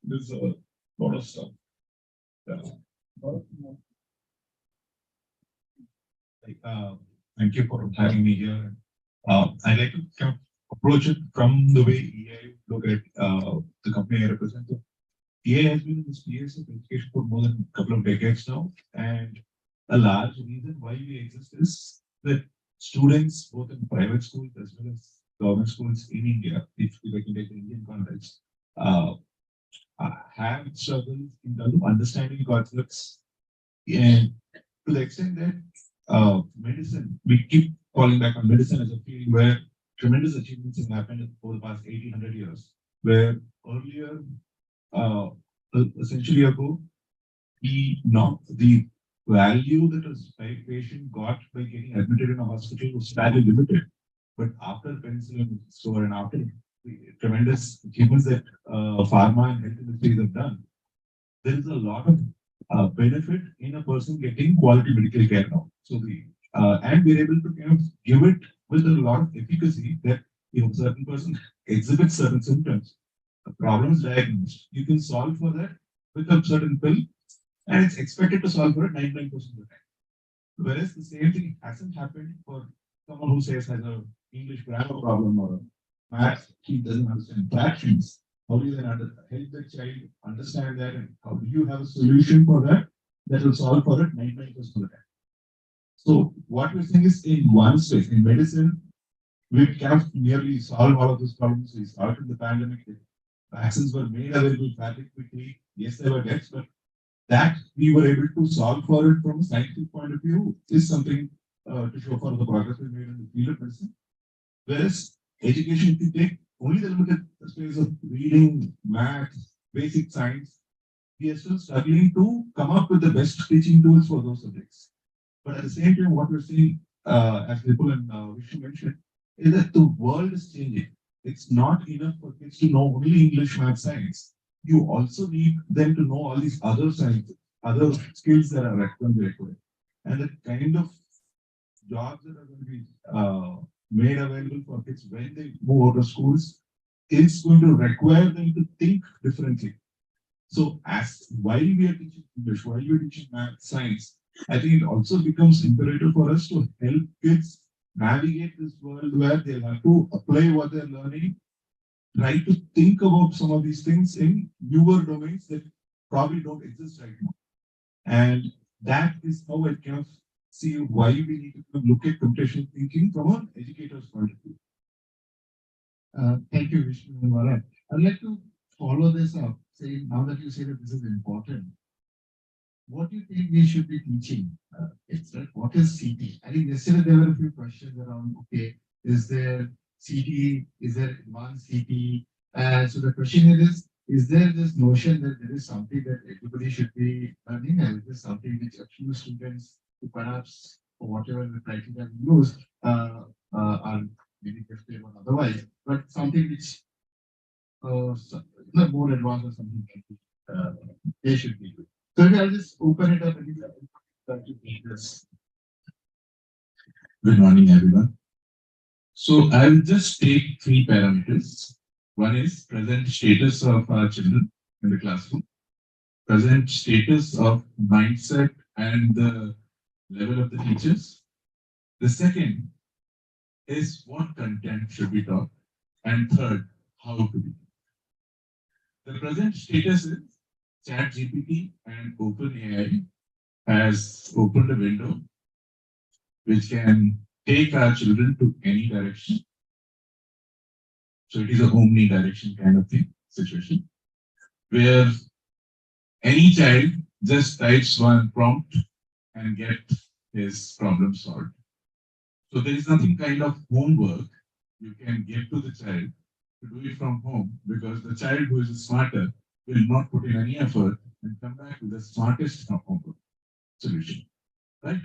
There's a lot of stuff. Yeah. Like, thank you for having me here. I like to kind of approach it from the way EI look at the company I represent. So EI has been in the space of education for more than a couple of decades now, and a large reason why we exist is that students, both in private schools as well as government schools in India, if we can take the Indian context, uh, have struggles in terms of understanding concepts, and to the extent that medicine, we keep falling back on medicine as a field where tremendous achievements have happened over the past 1800 years, where earlier, uh, a century ago, the value that a patient got by getting admitted in a hospital was fairly limited. But after penicillin was discovered and after the tremendous achievements that pharma and health industries have done, there is a lot of benefit in a person getting quality medical care now. So and we're able to kind of give it with a lot of efficacy that if a certain person exhibits certain symptoms, a problem is diagnosed, you can solve for that with a certain pill, and it's expected to solve for it 99% of the time. Whereas the same thing hasn't happened for someone who says has a English grammar problem or a math, he doesn't understand fractions. How do you then help the child understand that, and how do you have a solution for that that will solve for it 99% of the time? So what we're saying is in one space, in medicine, we can't nearly solve all of these problems. We started the pandemic, the vaccines were made available fairly quickly. Yes, there were deaths, but that we were able to solve for it from a scientific point of view is something to show for the progress we made in the field of medicine. Whereas education, if you take only the limited space of reading, math, basic science, we are still struggling to come up with the best teaching tools for those subjects. But at the same time, what we're seeing, as Vipul and Vishnu mentioned, is that the world is changing. It's not enough for kids to know only English, math, science. You also need them to know all these other sciences, other skills that are required. And the kind of jobs that are going to be made available for kids when they move out of schools is going to require them to think differently. So, as while we are teaching English, while we are teaching math, science, I think it also becomes imperative for us to help kids navigate this world where they'll have to apply what they're learning, try to think about some of these things in newer domains that probably don't exist right now. And that is how I kind of see why we need to look at computational thinking from an educator's point of view. Thank you, Vishnu and Bharat. I'd like to follow this up, saying now that you say that this is important, what do you think we should be teaching? Right? What is CT? I think yesterday there were a few questions around, okay, is there CT, is there advanced CT? So the question here is there this notion that there is something that everybody should be learning, and is this something which a few students who perhaps, for whatever the criteria we use, are maybe gifted or otherwise, but something which not more advanced or something they should be doing. So I'll just open it up and try to make this. Good morning, everyone. So I'll just take three parameters. One is present status of our children in the classroom, present status of mindset and the level of the teachers. The second is what content should be taught, and third, how to be. The present status is ChatGPT and OpenAI has opened a window which can take our children to any direction. So it is a omnidirection kind of thing, situation, where any child just types one prompt and get his problem solved. So there is nothing kind of homework you can give to the child to do it from home, because the child who is smarter will not put in any effort and come back with the smartest homework solution, right?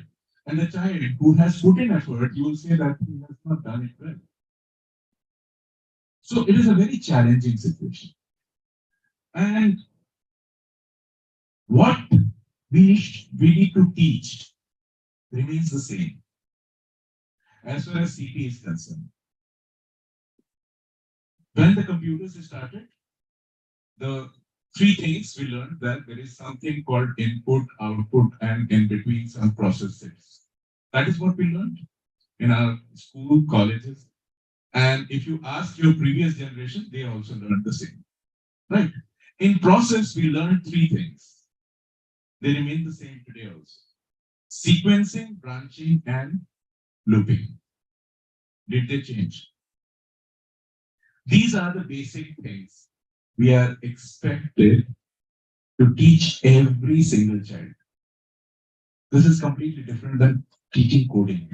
And the child who has put in effort, you will say that he has not done it well. So it is a very challenging situation. And what we need to teach remains the same as far as CT is concerned. When the computers started, the three things we learned, that there is something called input, output, and in between some processes. That is what we learned in our school, colleges. And if you ask your previous generation, they also learned the same. Right? In process, we learned three things. They remain the same today also. Sequencing, branching, and looping. Did they change? These are the basic things we are expected to teach every single child. This is completely different than teaching coding.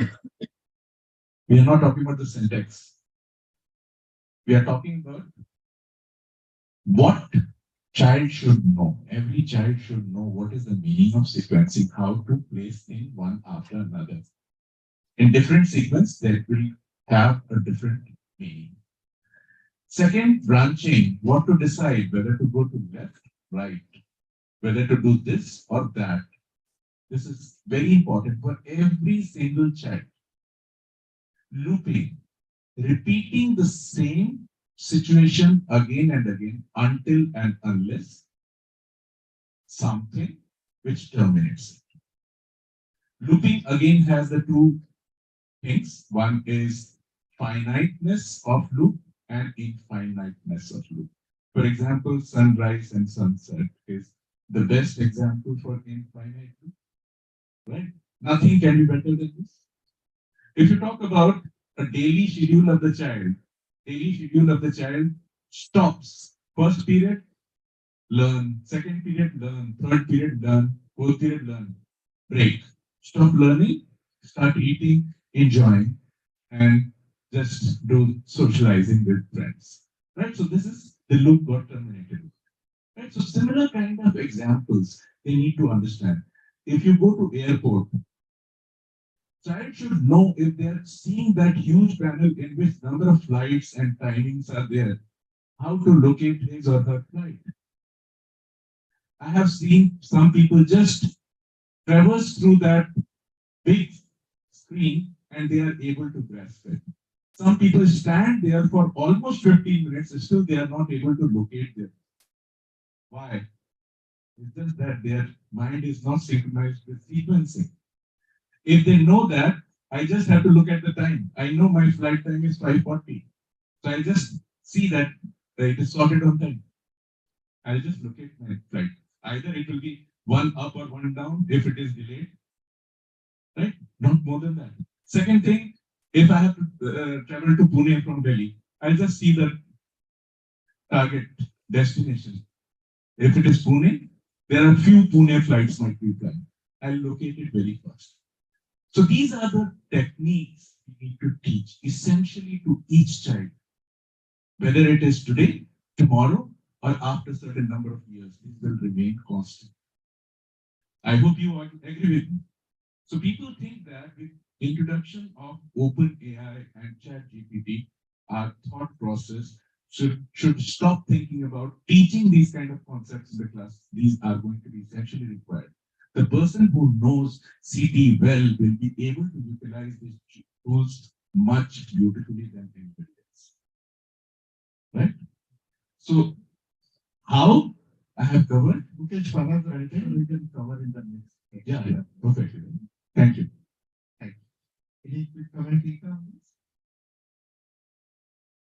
We are not talking about the syntax. We are talking about what child should know. Every child should know what is the meaning of sequencing, how to place things one after another. In different sequence, they will have a different meaning. Second, branching, what to decide, whether to go to left, right, whether to do this or that. This is very important for every single child. Looping, repeating the same situation again and again until and unless something which terminates it. Looping again has the two things. One is finiteness of loop and infiniteness of loop. For example, sunrise and sunset is the best example for infinite loop, right? Nothing can be better than this. If you talk about a daily schedule of the child stops. First period, learn. Second period, learn. Third period, learn. Fourth period, learn. Break. Stop learning, start eating, enjoying, and just do socializing with friends. Right? So this is the loop got terminated. Right? So similar kind of examples they need to understand. If you go to airport, child should know if they are seeing that huge panel in which number of flights and timings are there, how to locate his or her flight. I have seen some people just traverse through that big screen and they are able to grasp it. Some people stand there for almost 15 minutes, and still they are not able to locate them. Why? It's just that their mind is not synchronized with sequencing. If they know that, I just have to look at the time. I know my flight time is 5:40. So I just see that it is sorted on time. I'll just look at my flight. Either it will be one up or one down if it is delayed, right? Not more than that. Second thing, if I have to travel to Pune from Delhi, I'll just see the target destination. If it is Pune, there are few Pune flights might be planned. I'll locate it very fast. So these are the techniques we need to teach essentially to each child, whether it is today, tomorrow, or after a certain number of years, it will remain constant. I hope you all agree with me. So people think that with introduction of open AI and ChatGPT, our thought process should stop thinking about teaching these kind of concepts in the class. These are going to be essentially required. The person who knows CT well will be able to utilize these tools much beautifully than anybody else. Right? So, how I have covered? Mukesh, Pavan, I think we can cover in the next. Yeah, perfectly. Thank you. Any quick comment, Tika, on this?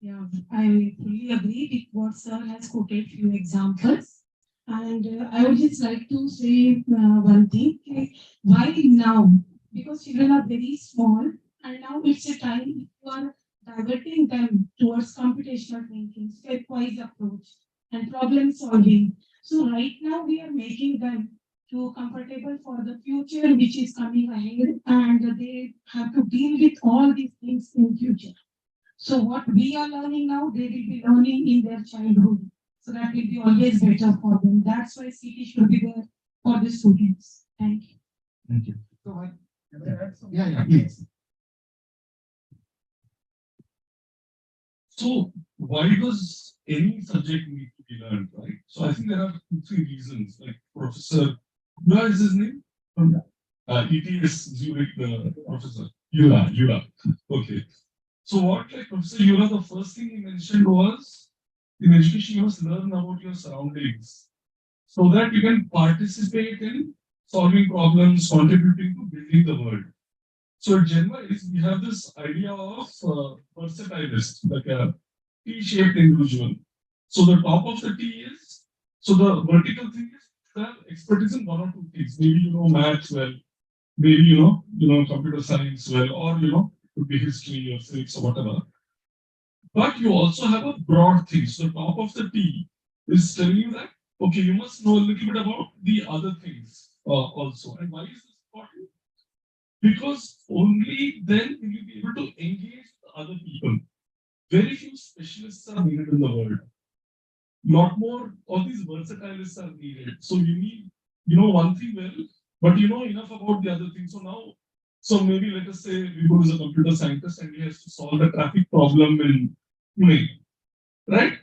Yeah, I fully agree with what sir has quoted few examples. And I would just like to say one thing, like, why now? Because children are very small, and now it's a time you are diverting them towards computational thinking, stepwise approach, and problem solving. So right now we are making them too comfortable for the future which is coming ahead, and they have to deal with all these things in future. So what we are learning now, they will be learning in their childhood. So that will be always better for them. That's why CT should be there for the students. Thank you. Thank you. So, can I add something? Yeah, please. So why does any subject need to be learned, right? So I think there are two, three reasons. Like Professor, what is his name? ETS Zurich, the professor. Yura. Okay. So what, like Professor Yura, the first thing he mentioned was in education you must learn about your surroundings. so that you can participate in solving problems, contributing to building the world. So at Genwise, we have this idea of versatilist, like a T-shaped individual. So the top of the T is, so the vertical thing is you have expertise in one or two things. Maybe you know maths well, maybe you know computer science well, or it could be history or civics or whatever. But you also have a broad thing. So the top of the T is telling you that okay, you must know a little bit about the other things also. And why is this important? Because only then will you be able to engage with other people. Very few specialists are needed in the world. Lot more of these versatilists are needed. So you need, one thing well, but you know enough about the other things. So now, so maybe let us say Vibhu is a computer scientist and he has to solve the traffic problem in Pune, right?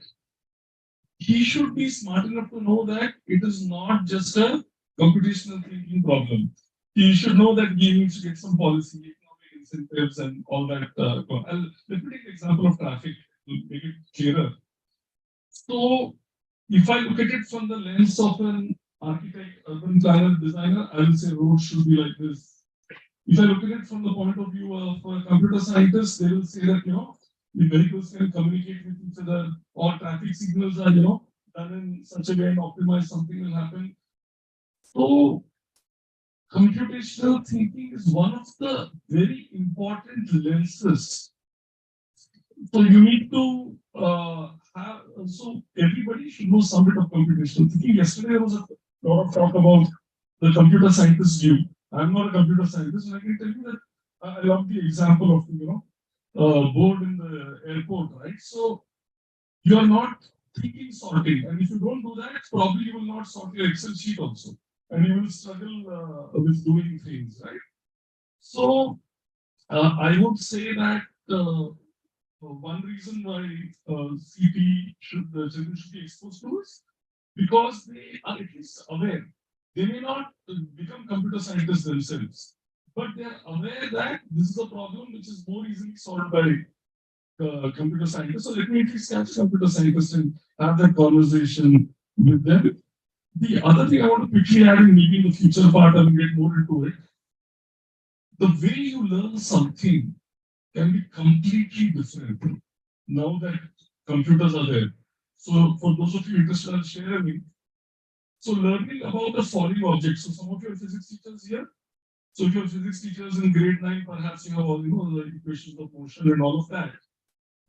He should be smart enough to know that it is not just a computational thinking problem. He should know that he needs to get some policy, economic incentives, and all that. Let me take an example of traffic to make it clearer. So, if I look at it from the lens of an architect, urban planner, designer, I will say roads should be like this. If I look at it from the point of view of a computer scientist, they will say that the vehicles can communicate with each other, or traffic signals are done in such a way and optimized, something will happen. So computational thinking is one of the very important lenses. So you need to have, so everybody should know some bit of computational thinking. Yesterday there was a lot of talk about the computer scientist view. I'm not a computer scientist, and I can tell you that I love the example of board in the airport, right? So you are not thinking sorting, and if you don't do that, probably you will not sort your Excel sheet also, and you will struggle with doing things, right? So I would say that one reason why children should be exposed to is because they are at least aware. They may not become computer scientists themselves, but they are aware that this is a problem which is more easily solved by computer scientists. So let me at least catch computer scientists and have that conversation with them. The other thing I want to quickly add, and maybe in the future part I will get more into it, the way you learn something can be completely different now that computers are there. So for those of you interested, I'll share a link. So learning about the falling objects. So some of your physics teachers here. So if your physics teachers in grade 9, perhaps you have all the equations of motion and all of that.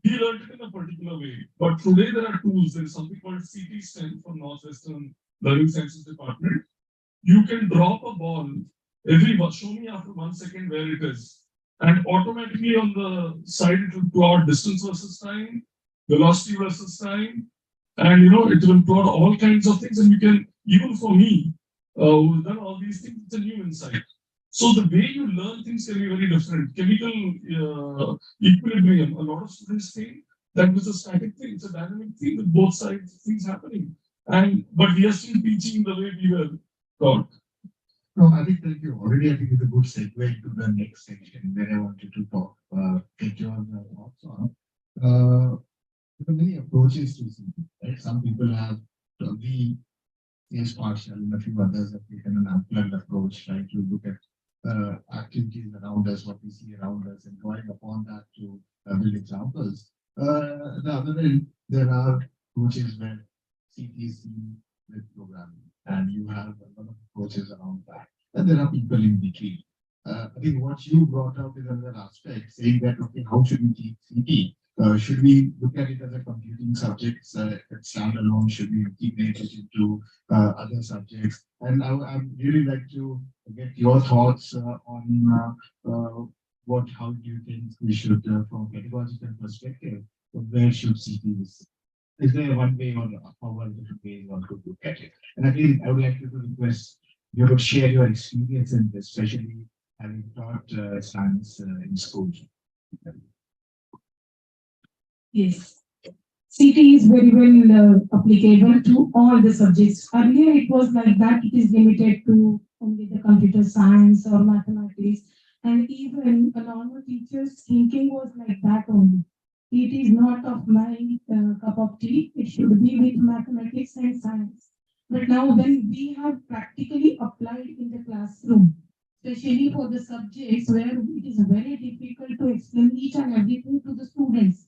We learned it in a particular way. But today there are tools. There is something called CTiS for Northwestern Learning Sciences Department. You can drop a ball show me after 1 second where it is. And automatically on the side it will plot distance versus time, velocity versus time, and it will plot all kinds of things. And you can, even for me, who've done all these things, it's a new insight. So the way you learn things can be very different. Chemical equilibrium, a lot of students think that it's a static thing, it's a dynamic thing with both sides things happening. But we are still teaching the way we were taught. No, I think that you already, I think it's a good segue into the next section where I wanted to talk, get your thoughts on. There are many approaches to CP, right? Some people have the CSPathshala and a few others have taken an unplugged approach, right? To look at activities around us, what we see around us, and drawing upon that to build examples. The other end, there are approaches where CTiS with programming, and you have a lot of approaches around that. And there are people in between. I think what you brought up is another aspect, saying that, okay, how should we teach CT? Should we look at it as a computing subject standalone? Should we integrate it into other subjects? And I'd really like to get your thoughts on how do you think we should, from a pedagogical perspective, where should CT is there one way or how different ways one could look at it? And again, I would like you to request you to share your experience in this, especially having taught science in school. Yes. CT is very well applicable to all the subjects. Earlier it was like that, it is limited to only the computer science or mathematics, and even a normal teacher's thinking was like that only. It is not of my cup of tea, it should be with mathematics and science. But now when we have practically applied in the classroom, especially for the subjects where it is very difficult to explain each and everything to the students.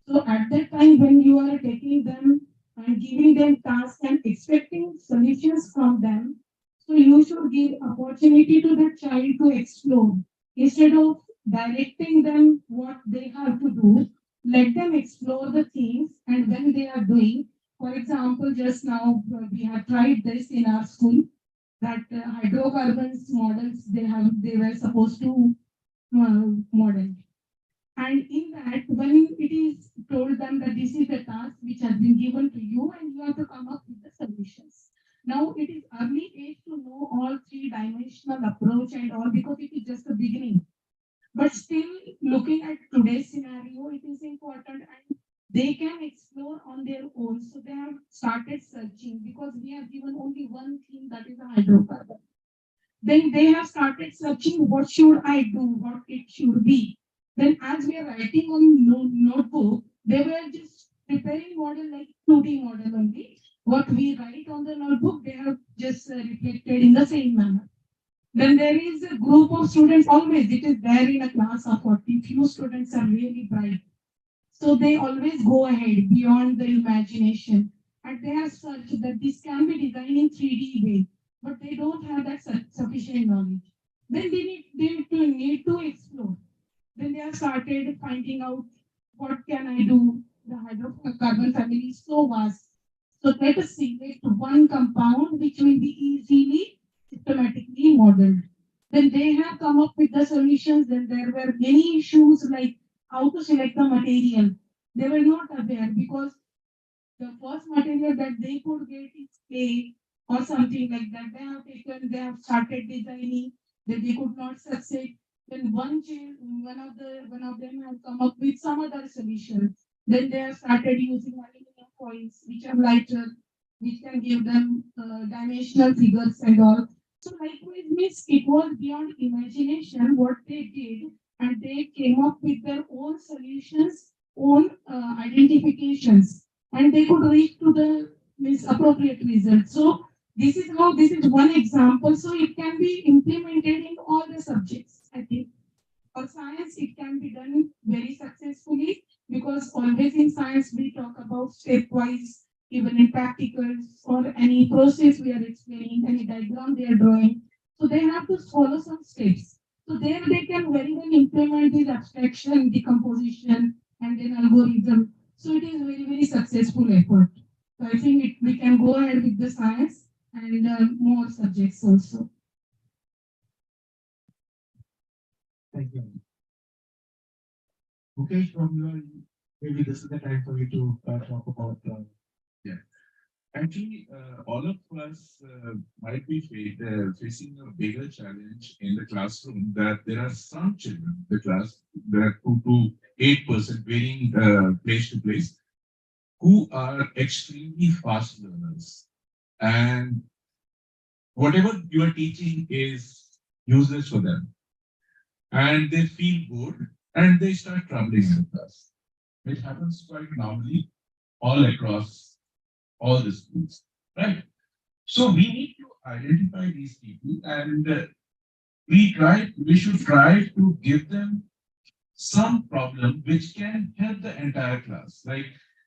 So at that time when you are taking them and giving them tasks and expecting solutions from them, so you should give opportunity to the child to explore instead of directing them what they have to do. Let them explore the things, and when they are doing, for example, just now we have tried this in our school that hydrocarbons models they were supposed to model. And in that, when it is told them that this is the task which has been given to you and you have to come up with the solutions. Now it is early age to know all three-dimensional approach and all because it is just the beginning. But still looking at today's scenario, it is important and they can explore on their own. So they have started searching because we have given only one theme that is a hydrocarbon. Then they have started searching what should I do, what it should be. Then as we are writing on notebook, they were just preparing model like 2D model only. What we write on the notebook, they have just reflected in the same manner. Then there is a group of students, always it is there in a class of 40, few students are really bright. So they always go ahead beyond the imagination. And they have searched that this can be designed in 3D way, but they don't have that sufficient knowledge. Then they need to explore. Then they have started finding out what can I do. The hydrocarbon family is so vast. So let us select one compound which will be easily systematically modeled. Then they have come up with the solutions. Then there were many issues like how to select the material. They were not aware because the first material that they could get is clay or something like that. They have taken, they have started designing, that they could not succeed. Then one of them have come up with some other solution. Then they have started using aluminum foils, which are lighter, which can give them dimensional figures and all. So likewise, means it was beyond imagination what they did, and they came up with their own solutions, own identifications, and they could reach to the means appropriate result. So this is one example. So it can be implemented in all the subjects. I think for science it can be done very successfully because always in science we talk about stepwise, even in practicals or any process we are explaining, any diagram they are drawing. So they have to follow some steps. So there they can very well implement this abstraction, decomposition, and then algorithm. So it is very, very successful effort. So I think we can go ahead with the science and more subjects also. Thank you. Mukesh, from your, maybe this is the time for you to talk about. Actually, all of us might be facing a bigger challenge in the classroom that there are some children in the class, there are 2 to 8% varying place to place, who are extremely fast learners. And whatever you are teaching is useless for them. And they feel bored and they start troubling in the class. It happens quite normally all across all the schools, right? So we need to identify these people and we should try to give them some problem which can help the entire class. Like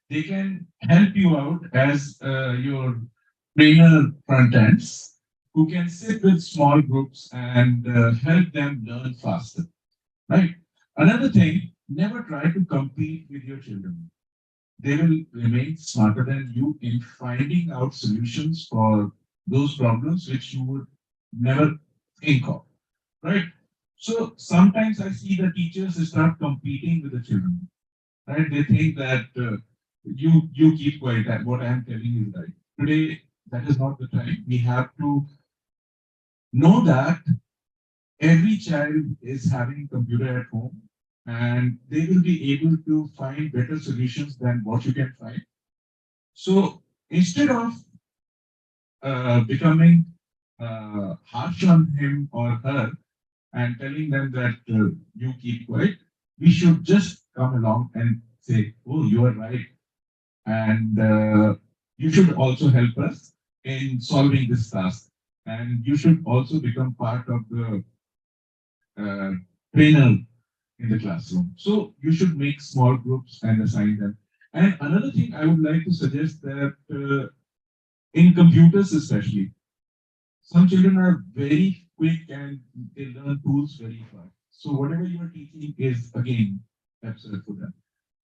they can help you out as your trainer front ends who can sit with small groups and help them learn faster, right? Another thing, never try to compete with your children. They will remain smarter than you in finding out solutions for those problems which you would never think of, right? So sometimes I see the teachers start competing with the children, right? They think that you keep quiet, and what I am telling you is right. Today, that is not the time. We have to know that every child is having a computer at home and they will be able to find better solutions than what you can find. So instead of becoming harsh on him or her and telling them that you keep quiet, we should just come along and say, oh, you are right. And you should also help us. in solving this task. And you should also become part of the uh, trainer in the classroom. So you should make small groups and assign them. And another thing I would like to suggest that in computers especially, some children are very quick and they learn tools very fast. So whatever you are teaching is again absurd for them.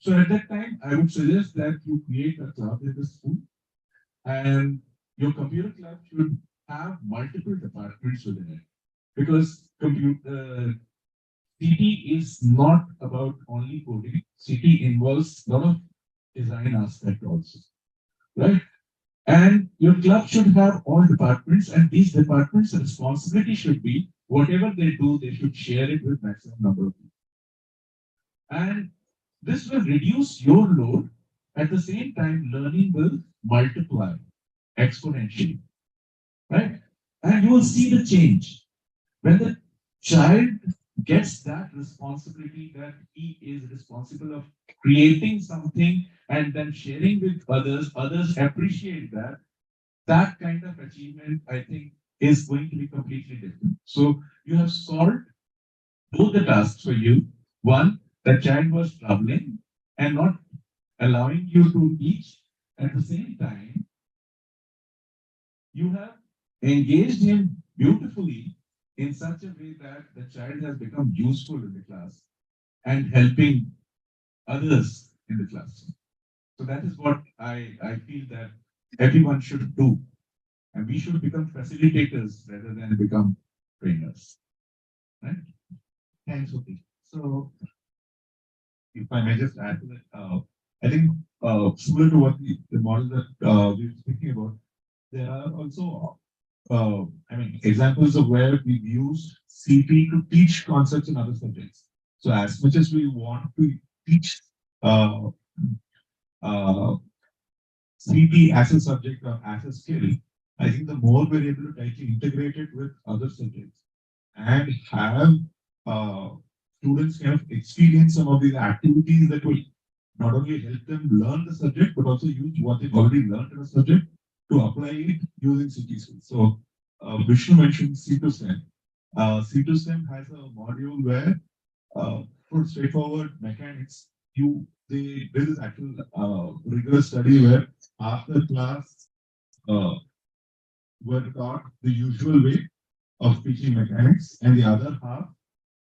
So at that time, I would suggest that you create a club in the school, and your computer club should have multiple departments within it, because computer CT is not about only coding. CT involves a lot of design aspect also, right? And your club should have all departments, and these departments' responsibility should be whatever they do, they should share it with maximum number of people. And this will reduce your load. At the same time, learning will multiply exponentially, right? And you will see the change. When the child gets that responsibility, that he is responsible of creating something and then sharing with others, others appreciate that, that kind of achievement, I think, is going to be completely different. So you have solved both the tasks for you. One, the child was traveling and not allowing you to teach. At the same time, you have engaged him beautifully in such a way that the child has become useful in the class and helping others in the class. So that is what I feel that everyone should do. And we should become facilitators rather than become trainers. Right? Thanks, Upi. So, If I may just add to that, I think similar to what the model that we were speaking about, there are also, I mean, examples of where we've used CP to teach concepts in other subjects. So as much as we want to teach uh, uh, CP as a subject or as a skill, I think the more we're able to tightly integrate it with other subjects and have uh, students kind of experience some of these activities that will not only help them learn the subject, but also use what they've already learned in a subject to apply it using CTiS. So Vishnu mentioned C2STEM. C2STEM has a module where for straightforward mechanics, there is actual rigorous study where after class uh, were taught the usual way of teaching mechanics, and the other half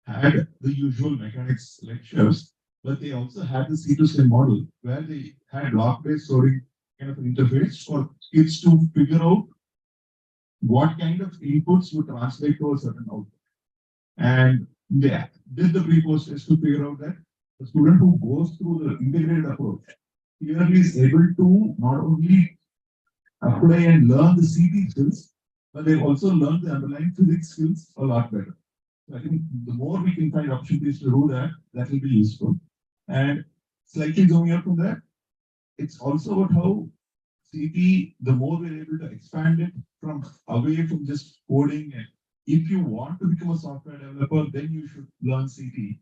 had the usual mechanics lectures, but they also had the C2STEM model where they had block-based storing kind of an interface for kids to figure out what kind of inputs would translate to a certain output. And they did the pre-post test to figure out that the student who goes through the integrated approach clearly is able to not only apply and learn the CT skills, but they also learn the underlying physics skills a lot better. So I think the more we can find opportunities to do that, that will be useful. And slightly zooming out from that, it's also about how CT, the more we're able to expand it from away from just coding. And if you want to become a software developer, then you should learn CT.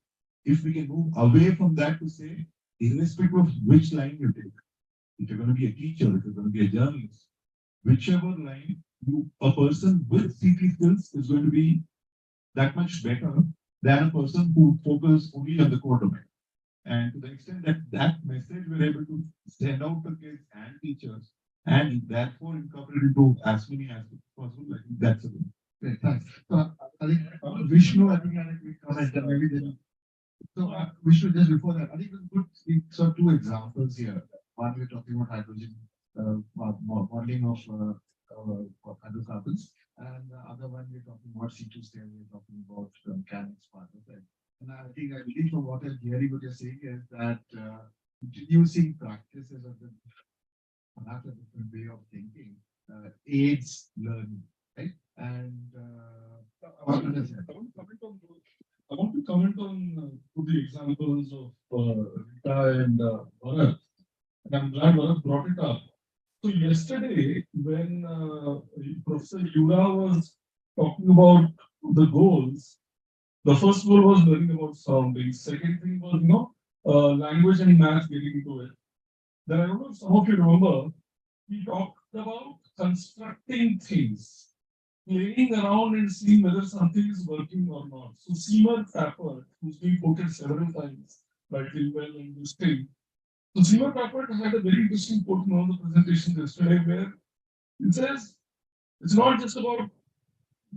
If we can move away from that to say, irrespective of which line you take, if you're going to be a teacher, if you're going to be a journalist, whichever line a person with CT skills is going to be that much better than a person who focuses only on the code domain. And to the extent that that message we're able to send out to kids and teachers, and therefore incorporate into as many aspects as possible, I think that's a good. great, thanks. So, I think Vishnu, I think had a quick comment, and maybe then. So, Vishnu, just before that, I think we could speak so two examples here. One, we're talking about hydrogen modeling of hydrocarbons, and the other one, we're talking about C2STEM, we're talking about the mechanics part of it. And I think, I believe from what I'm hearing, what you're saying is that introducing practices of the perhaps a different way of thinking aids learning, right? And I want to comment on those. I want to comment on the examples of Rita and Bharat. And I'm glad Bharat brought it up. So yesterday, when Professor Yura was talking about the goals, the first goal was learning about surroundings. Second thing was, language and math getting into it. Then I don't know if some of you remember, he talked about constructing things, playing around and seeing whether something is working or not. So Seymour Papert, who's been quoted several times by Tilwell and this thing. So Seymour Papert had a very interesting quote in one of the presentations yesterday where it says it's not just about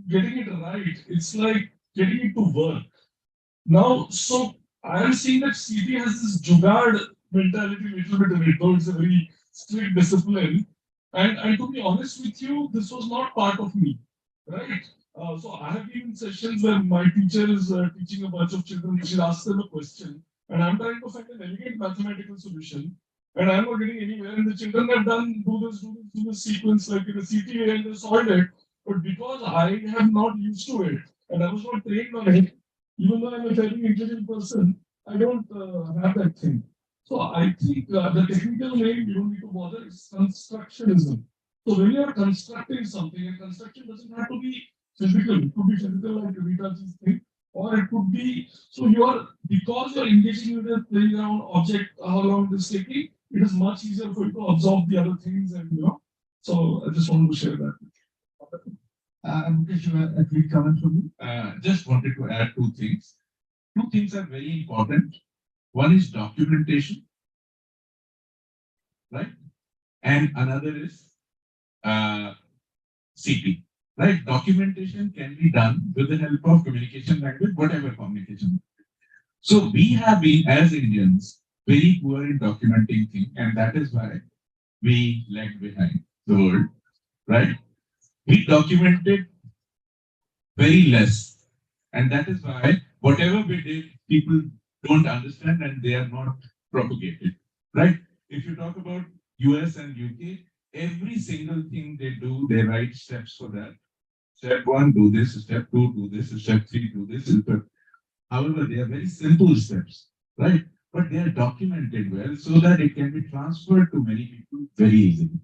getting it right, it's like getting it to work. Now, so I am seeing that CT has this jugaad mentality little bit in it, though it's a very strict discipline. And to be honest with you, this was not part of me, right? So I have been in sessions where my teacher is teaching a bunch of children. She asks them a question, and I'm trying to find an elegant mathematical solution, and I'm not getting anywhere. And the children have done do this sequence like in a CTA, and they solved it. But because I am not used to it, and I was not trained on it, even though I'm a very intelligent person, I don't have that thing. So I think the technical name you don't need to bother is constructionism. So when you are constructing something, and construction doesn't have to be physical. It could be physical like Rita's thing, or it could be so you are because you're engaging with a playing around object how long it is taking, it is much easier for you to absorb the other things and you know. So I just wanted to share that. Mukesh, you have a quick comment from you? Just wanted to add two things. Two things are very important. One is documentation, right? And another is CP, right? Documentation can be done with the help of communication language, whatever communication. So we have been, as Indians, very poor in documenting things, and that is why we lag behind the world, right? We documented very less. And that is why whatever we did, people don't understand and they are not propagated, right? If you talk about US and UK, every single thing they do, they write steps for that. Step one, do this. Step two, do this. Step three, do this. However, they are very simple steps, right? But they are documented well so that it can be transferred to many people very easily,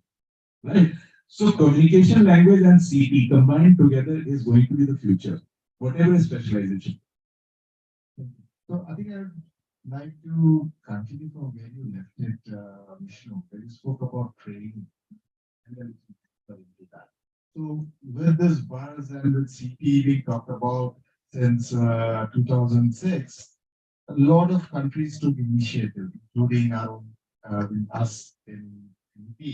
right? So communication language and CP combined together is going to be the future, whatever specialization. So I think I would like to continue from where you left it, Vishnu, where you spoke about training and then into that. So with this buzz and with CP being talked about since 2006, a lot of countries took initiative, including our own, us in UP,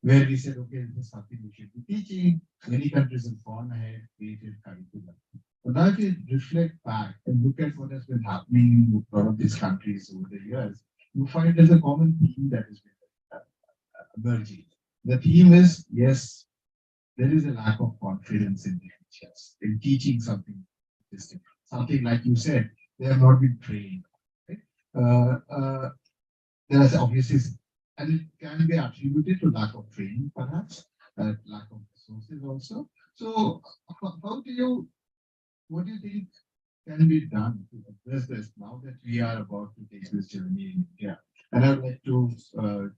where we said, okay, this is something we should be teaching. Many countries have gone ahead, created curriculum. But now if you reflect back and look at what has been happening in a lot of these countries over the years, you find there's a common theme that has been emerging. The theme is, yes, there is a lack of confidence in teachers, in teaching something distinct. Something like you said, they have not been trained. Right? There is obviously, and it can be attributed to lack of training, perhaps, lack of resources also. So, how do you, what do you think can be done to address this now that we are about to take this journey in India? And I would like to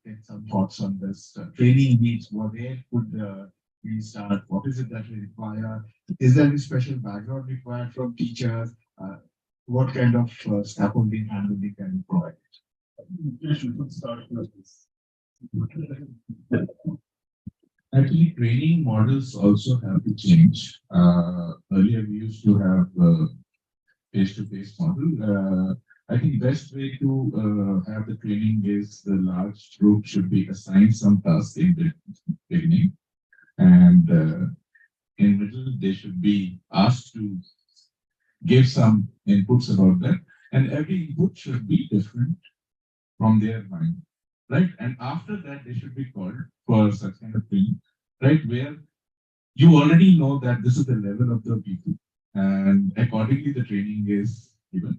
get some thoughts on this. Training needs, where could we start? What is it that we require? Is there any special background required from teachers? What kind of scaffolding handling can we provide? Yes, you could start with this. Actually, training models also have to change. Earlier, we used to have face-to-face model. I think best way to have the training is the large group should be assigned some task in the beginning, and in middle they should be asked to give some inputs about that, and every input should be different from their mind, right? And after that, they should be called for such kind of thing, right? Where you already know that this is the level of the people, and accordingly the training is given.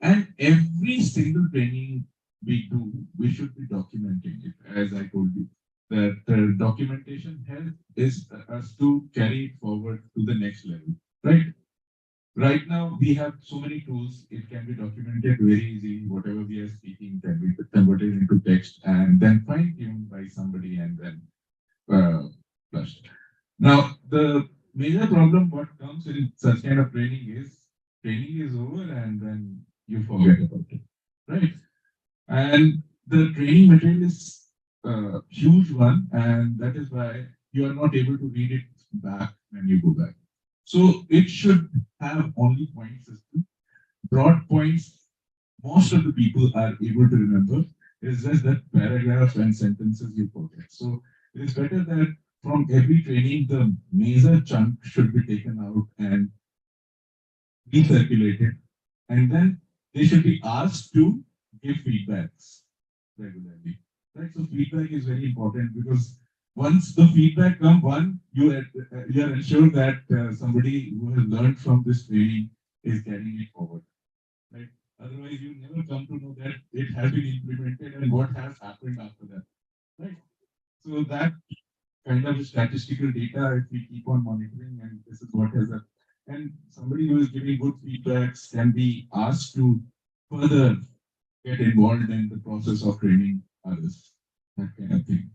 And every single training we do, we should be documenting it, as I told you. That documentation help is us to carry it forward to the next level, right? Right now, we have so many tools, it can be documented very easily. Whatever we are speaking can be converted into text and then fine-tuned by somebody and then flushed. Now, the major problem what comes in such kind of training is over and then you forget about it, right? And the training material is a huge one, and that is why you are not able to read it back when you go back. So it should have only point system. Broad points, most of the people are able to remember. It's just that paragraph and sentences you forget. So it is better that from every training, the major chunk should be taken out and recirculated, and then they should be asked to give feedbacks regularly. Right? So feedback is very important because once the feedback comes, you are ensured that somebody who has learned from this training is carrying it forward. Right? Otherwise, you never come to know that it has been implemented and what has happened after that. Right? So that kind of statistical data, if we keep on monitoring, and this is what has happened. And somebody who is giving good feedbacks can be asked to further get involved in the process of training others, that kind of thing.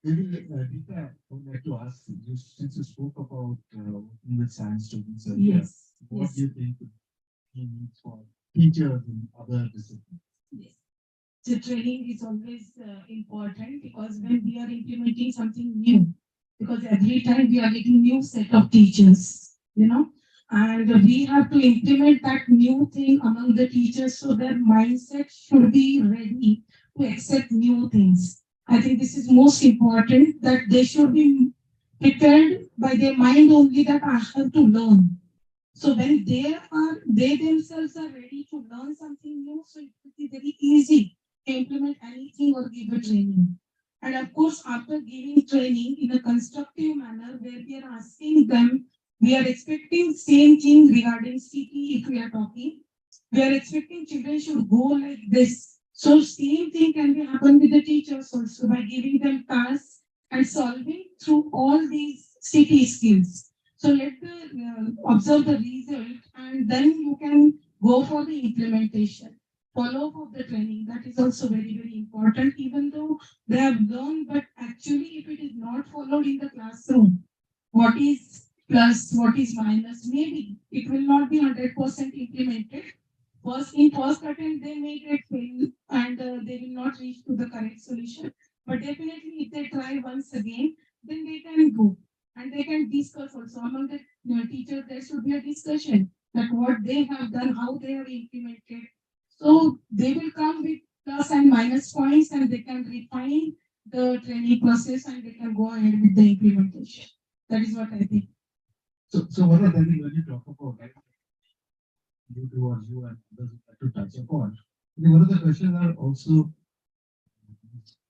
Maybe, Rita, I would like to ask you, since you spoke about working with science students earlier, Yes. what Yes. do you think he needs for teachers in other disciplines? Yes. So training is always important because when we are implementing something new, because every time we are getting new set of teachers, and we have to implement that new thing among the teachers so their mindset should be ready to accept new things. I think this is most important that they should be prepared by their mind only that I have to learn. So when they themselves are ready to learn something new, so it will be very easy to implement anything or give a training. And of course, after giving training in a constructive manner, where we are asking them, we are expecting same thing regarding CT if we are talking. We are expecting children should go like this. So same thing can be happen with the teachers also by giving them tasks and solving through all these CT skills. So let the observe the result and then you can go for the implementation. Follow up of the training. That is also very, very important, even though they have learned, but actually if it is not followed in the classroom, what is plus, what is minus, maybe it will not be 100% implemented. First attempt, they may get fail and they will not reach to the correct solution. But definitely, if they try once again, then they can go and they can discuss also among the teachers. There should be a discussion that what they have done, how they have implemented. So they will come with plus and minus points, and they can refine the training process and they can go ahead with the implementation. That is what I think. So what are when you talk about like, you do or you and others would like to touch upon? I think one of the questions are also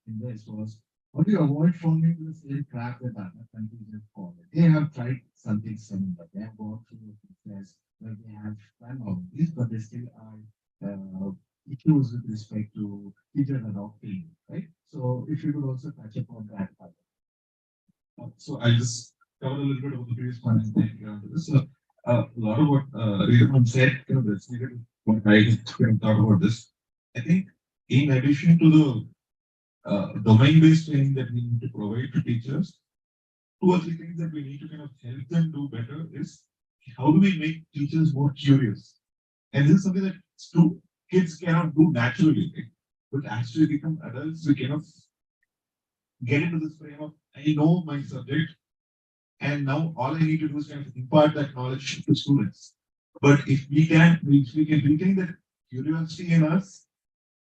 in this was how do you avoid falling into the same trap that other countries have fallen? They have tried something similar. They have gone through a process where they have done all of this, but they still are issues with respect to teachers adopting, right? So if you could also touch upon that. So I just covered a little bit of the previous point and then get onto this. So a lot of what Rhythm said, resonated with what I thought about this. I think in addition to the domain-based training that we need to provide to teachers, two or three things that we need to kind of help them do better is how do we make teachers more curious? And this is something that kids cannot do naturally, right? But as we become adults, we kind of get into this frame of I know my subject, and now all I need to do is kind of impart that knowledge to students. But if we can retain that curiosity in us,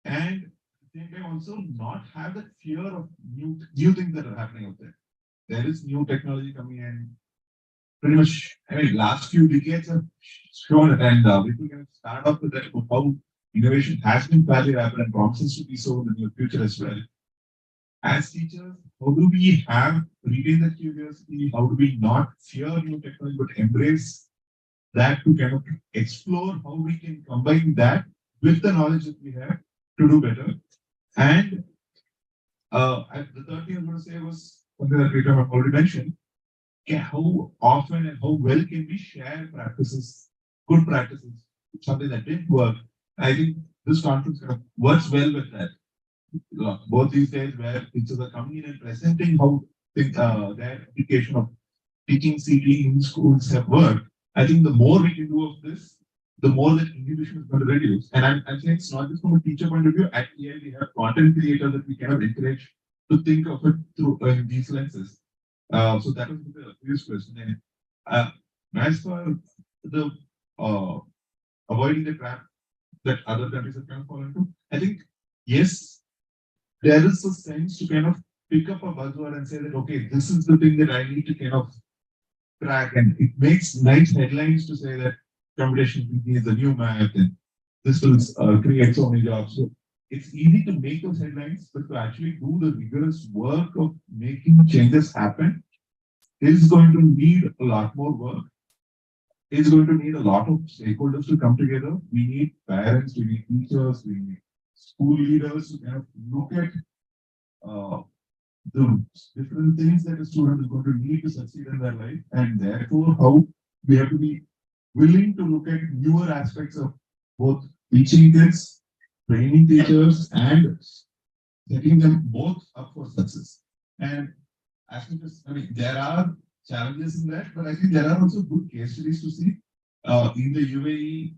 and at the same time also not have that fear of new things that are happening out there. There is new technology coming in. Pretty much, I mean, last few decades have shown it, and we can start off with that how innovation has been fairly rapid and promises to be so in the near future as well. As teachers, how do we have retain that curiosity? How do we not fear new technology but embrace that to kind of explore how we can combine that with the knowledge that we have to do better? And the third thing I was going to say was something that Rita already mentioned. How often and how well can we share practices, good practices, something that didn't work? I think this conference kind of works well with that. Both these days where teachers are coming in and presenting how their application of teaching CT in schools have worked. I think the more we can do of this, the more that inhibition is going to reduce. And I'm saying it's not just from a teacher point of view. At EI, we have content creators that we cannot encourage to think of it through these lenses. So that was the previous question. And as for the uh, avoiding the trap that other countries have kind of fallen into, I think yes, there is a sense to kind of pick up a buzzword and say that okay, this is the thing that I need to kind of track, and it makes nice headlines to say that computational thinking is the new math and this will create so many jobs. So it's easy to make those headlines, but to actually do the rigorous work of making changes happen is going to need a lot more work. It's going to need a lot of stakeholders to come together. We need parents, we need teachers, we need school leaders to kind of look at uh, the different things that a student is going to need to succeed in their life, and therefore how we have to be willing to look at newer aspects of both teaching kids, training teachers, and setting them both up for success. And as much as, I mean, there are challenges in that, but I think there are also good case studies to see. In the UAE,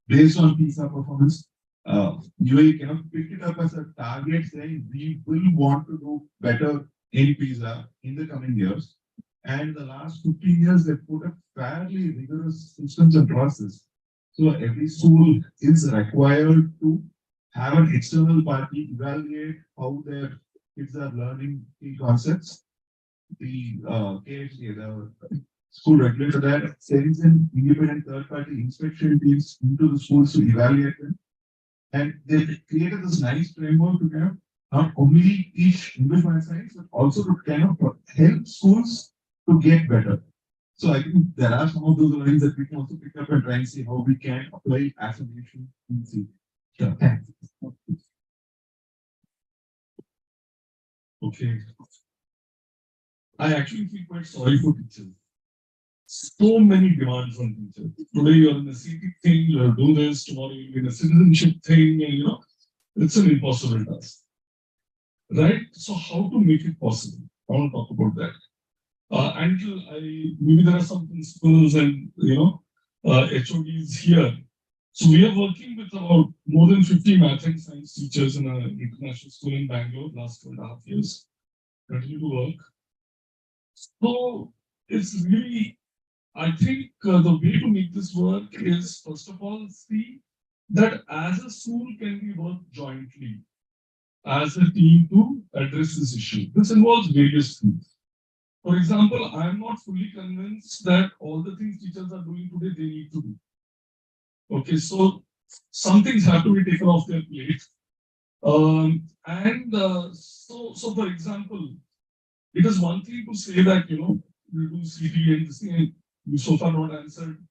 based on PISA performance, UAE kind of picked it up as a target saying we will want to do better in PISA in the coming years. And the last 15 years, they put up fairly rigorous systems and process. So every school is required to have an external party evaluate how their kids are learning key concepts. The KFC, the school regulator that sends in independent third-party inspection teams into the schools to evaluate them. And they created this nice framework to kind of not only teach English and science, but also to kind of help schools to get better. So I think there are some of those lines that we can also pick up and try and see how we can apply as a nation in C. Sure. Thanks. Okay. I actually feel quite sorry for teachers. So many demands on teachers. Today you're in the CT thing, you'll do this, tomorrow you'll be in a citizenship thing, and it's an impossible task. Right? So how to make it possible? I want to talk about that. Maybe there are some principals and HODs here. So we are working with about more than 50 math and science teachers in an international school in Bangalore last 2.5 years. Continue to work. So it's really, I think the way to make this work is first of all see that as a school can we work jointly as a team to address this issue. This involves various things. For example, I am not fully convinced that all the things teachers are doing today, they need to do. Okay, so some things have to be taken off their plate. So for example, it is one thing to say that, we do CT and this thing, and you so far not answered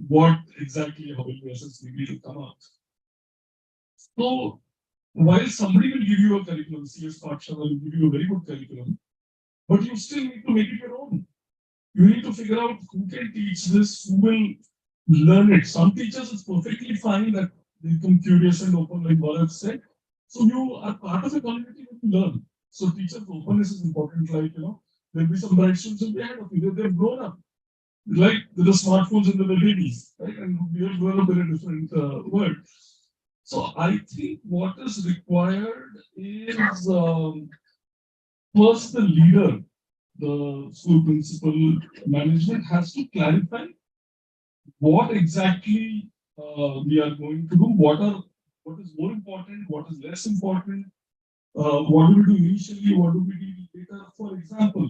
what exactly, how will you assess maybe to come up. So while somebody will give you a curriculum, CSPathshala will give you a very good curriculum, but you still need to make it your own. You need to figure out who can teach this, who will learn it. Some teachers, it's perfectly fine that they become curious and open, like Bharat said. So you are part of a community when you learn. So teachers' openness is important. Like, there'll be some bright students in the ahead of you. They've grown up. Like with the smartphones and the babies, right? And we have grown up in a different world. So I think what is required is first the leader, the school principal, management has to clarify what exactly we are going to do, what is more important, what is less important, what do we do initially, what do we do later. For example,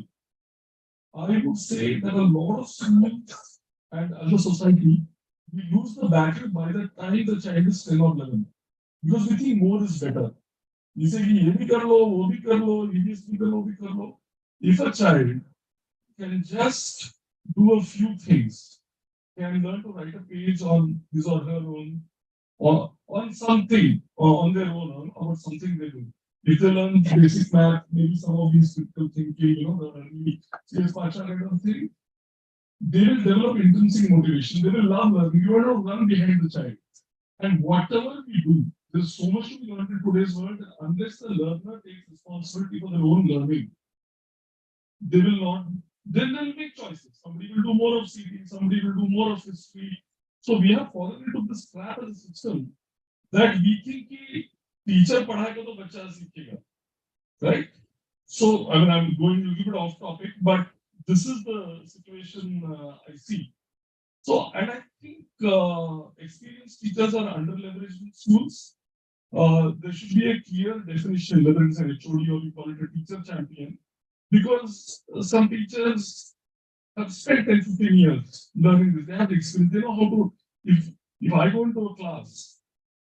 I would say that a lot of students and as a society, we lose the battle by the time the child is 10 or 11. Because we think more is better. You say, ye bhi kar lo, wo bhi kar lo, EBS bhi kar lo, wo bhi kar lo. If a child can just do a few things, can learn to write a page on his or her own, or on something, or on their own, about something they do. If they learn basic math, maybe some of these critical thinking, the early CSPathshala kind of thing, they will develop intrinsic motivation. They will love learning. You will not run behind the child. And whatever we do, there's so much to be learned in today's world that unless the learner takes responsibility for their own learning, they will not, then they'll make choices. Somebody will do more of CT, somebody will do more of history. So we have fallen into this trap as a system that we think कि teacher पढ़ाएगा तो बच्चा सीखेगा. right? So, I mean, I'm going a little bit off topic, but this is the situation I see. So, and I think experienced teachers are under-leveraged in schools. There should be a clear definition, whether it's an HOD or we call it a teacher champion, because some teachers have spent 10, 15 years learning this. They have experience. They know how to, if I go into a class,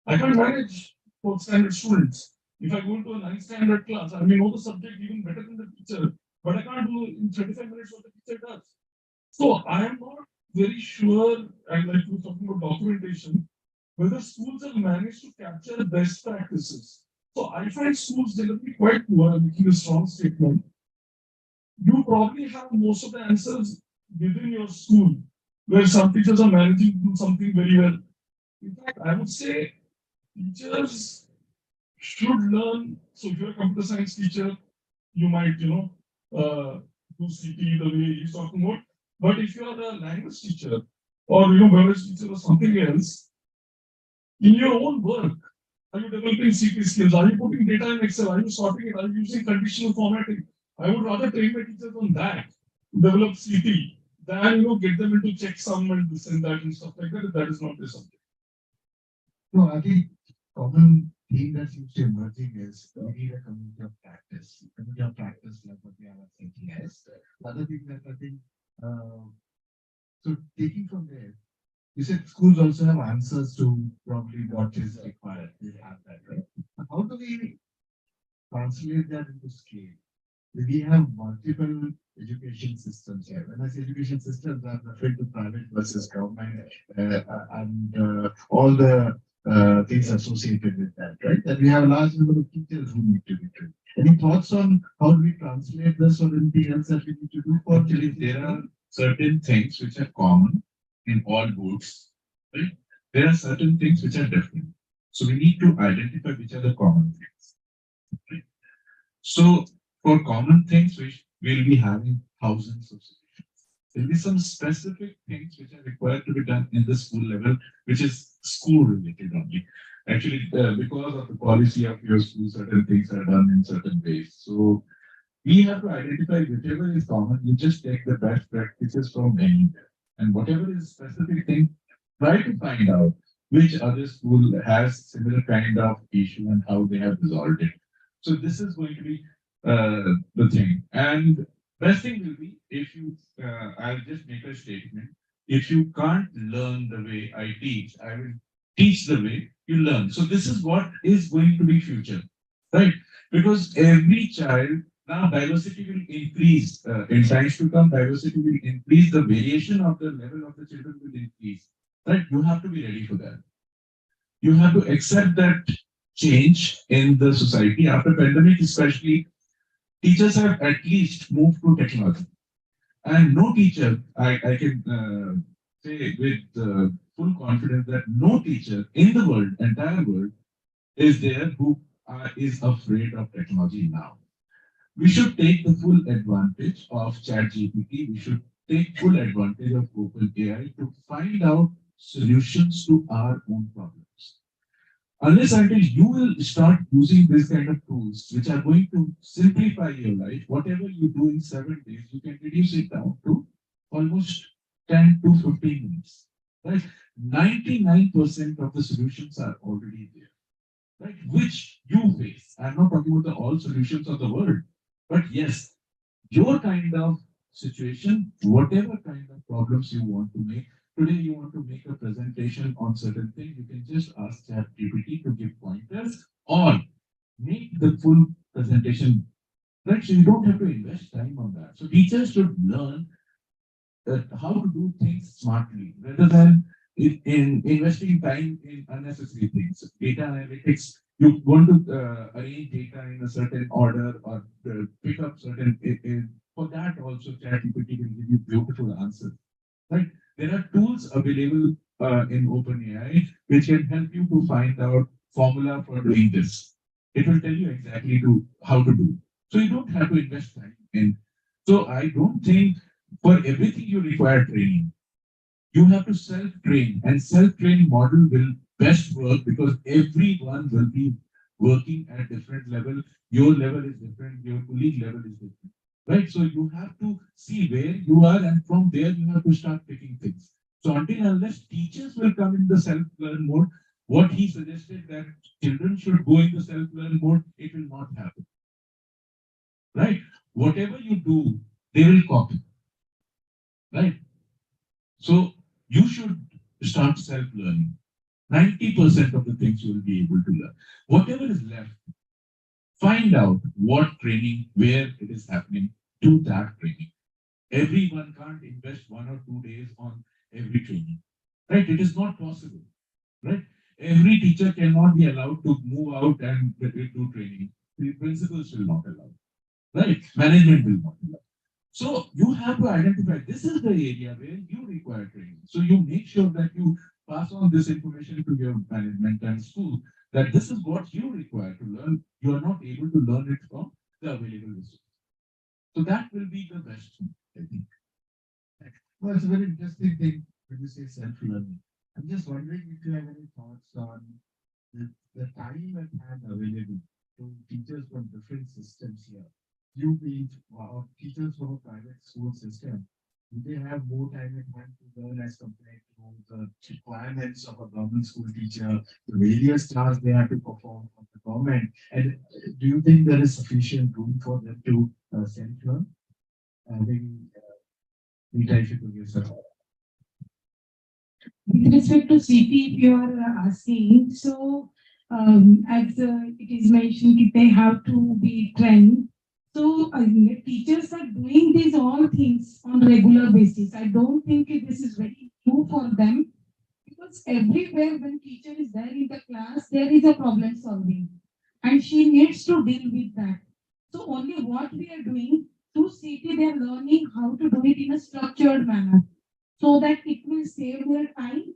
I can't manage fourth standard students. If I go into a ninth standard class, I may know the subject even better than the teacher, but I can't do in 35 minutes what the teacher does. So I am not very sure, and like we were talking about documentation, whether schools have managed to capture best practices. So I find schools generally quite poor. I'm making a strong statement. You probably have most of the answers within your school, where some teachers are managing to do something very well. In fact, I would say teachers should learn. So if you're a computer science teacher, you might, do CT the way he's talking about. But if you're a language teacher or biology teacher or something else, in your own work, are you developing CT skills? Are you putting data in Excel? Are you sorting it? Are you using conditional formatting? I would rather train my teachers on that to develop CT than get them into checksum and this and that and stuff like that. If that is not the subject. No, I think common theme that seems to emerging is we need a community of practice. Community of practice like what we have at CTiS. The other thing that I think, so taking from there, you said schools also have answers to probably what is required. They have that, right? How do we translate that into scale? We have multiple education systems here. When I say education systems, I'm referring to private versus government and all the things associated with that, right? That we have a large number of teachers who need to be trained. Any thoughts on how do we translate this or anything else that we need to do for Actually, there are certain things which are common in all boards, right? There are certain things which are different. So we need to identify which are the common things. Right? So for common things, we will be having thousands of solutions. There will be some specific things which are required to be done in the school level, which is school related only. Actually, because of the policy of your school, certain things are done in certain ways. So we have to identify whichever is common. You just take the best practices from anywhere, and whatever is specific thing, try to find out which other school has similar kind of issue and how they have resolved it. So this is going to be the thing. And best thing will be if you, I'll just make a statement. If you can't learn the way I teach, I will teach the way you learn. So this is what is going to be future, right? Because every child now diversity will increase. In times to come, diversity will increase. The variation of the level of the children will increase. Right? You have to be ready for that. You have to accept that change in the society after pandemic, especially teachers have at least moved to technology. And no teacher, I can say with full confidence that no teacher in the world, entire world, is there who is afraid of technology now. We should take the full advantage of ChatGPT. We should take full advantage of OpenAI to find out solutions to our own problems. Unless until you will start using this kind of tools, which are going to simplify your life, whatever you do in 7 days, you can reduce it down to almost 10 to 15 minutes. Right? 99% of the solutions are already there. Right? Which you face. I'm not talking about the all solutions of the world, but yes, your kind of situation, whatever kind of problems you want to make, today you want to make a presentation on certain thing, you can just ask ChatGPT to give pointers or make the full presentation. Right? So you don't have to invest time on that. So teachers should learn how to do things smartly rather than in investing time in unnecessary things. Data analytics, you want to arrange data in a certain order or pick up certain, for that also ChatGPT will give you beautiful answers. Right? There are tools available in OpenAI which can help you to find out formula for doing this. It will tell you exactly to how to do. So you don't have to invest time in. So I don't think for everything you require training. You have to self-train, and self-training model will best work because everyone will be working at different level. Your level is different, your colleague level is different, right? So you have to see where you are, and from there you have to start picking things. So until unless teachers will come in the self-learn mode, what he suggested that children should go in the self-learn mode, it will not happen, right? Whatever you do, they will copy, right? So you should start self-learning. 90% of the things you will be able to learn. Whatever is left, find out what training, where it is happening, do that training. Everyone can't invest 1 or 2 days on every training, right? It is not possible, right? Every teacher cannot be allowed to move out and do training. The principals will not allow, right? Management will not allow. So you have to identify this is the area where you require training. So you make sure that you pass on this information to your management and school that this is what you require to learn. You are not able to learn it from the available resources. So that will be the best thing, I think. Well, it's a very interesting thing when you say self-learning. I'm just wondering if you have any thoughts on the time at hand available to teachers from different systems here. You being teachers from a private school system, do they have more time at hand to learn as compared to the requirements of a government school teacher, the various tasks they have to perform for the government? And do you think there is sufficient room for them to self-learn? Maybe Rita, if you could give some. With respect to CP, if you are asking, so as it is mentioned, they have to be trained. So teachers are doing these all things on regular basis. I don't think this is very new for them because everywhere when teacher is there in the class, there is a problem solving, and she needs to deal with that. So only what we are doing through CT, they are learning how to do it in a structured manner so that it will save their time.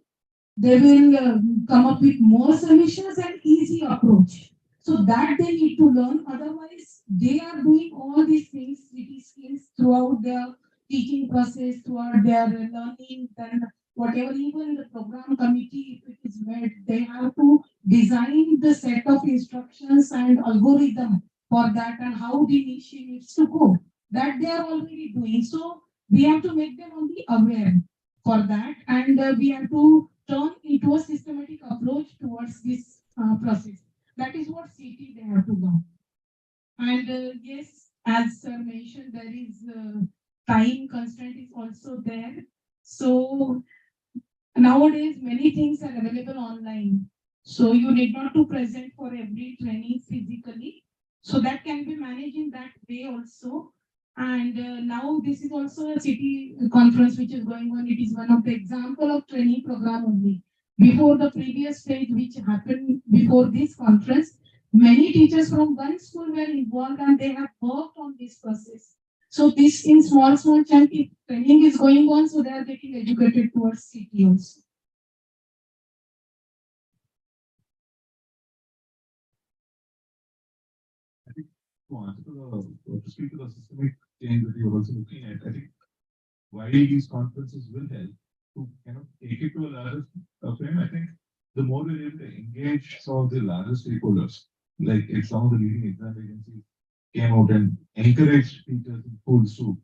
They will come up with more solutions and easy approach. So that they need to learn. Otherwise, they are doing all these things, city skills throughout their teaching process, throughout their learning, then whatever, even the program committee, if it is made, they have to design the set of instructions and algorithm for that and how the mission needs to go. That they are already doing. So we have to make them only aware for that, and we have to turn into a systematic approach towards this process. That is what CT they have to learn. And yes, as sir mentioned, there is time constraint is also there. So nowadays, many things are available online. So you need not to present for every training physically. So that can be managed in that way also. And now this is also a city conference which is going on. It is one of the example of training program only. Before the previous stage which happened before this conference, many teachers from one school were involved and they have worked on this process. So this in small chunk, if training is going on, so they are getting educated towards city also. I think to speak to the systemic change that you're also looking at, I think while these conferences will help to kind of take it to a larger frame, I think the more we're able to engage some of the larger stakeholders, like if some of the leading exam agencies came out and encouraged teachers in schools to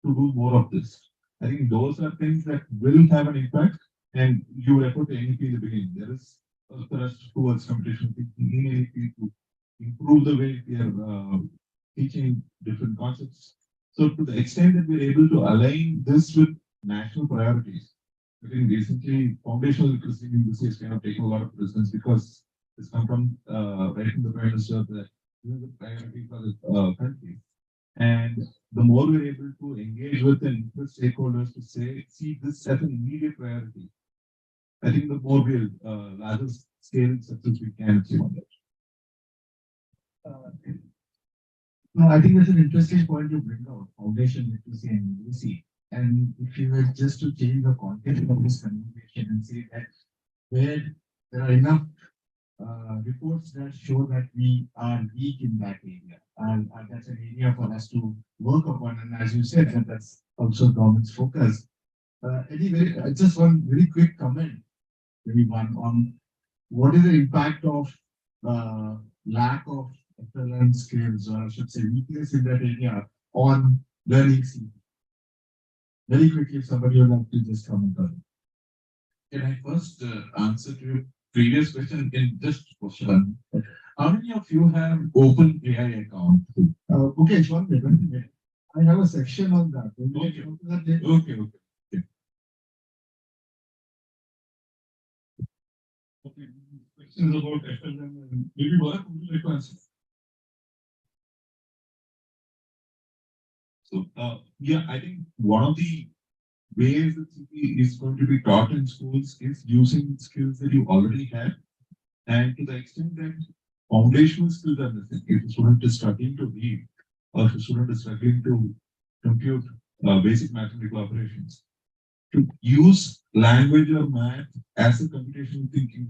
do more of this. I think those are things that will have an impact. And you refer to NEP in the beginning. There is a thrust towards competition in NEP to improve the way we are teaching different concepts. So to the extent that we're able to align this with national priorities, I think recently foundational literacy in this is kind of taking a lot of precedence because it's come from right from the Prime Minister that this is the priority for the country. And the more we're able to engage with the stakeholders to say, see this as an immediate priority, I think the more we'll larger scale success we can achieve on that. No, I think that's an interesting point to bring out, foundation literacy and numeracy. And if you were just to change the context of this conversation and say that where there are enough reports that show that we are weak in that area, and that's an area for us to work upon. And as you said, that that's also government's focus. Anyway, just one very quick comment, maybe one on what is the impact of lack of FLM skills, or I should say weakness in that area on learning C? Very quickly, if somebody would like to just comment on Can I first answer to your previous question in just question? How many of you have open AI account? Okay, one minute. I have a section on that. Okay. Okay. Okay. Okay, questions about FLM and maybe what would you like to answer? So, yeah, I think one of the ways that CP is going to be taught in schools is using skills that you already have. And to the extent that foundational skills are missing, if a student is struggling to read, or if a student is struggling to compute basic mathematical operations, to use language or math as a computational thinking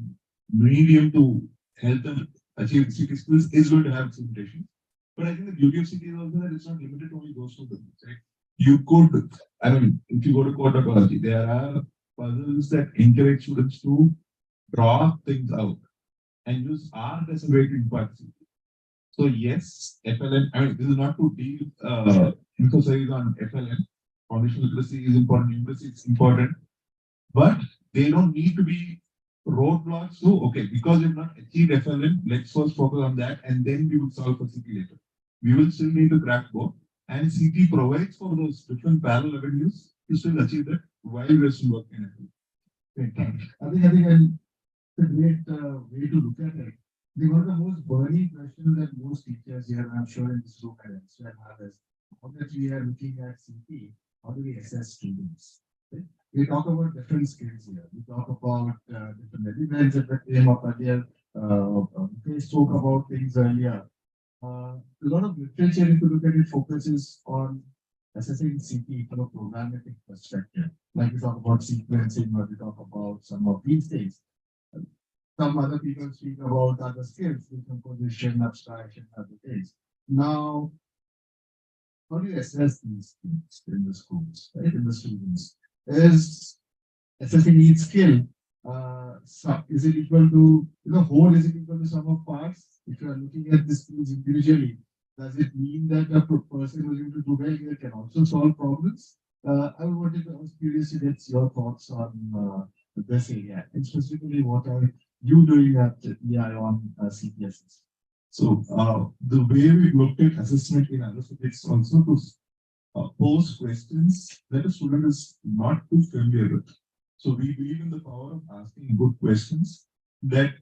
medium to help them achieve CT skills is going to have its limitations. But I think the beauty of CT is also that it's not limited to only those two things, right? You could, I mean, if you go to core topology, there are puzzles that encourage students to draw things out and use art as a way to impart CT. So yes, FLN, I mean, this is not to deal, emphasize on FLN. Foundational literacy is important, numeracy is important, but they don't need to be roadblocks. So, okay, because you've not achieved FLN, let's first focus on that and then we will solve for CT later. We will still need to crack both, and CT provides for those different parallel avenues to still achieve that while we're still working on it. Great, thanks. I think it's a great way to look at it. I think one of the most burning questions that most teachers here, and I'm sure in this room and elsewhere have is, how that we are looking at CP, how do we assess students? Right? We talk about different skills here. We talk about different elements that came up earlier. We spoke about things earlier. A lot of literature, if you look at it, focuses on assessing CP from a programmatic perspective. Like we talk about sequencing, or we talk about some of these things. Some other people speak about other skills, decomposition, abstraction, other things. Now, how do you assess these things in the schools, right? In the students? Is assessing each skill, is it equal to, whole is it equal to sum of parts? If you are looking at the skills individually, does it mean that a person who is able to do well here can also solve problems? I was curious to get your thoughts on this area, and specifically what are you doing at EI on CTiS? So the way we looked at assessment in other subjects also to pose questions that a student is not too familiar with. So we believe in the power of asking good questions that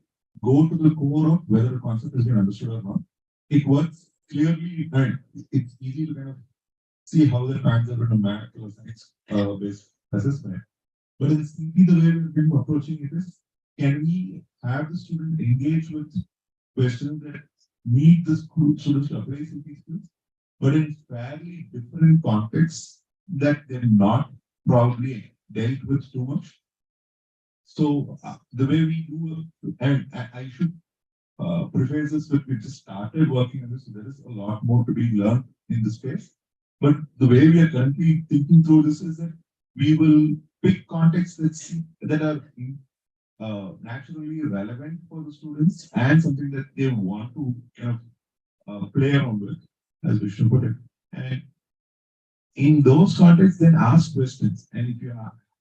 go to the core of whether a concept has been understood or not. It works clearly, and it's easy to kind of see how the facts are in a math or science based assessment. But in CP, the way we've been approaching it is, can we have the student engage with questions that need the students to apply CP skills, but in fairly different contexts that they're not probably dealt with too much. So the way we do, and I should preface this with, we just started working on this, so there is a lot more to be learned in this space. But the way we are currently thinking through this is that we will pick contexts that are naturally relevant for the students and something that they want to kind of play around with, as Vishnu put it. And in those contexts, then ask questions. And if you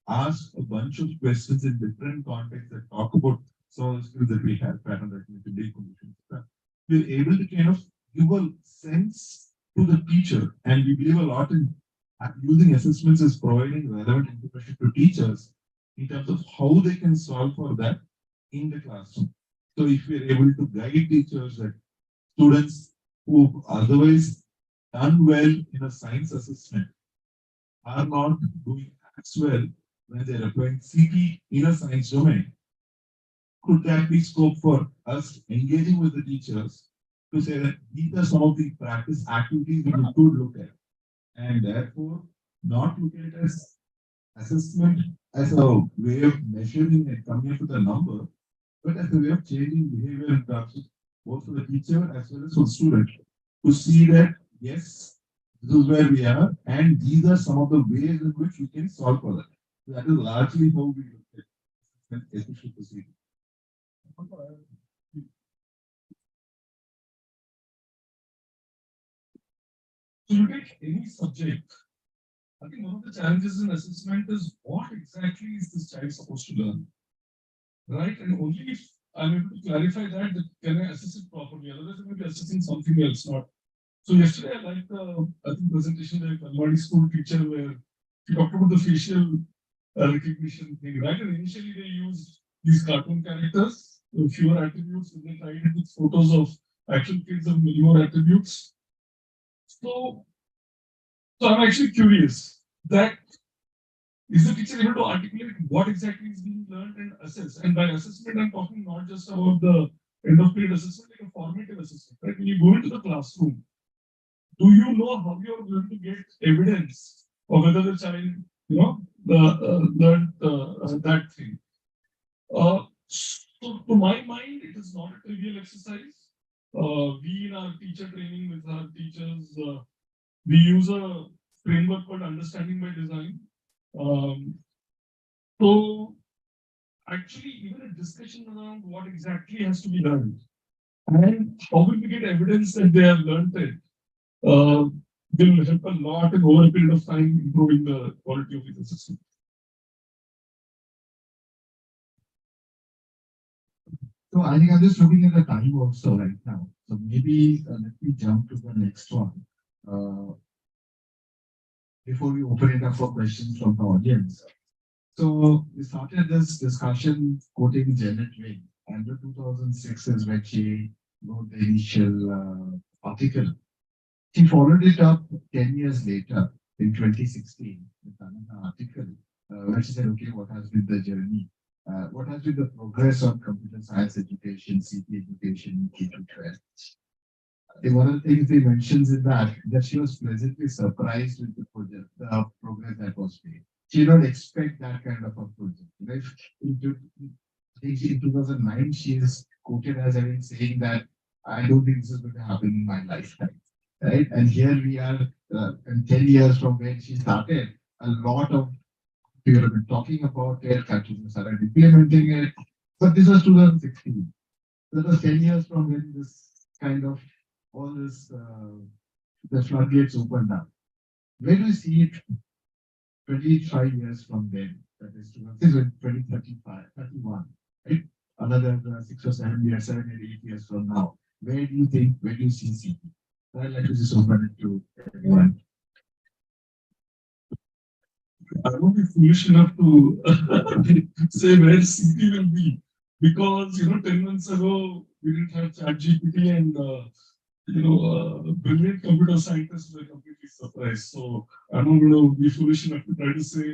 ask a bunch of questions in different contexts that talk about some of the skills that we have, pattern recognition, decomposition, we're able to kind of give a sense to the teacher. And we believe a lot in using assessments as providing relevant information to teachers in terms of how they can solve for that in the classroom. So if we're able to guide teachers, that students who otherwise done well in a science assessment are not doing as well when they're applying CP in a science domain, could that be scope for us engaging with the teachers to say that these are some of the practice activities we could look at, and therefore not look at it as assessment as a way of measuring and coming up with a number, but as a way of changing behavior in terms of both for the teacher as well as for the student to see that yes, this is where we are, and these are some of the ways in which we can solve for that. That is largely how we look at especially proceeding. So you take any subject. I think one of the challenges in assessment is what exactly is this child supposed to learn, right? And only if I'm able to clarify that can I assess it properly. Otherwise, I may be assessing something else, not. So yesterday I liked the I think presentation by a Kalmadi school teacher where she talked about the facial recognition thing, right? And initially they used these cartoon characters, fewer attributes, and they tried it with photos of actual kids of many more attributes. So, so I'm actually curious that is the teacher able to articulate what exactly is being learned and assess? And by assessment, I'm talking not just about the end of period assessment, like a formative assessment, right? When you go into the classroom, do you know how you're going to get evidence of whether the child, learned that thing? So to my mind, it is not a trivial exercise. We in our teacher training with our teachers, we use a framework called understanding by design. Um, so actually, even a discussion around what exactly has to be learned and how will we get evidence that they have learned it uh, will help a lot in over a period of time improving the quality of the system. So I think I'm just looking at the time also right now. So maybe let me jump to the next one before we open it up for questions from the audience. So we started this discussion quoting Janet Wing, and the 2006 is when she wrote the initial article. She followed it up 10 years later in 2016 with another article where she said, okay, what has been the journey? What has been the progress on computer science education, CT education, K to 12? One of the things they mentions in that she was pleasantly surprised with the project, the progress that was made. She did not expect that kind of a project. You know, if I think in 2009, she is quoted as having saying that I don't think this is going to happen in my lifetime. Right? And here we are, and 10 years from when she started, a lot of people have been talking about it, countries started implementing it. But this was 2016. That was 10 years from when this kind of all this the floodgates opened up. Where do you see it 25 years from then? That is 2035, 31, right? Another 6 or 7 years, 7 or 8 years from now. Where do you think, where do you see CP? I'd like to just open it to everyone. I won't be foolish enough to say where CT will be because 10 months ago we didn't have ChatGPT and brilliant computer scientists were completely surprised. So I'm not going to be foolish enough to try to say.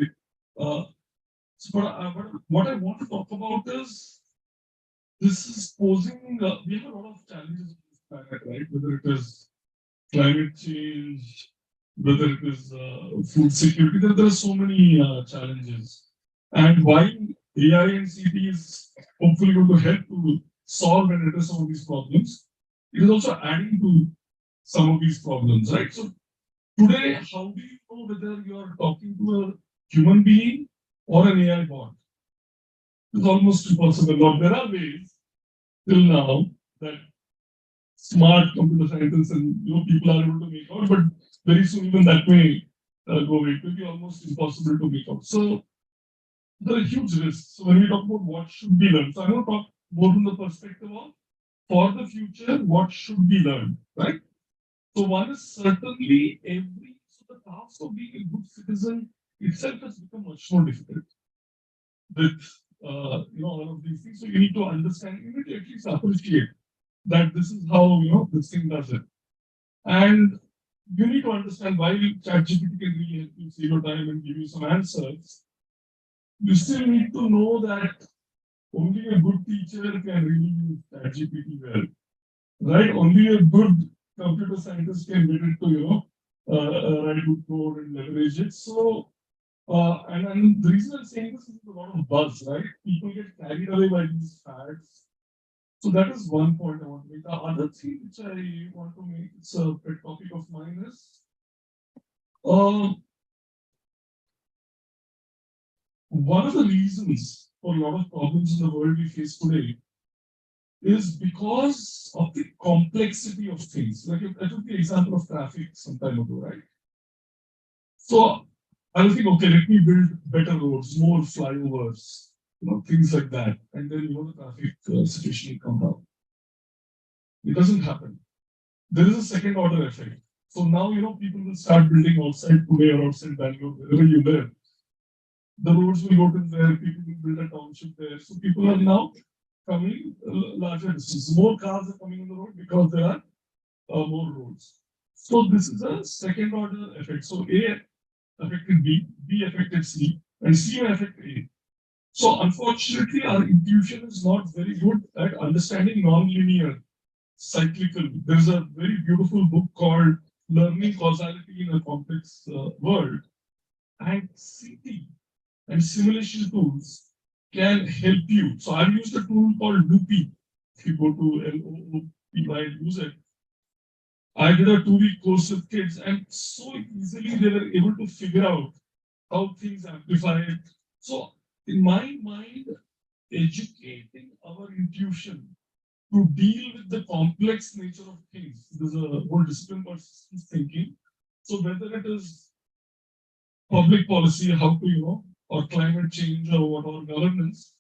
But what I want to talk about is this is posing. We have a lot of challenges in this planet, right? Whether it is climate change, whether it is food security, there are so many challenges. And while AI and CT is hopefully going to help to solve and address some of these problems, it is also adding to some of these problems, right? So today, how do you know whether you are talking to a human being or an AI bot? It's almost impossible. Now, there are ways till now that smart computer scientists and people are able to make out, but very soon even that may go away. It will be almost impossible to make out. So there are huge risks. So when we talk about what should be learned, so I'm going to talk more from the perspective of for the future, what should be learned, right? So one is certainly so the task of being a good citizen itself has become much more difficult with all of these things. So you need to understand, you need to at least appreciate that this is how this thing does it. And you need to understand why ChatGPT can really help you save your time and give you some answers. You still need to know that only a good teacher can really use ChatGPT well, right? Only a good computer scientist can get it to write good code and leverage it. So, and the reason I'm saying this is a lot of buzz, right? People get carried away by these fads. So that is one point I want to make. The other thing which I want to make, it's a pet topic of mine is one of the reasons for a lot of problems in the world we face today is because of the complexity of things. Like I took the example of traffic some time ago, right? So I was thinking, okay, let me build better roads, more flyovers, things like that. And then, the traffic situation will come down. It doesn't happen. There is a second order effect. So now, people will start building outside Pune or outside Bangalore, wherever you live. The roads will go to there, people will build a township there. So people are now coming larger distances. More cars are coming on the road because there are more roads. So this is a second order effect. So A affected B, B affected C, and C may affect A. So unfortunately, our intuition is not very good at understanding non-linear, cyclical. There's a very beautiful book called Learning Causality in a Complex World. And CT and simulation tools can help you. So I've used a tool called Loopy. If you go to LOOPY and use it, I did a 2-week course with kids, and so easily they were able to figure out how things amplify. So, in my mind, educating our intuition to deal with the complex nature of things. There's a whole discipline called systems thinking. So, whether it is public policy, how to, or climate change or whatever governance.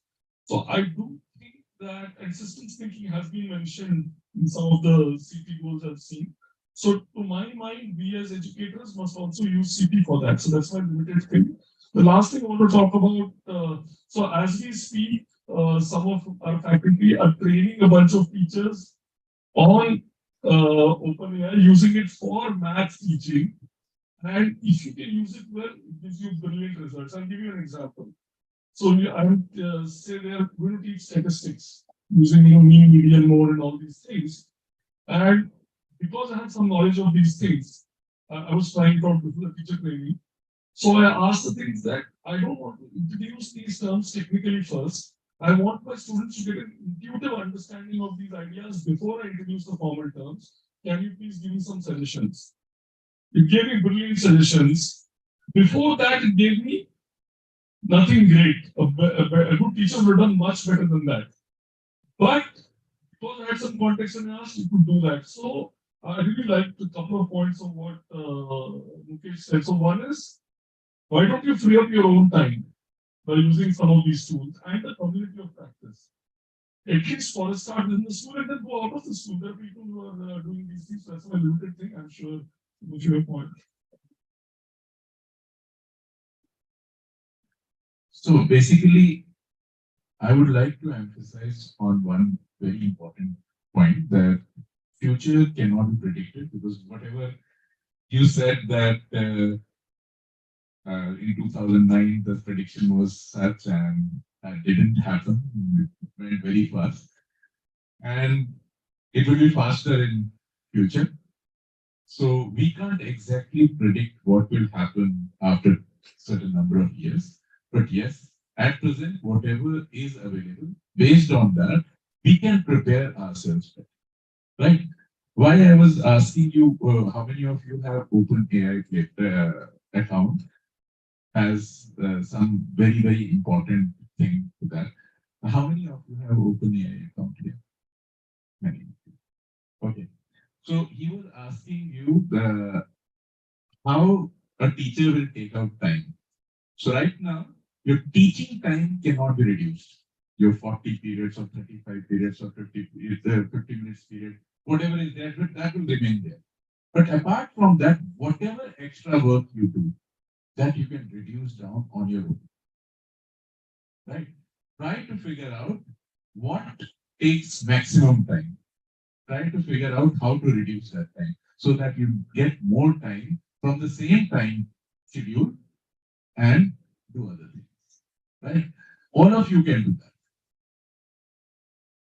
So, I do think that, and systems thinking has been mentioned in some of the CT goals I've seen. So to my mind, we as educators must also use CT for that. So that's my limited thing. The last thing I want to talk about, so as we speak, some of our faculty are training a bunch of teachers on OpenAI, using it for math teaching. And if you can use it well, it gives you brilliant results. I'll give you an example. So I would say they are going to teach statistics using mean, median, mode, and all these things. And because I had some knowledge of these things, I was trying out before the teacher training. So I asked the things that I don't want to introduce these terms technically first. I want my students to get an intuitive understanding of these ideas before I introduce the formal terms. Can you please give me some suggestions? It gave me brilliant suggestions. Before that, it gave me nothing great. A good teacher would have done much better than that. But because I had some context and I asked you to do that. So I really liked a couple of points of what Mukesh said. So one is, why don't you free up your own time by using some of these tools and the community of practice? At least for a start in the school and then go out of the school. There are people who are doing these things. That's my limited thing. I'm sure which your point. So basically, I would like to emphasize on one very important point that future cannot be predicted, because whatever you said that in 2009 the prediction was such and that didn't happen. It went very fast, and it will be faster in future. So we can't exactly predict what will happen after certain number of years. But yes, at present, whatever is available, based on that, we can prepare ourselves, right? Why I was asking you, how many of you have OpenAI account as some very, very important thing to that. How many of you have OpenAI account here? Many. Okay. So he was asking you how a teacher will take out time. So right now, your teaching time cannot be reduced. Your 40 periods or 35 periods or 50 minutes period, whatever is there, that will remain there. But apart from that, whatever extra work you do, that you can reduce down on your own. Right? Try to figure out what takes maximum time. Try to figure out how to reduce that time so that you get more time from the same time schedule and do other things. Right? All of you can do that.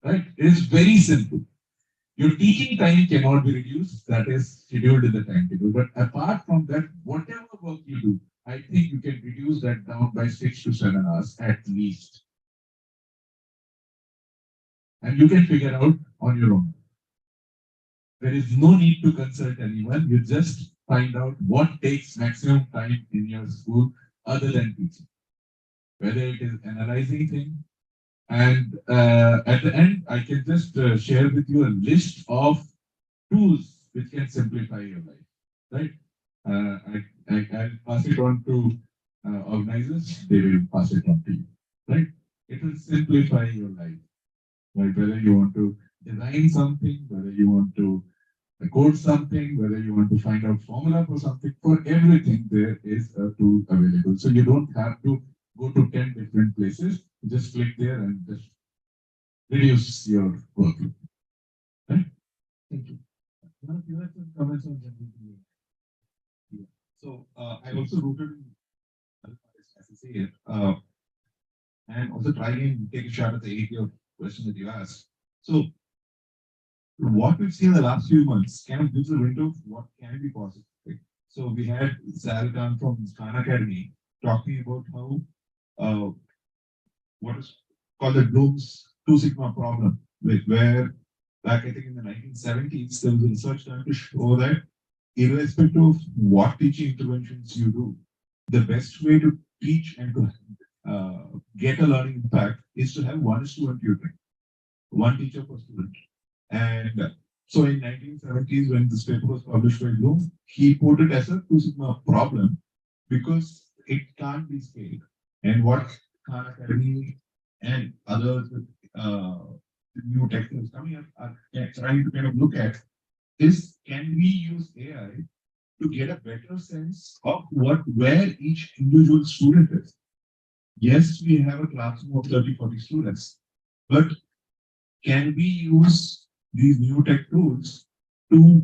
Right? It is very simple. Your teaching time cannot be reduced. That is scheduled in the timetable. But apart from that, whatever work you do, I think you can reduce that down by 6 to 7 hours at least. And you can figure out on your own. There is no need to consult anyone. You just find out what takes maximum time in your school other than teaching. Whether it is analyzing things, And at the end, I can just share with you a list of tools which can simplify your life, right? I'll pass it on to organizers. They will pass it on to you, right? It will simplify your life, right? Whether you want to design something, whether you want to code something, whether you want to find out formula for something, for everything, there is a tool available. So you don't have to go to 10 different places. Just click there and just reduce your workload. Right? Thank you. One of you had some comments on generative Yeah. So I also rooted in as I say it, and also try and take a shot at the API question that you asked. So what we've seen in the last few months kind of gives a window of what can be possible. Right? So we had Sal Khan from Khan Academy talking about how what is called the Bloom's two sigma problem, where back I think in the 1970s there was a research done to show that irrespective of what teaching interventions you do, the best way to teach and to get a learning impact is to have one student tutoring, one teacher per student. And so in 1970s, when this paper was published by Bloom, he put it as a two sigma problem because it can't be scaled. And what Khan Academy and others with new techniques coming up are trying to kind of look at is, can we use AI to get a better sense of where each individual student is? Yes, we have a classroom of 30, 40 students, but can we use these new tech tools to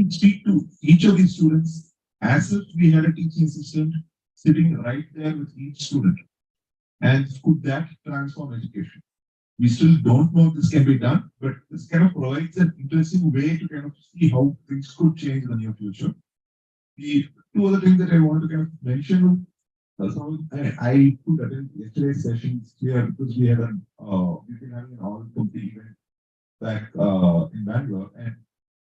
speak to each of these students as if we had a teaching assistant sitting right there with each student? And could that transform education? We still don't know if this can be done, but this kind of provides an interesting way to kind of see how things could change in the near future. The two other things that I want to kind of mention. I could attend yesterday's sessions here because we've been having an all complete event back in Bangalore, and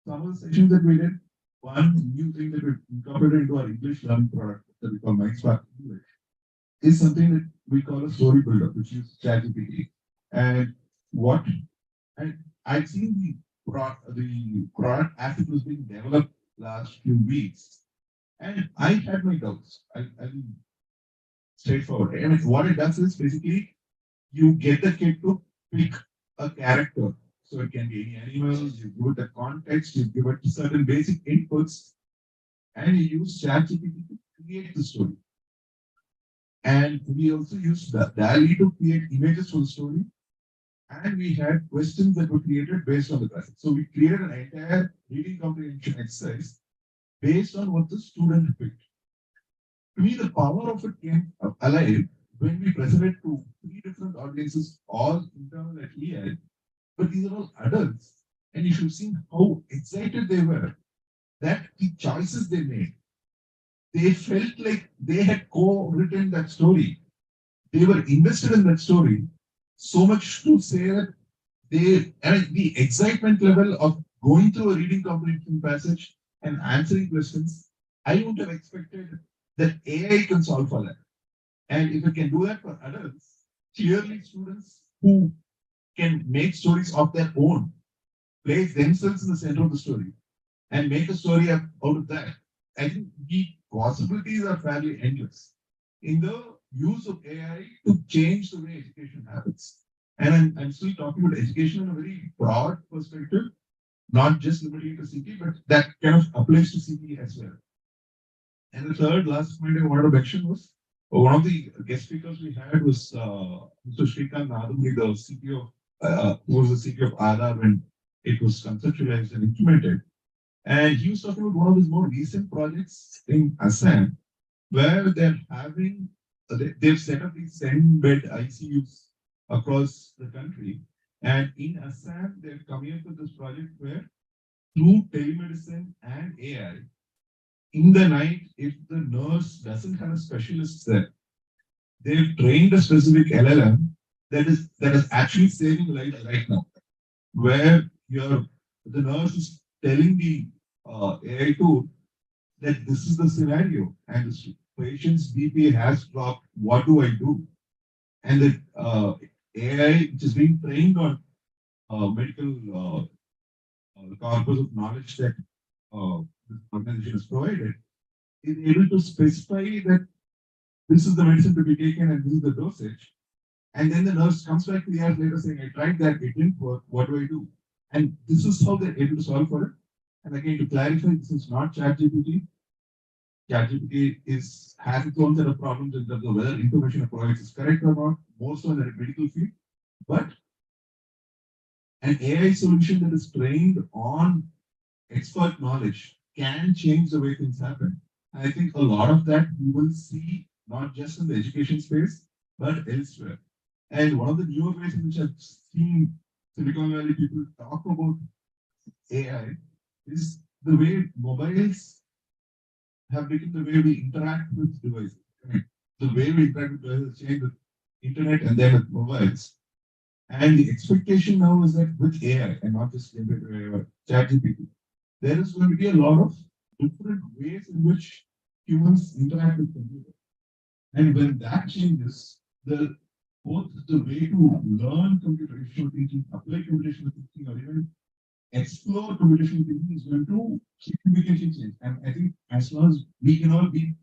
some of the sessions that we did, one new thing that we incorporated into our English learning product that we call MindSpark English is something that we call a story builder, which is ChatGPT. And what and I've seen the product as it was being developed last few weeks, and I had my doubts. I mean, straightforward. And what it does is basically you get the kid to pick a character. So it can be any animal, you give it a context, you give it certain basic inputs, and you use ChatGPT to create the story. And we also used the DALI to create images for the story. And we had questions that were created based on the graphics. So we created an entire reading comprehension exercise based on what the student picked. To me, the power of it came alive when we presented to three different audiences, all internal at EI, but these are all adults. And you should have seen how excited they were that the choices they made, they felt like they had co-written that story. They were invested in that story so much to say that the excitement level of going through a reading comprehension passage and answering questions, I wouldn't have expected that AI can solve for that. And if it can do that for adults, clearly students who can make stories of their own, place themselves in the center of the story, and make a story out of that. I think the possibilities are fairly endless in the use of AI to change the way education happens. And I'm still talking about education in a very broad perspective, not just limited to CT, but that kind of applies to CT as well. And the third last point I wanted to mention was one of the guest speakers we had was Mr. Shrikant Nadamuri, the CTO, who was the CTO of Aadhaar when it was conceptualized and implemented. And he was talking about one of his more recent projects in Assam, where they've set up these 10-bed ICUs across the country. And in Assam, they're coming up with this project where through telemedicine and AI, in the night, if the nurse doesn't have a specialist there, they've trained a specific LLM that is actually saving lives right now, where the nurse is telling the AI tool that this is the scenario and the patient's BP has dropped. What do I do? And AI, which is being trained on medical corpus of knowledge that this organization has provided, is able to specify that this is the medicine to be taken and this is the dosage. And then the nurse comes back 3 years later saying, I tried that, it didn't work, what do I do? And this is how they're able to solve for it. And again, to clarify, this is not ChatGPT. ChatGPT has its own set of problems in terms of whether information it provides is correct or not, more so in the medical field. But an AI solution that is trained on expert knowledge can change the way things happen. I think a lot of that we will see not just in the education space, but elsewhere. And one of the newer ways in which I've seen Silicon Valley people talk about AI is the way mobiles have become the way we interact with devices. Right? The way we interact with devices changed with internet and then with mobiles. And the expectation now is that with AI and not just ChatGPT, there is going to be a lot of different ways in which humans interact with computers. And when that changes, both the way to learn computational thinking, apply computational thinking, or even explore computational thinking is going to significantly change. And I think as long as we can all be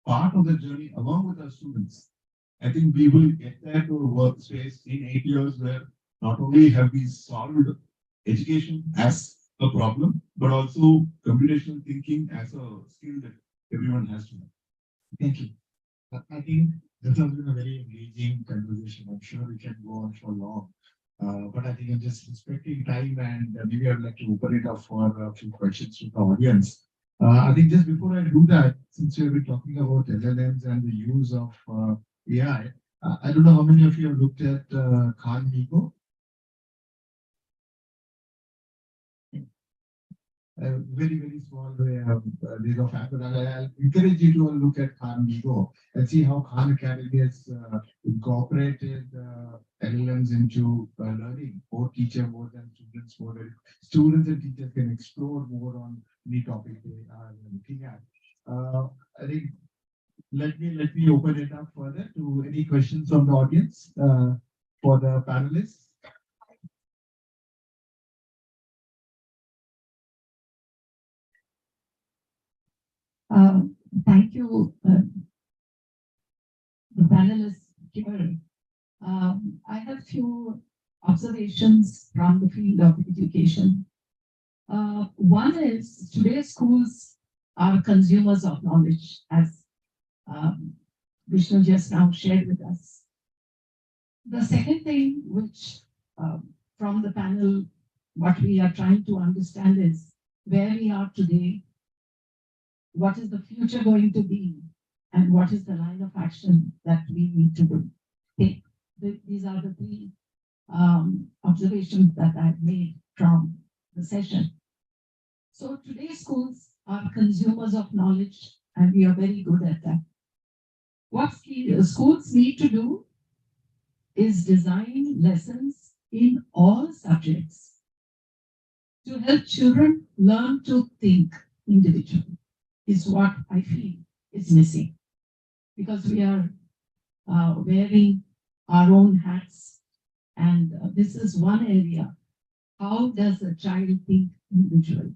part of the journey along with our students, I think we will get there to a workspace in 8 years where not only have we solved education as a problem, but also computational thinking as a skill that everyone has to know. Thank you. I think this has been a very engaging conversation. I'm sure we can go on for long. But I think I'm just respecting time and maybe I'd like to open it up for a few questions from the audience. I think just before I do that, since we've been talking about LLMs and the use of AI, I don't know how many of you have looked at Khan Migo. Very, very small days of app, but I'll encourage you to look at Khan Migo and see how Khan Academy has incorporated LLMs into learning, both teacher more than students more. Students and teachers can explore more on any topic they are looking at. I think let me open it up further to any questions from the audience for the panelists. Thank you, the panelists here. I have few observations from the field of education. One is today's schools are consumers of knowledge, as Vishnu just now shared with us. The second thing which from the panel, what we are trying to understand is where we are today, what is the future going to be, and what is the line of action that we need to do. These are the three observations that I've made from the session. So today's schools are consumers of knowledge, and we are very good at that. What schools need to do is design lessons in all subjects to help children learn to think individually, is what I feel is missing. Because we are wearing our own hats, and this is one area. How does a child think individually?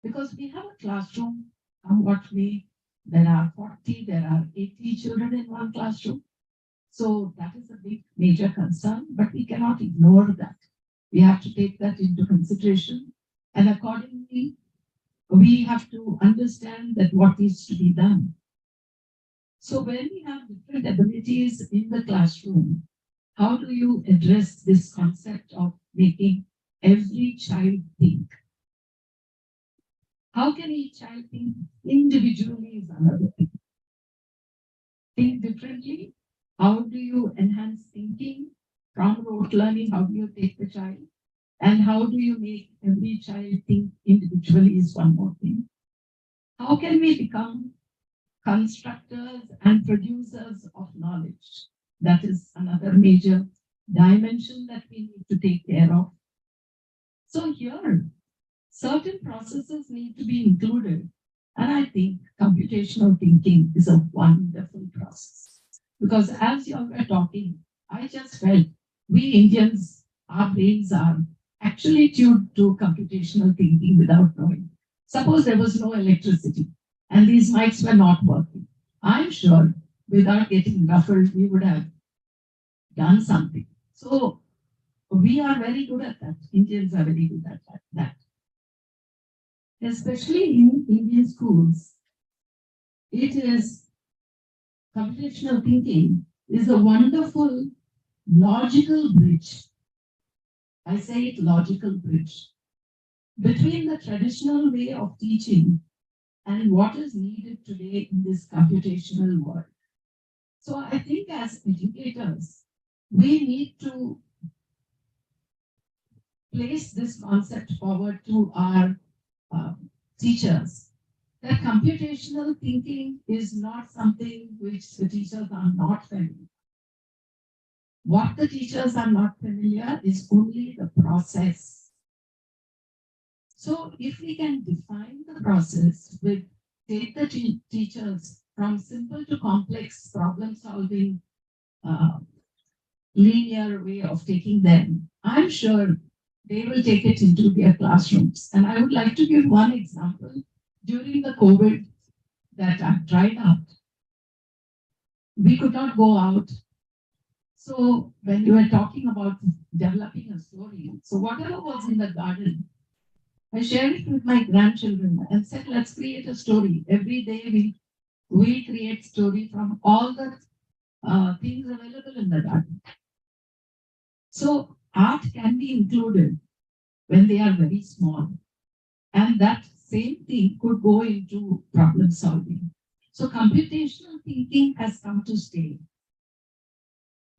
Because we have a classroom, somewhat there are 40, there are 80 children in one classroom. So that is a big major concern, but we cannot ignore that. We have to take that into consideration, and accordingly, we have to understand that what needs to be done. So when we have different abilities in the classroom, how do you address this concept of making every child think? How can each child think individually is another thing. Think differently. How do you enhance thinking from rote learning? How do you take the child? And how do you make every child think individually is one more thing. How can we become constructors and producers of knowledge? That is another major dimension that we need to take care of. So here, certain processes need to be included. And I think computational thinking is a wonderful process. Because as you all were talking, I just felt we Indians, our brains are actually tuned to computational thinking without knowing. Suppose there was no electricity and these mics were not working. I'm sure without getting ruffled, we would have done something. So we are very good at that. Indians are very good at that. Especially in Indian schools, it is computational thinking is a wonderful logical bridge. I say it logical bridge between the traditional way of teaching and what is needed today in this computational world. So I think as educators, we need to place this concept forward to our teachers that computational thinking is not something which the teachers are not familiar. What the teachers are not familiar is only the process. So if we can define the process with take the teachers from simple to complex problem solving linear way of taking them, I'm sure they will take it into their classrooms. And I would like to give one example. During the COVID that I tried out, we could not go out. So when you were talking about developing a story, so whatever was in the garden, I shared it with my grandchildren and said, let's create a story. Every day we create story from all the things available in the garden. So art can be included when they are very small. And that same thing could go into problem solving. So computational thinking has come to stay.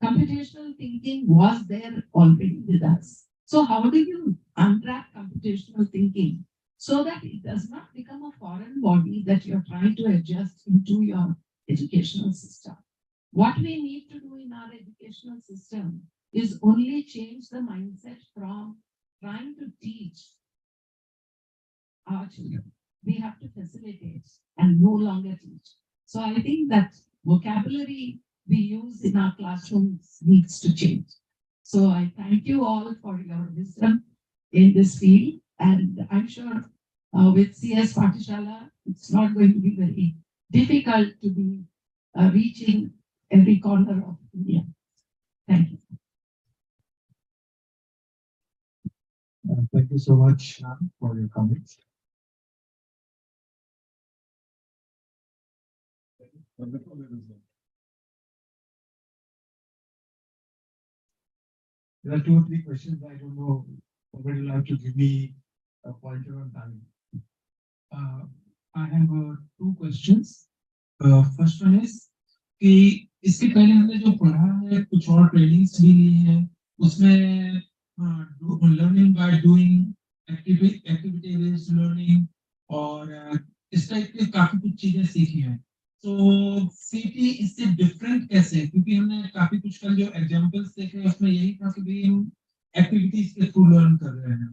Computational thinking was there already with us. So how do you unwrap computational thinking so that it does not become a foreign body that you're trying to adjust into your educational system? What we need to do in our educational system is only change the mindset from trying to teach our children. We have to facilitate and no longer teach. So I think that vocabulary we use in our classrooms needs to change. So I thank you all for your wisdom in this field. And I'm sure with CSPathshala, it's not going to be very difficult to be reaching every corner of India. Thank you. Thank you so much for your comments. There are 2 or 3 questions. I don't know. Somebody will have to give me a pointer on time. I have 2 questions. First one is कि इसके पहले हमने जो पढ़ा है कुछ और trainings भी ली है उसमें learning by doing activity based learning और इस टाइप के काफी कुछ चीजें सीखी हैं तो सीटी इससे डिफरेंट कैसे है क्योंकि हमने काफी कुछ कल जो एग्जांपल्स देखे उसमें यही था कि भाई हम एक्टिविटीज के थ्रू लर्न कर रहे हैं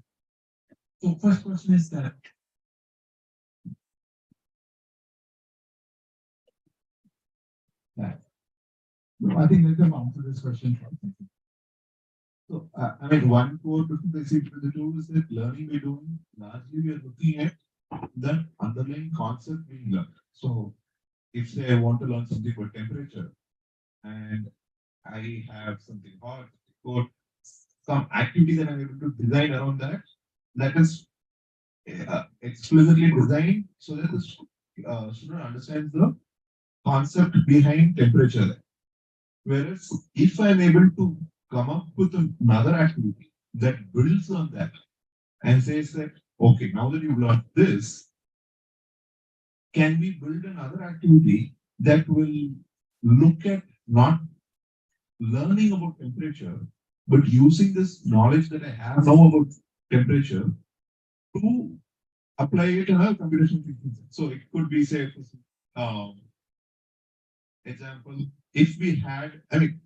तो first question is that No, I think let them answer this question first. So, I mean, one core difference I see between the two is that learning we're doing, largely we are looking at the underlying concept being learned. So, if say I want to learn something about temperature and I have something hot, or some activity that I'm able to design around that, that is explicitly designed so that the student understands the concept behind temperature. Whereas if I'm able to come up with another activity that builds on that and says that, okay, now that you've learned this, can we build another activity that will look at not learning about temperature, but using this knowledge that I have now about temperature to apply it in a computational thinking. So it could be, say, example, if we had, I mean,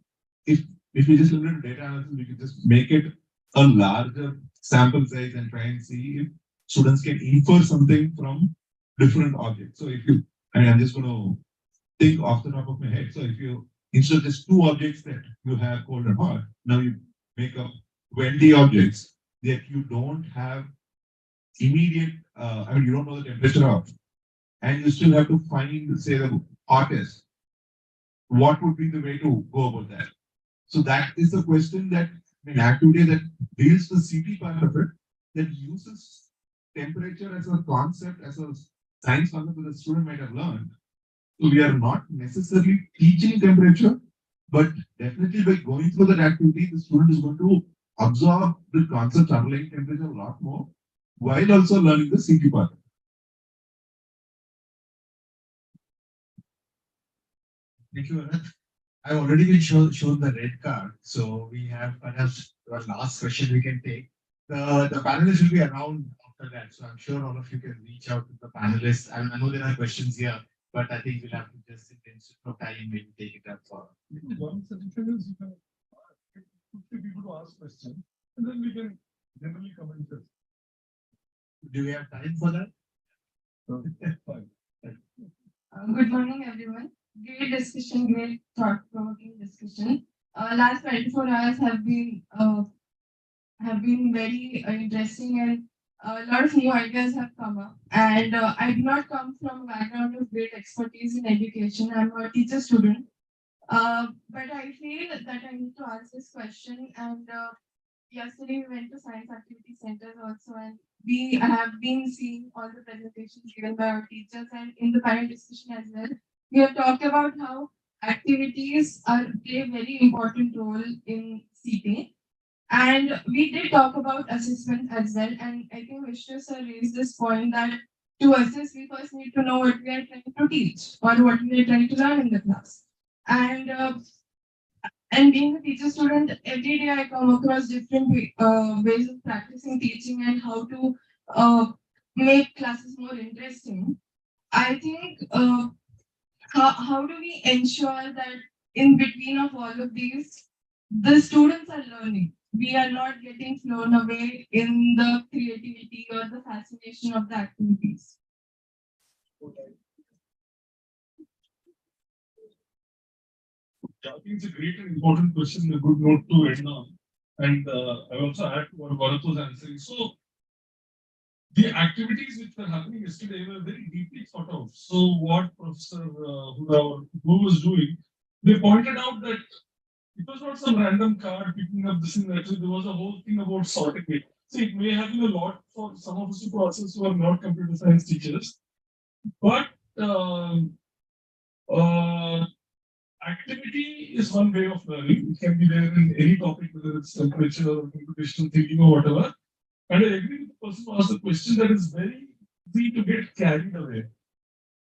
if we just look at data analysis, we could just make it a larger sample size and try and see if students can infer something from different objects. So if you, I mean, I'm just going to think off the top of my head. So if you, instead of just 2 objects that you have cold and hot, now you make up 20 objects that you don't have immediate, you don't know the temperature of, and you still have to find, say, the hottest, what would be the way to go about that? So that is the question that, activity that deals the CT part of it, that uses temperature as a concept, as a science concept that the student might have learned. So we are not necessarily teaching temperature, but definitely by going through that activity, the student is going to absorb the concept underlying temperature a lot more, while also learning the CT part. Thank you, Anand. I've already been shown the red card, so we have perhaps one last question we can take. The panelists will be around after that, so I'm sure all of you can reach out to the panelists. I know there are questions here, but I think we'll have to just in the interest of time, maybe take it up for. One suggestion is you can get 50 people to ask questions, and then we can generally comment it. Do we have time for that? Fine. Good morning, everyone. Great discussion, great thought-provoking discussion. Last 24 hours have been very interesting, and a lot of new ideas have come up. And I do not come from a background of great expertise in education. I'm a teacher student, but I feel that I need to ask this question. And yesterday we went to science activity centers also, and we have been seeing all the presentations given by our teachers, and in the panel discussion as well. We have talked about how activities play a very important role in CT. And we did talk about assessment as well. And I think Vishnu sir raised this point that to assess, we first need to know what we are trying to teach or what we are trying to learn in the class. And being a teacher student, every day I come across different ways of practicing teaching and how to make classes more interesting. I think how do we ensure that in between of all of these, the students are learning? We are not getting flown away in the creativity or the fascination of the activities. I think it's a great and important question, a good note to end on. And I also add to what Bharat was answering. So the activities which were happening yesterday were very deeply thought of. So what Professor Huda was doing, they pointed out that it was not some random card picking up this and that. There was a whole thing about sorting it. So it may have been a lot for some of us to process who are not computer science teachers, but activity is one way of learning. It can be there in any topic, whether it's temperature or computational thinking or whatever. And I agree with the person who asked the question that is very easy to get carried away.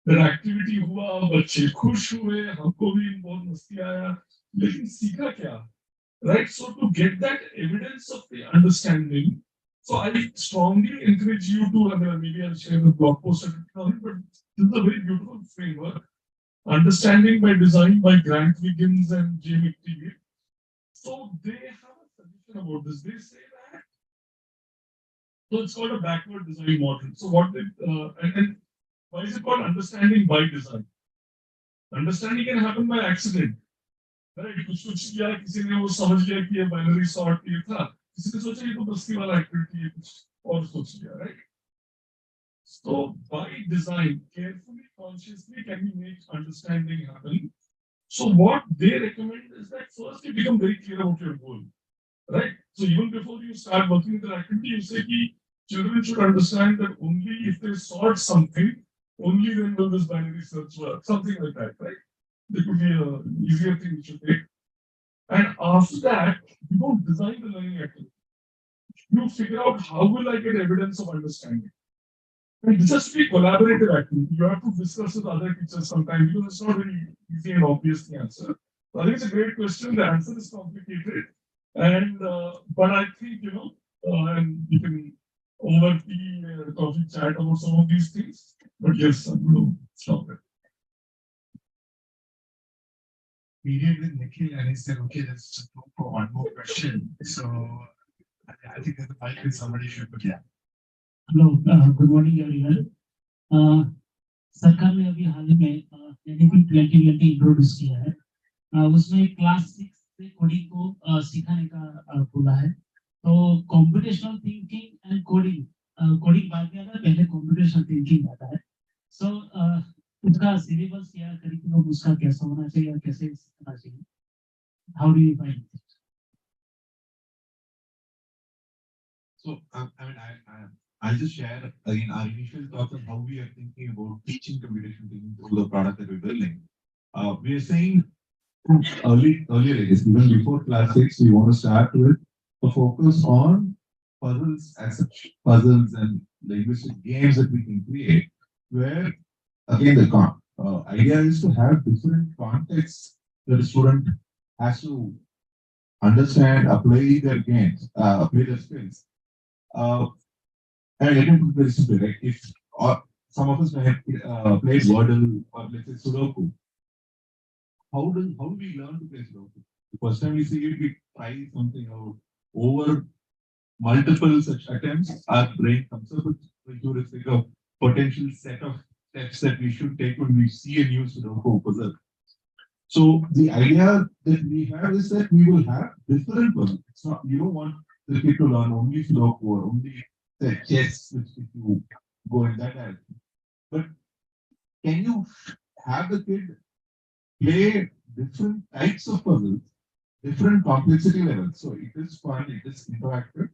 That activity हुआ, बच्चे खुश हुए, हमको भी बहुत मस्ती आया, लेकिन सीखा क्या? Right? So to get that evidence of the understanding, so I strongly encourage you to, maybe I'll share the blog post, but this is a very beautiful framework. Understanding by Design by Grant Wiggins and J. McTeague. So they have a suggestion about this. They say that, so it's called a backward design model. So what they, and why is it called understanding by design? Understanding can happen by accident. Right? कुछ किया, किसी ने वो समझ लिया कि ये binary sort ये था, किसी ने सोचा ये तो बस्ती वाला activity है, कुछ और सोच लिया, right? So by design, carefully, consciously, can we make understanding happen? So what they recommend is that first you become very clear about your goal, right? So even before you start working with the activity, you say that children should understand that only if they sort something, only then will this binary search work, something like that, right? There could be an easier thing which you take. And after that, you don't design the learning activity. You figure out how will I get evidence of understanding. And this has to be collaborative activity. You have to discuss with other teachers sometimes because it's not very easy and obvious to answer. So I think it's a great question. The answer is complicated. And but I think, and you can over tea coffee chat about some of these things. But yes, I'm going to stop it. We did with Nikhil and he said, okay, let's go for one more question. So I think that the mic with somebody should put yeah. Hello good morning everyone सरकार ने अभी हाल ही में NEP 2020 introduce किया है उसमें class 6 से coding को सिखाने का बोला है। तो computational thinking and coding coding बाद में आता है, पहले कॉम्पिटिशनल थिंकिंग आता है। सो उसका सिलेबस या करिकुलम उसका कैसा होना चाहिए और कैसे सीखना चाहिए? How do you find it? So, I'll just share again our initial thoughts on how we are thinking about teaching computation thinking through the product that we're building. We are saying from earlier ages, even before class 6, we want to start with a focus on puzzles as such, puzzles and linguistic games that we can create, where again the idea is to have different contexts that the student has to understand, apply their games, apply their skills. And let me put it very simply, right? If some of us may have played Wordle or let's say Sudoku, how do we learn to play Sudoku? The first time we see it, we try something out. Over multiple such attempts, our brain comes up with a heuristic of potential set of steps that we should take when we see a new Sudoku puzzle. So the idea that we have is that we will have different puzzles. It's not, you don't want the kid to learn only Sudoku or only the chess, which if you go in that direction. But can you have the kid play different types of puzzles, different complexity levels? So it is fun, it is interactive,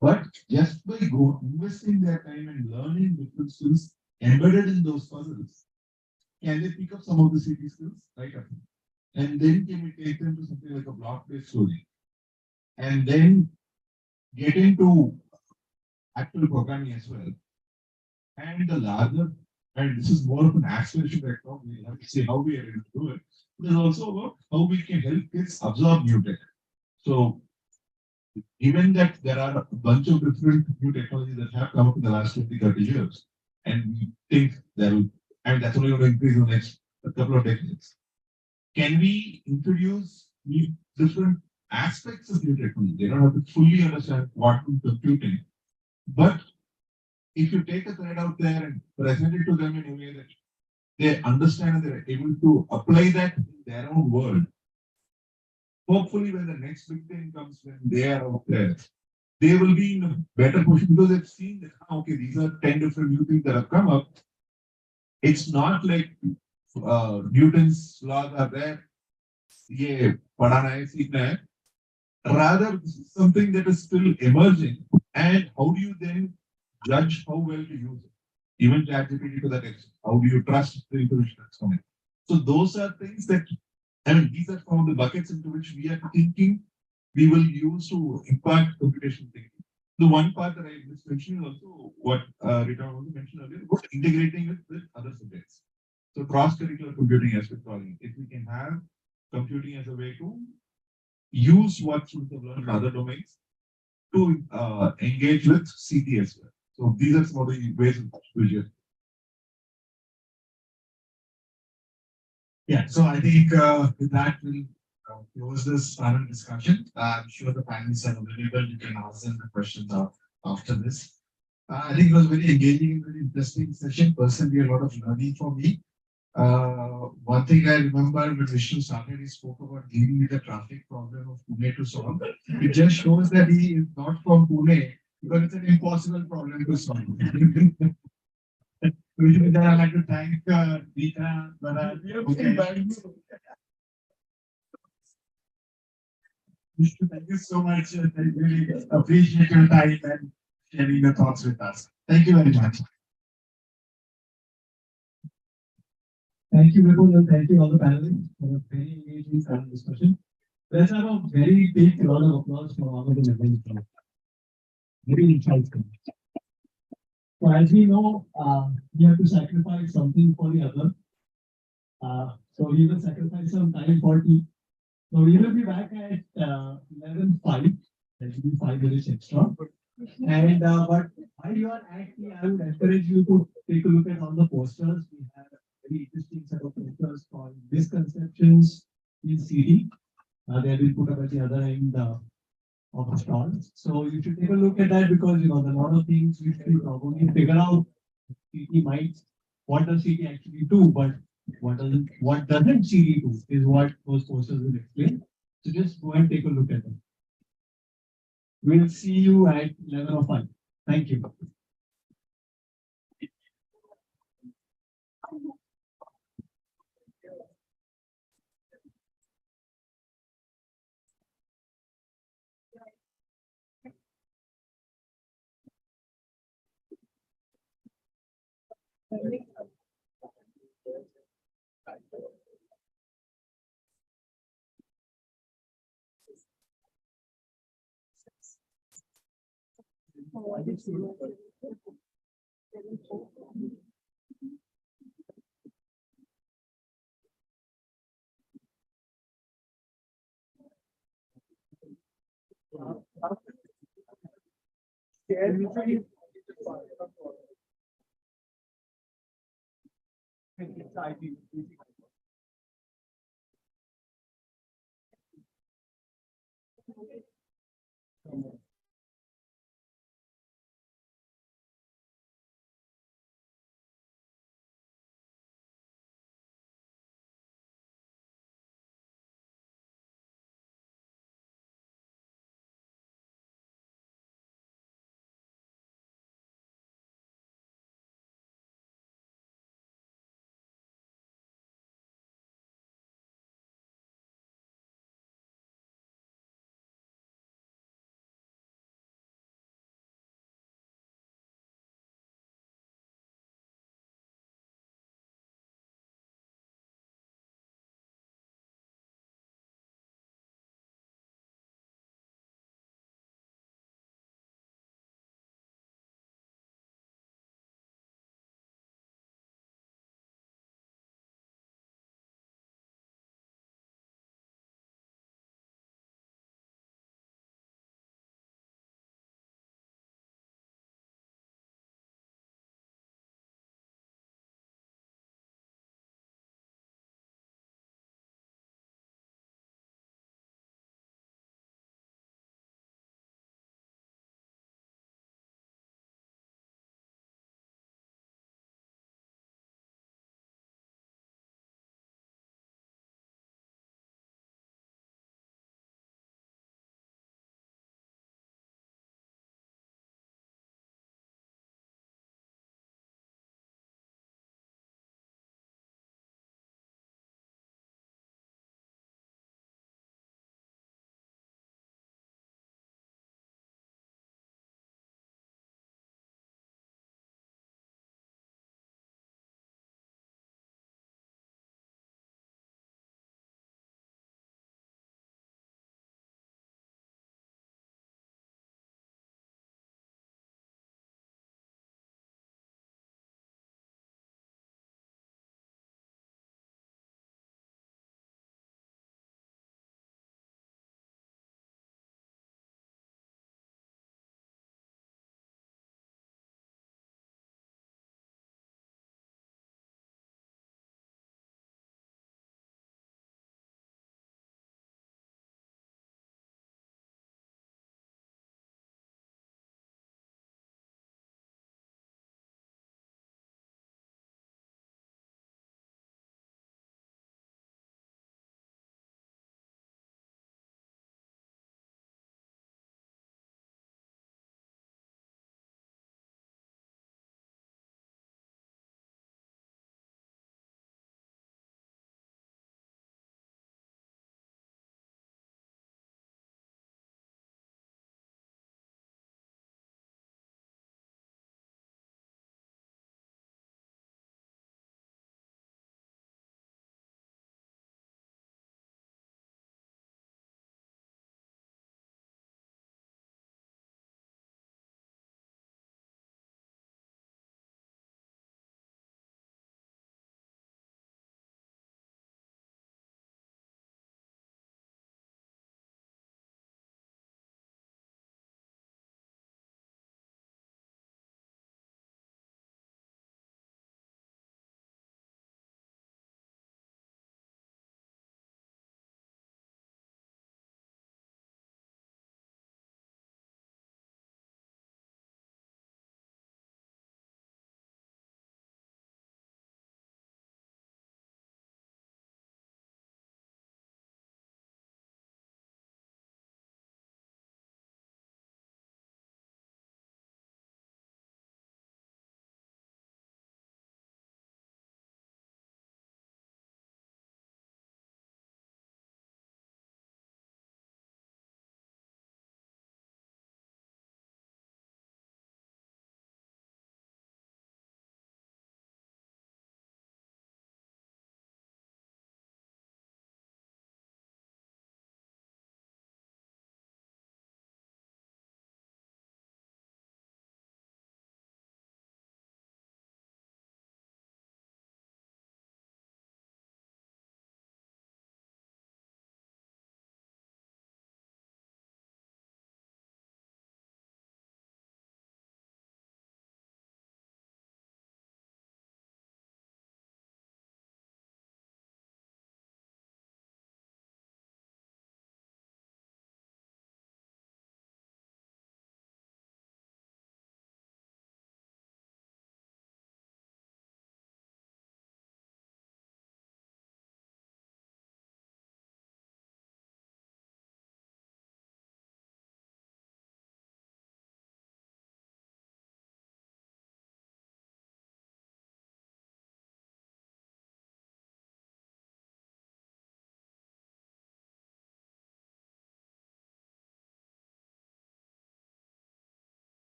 but just by investing their time and learning different skills embedded in those puzzles, can they pick up some of the CT skills right up? And then can we take them to something like a block-based story? And then get into actual programming as well. And the larger, and this is more of an aspiration right now, we have to see how we are able to do it. It is also about how we can help kids absorb new tech. So, given that there are a bunch of different new technologies that have come up in the last 20, 30 years, and we think that will, and that's only going to increase in the next couple of decades. Can we introduce different aspects of new technology? They don't have to fully understand quantum computing, but if you take a thread out there and present it to them in a way that they understand and they're able to apply that in their own world, hopefully when the next big thing comes, when they are out there, they will be in a better position because they've seen that, okay, these are 10 different new things that have come up. It's not like Newton's laws are there. Yeah, padhana hai, seekhna hai. Rather, this is something that is still emerging. And how do you then judge how well to use it? Even ChatGPT to that extent. How do you trust the information that's coming? So those are things that, I mean, these are some of the buckets into which we are thinking we will use to impact computation thinking. The one part that I just mentioned is also what Rita also mentioned earlier, about integrating it with other subjects. So cross-curricular computing as we're calling it. If we can have computing as a way to use what students have learned in other domains to engage with CTiS. So these are some of the ways in which we Yeah, so I think with that, we'll close this panel discussion. I'm sure the panelists are available. You can ask them the questions after this. I think it was very engaging and very interesting session. Personally, a lot of learning for me. One thing I remember when Vishnu started, he spoke about dealing with the traffic problem of Pune to solve. It just shows that he is not from Pune because it's an impossible problem to solve. Which means that I'd like to thank Rita, Vishnu, thank you so much. I really appreciate your time and sharing your thoughts with us. Thank you very much. Thank you, Vipul, and thank you all the panelists for a very engaging panel discussion. Let's have a very big round of applause for all of the members. Very insightful. So as we know, we have to sacrifice something for the other. So we will sacrifice some time for tea. So we will be back at 11:05. That will be 5 minutes extra. And but while you are at tea, I would encourage you to take a look at all the posters. We have a very interesting set of posters called Misconceptions in CD. They will put up at the other end of the stall. So you should take a look at that because there are a lot of things which we probably figure out. CT might, what does CT actually do, but what doesn't CD do is what those posters will explain. So just go and take a look at them. We'll see you at 11:05. Thank you.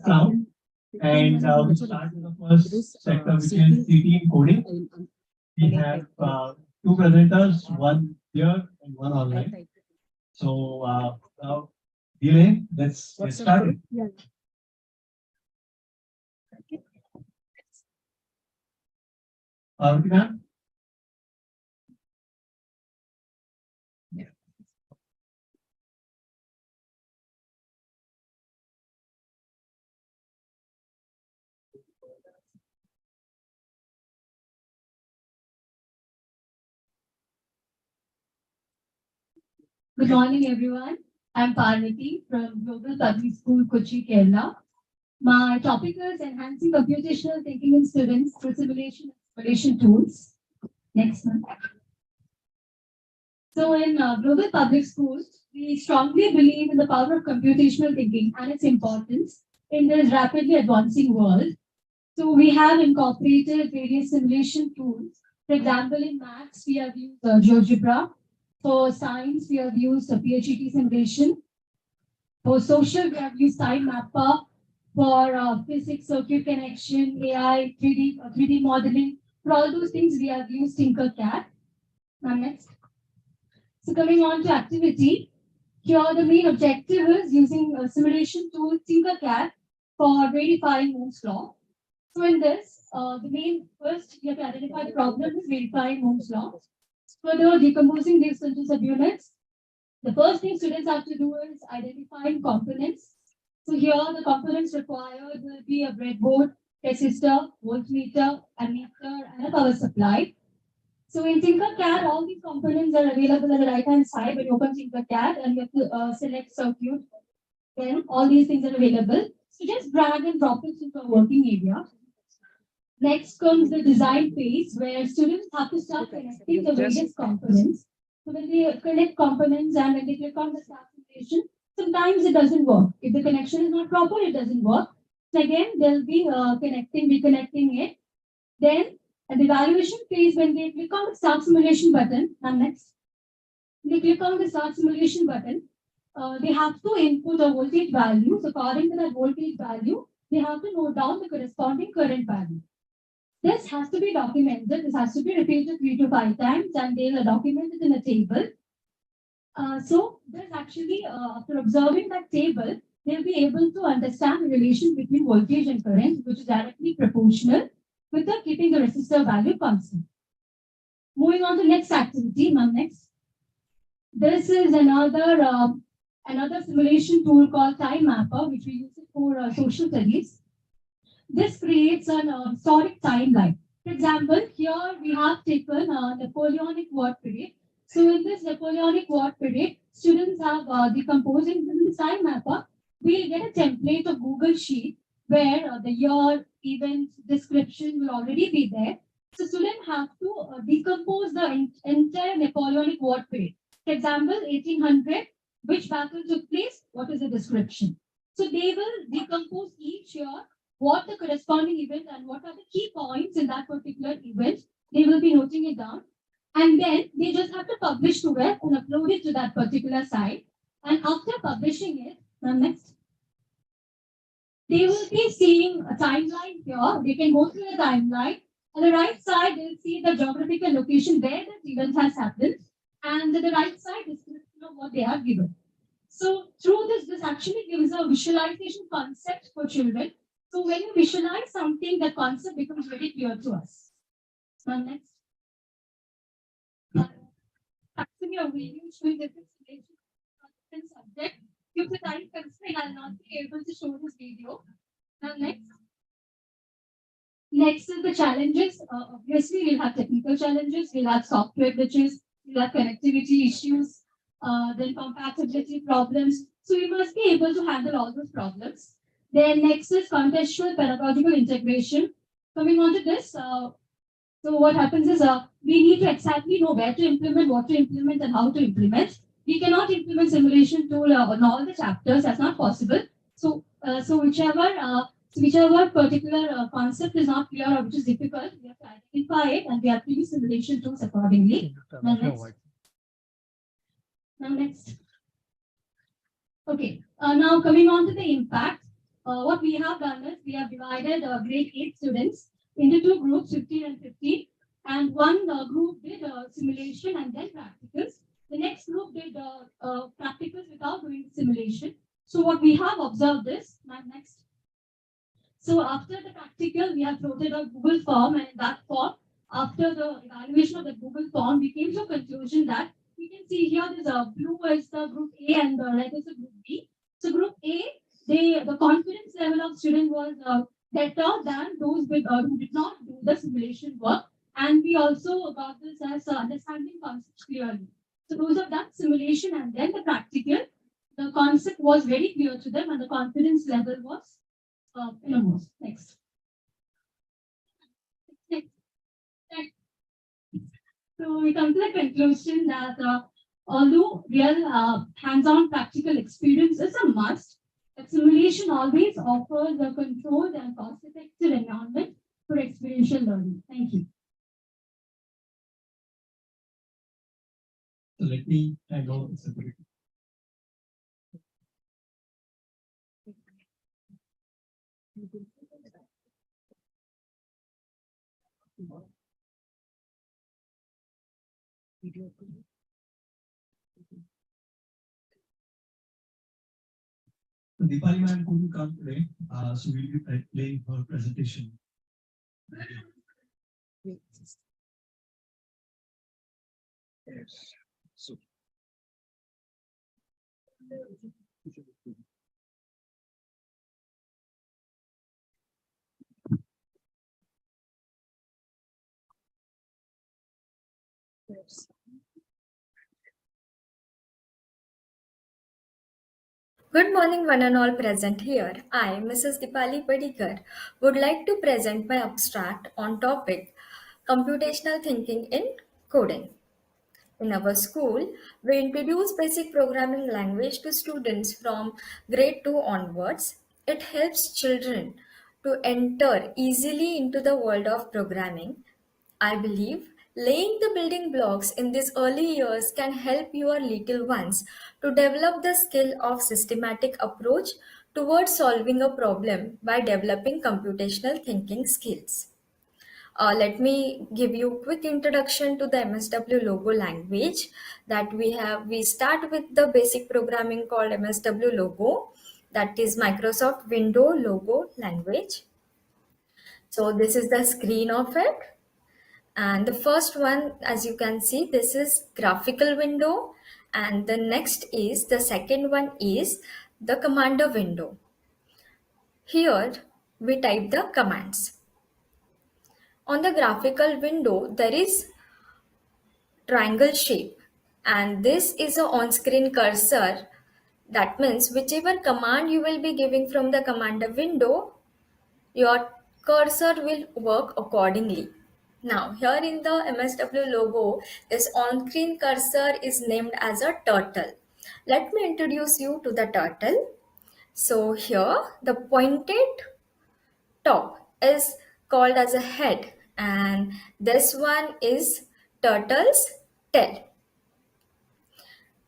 now. And we start with the first sector, which is CTiS coding. We have two presenters, one here and one online. So now, Dhirendra, let's get started. Ma'am? Good morning, everyone. I'm Parvati from Global Public School, Kochi, Kerala. My topic is enhancing computational thinking in students through simulation and simulation tools. Next one. So in Global Public Schools, we strongly believe in the power of computational thinking and its importance in this rapidly advancing world. So we have incorporated various simulation tools. For example, in maths, we have used GeoGebra. For science, we have used a PhET simulation. For social, we have used Time Mapper. For physics, circuit connection, AI, 3D modeling. For all those things, we have used Tinkercad. Now next. So coming on to activity, here the main objective is using a simulation tool Tinkercad for verifying Ohm's law. So in this, the main first you have to identify the problem is verifying Ohm's law. Further, decomposing these into subunits. The first thing students have to do is identifying components. So here the components required will be a breadboard, resistor, voltmeter, ammeter, and a power supply. So in Tinkercad, all these components are available on the right-hand side when you open Tinkercad and you have to select circuit. Then all these things are available. So just drag and drop it into a working area. Next comes the design phase where students have to start connecting the various components. So when they connect components and when they click on the start simulation, sometimes it doesn't work. If the connection is not proper, it doesn't work. So again, they'll be reconnecting it. Then at the evaluation phase, when they click on the start simulation button, and next, they click on the start simulation button, they have to input a voltage value. So according to that voltage value, they have to note down the corresponding current value. This has to be documented. This has to be repeated 3 to 5 times, and they'll document it in a table. So there's actually, after observing that table, they'll be able to understand the relation between voltage and current, which is directly proportional, without keeping the resistor value constant. Moving on to next activity, next. This is another simulation tool called Time Mapper, which we use it for social studies. This creates an historic timeline. For example, here we have taken Napoleonic War period. So in this Napoleonic War period, students have decomposing in this Time Mapper. We'll get a template of Google Sheet where the year, event, description will already be there. So students have to decompose the entire Napoleonic War period. For example, 1800, which battle took place, what is the description? So they will decompose each year what the corresponding event and what are the key points in that particular event. They will be noting it down. And then they just have to publish to web and upload it to that particular site. And after publishing it, next, they will be seeing a timeline here. They can go through the timeline. On the right side, they'll see the geographical location where the event has happened. And on the right side, description of what they are given. So through this actually gives a visualization concept for children. So when you visualize something, the concept becomes very clear to us. Next. Actually, a video showing different situations, different subject. Due to time constraint, I'll not be able to show this video. Now next. Next is the challenges. Obviously, we'll have technical challenges. We'll have software glitches. We'll have connectivity issues. Then compatibility problems. So we must be able to handle all those problems. Then next is contextual pedagogical integration. Coming on to this, so what happens is we need to exactly know where to implement, what to implement, and how to implement. We cannot implement simulation tool on all the chapters. That's not possible. So whichever particular concept is not clear or which is difficult, we have to identify it and we have to use simulation tools accordingly. Now next. Okay. Now coming on to the impact. what we have done is we have divided grade 8 students into two groups, 15 and 15. And one group did simulation and then practicals. The next group did practicals without doing simulation. So what we have observed is, next. So after the practical, we have floated a Google form, and in that form, after the evaluation of the Google form, we came to a conclusion that we can see here there's a blue is the group A and the red is the group B. So group A, the confidence level of student was better than those with, who did not do the simulation work. And we also got this as understanding concepts clearly. So those have done simulation and then the practical. The concept was very clear to them and the confidence level was enormous. Next. Next. Next. So we come to the conclusion that although real hands-on practical experience is a must, but simulation always offers a controlled and cost-effective environment for experiential learning. Thank you. So let me hand over the separate. Deepali ma'am couldn't come today, so we'll be playing her presentation. Yes. So. Good morning, one and all present here. I, Mrs. Dipali Padikar, would like to present my abstract on topic computational thinking in coding. In our school, we introduce basic programming language to students from grade 2 onwards. It helps children to enter easily into the world of programming. I believe laying the building blocks in these early years can help your little ones to develop the skill of systematic approach towards solving a problem by developing computational thinking skills. Let me give you a quick introduction to the MSW logo language that we have. We start with the basic programming called MSW logo, that is Microsoft Window logo language. So this is the screen of it. And the first one, as you can see, this is graphical window. And the next is, the second one is the commander window. Here we type the commands. On the graphical window, there is triangle shape. And this is a on-screen cursor. That means whichever command you will be giving from the commander window, your cursor will work accordingly. Now, here in the MSW logo, this on-screen cursor is named as a turtle. Let me introduce you to the turtle. So here, the pointed top is called as a head, and this one is turtle's tail.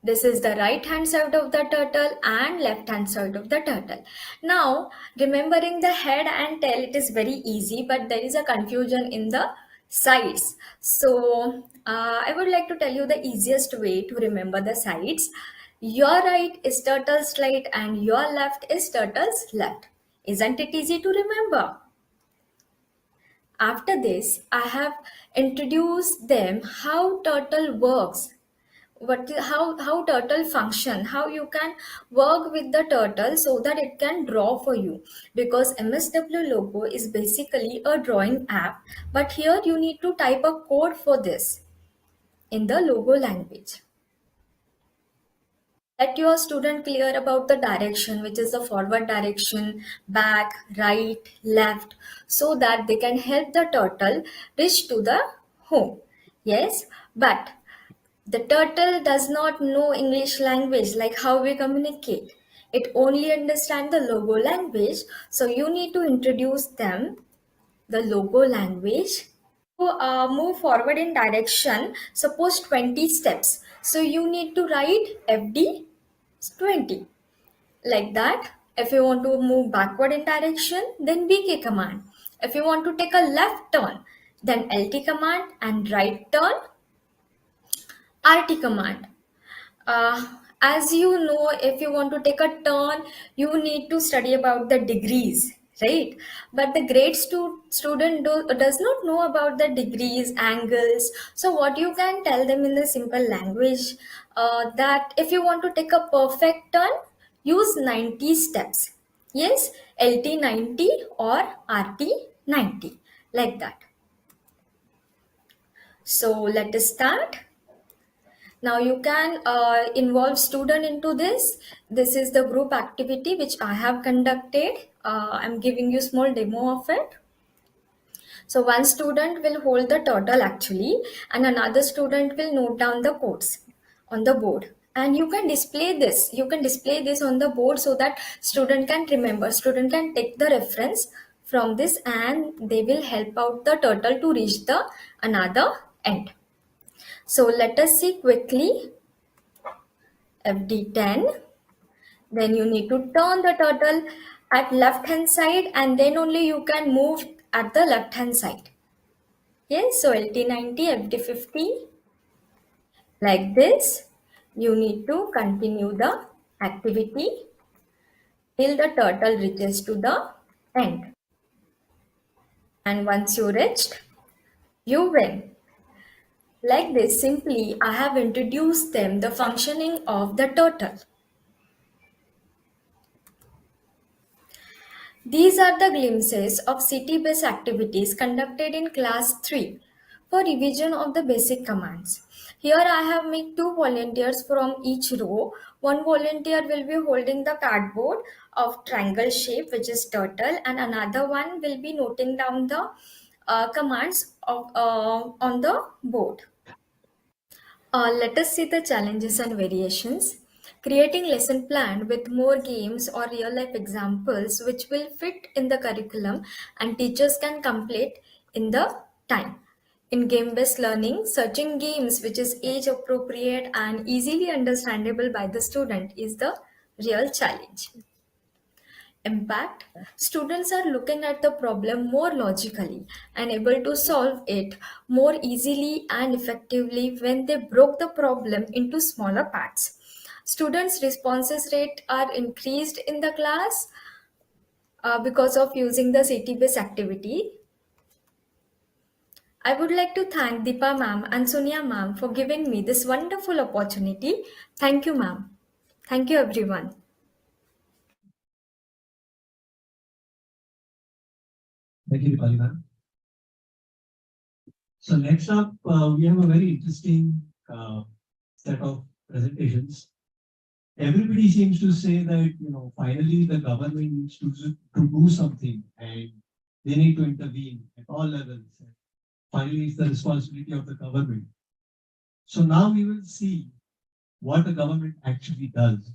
This is the right hand side of the turtle and left hand side of the turtle. Now, remembering the head and tail, it is very easy, but there is a confusion in the sides. So, I would like to tell you the easiest way to remember the sides. Your right is turtle's right and your left is turtle's left. Isn't it easy to remember? After this, I have introduced them how turtle works, how turtle function, how you can work with the turtle so that it can draw for you, because MSW logo is basically a drawing app, but here you need to type a code for this in the logo language. Let your student clear about the direction, which is the forward direction, back, right, left, so that they can help the turtle reach to the home. Yes, but the turtle does not know English language, like how we communicate. It only understands the logo language. So you need to introduce them the logo language. To move forward in direction, suppose 20 steps. So you need to write FD 20 like that. If you want to move backward in direction, then BK command. If you want to take a left turn, then LT command, and right turn, RT command. As you know, if you want to take a turn, you need to study about the degrees, right? But the grade student does not know about the degrees, angles. So what you can tell them in the simple language, that if you want to take a perfect turn, use 90 steps. Yes, LT 90 or RT 90, like that. So let us start. Now you can involve student into this. This is the group activity which I have conducted. I'm giving you small demo of it. So one student will hold the turtle actually, and another student will note down the codes on the board. And you can display this. You can display this on the board so that student can remember. Student can take the reference from this, and they will help out the turtle to reach the another end. So let us see quickly. FD10, then you need to turn the turtle at left hand side, and then only you can move at the left hand side. Yes, so LT90, FD50, like this. You need to continue the activity till the turtle reaches to the end. And once you reached, you win. Like this, simply I have introduced them the functioning of the turtle. These are the glimpses of city-based activities conducted in class 3 for revision of the basic commands. Here I have made 2 volunteers from each row. One volunteer will be holding the cardboard of triangle shape, which is turtle, and another one will be noting down the commands on the board. Let us see the challenges and variations. Creating lesson plan with more games or real life examples which will fit in the curriculum and teachers can complete in the time. In game based learning, searching games which is age appropriate and easily understandable by the student is the real challenge. Impact, students are looking at the problem more logically and able to solve it more easily and effectively when they broke the problem into smaller parts. Students' responses rate are increased in the class because of using the city-based activity. I would like to thank Deepa ma'am and Sonia ma'am for giving me this wonderful opportunity. Thank you, ma'am. Thank you, everyone. Thank you, Dipali ma'am. So next up, we have a very interesting set of presentations. Everybody seems to say that, finally the government needs to do something and they need to intervene at all levels. Finally, it's the responsibility of the government. So now we will see what the government actually does.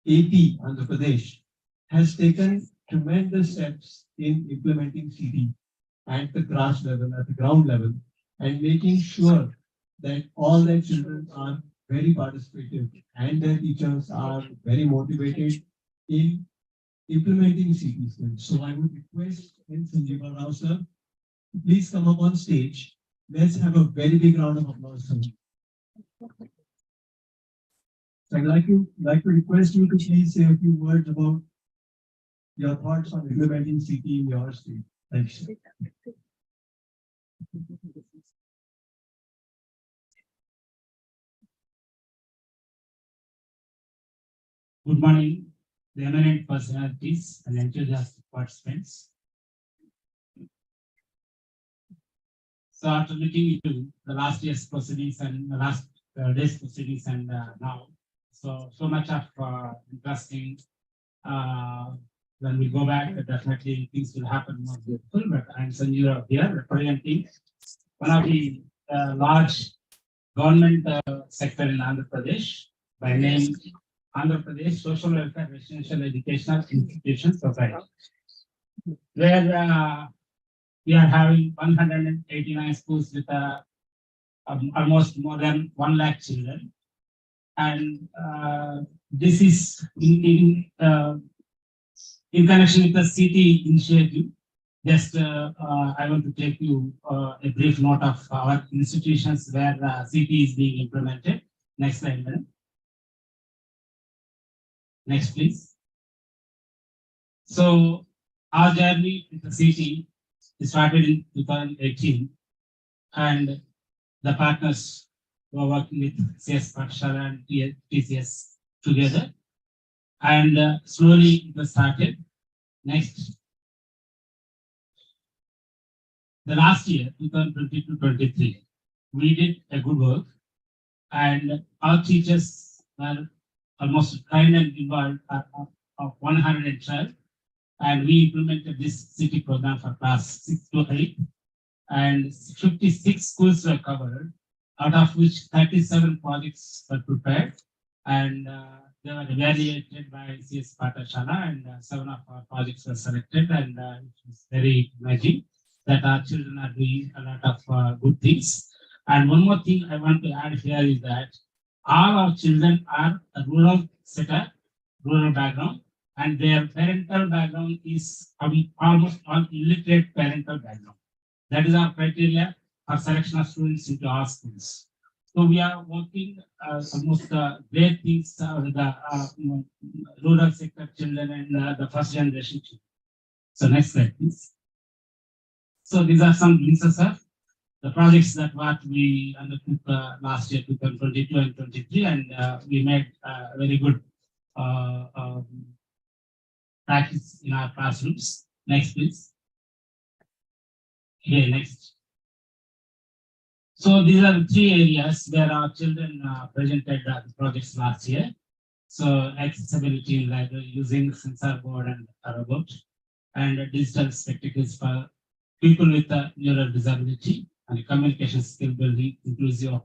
AP, Andhra Pradesh, has taken tremendous steps in implementing CD at the grass level, at the ground level, and making sure that all their children are very participative and their teachers are very motivated in implementing CD skills. So I would request Sanjeeva Rao sir, please come up on stage. Let's have a very big round of applause for him. So I'd like to request you to please say a few words about your thoughts on implementing CT in your state. Thank you. Good morning, the eminent personalities and enthusiastic participants. So after looking into the last year's proceedings and the last day's proceedings and now, so much of interesting. When we go back, definitely things will happen more beautiful. But I'm Sanjeeva here representing one of the large government sector in Andhra Pradesh by name Andhra Pradesh Social Welfare Residential Educational Institution Society, where we are having 189 schools with almost more than 1 lakh children. And this is in in connection with the CT initiative, just I want to take you a brief note of our institutions where CT is being implemented. Next slide, madam. Next, please. So our journey with the CT started in 2018, and the partners were working with CSPathshala and TCS together, and slowly it was started. Next. The last year, 2022-23, we did a good work, and our teachers were almost trained and involved of 112, and we implemented this city program for class 6 to 8, and 56 schools were covered, out of which 37 projects were prepared, and they were evaluated by CSPathshala, and 7 of our projects were selected, and it was very amazing that our children are doing a lot of good things. And one more thing I want to add here is that all our children are a rural setup, rural background, and their parental background is almost all illiterate parental background. That is our criteria for selection of students into our schools. So we are working almost great things with the rural sector children and the first generation children. So next slide, please. So these are some glimpses of the projects that what we undertook last year, 2022 and 23, and we made very good practice in our classrooms. Next, please. Okay, next. So these are the 3 areas where our children presented the projects last year. So accessibility in library using sensor board and robot, and digital spectacles for people with a neural disability, and communication skill building inclusive of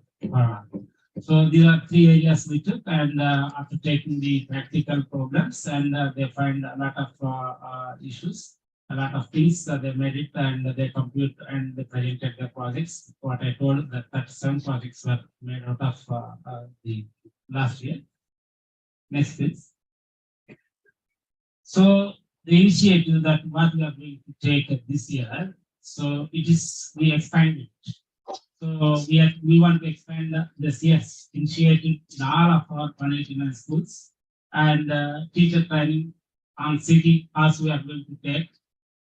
So these are 3 areas we took, and after taking the practical programs, and they find a lot of issues, a lot of things, they made it, and they compute and they presented their projects. What I told that 37 projects were made out of the last year. Next, please. So the initiative that what we are going to take this year, so it is, we expand it. So we want to expand the CS initiative in all of our 189 schools, and teacher training on CT also we are going to take,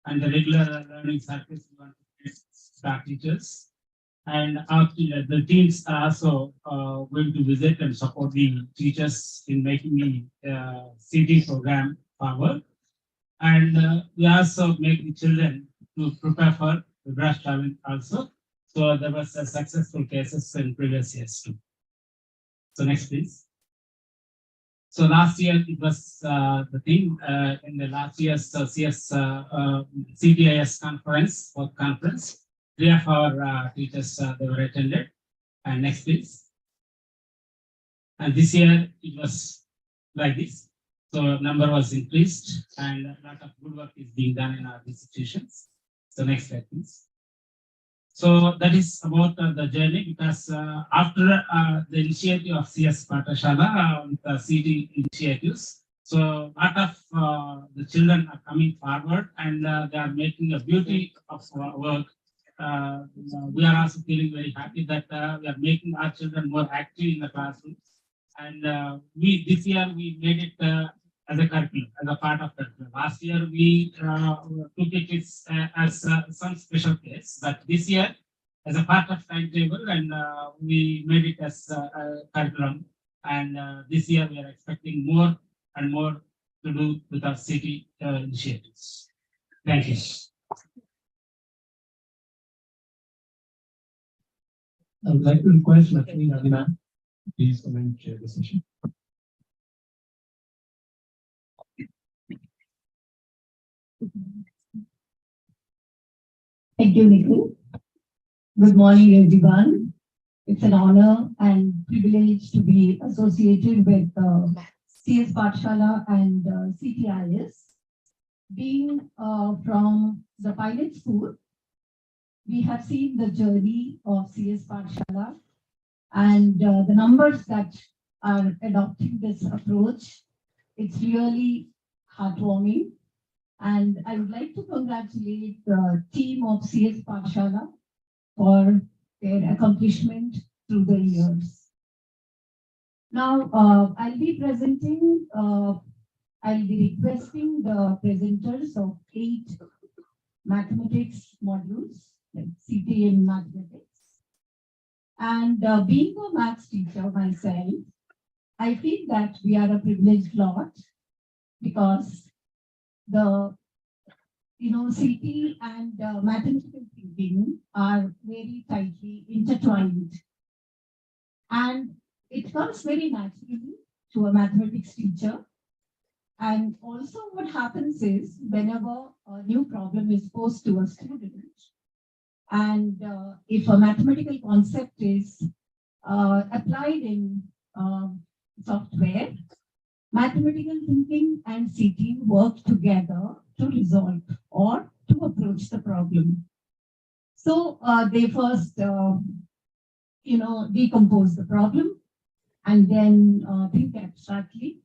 and the regular learning circles we want to take staff teachers, and the teams are also going to visit and support the teachers in making the CT program forward, and we also make the children to prepare for the brush challenge also. So there was a successful cases in previous years too. So next, please. So last year it was the thing in the last year's CTiS conference, work conference. 3 of our teachers they were attended. And next, please. And this year it was like this. So number was increased, and a lot of good work is being done in our institutions. So next slide, please. So that is about the journey, because after the initiative of CSPathshala with the CT initiatives, so a lot of the children are coming forward, and they are making a beauty of work. We are also feeling very happy that we are making our children more active in the classroom, and this year we made it as a curriculum, as a part of curriculum. Last year we took it as some special case, but this year as a part of timetable, and we made it as a curriculum. And this year we are expecting more and more to do with our city initiatives. Thank you. I would like to request Lakshmi Nagina, please come and share the session. Thank you, Nikhil. Good morning, everyone. It's an honor and privilege to be associated with CSPathshala and CTiS. Being from the pilot school, we have seen the journey of CSPathshala and the numbers that are adopting this approach. It's really heartwarming. And I would like to congratulate the team of CSPathshala for their accomplishment through the years. Now, I'll be requesting the presenters of 8 mathematics modules, like CT in mathematics. And being a maths teacher myself, I feel that we are a privileged lot because the CT and mathematical thinking are very tightly intertwined. And it comes very naturally to a mathematics teacher. And also what happens is whenever a new problem is posed to a student, and if a mathematical concept is applied in software, mathematical thinking and CT work together to resolve or to approach the problem. So they first, decompose the problem and then think abstractly.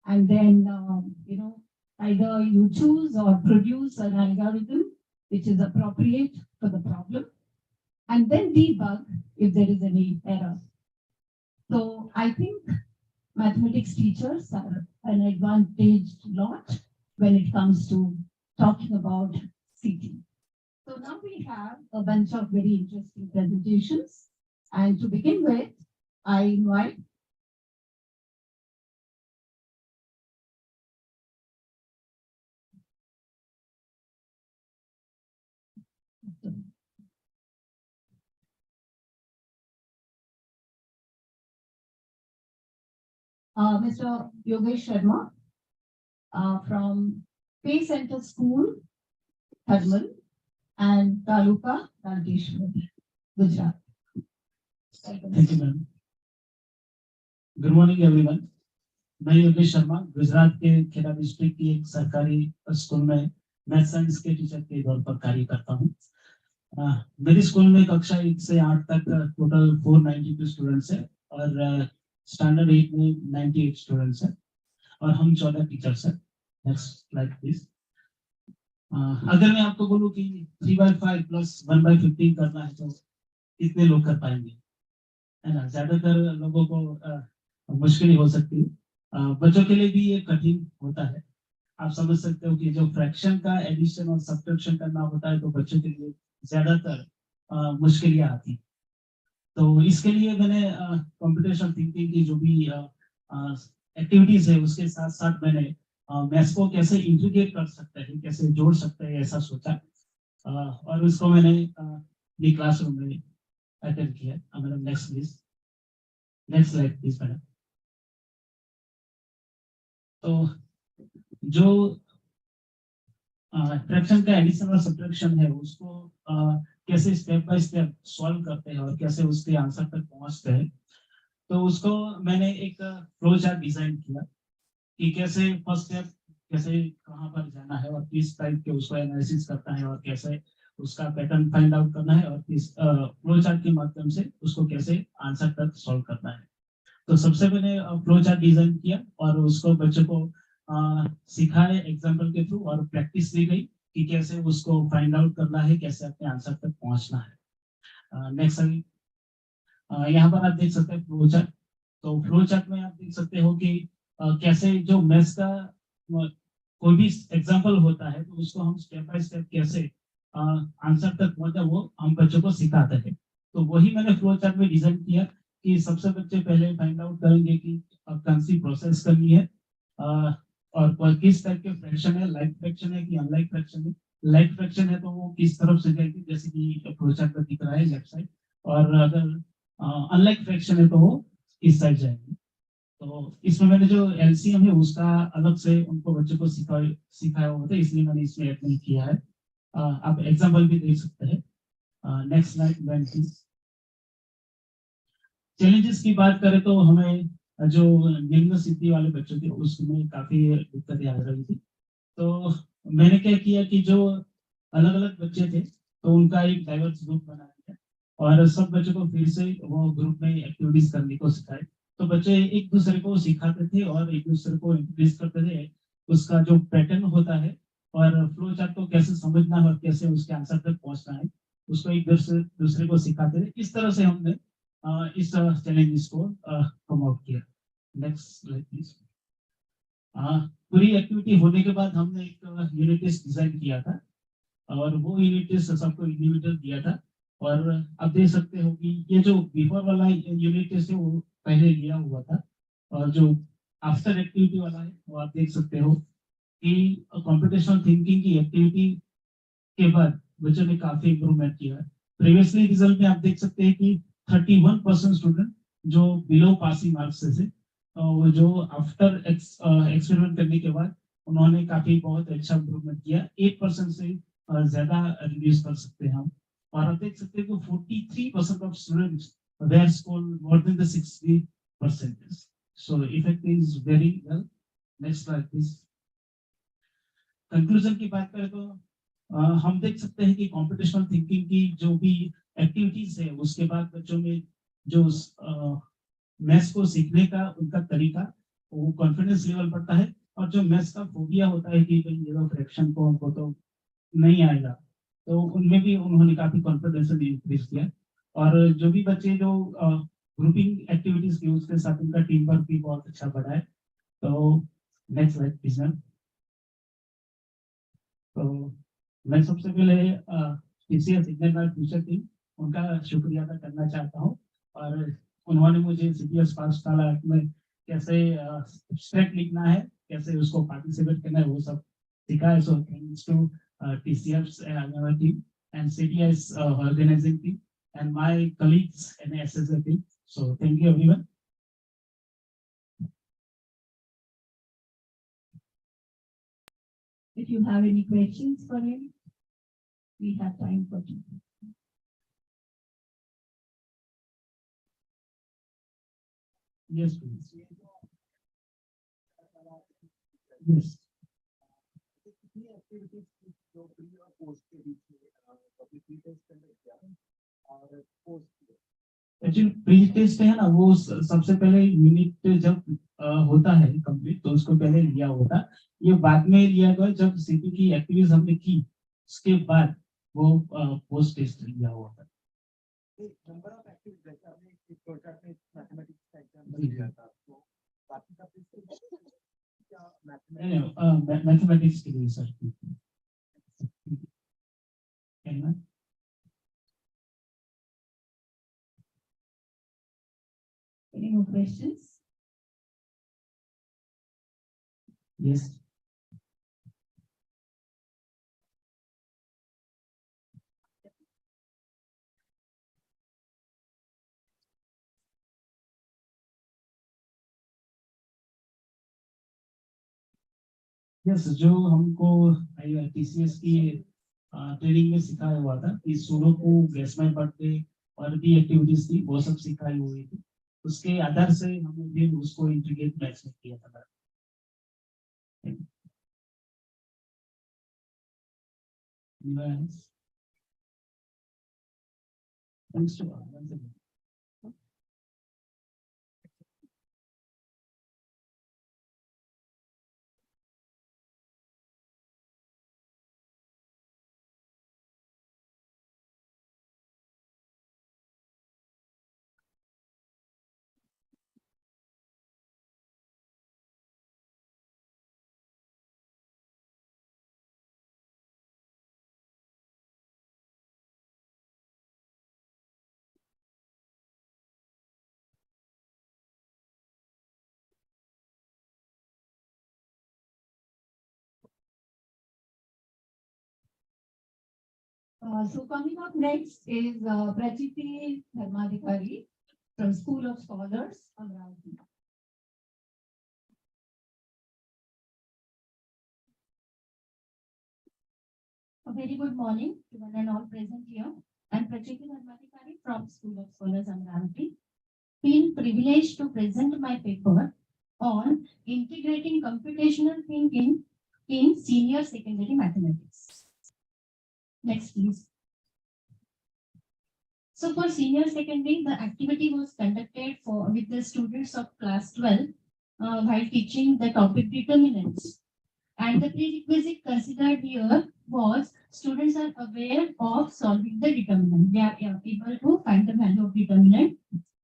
And then, either you choose or produce an algorithm which is appropriate for the problem, and then debug if there is any error. So I think mathematics teachers are an advantaged lot when it comes to talking about CT. So now we have a bunch of very interesting presentations. And to begin with, I invite Mr. Yogesh Sharma from Pay Center School, Tharmal, and Taluka, Dalkeshwar, Gujarat. Thank you, ma'am. Good morning, everyone. मैं योगेश शर्मा गुजरात के Kheda district की एक सरकारी school में math science के teacher के तौर पर कार्य करता हूँ। मेरी स्कूल में कक्षा 1 से 8 तक टोटल 492 स्टूडेंट्स है और स्टैंडर्ड 8 में 98 स्टूडेंट्स है और हम 14 टीचर्स है। Next slide please. अगर मैं आपको बोलूं कि 3/5 प्लस 1/15 करना है तो कितने लोग कर पाएंगे, है ना? ज्यादातर लोगों को मुश्किल हो सकती है, बच्चों के लिए भी ये कठिन होता है। आप समझ सकते हो कि जो फ्रैक्शन का एडिशन और सब्ट्रैक्शन करना होता है तो बच्चों के लिए ज्यादातर मुश्किलें आती हैं। तो इसके लिए मैंने कंप्यूटेशनल थिंकिंग की जो भी एक्टिविटीज है उसके साथ साथ मैंने मैथ्स को कैसे इंटीग्रेट कर सकते हैं, कैसे जोड़ सकते हैं, ऐसा सोचा और उसको मैंने अपनी क्लासरूम में अटेंड किया। Madam next please, next slide please madam. तो जो फ्रैक्शन का एडिशन और सब्ट्रैक्शन है उसको कैसे स्टेप बाय स्टेप सॉल्व करते हैं और कैसे उसके आंसर तक पहुंचते हैं, तो उसको मैंने एक फ्लो चार्ट डिजाइन किया कि कैसे फर्स्ट स्टेप कैसे कहां पर जाना है और किस टाइप के उसको एनालिसिस करता है और कैसे उसका पैटर्न फाइंड आउट करना है और किस फ्लो चार्ट के माध्यम से उसको कैसे आंसर तक सॉल्व करना है। तो सबसे मैंने फ्लो चार्ट डिजाइन किया और उसको बच्चों को सिखाए एग्जाम्पल के थ्रू और प्रैक्टिस दी गई कि कैसे उसको फाइंड आउट करना है, कैसे अपने आंसर तक पहुंचना है। नेक्स्ट यहाँ पर आप देख सकते हैं फ्लो चार्ट। तो फ्लो चार्ट में आप देख सकते हो कि कैसे जो मैथ्स का कोई भी एग्जाम्पल होता है तो उसको हम स्टेप बाय स्टेप कैसे आंसर तक पहुंचा वो हम बच्चों को सिखाते हैं। तो वही मैंने फ्लो चार्ट में डिजाइन किया कि सबसे बच्चे पहले फाइंड आउट करेंगे कि कौन सी प्रोसेस करनी है और किस टाइप के फ्रैक्शन है, लाइक फ्रैक्शन है कि अनलाइक फ्रैक्शन है। लाइक फ्रैक्शन है तो वो किस तरफ से जाएगी, जैसे कि फ्लो चार्ट पर दिख रहा है लेफ्ट साइड, और अगर अनलाइक फ्रैक्शन है तो वो इस साइड जाएगी। तो इसमें मैंने जो एलसीएम है उसका अलग से उनको बच्चों को सिखाया हुआ था, इसलिए मैंने इसमें ऐड नहीं किया है। आप एग्जाम्पल भी देख सकते हैं। Next slide please. चैलेंजेस की बात करें तो हमें जो निम्न स्थिति वाले बच्चों थे उसमें काफी दिक्कतें आ रही थी। तो मैंने क्या किया कि जो अलग अलग बच्चे थे तो उनका एक डाइवर्स ग्रुप बना दिया और सब बच्चों को फिर से वो ग्रुप में एक्टिविटीज करने को सिखाए। तो बच्चे एक दूसरे को सिखाते थे और एक दूसरे को इंट्रोड्यूस करते थे। उसका जो पैटर्न होता है और फ्लो चार्ट को कैसे समझना है और कैसे उसके आंसर तक पहुंचना है, उसको एक दूसरे को सिखाते थे। इस तरह से हमने इस चैलेंजेस को कम आउट किया। Next slide please. पूरी एक्टिविटी होने के बाद हमने एक यूनिट टेस्ट डिजाइन किया था और वो यूनिट टेस्ट सबको इंडिविजुअल दिया था। और आप देख सकते हो कि ये जो बिफोर वाला यूनिट टेस्ट है वो पहले लिया हुआ था, और जो आफ्टर एक्टिविटी वाला है वो आप देख सकते हो कि कॉम्पिटिशनल थिंकिंग की एक्टिविटी के बाद बच्चों ने काफी इंप्रूवमेंट किया है। प्रीवियसली रिजल्ट में आप देख सकते हैं कि 31% स्टूडेंट जो बिलो पासिंग मार्क्स से वो जो आफ्टर एक्सपेरिमेंट करने के बाद उन्होंने काफी बहुत अच्छा इंप्रूवमेंट किया। 8% से ज्यादा रिड्यूस कर सकते हैं हम। और आप देख सकते हैं कि 43% of students there score more than the 60%। So effect is very well. Next slide please. Conclusion की बात करें तो हम देख सकते हैं कि कॉम्पिटिशनल थिंकिंग की जो भी एक्टिविटीज है उसके बाद बच्चों में जो मैथ्स को सीखने का उनका तरीका, वो कॉन्फिडेंस लेवल बढ़ता है। और जो मैथ्स का फोबिया होता है कि भाई ये तो फ्रैक्शन को हमको तो नहीं आएगा, तो उनमें भी उन्होंने काफी कॉन्फिडेंस इंक्रीज किया। और जो भी बच्चे जो ग्रुपिंग एक्टिविटीज की उसके साथ उनका टीम वर्क भी बहुत अच्छा बढ़ा है। तो नेक्स्ट स्लाइड प्लीज मैम। तो मैं सबसे पहले टीसीएस इंडियन फ्यूचर टीम उनका शुक्रिया अदा करना चाहता हूँ। और उन्होंने मुझे CTiS पाठशाला में कैसे एब्स्ट्रैक्ट लिखना है, कैसे उसको पार्टिसिपेट करना है, वो सब सिखा है। So thanks to TCS team and CTiS organizing team and my colleagues in SSA team. So thank you everyone. If you have any questions for him, we have time for you. Yes, please. Yes. Actually pre test है ना, वो सबसे पहले unit जब होता है complete तो उसको पहले लिया होता। ये बाद में लिया गया जब सीटी की एक्टिविटीज हमने की, उसके बाद वो पोस्ट टेस्ट लिया हुआ था। नंबर ऑफ एक्टिविटीज जैसे हमने एक प्रोजेक्ट में मैथमेटिक्स का एग्जांपल दिया था, तो बाकी का क्या मैथमेटिक्स के लिए sir. Any more questions? Yes. Yes, जो हमको TCS की ट्रेनिंग में सिखाया हुआ था कि सोलो को गैस में पढ़ते और भी एक्टिविटीज थी, वो सब सिखाई हुई थी। उसके आधार से हमने फिर उसको इंटीग्रेट मैथ्स में किया था। Thanks to once again. So coming up next is Prachiti Dharmadhikari from School of Scholars, Amravati. A very good morning to one and all present here. I'm Prachiti Dharmadhikari from School of Scholars, Amravati. Feel privileged to present my paper on integrating computational thinking in senior secondary mathematics. Next, please. So for senior secondary, the activity was conducted with the students of class 12 while teaching the topic determinants. And the prerequisite considered here was students are aware of solving the determinant. They are able to find the value of determinant.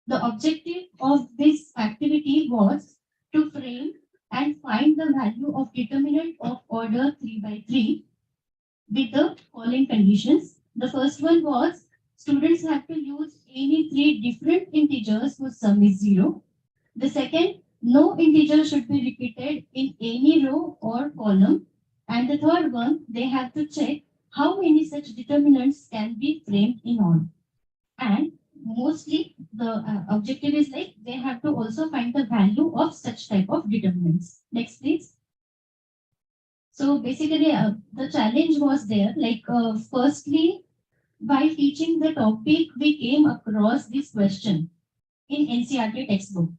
The objective of this activity was to frame and find the value of determinant of order 3 by 3 with the following conditions. The first one was students have to use any three different integers whose sum is 0. The second, no integer should be repeated in any row or column. And the third one, they have to check how many such determinants can be framed in all. And mostly the objective is like they have to also find the value of such type of determinants. Next, please. So basically, the challenge was there. Like, firstly, while teaching the topic, we came across this question in NCERT textbook.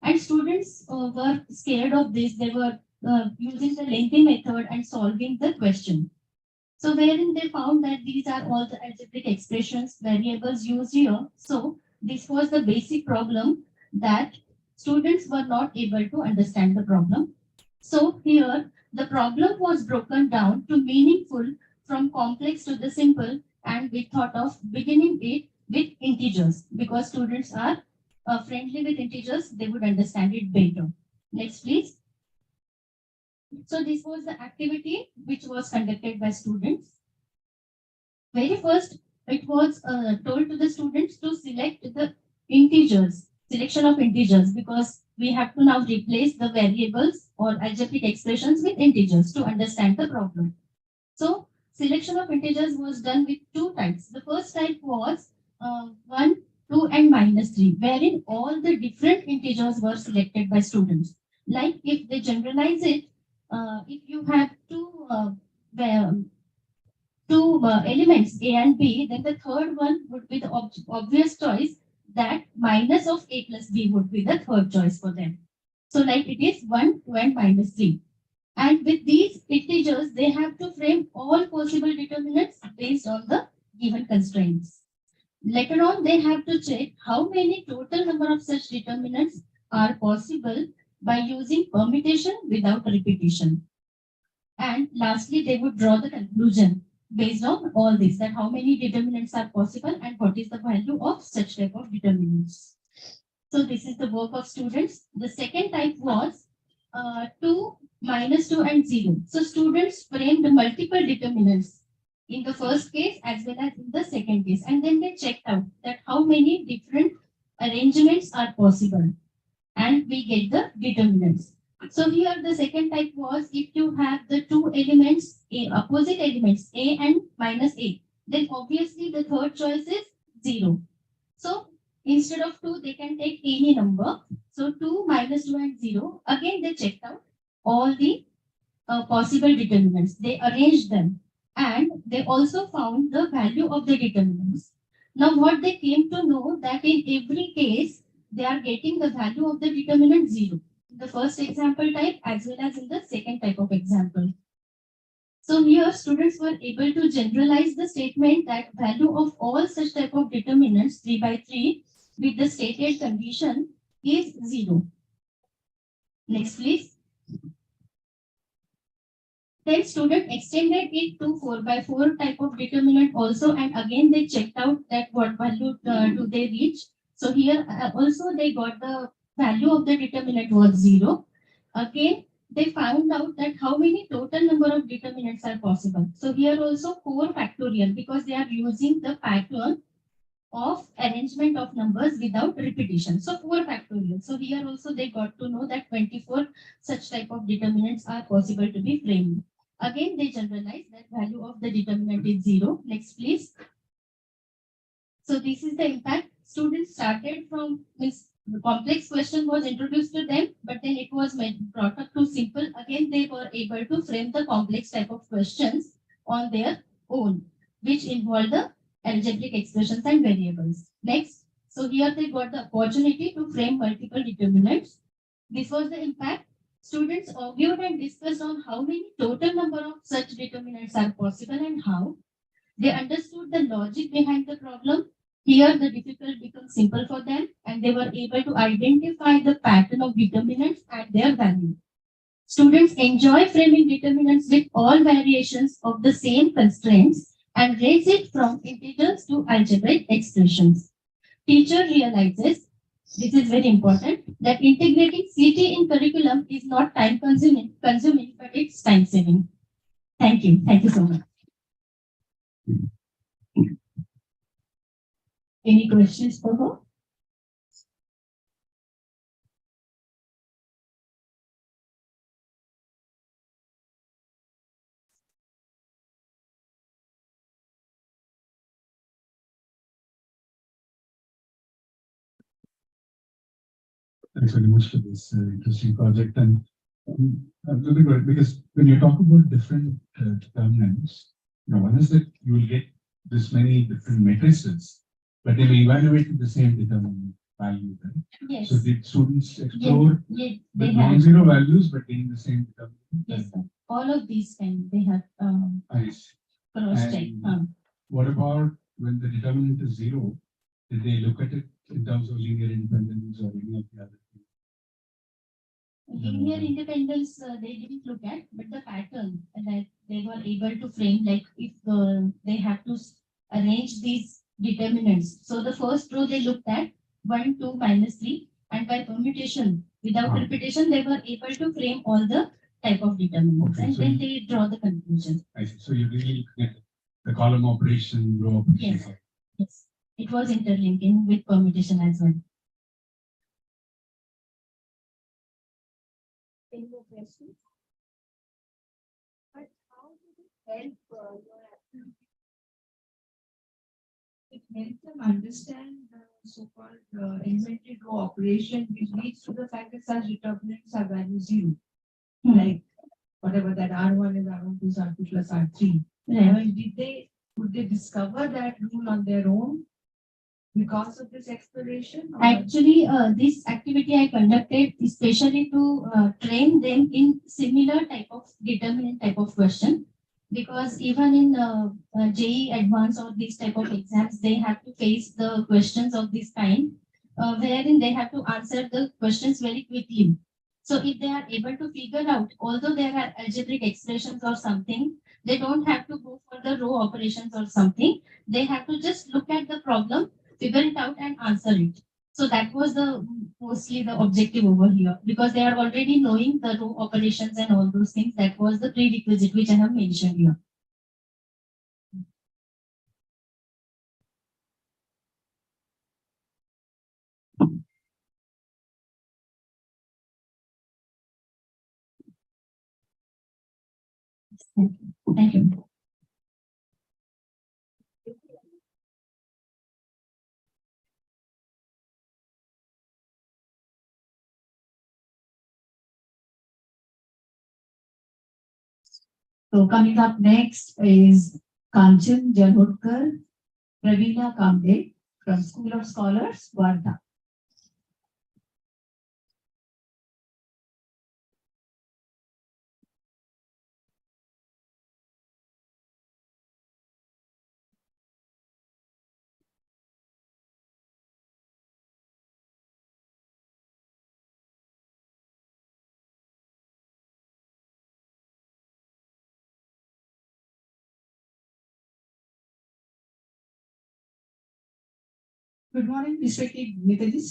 And students were scared of this. They were using the lengthy method and solving the question. So wherein they found that these are all the algebraic expressions, variables used here. So this was the basic problem that students were not able to understand the problem. So here the problem was broken down to meaningful from complex to the simple, and we thought of beginning it with integers because students are friendly with integers, they would understand it better. Next, please. So this was the activity which was conducted by students. Very first, it was told to the students to select the integers, selection of integers, because we have to now replace the variables or algebraic expressions with integers to understand the problem. So selection of integers was done with two types. The first type was 1, 2 and -3, wherein all the different integers were selected by students. Like if they generalize it, if you have two elements A and B, then the third one would be the obvious choice, that minus of A plus B would be the third choice for them. So like it is 1, 2 and -3. And with these integers, they have to frame all possible determinants based on the given constraints. Later on, they have to check how many total number of such determinants are possible by using permutation without repetition. And lastly, they would draw the conclusion based on all this, that how many determinants are possible and what is the value of such type of determinants. So this is the work of students. The second type was 2, -2 and 0. So students framed multiple determinants in the first case as well as in the second case. And then they checked out that how many different arrangements are possible. And we get the determinants. So here the second type was if you have the two elements, opposite elements, A and -A, then obviously the third choice is 0. So instead of 2, they can take any number. So 2, -2 and 0. Again, they checked out all the possible determinants. They arranged them. And they also found the value of the determinants. Now, what they came to know that in every case, they are getting the value of the determinant 0. In the first example type as well as in the second type of example. So here, students were able to generalize the statement that value of all such type of determinants 3 by 3 with the stated condition is 0. Next, please. Then student extended it to 4 by 4 type of determinant also, and again they checked out that what value do they reach. So here also they got the value of the determinant was 0. Again, they found out that how many total number of determinants are possible. So here also 4 factorial, because they are using the pattern of arrangement of numbers without repetition. So 4 factorial. So here also they got to know that 24 such type of determinants are possible to be framed. Again, they generalize that value of the determinant is 0. Next, please. So this is the impact. Students started from, the complex question was introduced to them, but then it was brought up to simple. Again, they were able to frame the complex type of questions on their own, which involved the algebraic expressions and variables. Next. So here they got the opportunity to frame multiple determinants. This was the impact. Students argued and discussed on how many total number of such determinants are possible and how. They understood the logic behind the problem. Here the difficult becomes simple for them, and they were able to identify the pattern of determinants and their value. Students enjoy framing determinants with all variations of the same constraints and raise it from integers to algebraic expressions. Teacher realizes, this is very important, that integrating CT in curriculum is not time consuming, but it's time saving. Thank you. Thank you so much. Any questions for her? Thanks very much for this interesting project. And I'm looking for it because when you talk about different determinants, one is that you will get this many different matrices, but they may evaluate the same determinant value, right? Yes. So did students explore Yes, the they have. non-zero values but getting the same determinant? Yes, sir. All of these can they have Nice. cross-check. And what about when the determinant is zero? Did they look at it in terms of linear independence or any of the other things? Linear independence they didn't look at, but the pattern that they were able to frame, like if they have to arrange these determinants. So the first row they looked at 1, 2, -3, and by permutation without repetition, they were able to frame all the type of determinants, Okay, and so then they draw the conclusion. I see. So you really get the column operation, row operation. Yes. Yes, it was interlinking with permutation as well. Any more questions? But how did it help your activity? It helps them understand the so-called invented row operation, which leads to the fact that such determinants are value 0. Like whatever that R1 is R1 plus R2 plus R3. I mean, could they discover that rule on their own because of this exploration? Actually, this activity I conducted especially to train them in similar type of determinant type of question, because even in JEE Advanced or these type of exams, they have to face the questions of this kind, wherein they have to answer the questions very quickly. So if they are able to figure out, although there are algebraic expressions or something, they don't have to go for the row operations or something. They have to just look at the problem, figure it out and answer it. So that was mostly the objective over here, because they are already knowing the row operations and all those things. That was the prerequisite which I have mentioned here. Thank you. Thank you. So coming up next is Kanchan Janhotkar, Praveena Kamde from School of Scholars, Wardha. Good morning, respected Netaji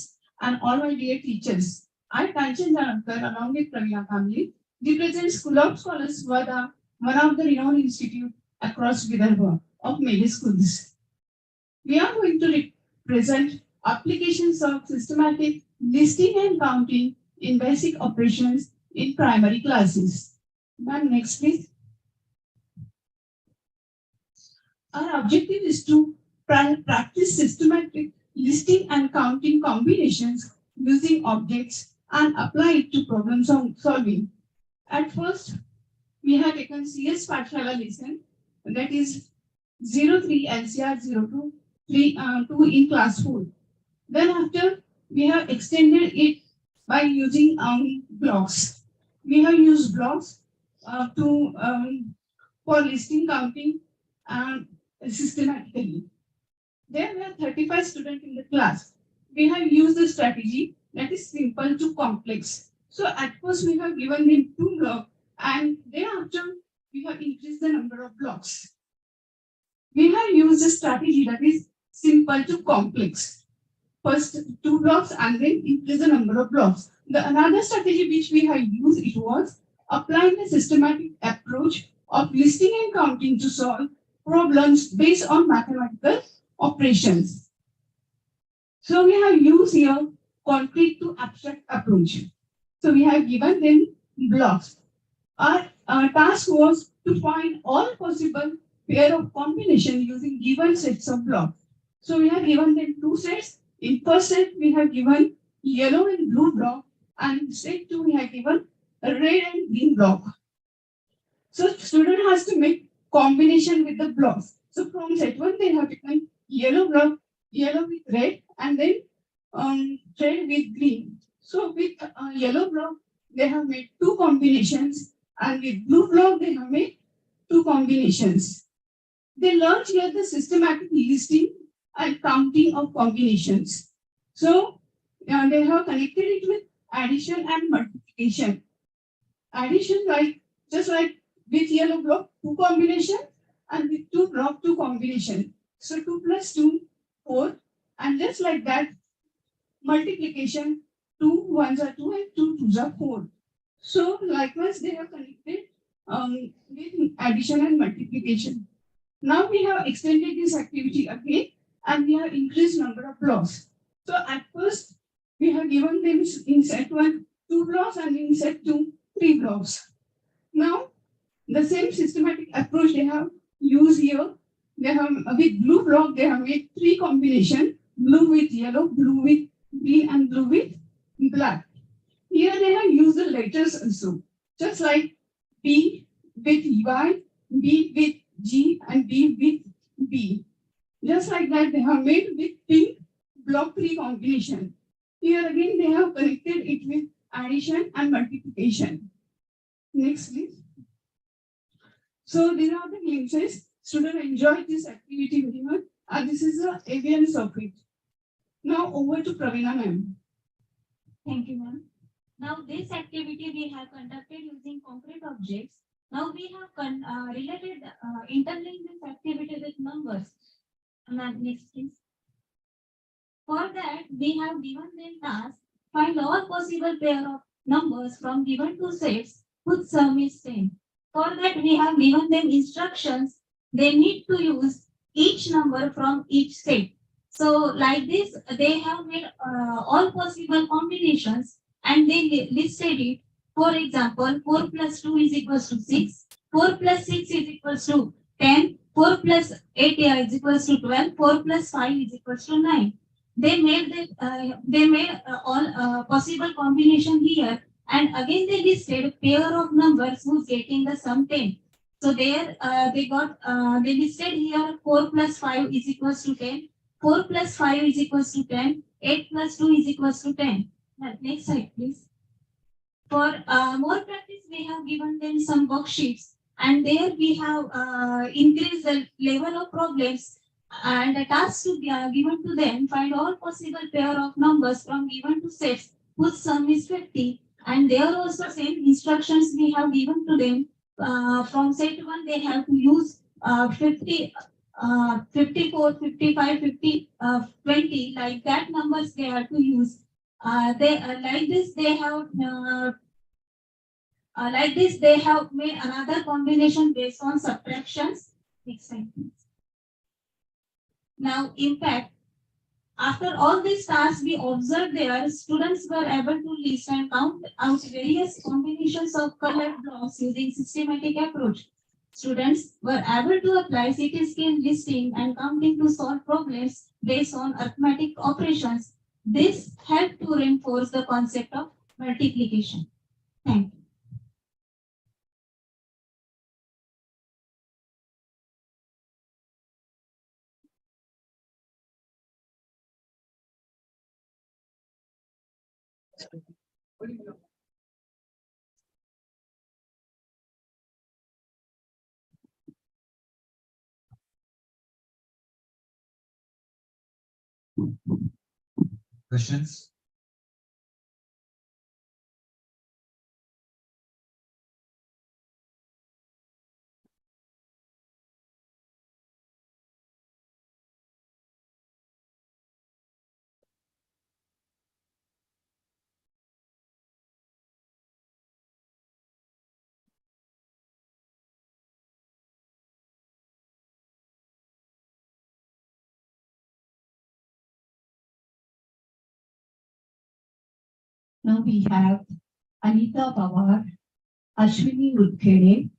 and all my dear teachers. I, Kanchan Janakar, along with Praveena family, represent School of Scholars, Vada, one of the renowned institute across Vidarbha of many schools. We are going to present applications of systematic listing and counting in basic operations in primary classes. Ma'am, next please. Our objective is to practice systematic listing and counting combinations using objects and apply it to problem solving. At first, we have taken CSPathshala lesson, that is 03 LCR 02 2 in class 4. Then after, we have extended it by using blocks. We have used blocks for listing, counting, and systematically. There were 35 students in the class. We have used the strategy that is simple to complex. So at first we have given them 2 blocks, and thereafter we have increased the number of blocks. We have used a strategy that is simple to complex. First 2 blocks and then increase the number of blocks. The another strategy which we have used, it was applying a systematic approach of listing and counting to solve problems based on mathematical operations. So we have used here concrete to abstract approach. So we have given them blocks. Our task was to find all possible pair of combination using given sets of blocks. So we have given them 2 sets. In first set, we have given yellow and blue block, and in set 2, we have given a red and green block. So student has to make combination with the blocks. So from set 1, they have taken yellow block, yellow with red, and then red with green. So with yellow block, they have made 2 combinations, and with blue block, they have made 2 combinations. They learned here the systematic listing and counting of combinations. So they have connected it with addition and multiplication. Addition, like just like with yellow block, 2 combination, and with 2 block, 2 combination. So 2 plus 2, 4, and just like that, multiplication, 2 ones are 2 and 2 twos are 4. So likewise, they have connected with addition and multiplication. Now we have extended this activity again, and we have increased number of blocks. So at first, we have given them in set 1 2 blocks, and in set 2 3 blocks. Now the same systematic approach they have used here. They have with blue block, they have made 3 combination: blue with yellow, blue with green, and blue with black. Here they have used the letters also, just like B with Y, B with G, and B with B. Just like that, they have made with pink block 3 combination. Here again, they have connected it with addition and multiplication. Next, please. So these are the glimpses. Students enjoyed this activity very much, and this is the evidence of it. Now over to Pravina ma'am. Thank you, ma'am. Now, this activity we have conducted using concrete objects. Now, we have interlinked this activity with numbers. Ma'am, next, please. For that, we have given them task, find all possible pair of numbers from given 2 sets whose sum is same. For that, we have given them instructions. They need to use each number from each set. So, like this, they have made all possible combinations, and they listed it. For example, 4 plus 2 is equals to 6, 4 plus 6 is equals to 10, 4 plus 8 is equals to 12, 4 plus 5 is equals to 9. They made all possible combination here, and again they listed a pair of numbers who's getting the sum 10. So there they listed here 4 plus 5 is equals to 10, 4 plus 5 is equals to 10, 8 plus 2 is equals to 10. Next slide, please. For more practice, we have given them some worksheets, and there we have increased the level of problems, and a task to be given to them, find all possible pair of numbers from given 2 sets whose sum is 50. And there also same instructions we have given to them. From set 1, they have to use 50, 54, 55, 50, 20, like that numbers they have to use. Like this they have made another combination based on subtractions. Next slide, please. Now, impact. After all these tasks we observed there, students were able to list and count out various combinations of colored blocks using systematic approach. Students were able to apply CTiS listing and counting to solve problems based on arithmetic operations. This helped to reinforce the concept of multiplication. Thank you. Questions? Now we have Anita Pawar, Ashwini Udkhede,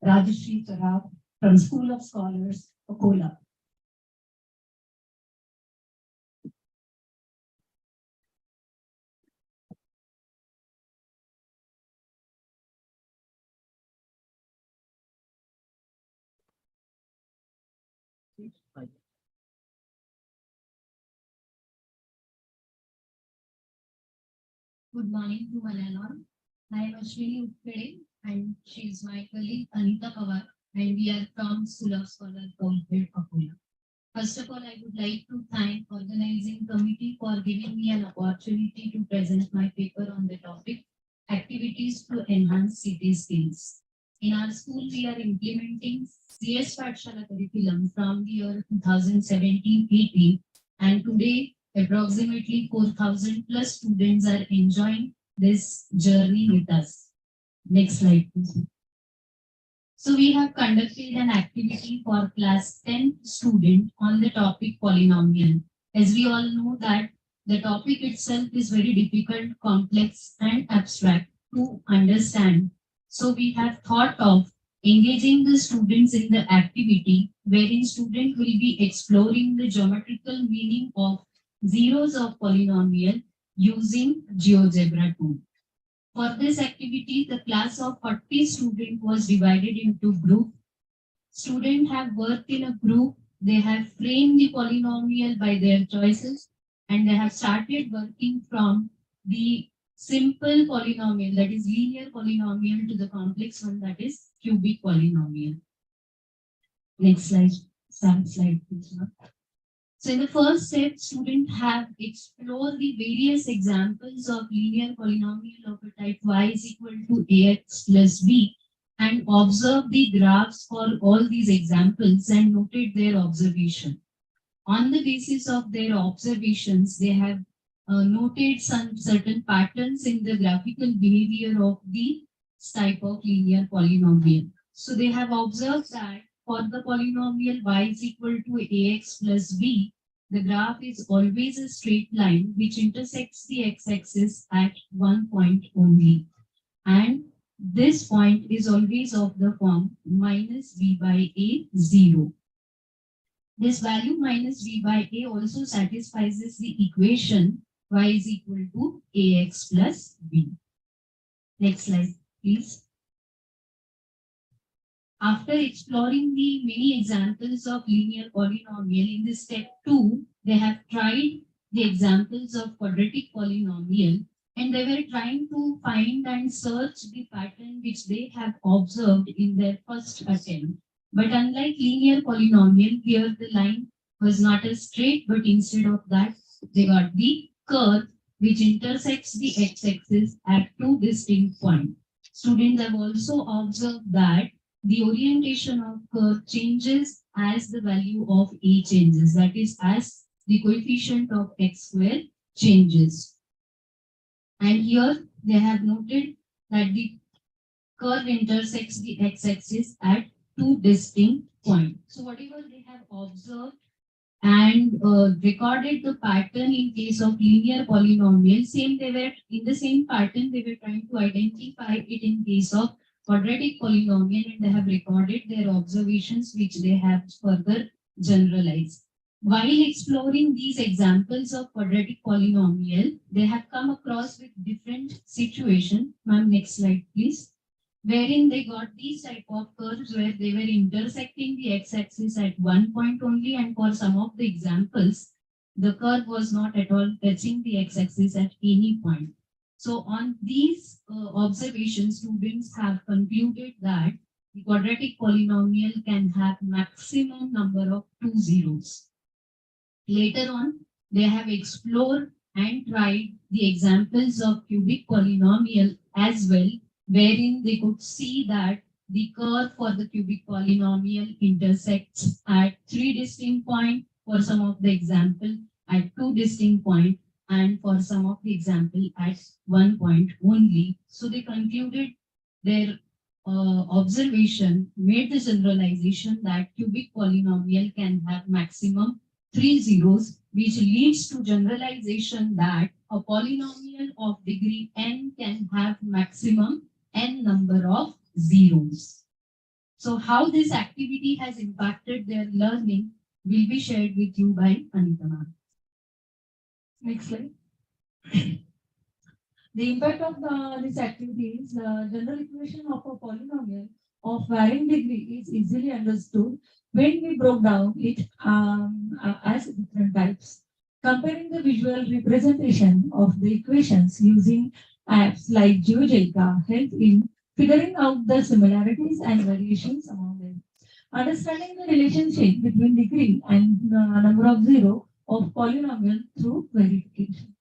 Rajashri Tarab from School of Scholars, Akola. Good morning to one and all. I am Ashwini Uppede and she is my colleague Anita Pawar and we are from School of Scholars, Akola. First of all, I would like to thank organizing committee for giving me an opportunity to present my paper on the topic activities to enhance city skills. In our school, we are implementing CSPathshala curriculum from the year 2017-18 and today approximately 4,000 plus students are enjoying this journey with us. Next slide, please. So we have conducted an activity for class 10 student on the topic polynomial. As we all know that the topic itself is very difficult, complex and abstract to understand. So we have thought of engaging the students in the activity wherein student will be exploring the geometrical meaning of zeros of polynomial using GeoGebra tool. For this activity, the class of 40 students was divided into groups. Students have worked in a group, they have framed the polynomial by their choices, and they have started working from the simple polynomial, that is linear polynomial, to the complex one, that is cubic polynomial. Next slide, slide please. So in the first step, students have explored the various examples of linear polynomial of a type y is equal to ax plus b and observed the graphs for all these examples and noted their observation. On the basis of their observations, they have noted some certain patterns in the graphical behavior of the type of linear polynomial. So they have observed that for the polynomial y is equal to ax plus b, the graph is always a straight line which intersects the x-axis at one point only. And this point is always of the form minus b by a 0. This value minus b by a also satisfies the equation y is equal to ax plus b. Next slide, please. After exploring the many examples of linear polynomial, in this step 2, they have tried the examples of quadratic polynomial and they were trying to find and search the pattern which they have observed in their first attempt. But unlike linear polynomial, here the line was not a straight, but instead of that, they got the curve which intersects the x-axis at two distinct points. Students have also observed that the orientation of curve changes as the value of a changes, that is, as the coefficient of x square changes. And here they have noted that the curve intersects the x-axis at two distinct points. So whatever they have observed and recorded the pattern in case of linear polynomial, same they were in the same pattern they were trying to identify it in case of quadratic polynomial, and they have recorded their observations which they have further generalized. While exploring these examples of quadratic polynomial, they have come across with different situations. Ma'am, next slide please. Wherein they got these type of curves where they were intersecting the x-axis at one point only, and for some of the examples, the curve was not at all touching the x-axis at any point. So on these observations, students have concluded that the quadratic polynomial can have maximum number of 2 zeros. Later on, they have explored and tried the examples of cubic polynomial as well, wherein they could see that the curve for the cubic polynomial intersects at 3 distinct points, for some of the example at 2 distinct points, and for some of the example at 1 point only. So they concluded their observation, made the generalization that cubic polynomial can have maximum 3 zeros, which leads to generalization that a polynomial of degree n can have maximum n number of zeros. So how this activity has impacted their learning will be shared with you by Anita ma'am. Next slide. The impact of this activity is the general equation of a polynomial of varying degree is easily understood when we broke down it as different types. Comparing the visual representation of the equations using apps like GeoGebra help in figuring out the similarities and variations among them. Understanding the relationship between degree and number of zero of polynomial through verification.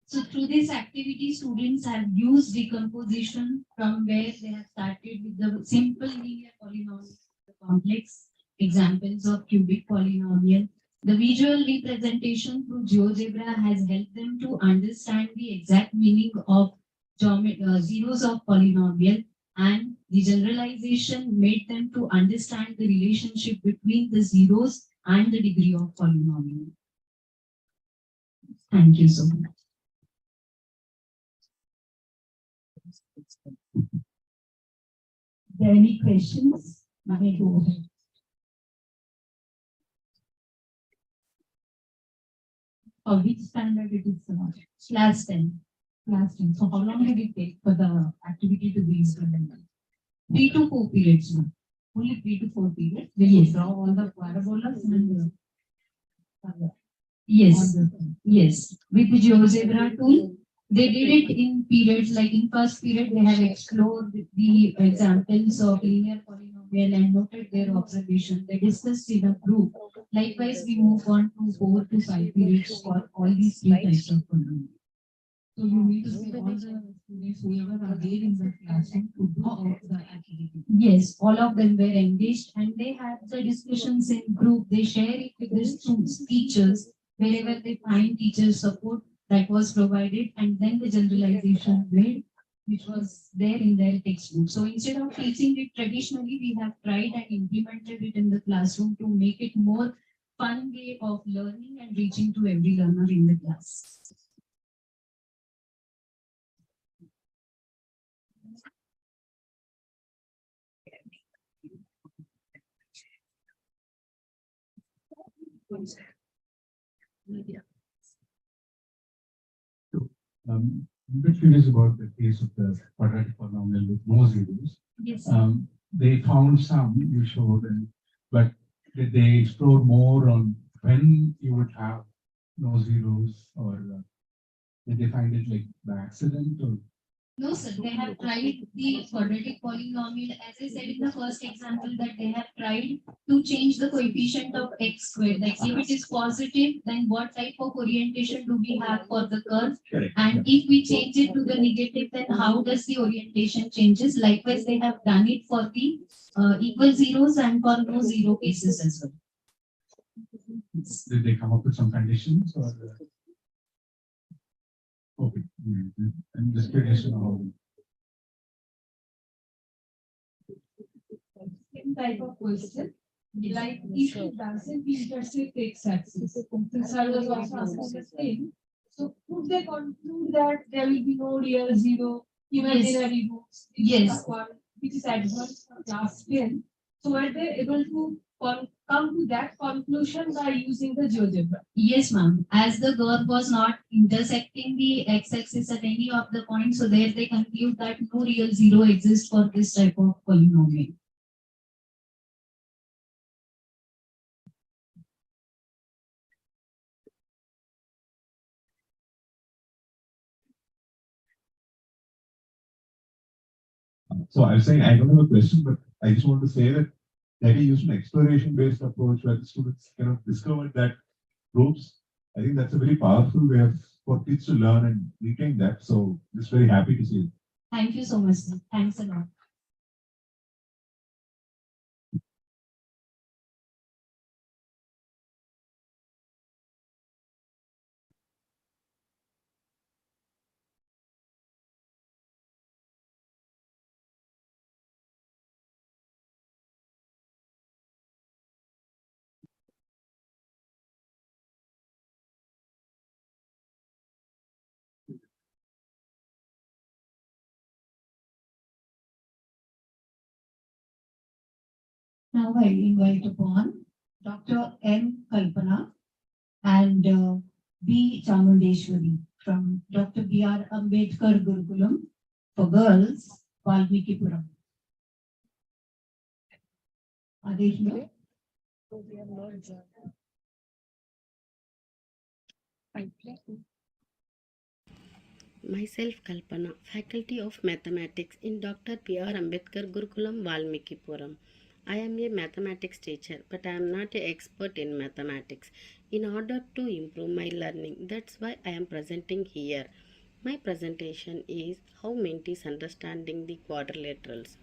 So through this activity, students have used decomposition from where they have started with the simple linear polynomial, the complex examples of cubic polynomial. The visual representation through GeoGebra has helped them to understand the exact meaning of zeros of polynomial, and the generalization made them to understand the relationship between the zeros and the degree of polynomial. Thank you so much. There any questions? May go ahead. Which standard it is? Class 10. Class 10. So how long did it take for the activity to be implemented? 3 to 4 periods. Only 3 to 4 periods. They will draw all the parabolas and yes, yes. With the GeoGebra tool, they did it in periods, like in first period, they have explored the examples of linear polynomial and noted their observation. They discussed in a group. Likewise, we move on to 4 to 5 periods for all these 3 types of polynomials. So you need to say all the students, whoever are there in the classroom, to do all the activity. Yes, all of them were engaged and they had the discussions in group. They share it with the students, teachers, wherever they find teacher support that was provided, and then the generalization made, which was there in their textbook. So instead of teaching it traditionally, we have tried and implemented it in the classroom to make it more fun way of learning and reaching to every learner in the class. I'm a bit curious about the case of the quadratic polynomial with no zeros. Yes. They found some you showed, but did they explore more on when you would have no zeros, or did they find it like by accident? Or No, sir. They have tried the quadratic polynomial. As I said in the first example, that they have tried to change the coefficient of x squared. Like if it is positive, then what type of orientation do we have for the curve? correct. And if we change it to the negative, then how does the orientation changes? Likewise, they have done it for the equal zeros and for no zero cases as well. Did they come up with some conditions, or? Okay. I'm just curious to know. Same type of question. Like if it doesn't intersect x-axis, since I was also asking the same. So could they conclude that there will be no real zero imaginary roots? Yes. Which is advanced class 10. So were they able to come to that conclusion by using the GeoGebra? Yes, ma'am. As the curve was not intersecting the x-axis at any of the points, so there they conclude that no real zero exists for this type of polynomial. So I was saying, I don't have a question, but I just want to say that he used an exploration-based approach where the students kind of discovered that groups. I think that's a very powerful way for kids to learn and retain that. So just very happy to see it. Thank you so much, sir. Thanks a lot. Now I invite upon Dr. M. Kalpana and B. Chamundeshwari from Dr. B.R. Ambedkar Gurukulam for girls, Valmikipuram. Are they here? Myself Kalpana, Faculty of Mathematics in Dr. P.R. Ambedkar Gurukulam Valmikipuram. I am a mathematics teacher, but I am not an expert in mathematics. In order to improve my learning, that's why I am presenting here. My presentation is how Menti is understanding the quadrilaterals,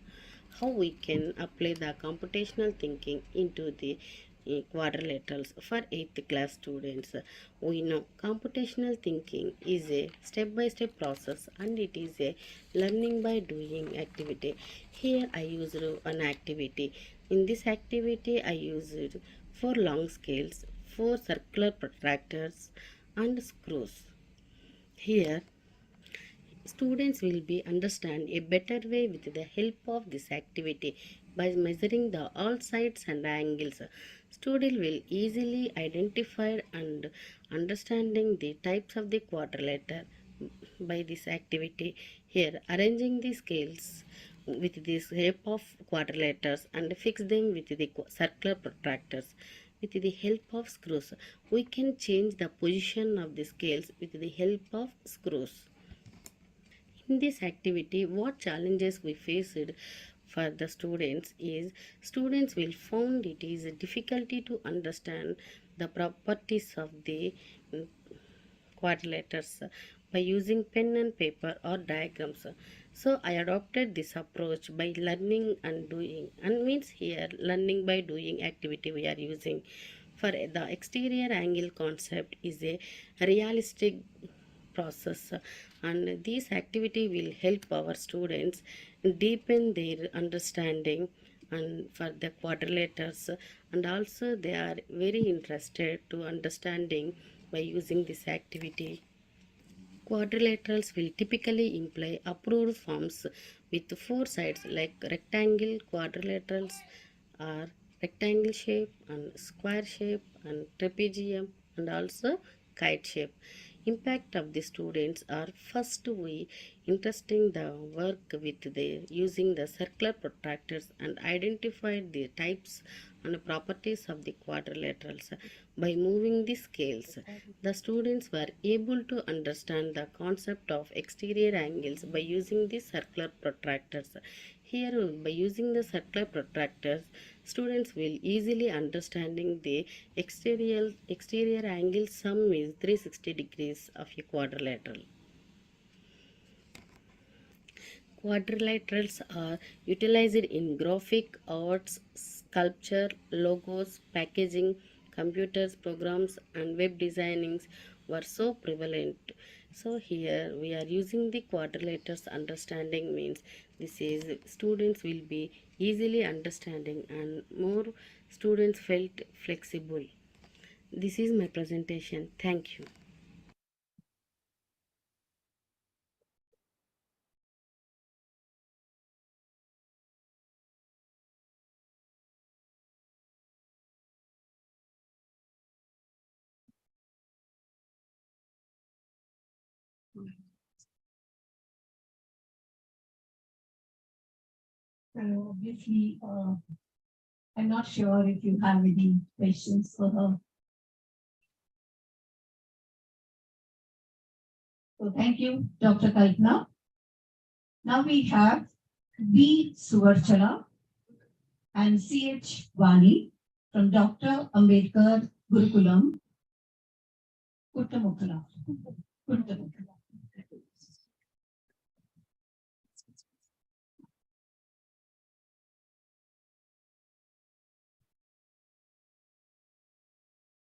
how we can apply the computational thinking into the quadrilaterals for 8th class students. We know computational thinking is a step-by-step process and it is a learning by doing activity. Here I used an activity. In this activity I used 4 long scales, 4 circular protractors and screws. Here students will be understand a better way with the help of this activity by measuring the all sides and angles. Student will easily identify and understanding the types of the quadrilateral by this activity. Here arranging the scales with this help of quadrilaterals and fix them with the circular protractors. With the help of screws, we can change the position of the scales with the help of screws. In this activity, what challenges we faced for the students is students will find it is a difficulty to understand the properties of the quadrilaterals by using pen and paper or diagrams. So I adopted this approach by learning and doing, and means here learning by doing activity we are using. For the exterior angle concept is a realistic process, and this activity will help our students deepen their understanding and for the quadrilaterals, and also they are very interested to understanding by using this activity. Quadrilaterals will typically imply approved forms with 4 sides like rectangle quadrilaterals are rectangle shape and square shape and trapezium and also kite shape. Impact of the students are first we interesting the work with the using the circular protractors and identified the types and properties of the quadrilaterals. By moving the scales, the students were able to understand the concept of exterior angles by using the circular protractors. Here, by using the circular protractors, students will easily understanding the exterior angle sum is 360 degrees of a quadrilateral. Quadrilaterals are utilized in graphic arts, sculpture, logos, packaging, computers, programs, and web designings were so prevalent. So here we are using the quadrilaterals understanding means this is students will be easily understanding and more students felt flexible. This is my presentation. Thank you. So obviously, I'm not sure if you have any questions for her. So thank you, Dr. Kalpana. Now we have B. Suvarchala and C.H. Vani from Dr. Ambedkar Gurukulam, Kuttamukala.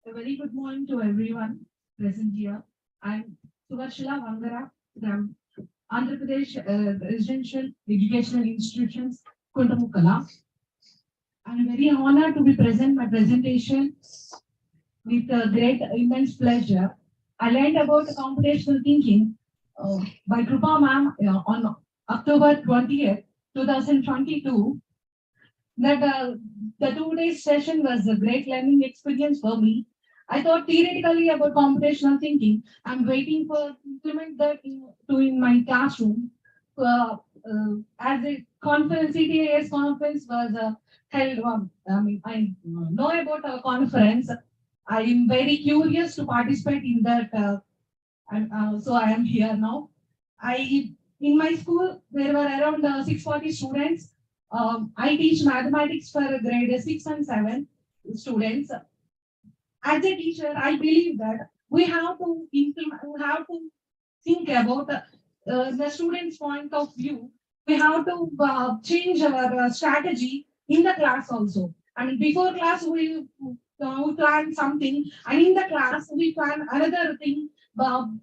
A very good morning to everyone present here. I'm Suvarchala Vangara from Andhra Pradesh Residential Educational Institutions, Kundamukala. I'm very honored to be present my presentation with a great immense pleasure. I learned about computational thinking by Krupa ma'am on October 20th, 2022. that the 2 day session was a great learning experience for me. I thought theoretically about computational thinking. I'm waiting for implement that in my classroom. As a conference, CTiS conference was held. I know about a conference. I am very curious to participate in that. So I am here now. In my school there were around 640 students. I teach mathematics for grade 6 and 7 students. As a teacher, I believe that we have to implement, we have to think about the students' point of view. We have to change our strategy in the class also. I mean, before class we plan something, and in the class we plan another thing.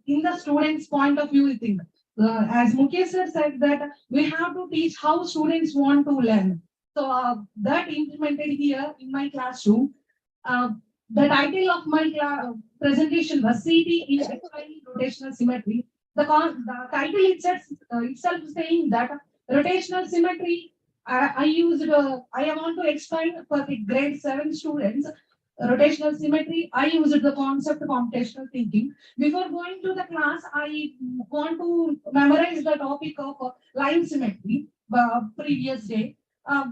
In the students' point of view, we think. As Mukesh sir said that we have to teach how students want to learn. So that implemented here in my classroom. Uh, the title of my presentation was CT in Explaining Rotational Symmetry. The title itself saying that rotational symmetry, I want to explain for the grade 7 students. Rotational symmetry, I used the concept of computational thinking. Before going to the class, I want to memorize the topic of line symmetry previous day.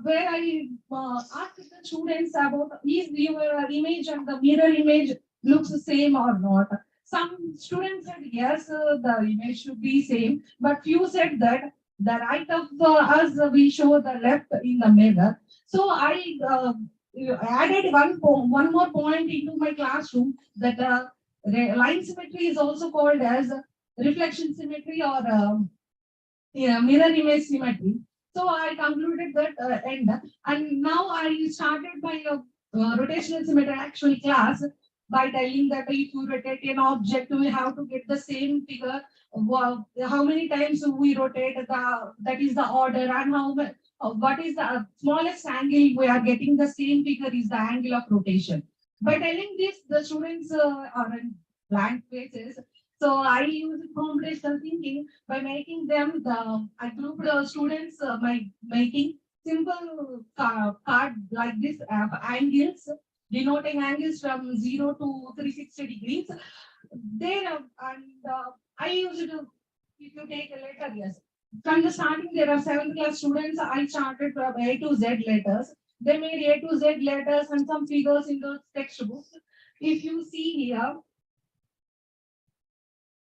Where I asked the students about is your image and the mirror image looks the same or not. Some students said yes, the image should be same, but few said that the right of us we show the left in the mirror. So I added one more point into my classroom that line symmetry is also called as reflection symmetry or mirror image symmetry. So I concluded that end, and now I started my rotational symmetry actual class by telling that if you rotate an object, we have to get the same figure. How many times we rotate that is the order, and what is the smallest angle we are getting the same figure is the angle of rotation. By telling this, the students are in blank faces. So I use computational thinking by making them I grouped students by making simple card like this angles, denoting angles from 0 to 360 degrees. There I use it if you take a letter, yes. From the starting, there are 7th class students. I started from A to Z letters. They made A to Z letters and some figures in the textbooks. If you see here,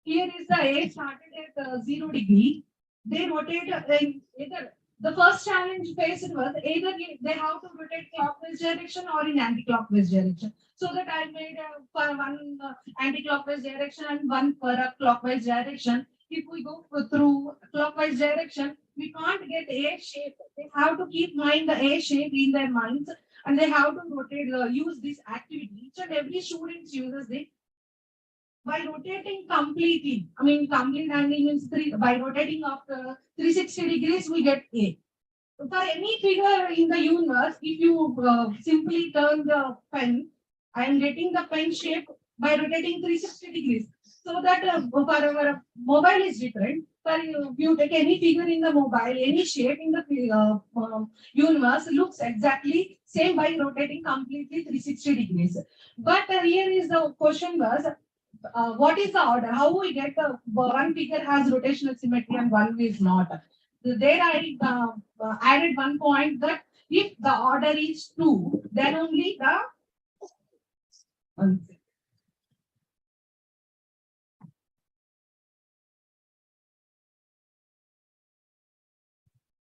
here is the A started at 0 degree. They rotate either the first challenge faced was either they have to rotate clockwise direction or in anti-clockwise direction. So that I made for one anti-clockwise direction and one for a clockwise direction. If we go through clockwise direction, we can't get A shape. They have to keep mind the A shape in their minds, and they have to rotate, use this activity. Each and every student uses it. By rotating completely, I mean complete angle means by rotating after 360 degrees, we get A. For any figure in the universe, if you simply turn the pen, I am getting the pen shape by rotating 360 degrees. So that for our mobile is different. For you take any figure in the mobile, any shape in the universe looks exactly same by rotating completely 360 degrees. But here is the question was, what is the order? How we get one figure has rotational symmetry and one is not? There I added one point that if the order is 2, then only the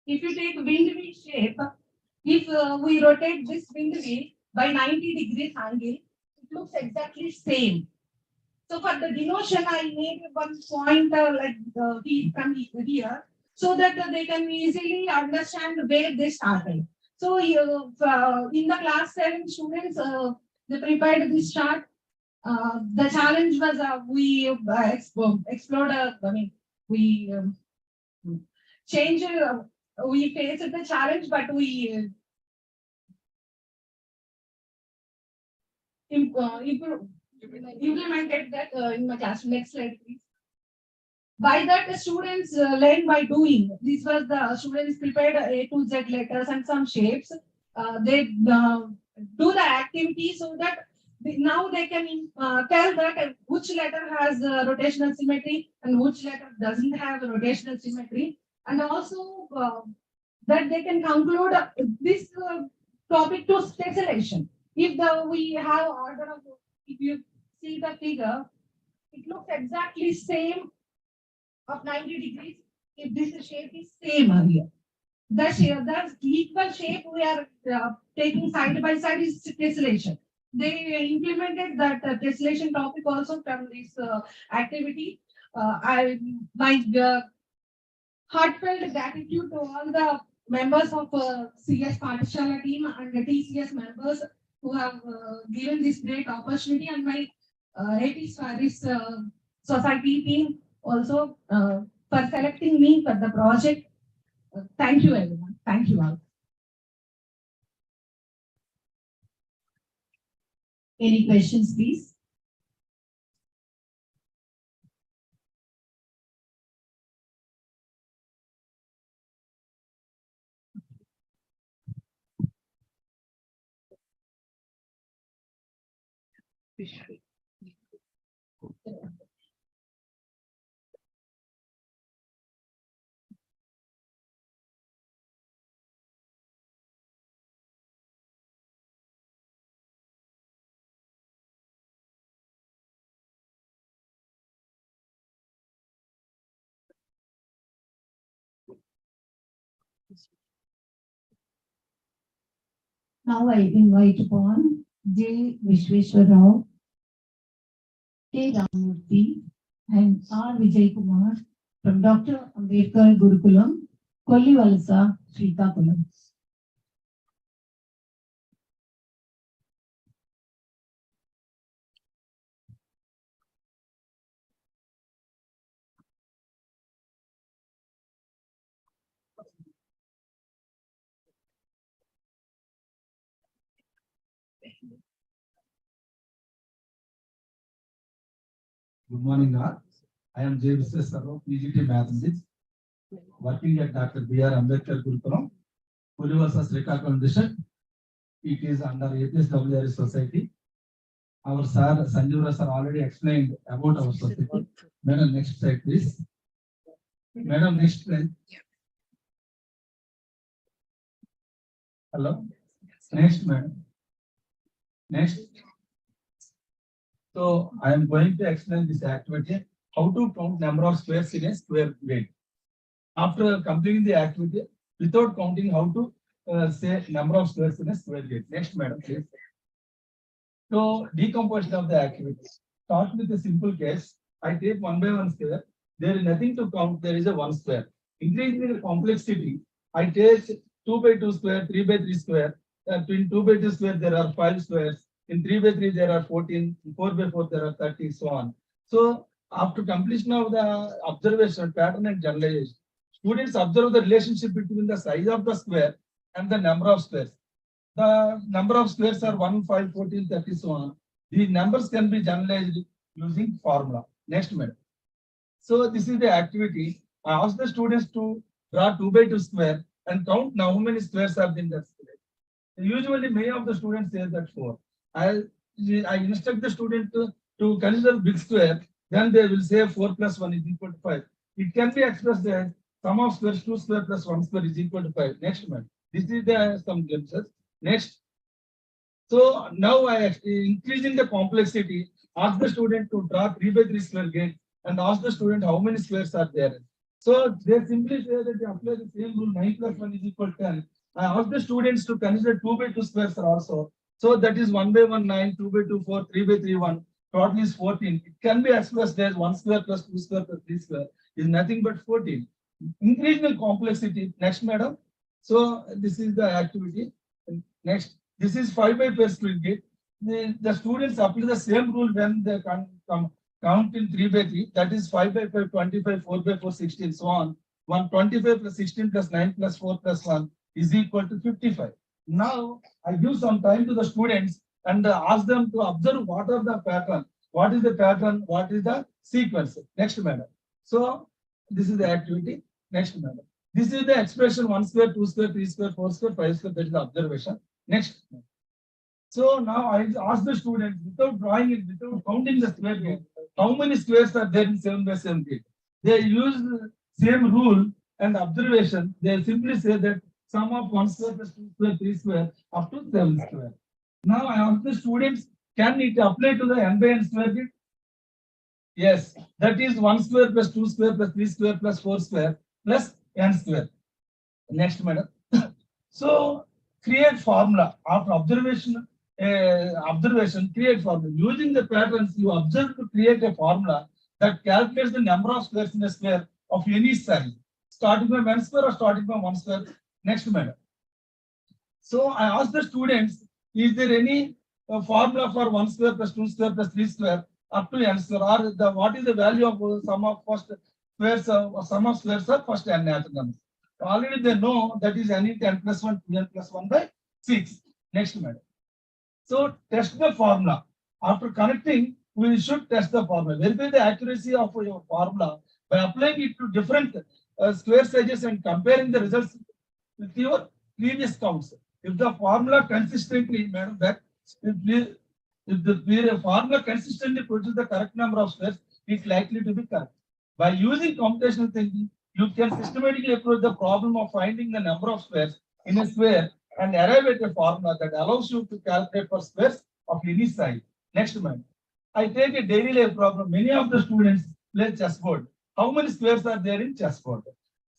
if you take wind wheel shape, if we rotate this wind wheel by 90 degrees angle, it looks exactly same. So for the denotion, I made one point like from here, so that they can easily understand where they started. So in the class 7 students, they prepared this chart. The challenge was we explored. We changed. We faced the challenge, but we implemented that in my class. Next slide, please. By that, the students learn by doing. This was the students prepared A to Z letters and some shapes. they do the activity so that now they can tell that which letter has rotational symmetry and which letter doesn't have rotational symmetry, and also that they can conclude this topic to tessellation. If we have order of, if you see the figure, it looks exactly same of 90 degrees. If this shape is same here, the shape, the equal shape we are taking side by side is tessellation. They implemented that tessellation topic also from this activity. My heartfelt gratitude to all the members of CSPathshala team and the TCS members who have given this great opportunity, and my AP Paris society team also for selecting me for the project. Thank you, everyone. Thank you all. Any questions, please? Now I invite upon J. Vishweshwar Rao, K. Ramurthy, and R. Vijay Kumar from Dr. Ambedkar Gurukulam, Kollivalasa, Srikakulam. Good morning, all. I am J. Vishweshwar Rao, PGT Mathematics, working at Dr. B.R. Ambedkar Gurukulam, Kollivalasa, Srikakulam district. It is under APSWR Society. Our sir, Sanjeev sir, already explained about our society. Madam, next slide, please. Madam, next slide. Hello. Next, madam. Next. So I am going to explain this activity, how to count number of squares in a square grid. After completing the activity, without counting, how to say number of squares in a square grid. Next, madam, please. So decomposition of the activity. Start with a simple case. I take 1 by 1 square. There is nothing to count. There is a 1 square. Increasing the complexity, I take 2 by 2 square, 3 by 3 square. In 2 by 2 square, there are 5 squares. In 3 by 3, there are 14. In 4 by 4, there are 30, so on. So after completion of the observation, pattern and generalization, students observe the relationship between the size of the square and the number of squares. The number of squares are 1, 5, 14, 30, so on. These numbers can be generalized using formula. Next, madam. So this is the activity. I ask the students to draw 2 by 2 square and count now how many squares are in that square. Usually, many of the students say that 4. I instruct the student to consider big square, then they will say 4 plus 1 is equal to 5. It can be expressed as sum of squares 2 square plus 1 square is equal to 5. Next, madam. This is the some glimpses. Next. So now I increasing the complexity, ask the student to draw 3 by 3 square grid and ask the student how many squares are there. So they simply say that they apply the same rule 9 plus 1 is equal to 10. I ask the students to consider 2 by 2 squares also. So that is 1 by 1, 9, 2 by 2, 4, 3 by 3, 1. Total is 14. It can be expressed as 1 square plus 2 square plus 3 square is nothing but 14. Increase the complexity. Next, madam. So this is the activity. Next, this is 5 by 5 square grid. The students apply the same rule when they count in 3 by 3. That is 5 by 5, 25, 4 by 4, 16, so on. 125 plus 16 plus 9 plus 4 plus 1 is equal to 55. Now I give some time to the students and ask them to observe what are the pattern. What is the pattern? What is the sequence? Next, madam. So this is the activity. Next, madam. This is the expression 1 square, 2 square, 3 square, 4 square, 5 square. That is the observation. Next. So now I ask the students without drawing it, without counting the square root, how many squares are there in 7 by 7 grid? They use the same rule and observation. They simply say that sum of 1 square plus 2 square, 3 square up to 7 square. Now I ask the students, can it apply to the n by n square grid? Yes, that is 1 square plus 2 square plus 3 square plus 4 square plus n square. Next, madam. So create formula after observation. Create formula using the patterns you observe to create a formula that calculates the number of squares in a square of any size, starting from n square or starting from 1 square. Next, madam. So I asked the students, is there any formula for 1 square plus 2 square plus 3 square up to n square, or what is the value of sum of first squares sum of squares of first n natural numbers? Already they know that is n into n plus 1, 2n plus 1 by 6. Next, madam. So test the formula. After connecting, we should test the formula. Verify the accuracy of your formula by applying it to different square sizes and comparing the results with your previous counts. If the formula consistently, madam, that if the formula consistently produces the correct number of squares, it's likely to be correct. By using computational thinking, you can systematically approach the problem of finding the number of squares in a square and arrive at a formula that allows you to calculate for squares of any size. Next, man. I take a daily life problem. Many of the students play chessboard. How many squares are there in chessboard?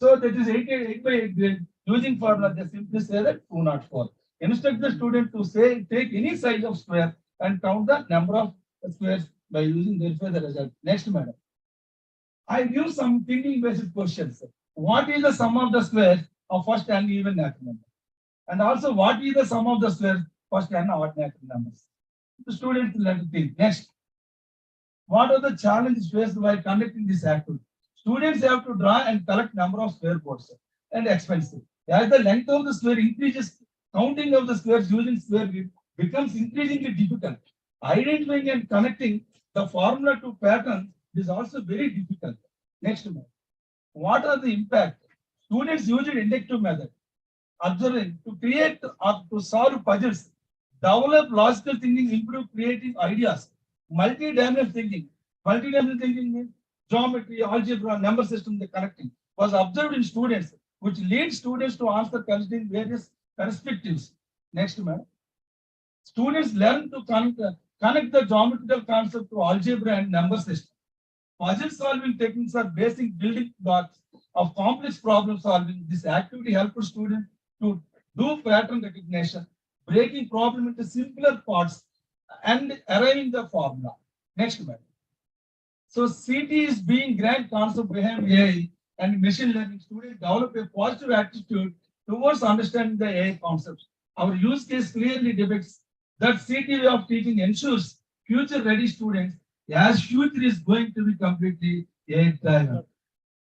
So that is 8 by 8 grade. Using formula, they simply say that 204. Instruct the student to say take any size of square and count the number of squares by using verify the result. Next, madam. I give some thinking based questions. What is the sum of the squares of first n even natural number? And also, what is the sum of the squares first n odd natural numbers? The students will have to think. Next, what are the challenges faced while conducting this activity? Students have to draw and collect number of square boards and expensive. As the length of the square increases, counting of the squares using square grid becomes increasingly difficult. Identifying and connecting the formula to pattern is also very difficult. Next one. What are the impact? Students use an inductive method, observing to create or to solve puzzles, develop logical thinking, improve creative ideas, multi-dimensional thinking. Multi-dimensional thinking means geometry, algebra, number system, the connecting was observed in students, which leads students to answer considering various perspectives. Next, madam. Students learn to connect the geometrical concept to algebra and number system. Puzzle solving techniques are basic building blocks of complex problem solving. This activity helps students to do pattern recognition, breaking problem into simpler parts and arriving the formula. Next, madam. So CTiS being grand concept behind AI and machine learning, students develop a positive attitude towards understanding the AI concepts. Our use case clearly depicts that CT way of teaching ensures future ready students, as future is going to be completely AI driven.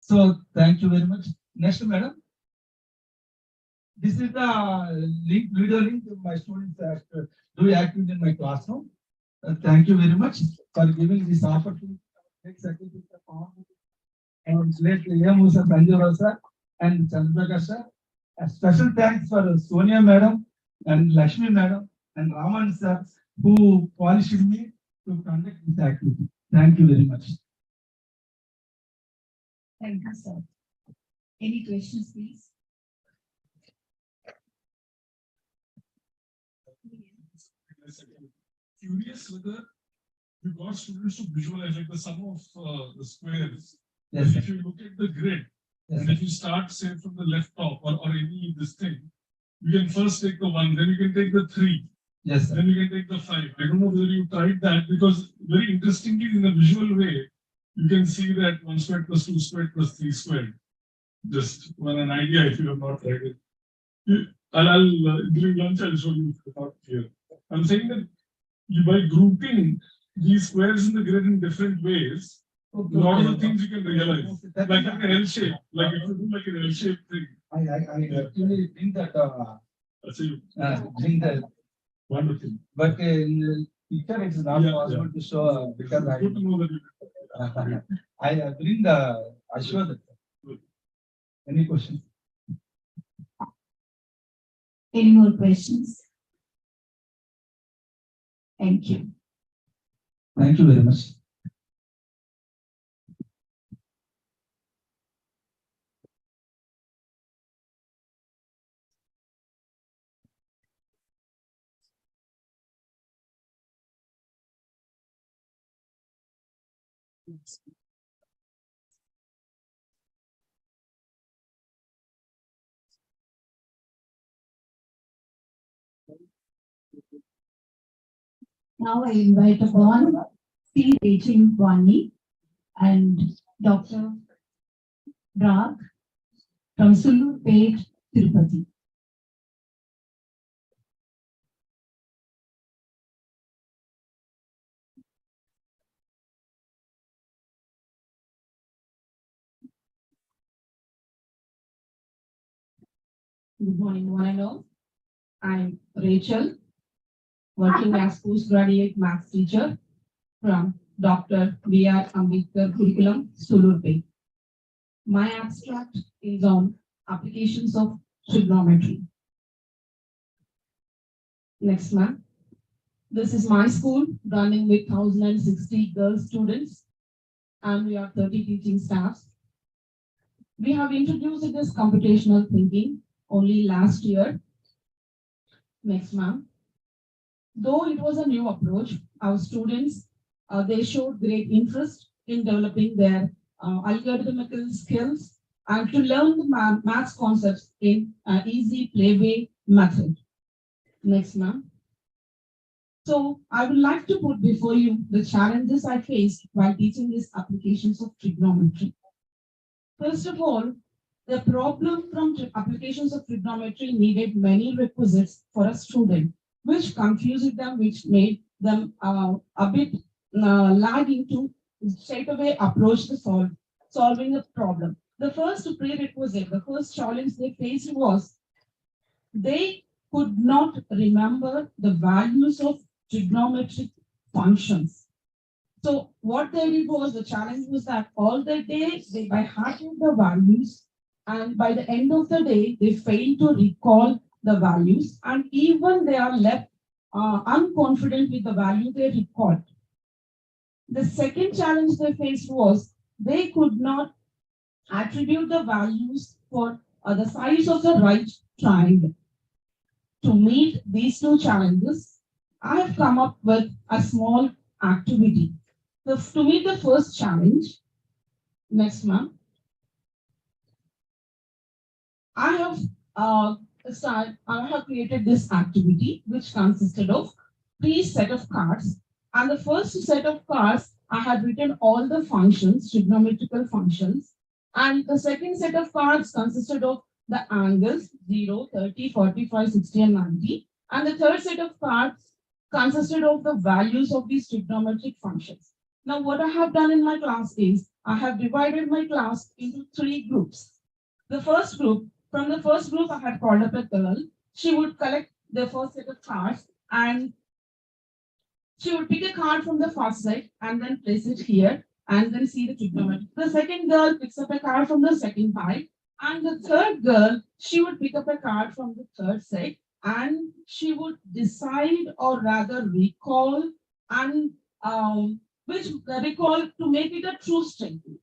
So thank you very much. Next, madam. This is the link, video link to my students do activity in my classroom. Thank you very much for giving this opportunity. And let Musa Sanjay sir and Chandra sir. A special thanks for Sonia madam and Lakshmi madam and Raman sir who polished me to conduct this activity. Thank you very much. Thank you, sir. Any questions, please? Curious whether you got students to visualize like the sum of the squares. Yes, if you look at the grid, yes, and if you start say from the left top or any this thing, you can first take the 1, then you can take the 3. Yes, sir. Then you can take the 5. I don't know whether you tried that because very interestingly in a visual way, you can see that 1 squared plus 2 squared plus 3 squared. Just one an idea if you have not tried it. During lunch I'll show you if you're not here. I'm saying that by grouping these squares in the grid in different ways, a lot of the things you can realize. Like an L shape, like if you do like an L shape thing. I actually think that Bring that wonderful. but in the picture it's not possible to show because Good to know that you I bring the I show that. Any questions? Any more questions? Thank you. Thank you very much. Now I invite upon C. Rachel Vani and Dr. Rag from Sulurpet, Tirupati. Good morning, one and all. I'm Rachel, working as postgraduate maths teacher from Dr. B.R. Ambedkar Curriculum, Sulurpet. My abstract is on applications of trigonometry. Next, ma'am. This is my school running with 1,060 girl students, and we are 30 teaching staffs. We have introduced this computational thinking only last year. Next, ma'am. Though it was a new approach, our students, they showed great interest in developing their algorithmical skills and to learn the maths concepts in an easy playway method. Next, ma'am. So I would like to put before you the challenges I faced while teaching these applications of trigonometry. First of all, the problem from applications of trigonometry needed many requisites for a student, which confused them, which made them a bit lagging to straight away approach the solving the problem. The first prerequisite, the first challenge they faced was they could not remember the values of trigonometric functions. So what they did was, the challenge was that all the day they by hearting the values, and by the end of the day they failed to recall the values, and even they are left unconfident with the value they recalled. The second challenge they faced was they could not attribute the values for the size of the right triangle. To meet these two challenges, I have come up with a small activity. To meet the first challenge, next month, I have created this activity which consisted of 3 sets of cards. And the first set of cards, I had written all the functions, trigonometrical functions. And the second set of cards consisted of the angles 0, 30, 45, 60, and 90. And the third set of cards consisted of the values of these trigonometric functions. Now, what I have done in my class is, I have divided my class into 3 groups. The first group, from the first group, I had called up a girl. She would collect the first set of cards and she would pick a card from the first set and then place it here and then see the trigonometry. The second girl picks up a card from the second pile, and the third girl, she would pick up a card from the third set and she would decide, or rather recall, and recall to make it a true statement.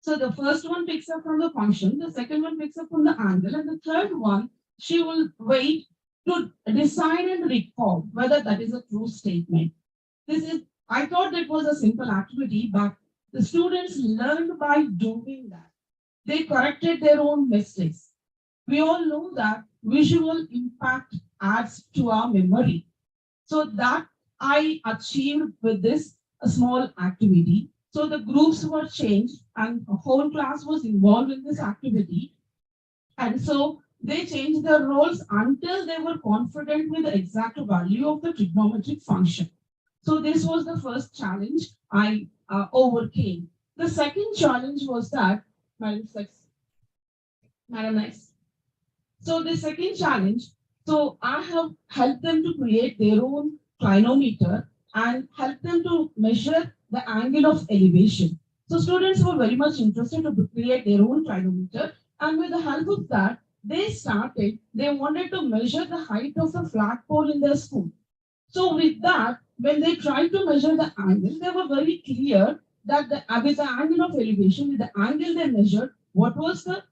So the first one picks up from the function, the second one picks up from the angle, and the third one, she will wait to decide and recall whether that is a true statement. I thought it was a simple activity, but the students learned by doing that. They corrected their own mistakes. We all know that visual impact adds to our memory. So that I achieved with this small activity. So the groups were changed and the whole class was involved in this activity. And so they changed their roles until they were confident with the exact value of the trigonometric function. So this was the first challenge I overcame. The second challenge was that, Madam Next. So the second challenge, so I have helped them to create their own clinometer and help them to measure the angle of elevation. So students were very much interested to create their own clinometer, and with the help of that, they wanted to measure the height of a flagpole in their school. So with that, when they tried to measure the angle, they were very clear that with the angle of elevation, with the angle they measured, what was the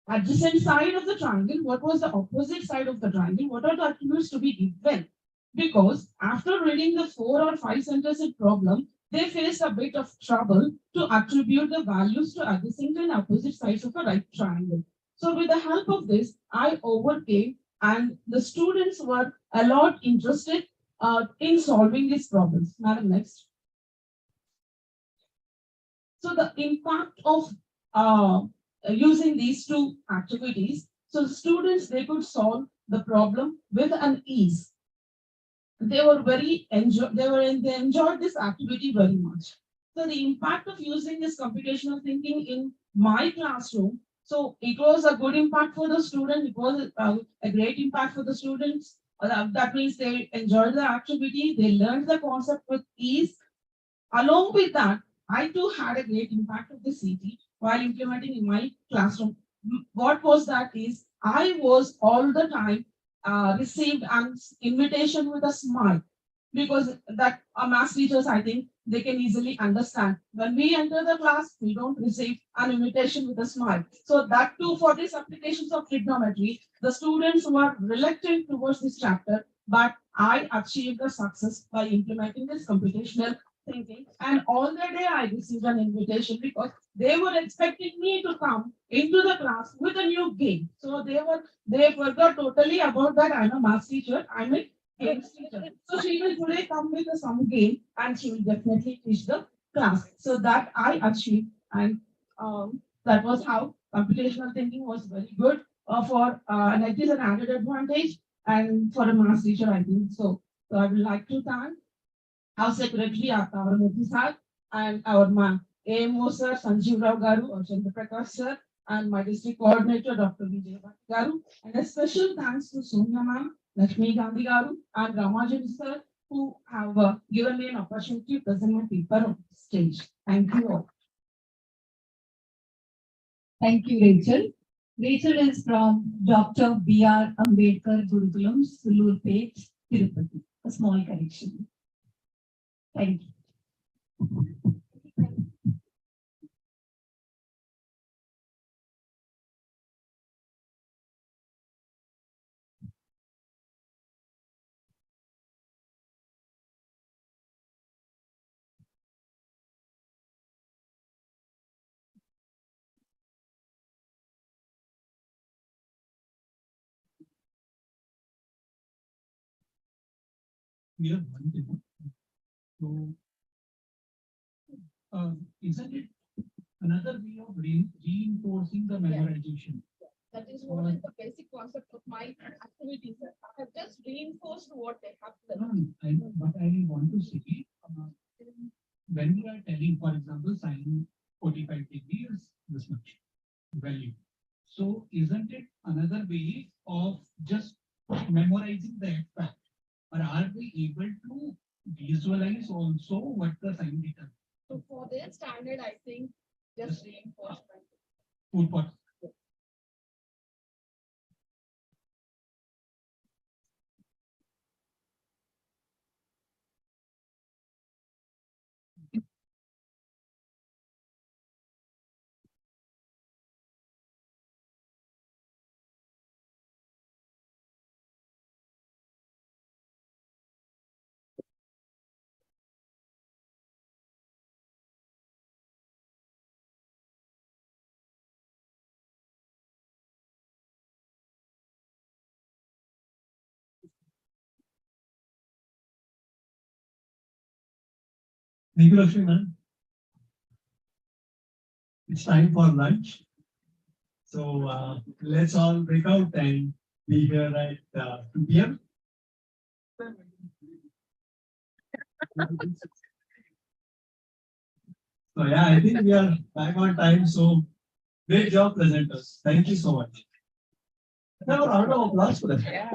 adjacent side of the triangle, what was the opposite side of the triangle, what are the attributes to be given. Because after reading the 4 or 5 sentences problem, they faced a bit of trouble to attribute the values to adjacent and opposite sides of a right triangle. So with the help of this, I overcame and the students were a lot interested in solving these problems. Madam, next. So the impact of using these two activities, so students, they could solve the problem with an ease. They enjoyed this activity very much. So the impact of using this computational thinking in my classroom, so it was a good impact for the student. It was a great impact for the students. That means they enjoyed the activity, they learned the concept with ease. Along with that, I too had a great impact of the CT while implementing in my classroom. What was that is, I was all the time received an invitation with a smile, because that math teachers, I think they can easily understand. When we enter the class, we don't receive an invitation with a smile. So that too, for these applications of trigonometry, the students were reluctant towards this chapter, but I achieved the success by implementing this computational thinking. And all the day I received an invitation because they were expecting me to come into the class with a new game. So they forgot totally about that I'm a math teacher, I'm a games teacher. So she will today come with some game and she will definitely teach the class. So that I achieved, and that was how computational thinking was very good and it is an added advantage, and for a math teacher, I think so. So I would like to thank our secretary, our Murthy sir, and our AMO sir, Sanjeev Rao Garu, or Chandra Prakash sir, and my district coordinator, Dr. Vijay Garu. And a special thanks to Sonia ma'am, Lakshmi Gandhi Garu, and Ramajan sir, who have given me an opportunity to present my paper on stage. Thank you all. Thank you, Rachel. Rachel is from Dr. B.R. Ambedkar Gurukulam, Sulurpet, Tirupati. A small correction. Thank you. We have one thing. So, isn't it another way of reinforcing the memorization? That is what is the basic concept of my activities. I have just reinforced what they have learned. I know, but I want to say, when we are telling, for example, sine 45 degrees is this much value. So isn't it another way of just memorizing the fact? Or are we able to visualize also what the sine theta? So for their standard, I think just reinforcement. Food pot. Thank you, Lakshmi ma'am. It's time for lunch. So let's all break out and be here at 2 p.m. So yeah, I think we are back on time. So great job, presenters. Thank you so much. Have a round of applause for that. Yeah.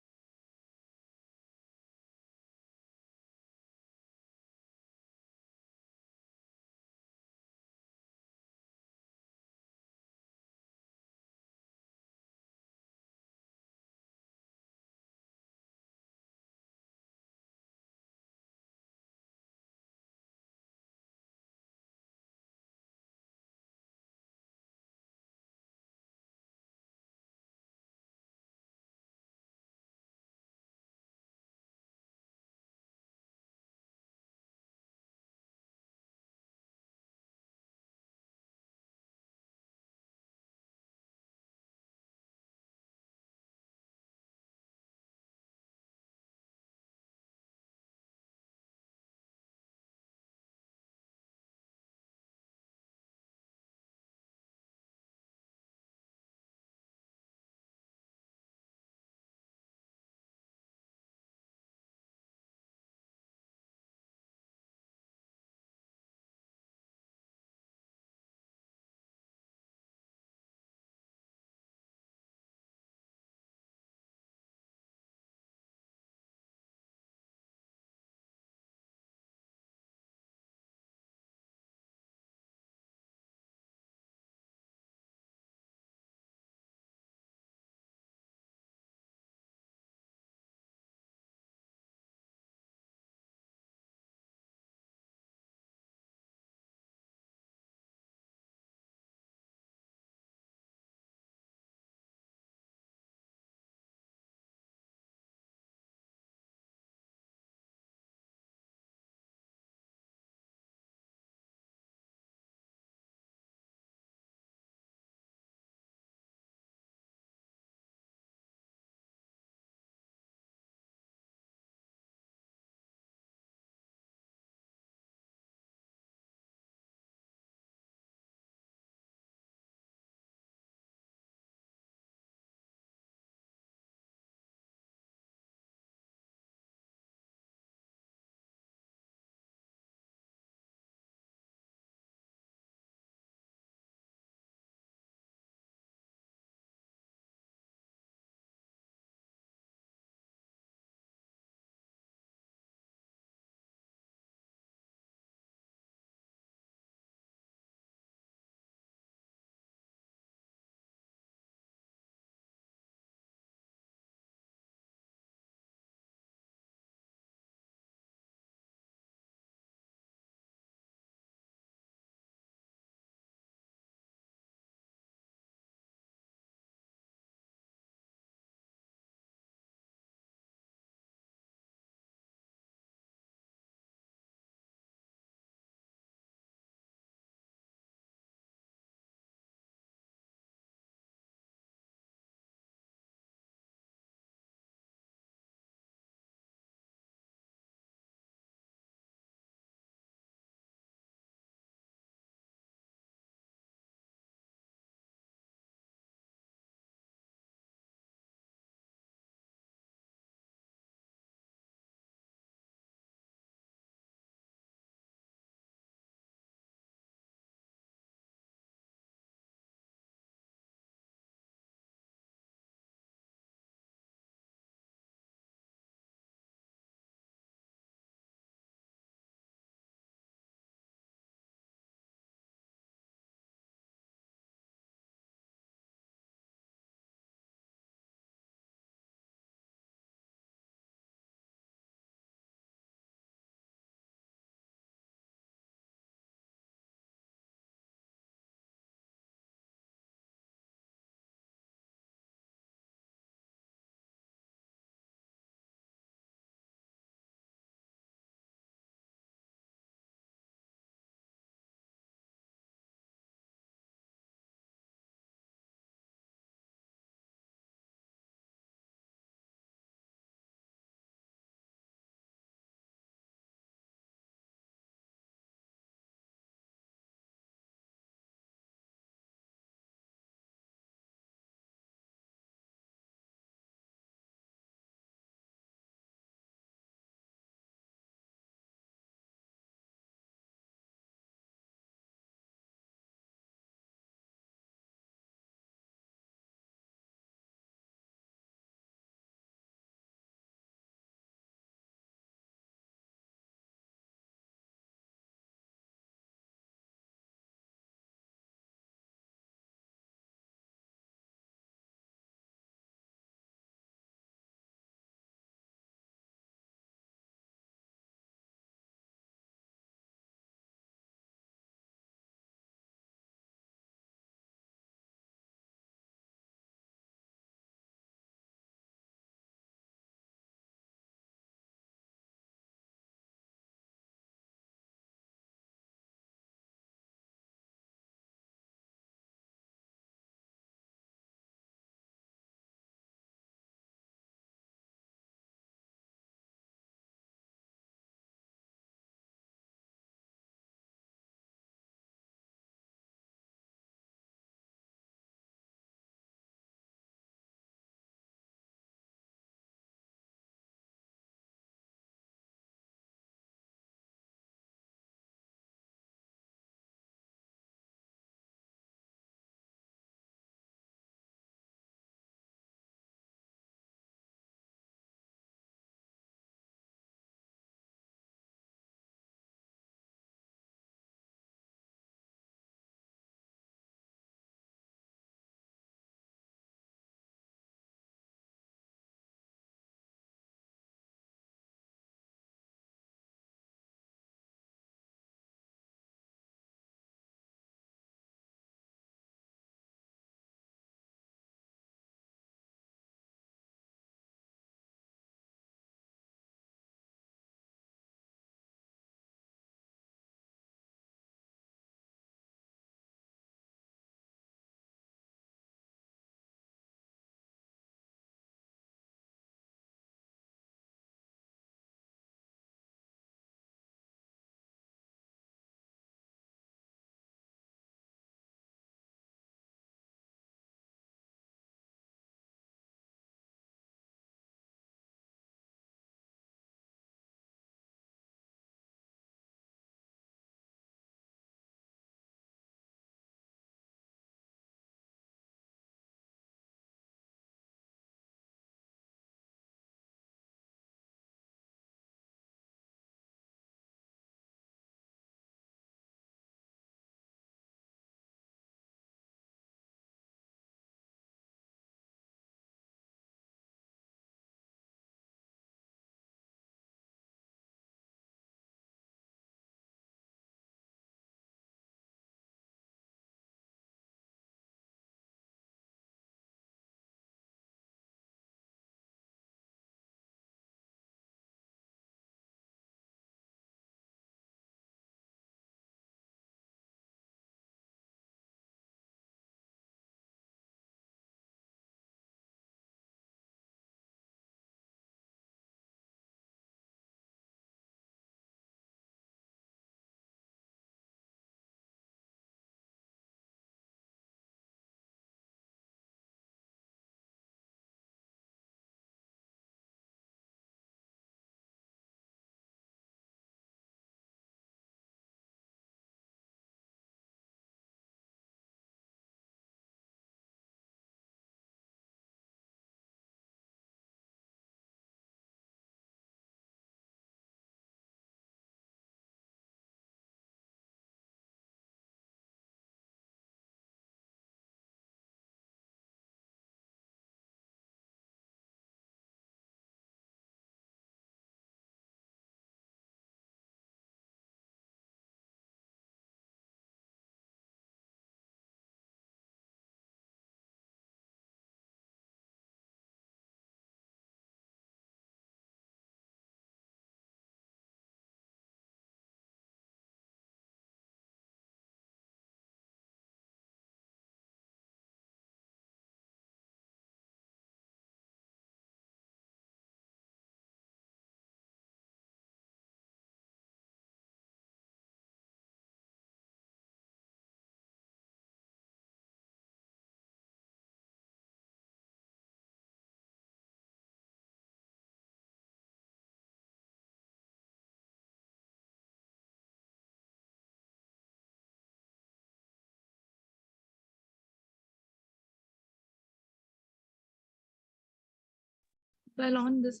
Well, on this.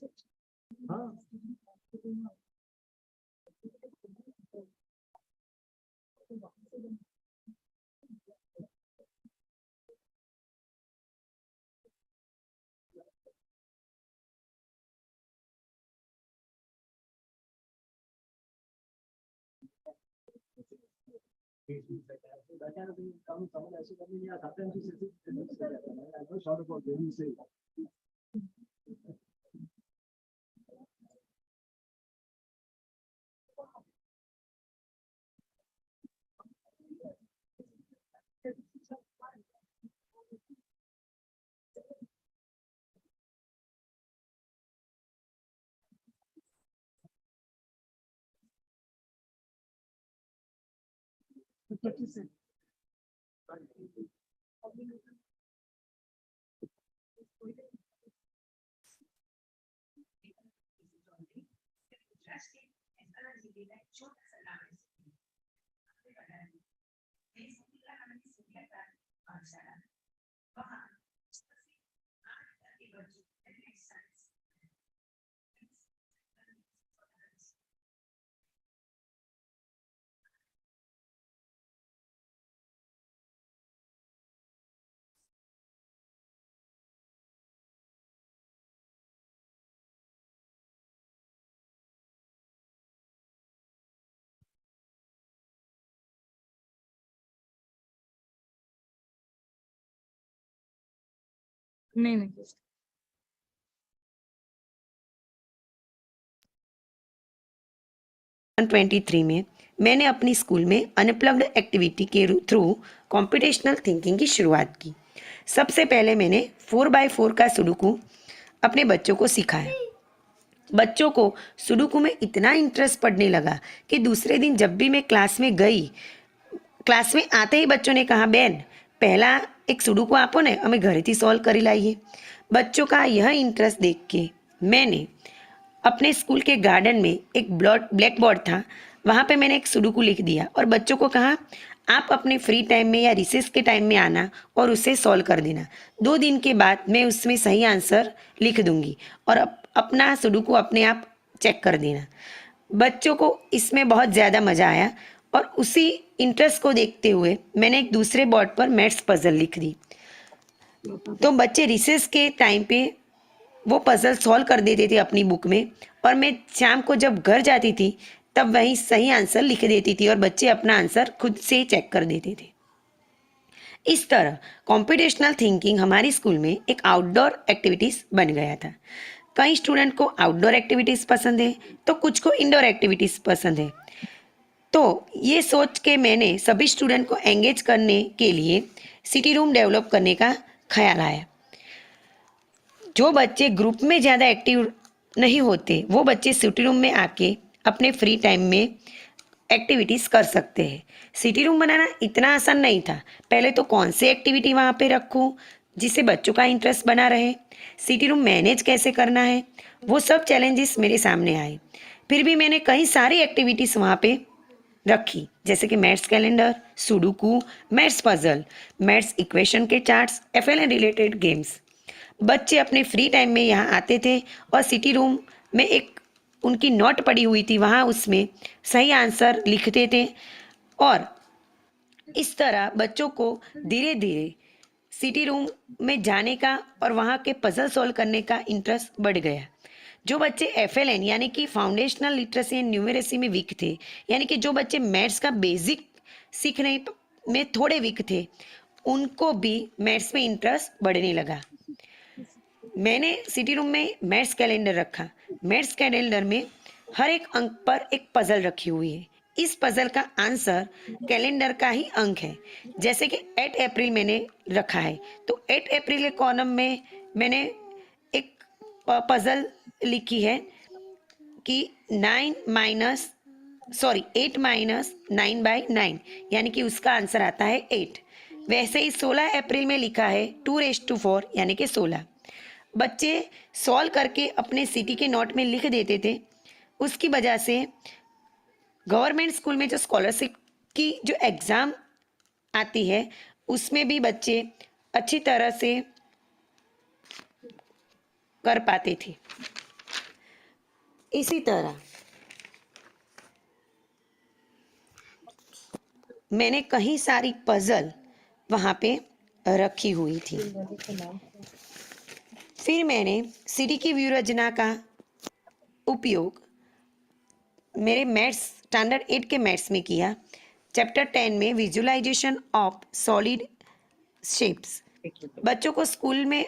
नहीं नहीं 2023 में मैंने अपनी school में unplugged activity के through computational thinking की शुरुआत की। सबसे पहले मैंने 4x4 का सुडोकू अपने बच्चों को सिखाया। बच्चों को सुडोकू में इतना इंटरेस्ट पड़ने लगा कि दूसरे दिन जब भी मैं क्लास में गई, क्लास में आते ही बच्चों ने कहा, बेन पहला एक सुडोकू आपो ने, अमे घरेथी सॉल्व करी लाइए। बच्चों का यह इंटरेस्ट देख के मैंने अपने स्कूल के गार्डन में एक ब्लैक बोर्ड था, वहाँ पे मैंने एक सुडोकू लिख दिया और बच्चों को कहा आप अपने फ्री टाइम में या रिसेस के टाइम में आना और उसे सॉल्व कर देना। 2 दिन के बाद मैं उसमें सही आंसर लिख दूंगी और अपना सुडोकू अपने आप चेक कर देना। बच्चों को इसमें बहुत ज़्यादा मज़ा आया और उसी इंटरेस्ट को देखते हुए मैंने एक दूसरे बोर्ड पर मैथ्स पजल लिख दी। तो बच्चे रिसेस के टाइम पे वो पजल सॉल्व कर देते थे अपनी बुक में और मैं शाम को जब घर जाती थी तब वहीं सही आंसर लिख देती थी और बच्चे अपना आंसर खुद से ही चेक कर देते थे। इस तरह कॉम्पिटिशनल थिंकिंग हमारी स्कूल में एक आउटडोर एक्टिविटीज़ बन गया था। कई स्टूडेंट को आउटडोर एक्टिविटीज़ पसंद है तो कुछ को इंडोर एक्टिविटीज़ पसंद है। तो ये सोच के मैंने सभी स्टूडेंट को एंगेज करने के लिए सिटी रूम डेवलप करने का ख्याल आया। जो बच्चे ग्रुप में ज़्यादा एक्टिव नहीं होते वो बच्चे सिटी रूम में आके अपने फ्री टाइम में एक्टिविटीज़ कर सकते हैं। सिटी रूम बनाना इतना आसान नहीं था। पहले तो कौन सी एक्टिविटी वहाँ पे रखूँ जिससे बच्चों का इंटरेस्ट बना रहे, सिटी रूम मैनेज कैसे करना है, वो सब चैलेंजेस मेरे सामने आए। फिर भी मैंने कई सारी एक्टिविटीज़ वहाँ पे रखी, जैसे कि maths calendar, sudoku, maths puzzle, maths equation के चार्ट्स, FLN रिलेटेड गेम्स। बच्चे अपने फ्री टाइम में यहाँ आते थे और सिटी रूम में एक उनकी नोट पड़ी हुई थी, वहाँ उसमें सही आंसर लिखते थे और इस तरह बच्चों को धीरे धीरे सिटी रूम में जाने का और वहाँ के पजल सॉल्व करने का इंटरेस्ट बढ़ गया। जो बच्चे FLN यानी कि फाउंडेशनल लिटरेसी एंड न्यूमेरेसी में वीक थे, यानी कि जो बच्चे मैथ्स का बेसिक सीखने में थोड़े वीक थे, उनको भी मैथ्स में इंटरेस्ट बढ़ने लगा। मैंने सिटी रूम में मैथ्स कैलेंडर रखा। मैथ्स कैलेंडर में हर एक अंक पर एक पजल रखी हुई है। इस पजल का आंसर कैलेंडर का ही अंक है। जैसे कि 8 अप्रैल मैंने रखा है तो 8 अप्रैल के कॉलम में मैंने एक पजल लिखी है कि 8 माइनस 9/9 यानी कि उसका आंसर आता है 8। वैसे ही 16 अप्रैल में लिखा है 2⁴ यानी कि 16। बच्चे सॉल्व करके अपने सिटी के नोट में लिख देते थे। उसकी वजह से गवर्नमेंट स्कूल में जो स्कॉलरशिप की जो एग्ज़ाम आती है उसमें भी बच्चे अच्छी तरह से कर पाते थे। इसी तरह मैंने कई सारी पजल वहाँ पे रखी हुई थी। फिर मैंने सिटी की व्यू रचना का उपयोग मेरे मैथ्स स्टैंडर्ड 8 के मैथ्स में किया। चैप्टर 10 में विजुअलाइजेशन ऑफ सॉलिड शेप्स। बच्चों को स्कूल में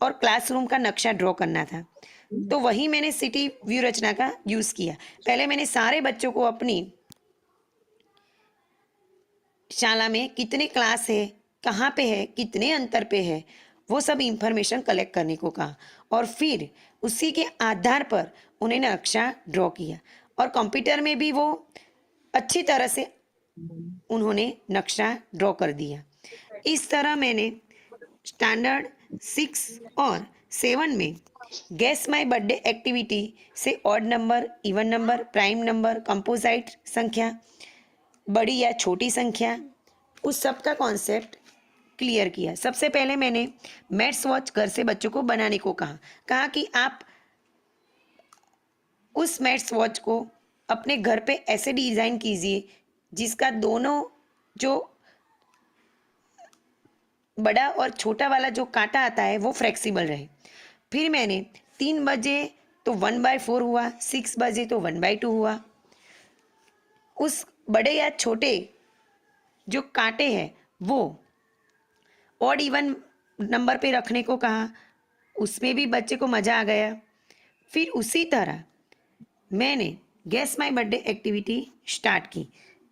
और क्लासरूम का नक्शा ड्रॉ करना था, तो वही मैंने सिटी व्यू रचना का यूज़ किया। पहले मैंने सारे बच्चों को अपनी शाला में कितने क्लास है, कहाँ पे है, कितने अंतर पे है, वो सब इंफॉर्मेशन कलेक्ट करने को कहा और फिर उसी के आधार पर उन्हें नक्शा ड्रॉ किया और कंप्यूटर में भी वो अच्छी तरह से उन्होंने नक्शा ड्रॉ कर दिया। इस तरह मैंने स्टैंडर्ड 6 और 7 में गेस माय बर्थडे एक्टिविटी से odd number, even number, prime number, composite संख्या, बड़ी या छोटी संख्या, उस सब का कॉन्सेप्ट क्लियर किया। सबसे पहले मैंने मैथ्स वॉच घर से बच्चों को बनाने को कहा कि आप उस मैथ्स वॉच को अपने घर पे ऐसे डिज़ाइन कीजिए जिसका दोनों जो बड़ा और छोटा वाला जो कांटा आता है वो फ्लेक्सिबल रहे। फिर मैंने 3 बजे तो 1/4 हुआ, 6 बजे तो 1/2 हुआ। उस बड़े या छोटे जो कांटे हैं वो ऑड इवन नंबर पे रखने को कहा, उसमें भी बच्चे को मज़ा आ गया। फिर उसी तरह मैंने guess my birthday activity start की,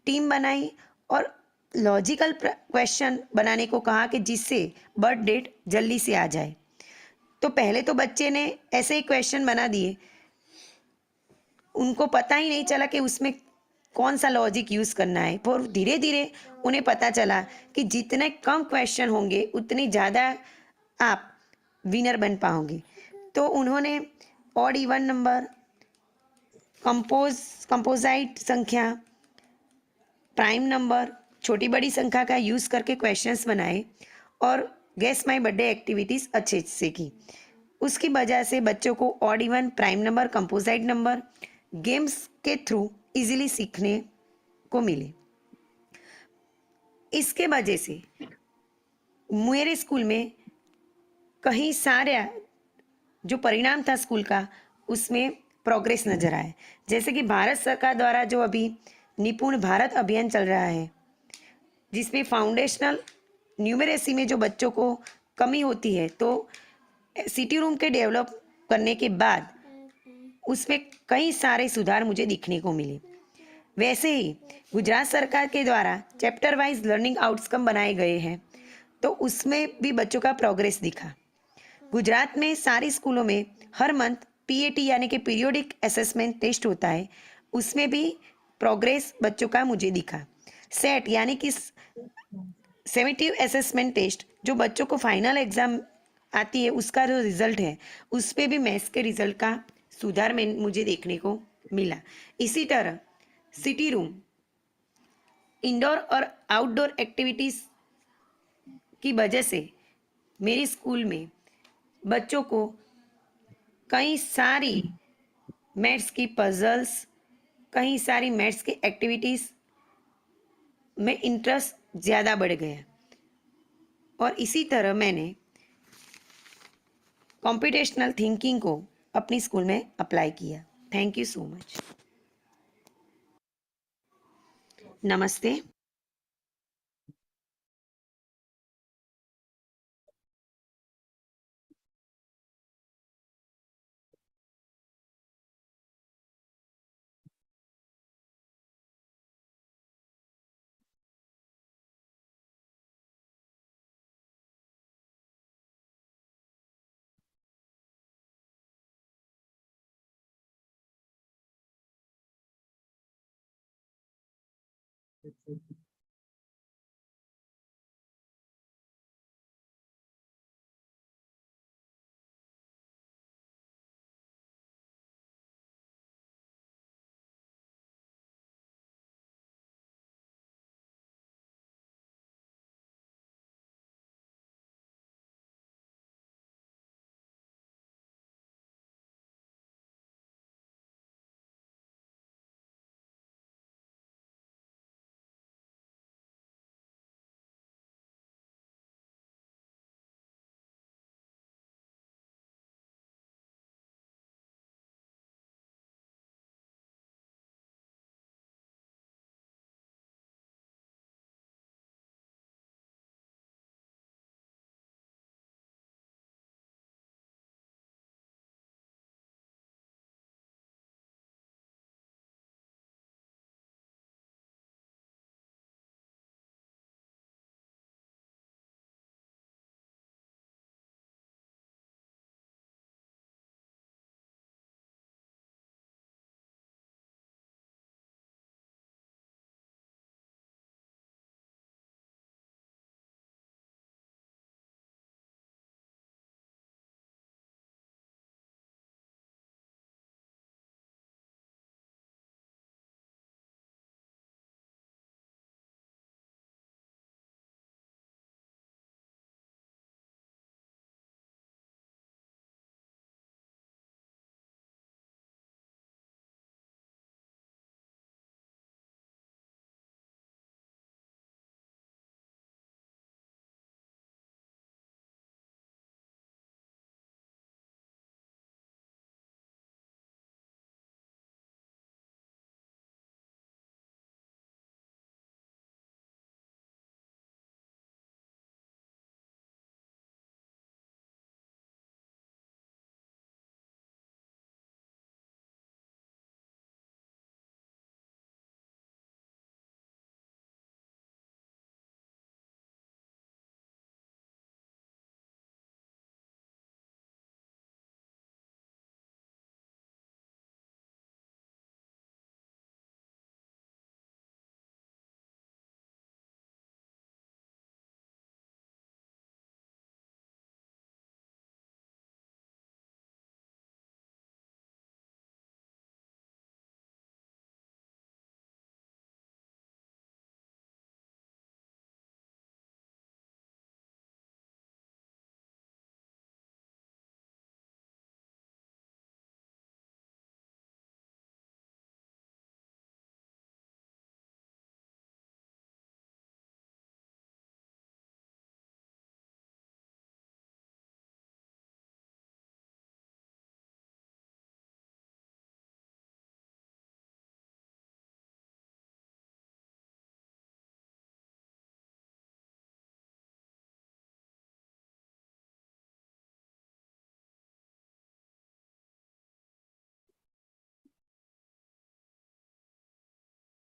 टीम बनाई और लॉजिकल क्वेश्चन बनाने को कहा कि जिससे बर्थ डेट जल्दी से आ जाए। तो पहले तो बच्चे ने ऐसे ही क्वेश्चन बना दिए, उनको पता ही नहीं चला कि उसमें कौन सा लॉजिक यूज़ करना है। पर धीरे धीरे उन्हें पता चला कि जितने कम क्वेश्चन होंगे उतनी ज़्यादा आप विनर बन पाओगे। तो उन्होंने ऑड इवन नंबर, कंपोजिट संख्या, प्राइम नंबर, छोटी बड़ी संख्या का यूज़ करके क्वेश्चंस बनाए और गेस माय बर्थडे एक्टिविटीज़ अच्छे से की। उसकी वजह से बच्चों को odd even, prime number, composite number games के थ्रू इजीली सीखने को मिले। इसके वजह से मेरे स्कूल में कई सारे जो परिणाम था स्कूल का उसमें प्रोग्रेस नजर आए। जैसे कि भारत सरकार द्वारा जो अभी निपुण भारत अभियान चल रहा है, जिसमें फाउंडेशनल न्यूमरेसी में जो बच्चों को कमी होती है, तो सिटी रूम के डेवलप करने के बाद उसमें कई सारे सुधार मुझे दिखने को मिले। वैसे ही गुजरात सरकार के द्वारा चैप्टर वाइज लर्निंग आउटकम बनाए गए हैं, तो उसमें भी बच्चों का प्रोग्रेस दिखा। गुजरात में सारी स्कूलों में हर मंथ पीएटी यानी कि पीरियोडिक असेसमेंट टेस्ट होता है, उसमें भी प्रोग्रेस बच्चों का मुझे दिखा। सेट यानी कि सेमेटिव असेसमेंट टेस्ट जो बच्चों को फाइनल एग्जाम आती है, उसका जो रिजल्ट है उस पर भी मैथ्स के रिजल्ट का सुधार में मुझे देखने को मिला। इसी तरह सिटी रूम, इंडोर और आउटडोर एक्टिविटीज़ की वजह से मेरी स्कूल में बच्चों को कई सारी मैथ्स की पजल्स, कई सारी मैथ्स की एक्टिविटीज़ में इंटरेस्ट ज़्यादा बढ़ गया और इसी तरह मैंने कॉम्पिटिशनल थिंकिंग को अपनी स्कूल में अप्लाई किया। Thank you so much. नमस्ते।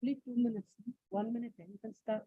Please 2 minutes. 1 minute. You can start.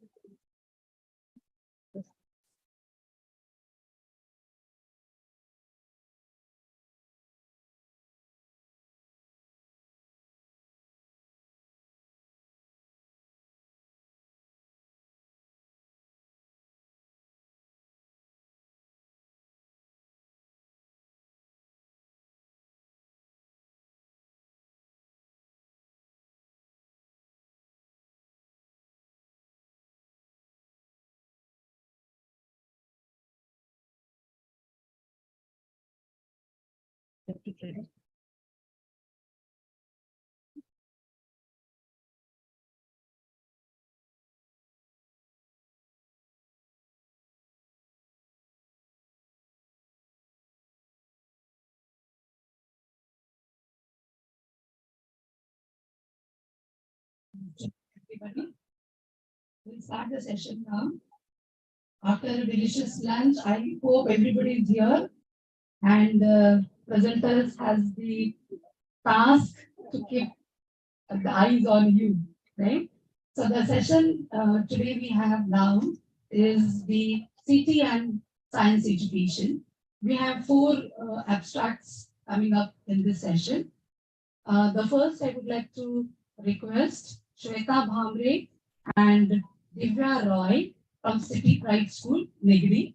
Everybody, we'll start the session now. After a delicious lunch, I hope everybody is here and presenters has the task to keep the eyes on you, right? So the session today we have now is the CT and science education. We have four abstracts coming up in this session. The first I would like to request Shweta Bhamre and Divya Roy from City Pride School, Nigri.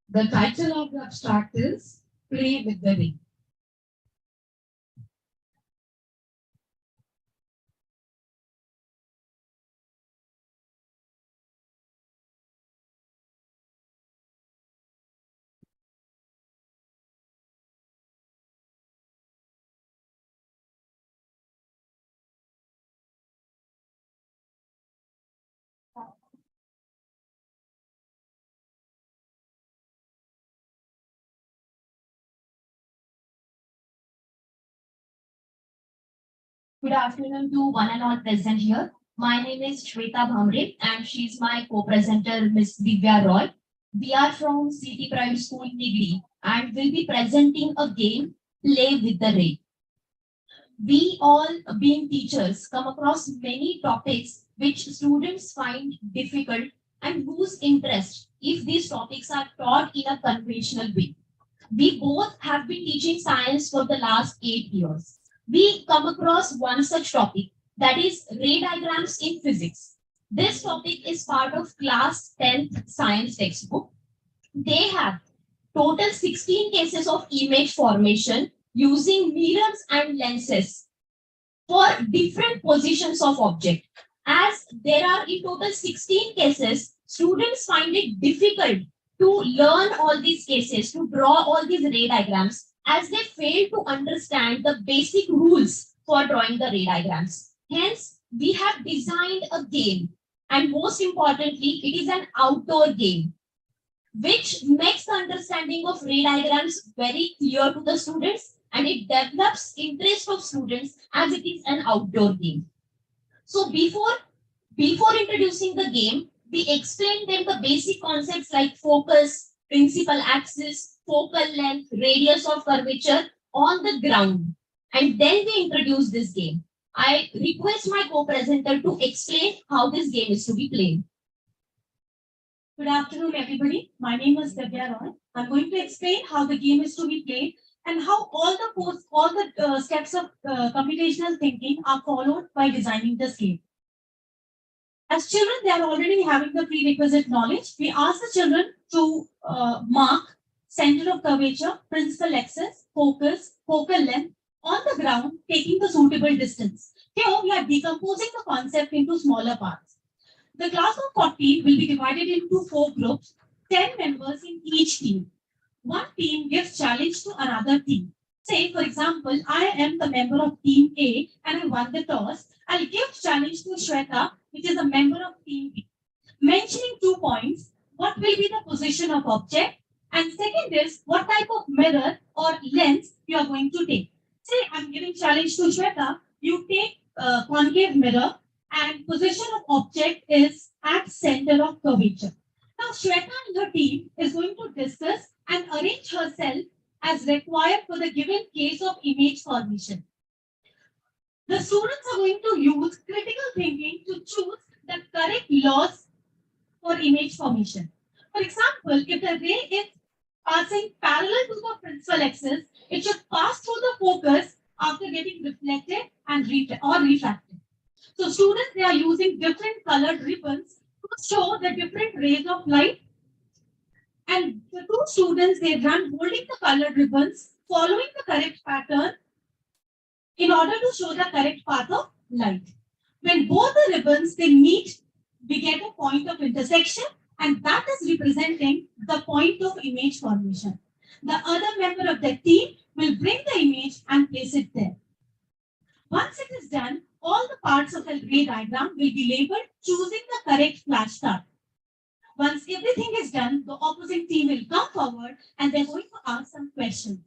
The title of the abstract is Play with the Ring. Good afternoon to one and all present here. My name is Shweta Bhamre and she's my co-presenter, Miss Divya Roy. We are from City Pride School, Nigri, and will be presenting a game, Play with the Ray. We all, being teachers, come across many topics which students find difficult and lose interest if these topics are taught in a conventional way. We both have been teaching science for the last 8 years. We come across one such topic, that is ray diagrams in physics. This topic is part of class 10th science textbook. They have total 16 cases of image formation using mirrors and lenses for different positions of object. As there are in total 16 cases, students find it difficult to learn all these cases, to draw all these ray diagrams, as they fail to understand the basic rules for drawing the ray diagrams. Hence, we have designed a game, and most importantly, it is an outdoor game, which makes the understanding of ray diagrams very clear to the students, and it develops interest of students as it is an outdoor game. So before introducing the game, we explain them the basic concepts like focus, principal axis, focal length, radius of curvature on the ground. And then we introduce this game. I request my co-presenter to explain how this game is to be played. Good afternoon, everybody. My name is Divya Roy. I'm going to explain how the game is to be played and how all the steps of computational thinking are followed by designing this game. As children, they are already having the prerequisite knowledge. We ask the children to mark center of curvature, principal axis, focus, focal length on the ground, taking the suitable distance. Here, we are decomposing the concept into smaller parts. The class of 40 will be divided into 4 groups, 10 members in each team. One team gives challenge to another team. Say, for example, I am the member of team A and I won the toss. I'll give challenge to Shweta, which is a member of team B. Mentioning 2 points, what will be the position of object? And second is, what type of mirror or lens you are going to take. Say, I'm giving challenge to Shweta, you take concave mirror and position of object is at center of curvature. Now, Shweta and her team is going to discuss and arrange herself as required for the given case of image formation. The students are going to use critical thinking to choose the correct laws for image formation. For example, if the ray is passing parallel to the principal axis, it should pass through the focus after getting reflected and refracted. So students, they are using different colored ribbons to show the different rays of light. And the two students, they run holding the colored ribbons, following the correct pattern in order to show the correct path of light. When both the ribbons, they meet, we get a point of intersection, and that is representing the point of image formation. The other member of the team will bring the image and place it there. Once it is done, all the parts of the ray diagram will be labeled, choosing the correct flashcard. Once everything is done, the opposing team will come forward and they're going to ask some questions.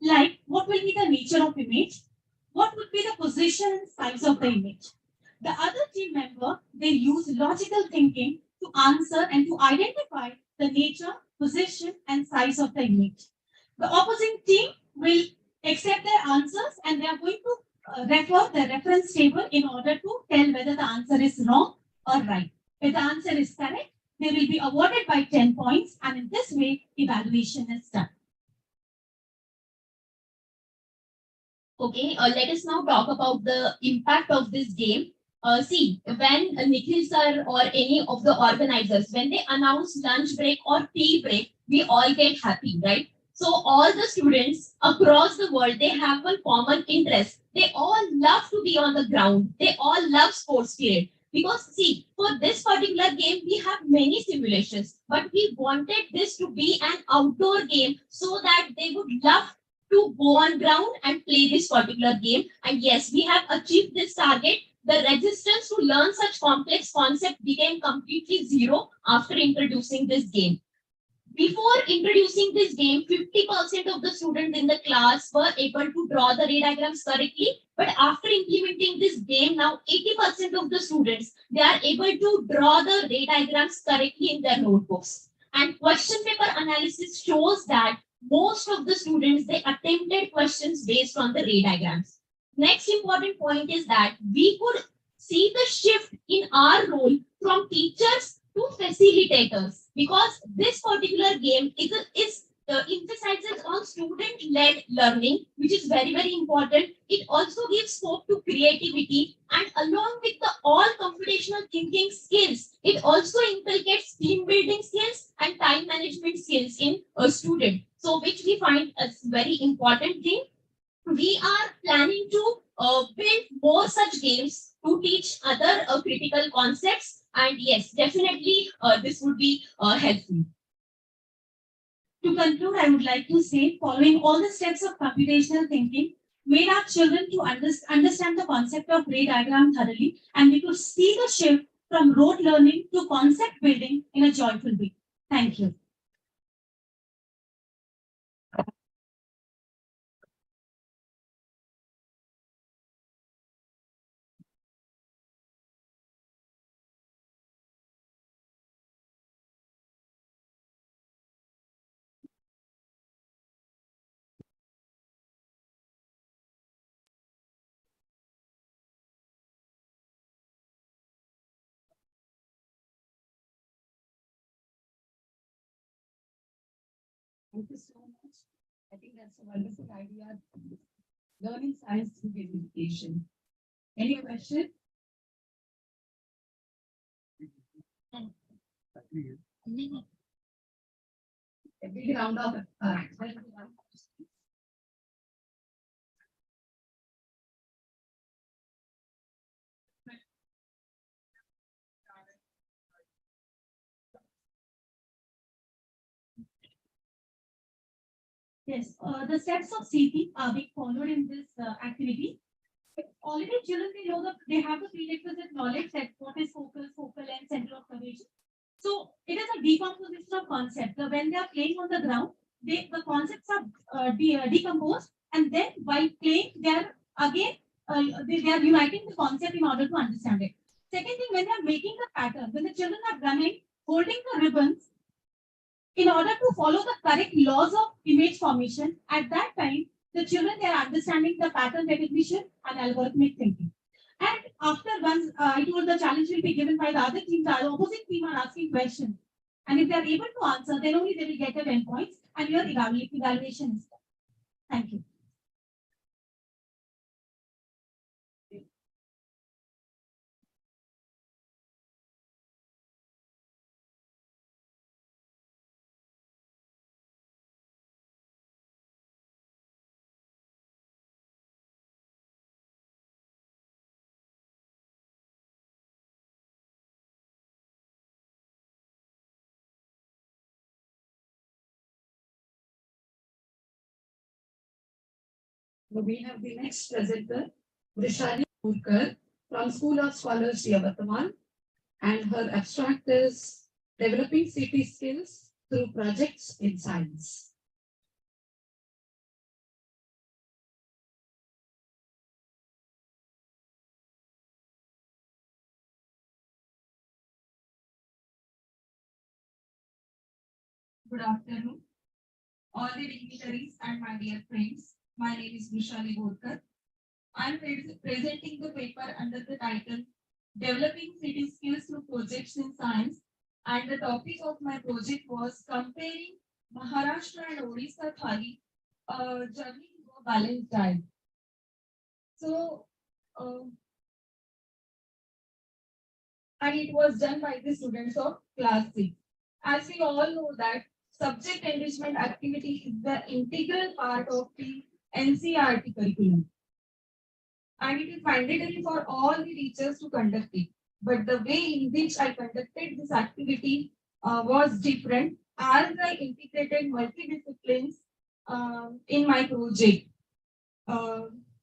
Like, what will be the nature of image? What would be the position and size of the image? The other team member, they use logical thinking to answer and to identify the nature, position, and size of the image. The opposing team will accept their answers and they are going to refer the reference table in order to tell whether the answer is wrong or right. If the answer is correct, they will be awarded by 10 points, and in this way, evaluation is done. Okay, let us now talk about the impact of this game. See, when Nikhil sir or any of the organizers, when they announce lunch break or tea break, we all get happy, right? So all the students across the world, they have one common interest. They all love to be on the ground. They all love sports period. Because see, for this particular game, we have many simulations, but we wanted this to be an outdoor game so that they would love to go on ground and play this particular game. And yes, we have achieved this target. The resistance to learn such complex concept became completely zero after introducing this game. Before introducing this game, 50% of the students in the class were able to draw the ray diagrams correctly. But after implementing this game, now 80% of the students, they are able to draw the ray diagrams correctly in their notebooks. And question paper analysis shows that most of the students, they attempted questions based on the ray diagrams. Next important point is that we could see the shift in our role from teachers to facilitators, because this particular game is emphasizes on student-led learning, which is very, very important. It also gives scope to creativity, and along with the all computational thinking skills, it also inculcates team building skills and time management skills in a student. So, which we find as very important thing. We are planning to build more such games to teach other critical concepts, and yes, definitely this would be helpful. To conclude, I would like to say, following all the steps of computational thinking made our children to understand the concept of ray diagram thoroughly, and we could see the shift from rote learning to concept building in a joyful way. Thank you. Thank you so much. I think that's a wonderful idea. Learning science through gamification. Any question? A big round of Yes, the steps of CT are being followed in this activity. Already children, they know that they have the prerequisite knowledge that what is focal length, center of curvature. So it is a decomposition of concept. So when they are playing on the ground, the concepts are decomposed, and then while playing, they are again they are uniting the concept in order to understand it. Second thing, when they are making the pattern, when the children are running, holding the ribbons, in order to follow the correct laws of image formation, at that time, the children, they are understanding the pattern recognition and algorithmic thinking. And after once I told the challenge will be given by the other team, the opposite team are asking questions. And if they are able to answer, then only they will get the 10 points and your evaluation is done. Thank you. We have the next presenter, Vrishali Purkar from School of Scholars, Yavatmal, and her abstract is Developing CT Skills through Projects in Science. Good afternoon, all the dignitaries and my dear friends. My name is Vrishali Purkar. I am presenting the paper under the title Developing City Skills Through Projects in Science, and the topic of my project was comparing Maharashtra and Odisha Thali, journey to a balanced diet. So, and it was done by the students of class 6. As we all know that subject enrichment activity is the integral part of the NCERT curriculum, and it is mandatory for all the teachers to conduct it. But the way in which I conducted this activity was different, as I integrated multidisciplines in my project,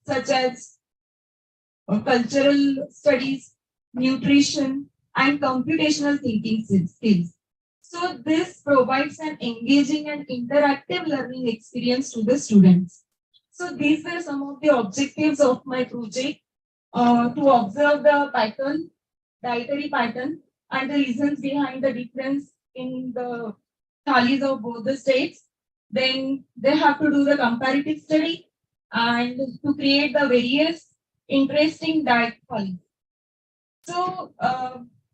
such as cultural studies, nutrition, and computational thinking skills. So this provides an engaging and interactive learning experience to the students. So these were some of the objectives of my project, to observe the pattern, dietary pattern, and the reasons behind the difference in the thalis of both the states. Then they have to do the comparative study and to create the various interesting diet thalis. So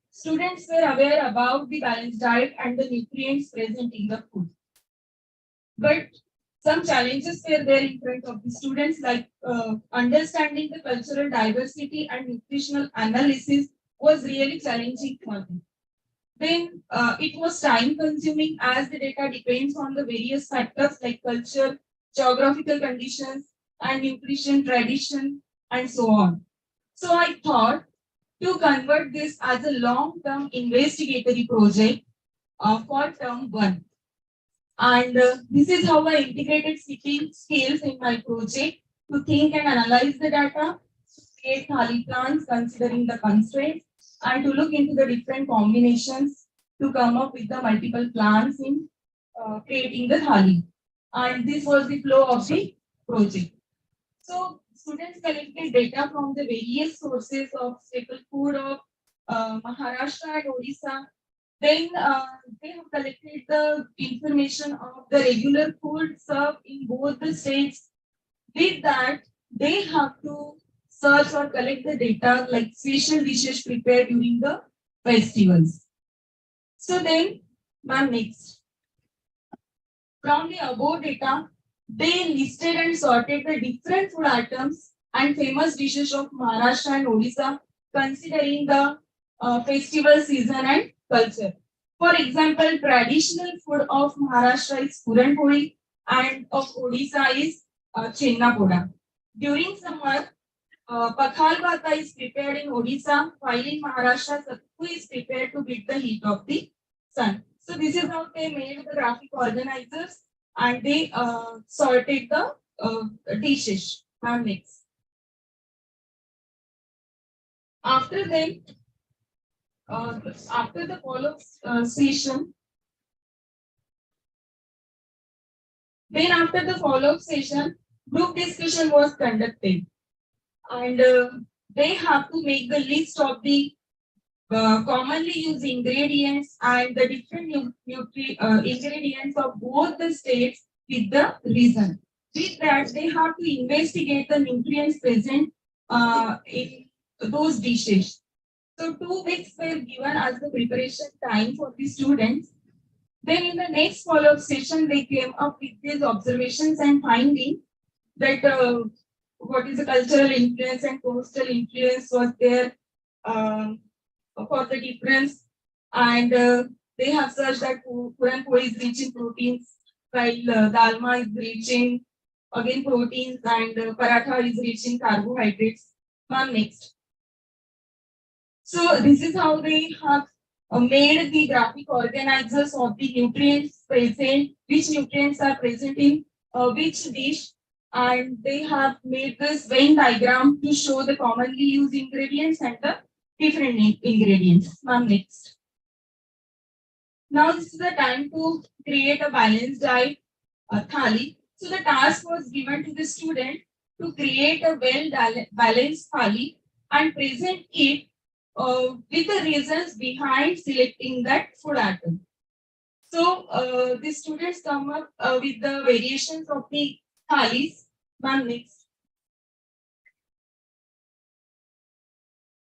students were aware about the balanced diet and the nutrients present in the food. But some challenges were there in front of the students, like understanding the cultural diversity and nutritional analysis was really challenging for them. Then it was time consuming, as the data depends on the various factors like culture, geographical conditions, and nutrition tradition, and so on. So I thought to convert this as a long-term investigatory project for term 1. And this is how I integrated CT skills in my project to think and analyze the data, create thali plans considering the constraints, and to look into the different combinations to come up with the multiple plans in creating the thali. And this was the flow of the project. So students collected data from the various sources of staple food of Maharashtra and Odisha. Then they have collected the information of the regular food served in both the states. With that, they have to search or collect the data like special dishes prepared during the festivals. So then, next. From the above data, they listed and sorted the different food items and famous dishes of Maharashtra and Odisha, considering the festival season and culture. For example, traditional food of Maharashtra is Puran Poli and of Odisha is Chenna Poda. During summer, Pakhal Bata is prepared in Odisha, while in Maharashtra, Sattu is prepared to beat the heat of the sun. So this is how they made the graphic organizers, and they sorted the dishes. Next. After them, after the follow-up session, group discussion was conducted, and they have to make the list of the commonly used ingredients and the different ingredients of both the states with the reason. With that, they have to investigate the nutrients present in those dishes. So 2 weeks were given as the preparation time for the students. Then in the next follow-up session, they came up with these observations and finding that what is the cultural influence and coastal influence was there for the difference. And they have searched that Puran poi is rich in proteins, while dalma is rich in again proteins, and paratha is rich in carbohydrates. Ma'am, next. So this is how they have made the graphic organizers of the nutrients present, which nutrients are present in which dish, and they have made this Venn diagram to show the commonly used ingredients and the different ingredients. Ma'am, next. Now this is the time to create a balanced diet thali. So the task was given to the student to create a well-balanced thali and present it with the reasons behind selecting that food item. So the students come up with the variations of the thalis. Ma'am, next.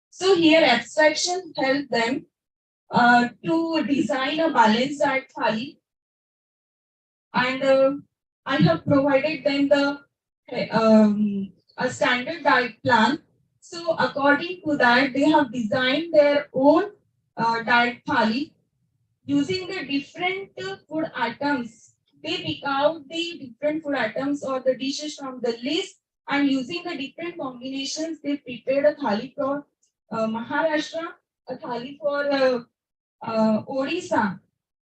So here abstraction helped them to design a balanced diet thali, and I have provided them the a standard diet plan. So according to that, they have designed their own diet thali using the different food items. They pick out the different food items or the dishes from the list, and using the different combinations, they prepared a thali for Maharashtra, a thali for Odisha,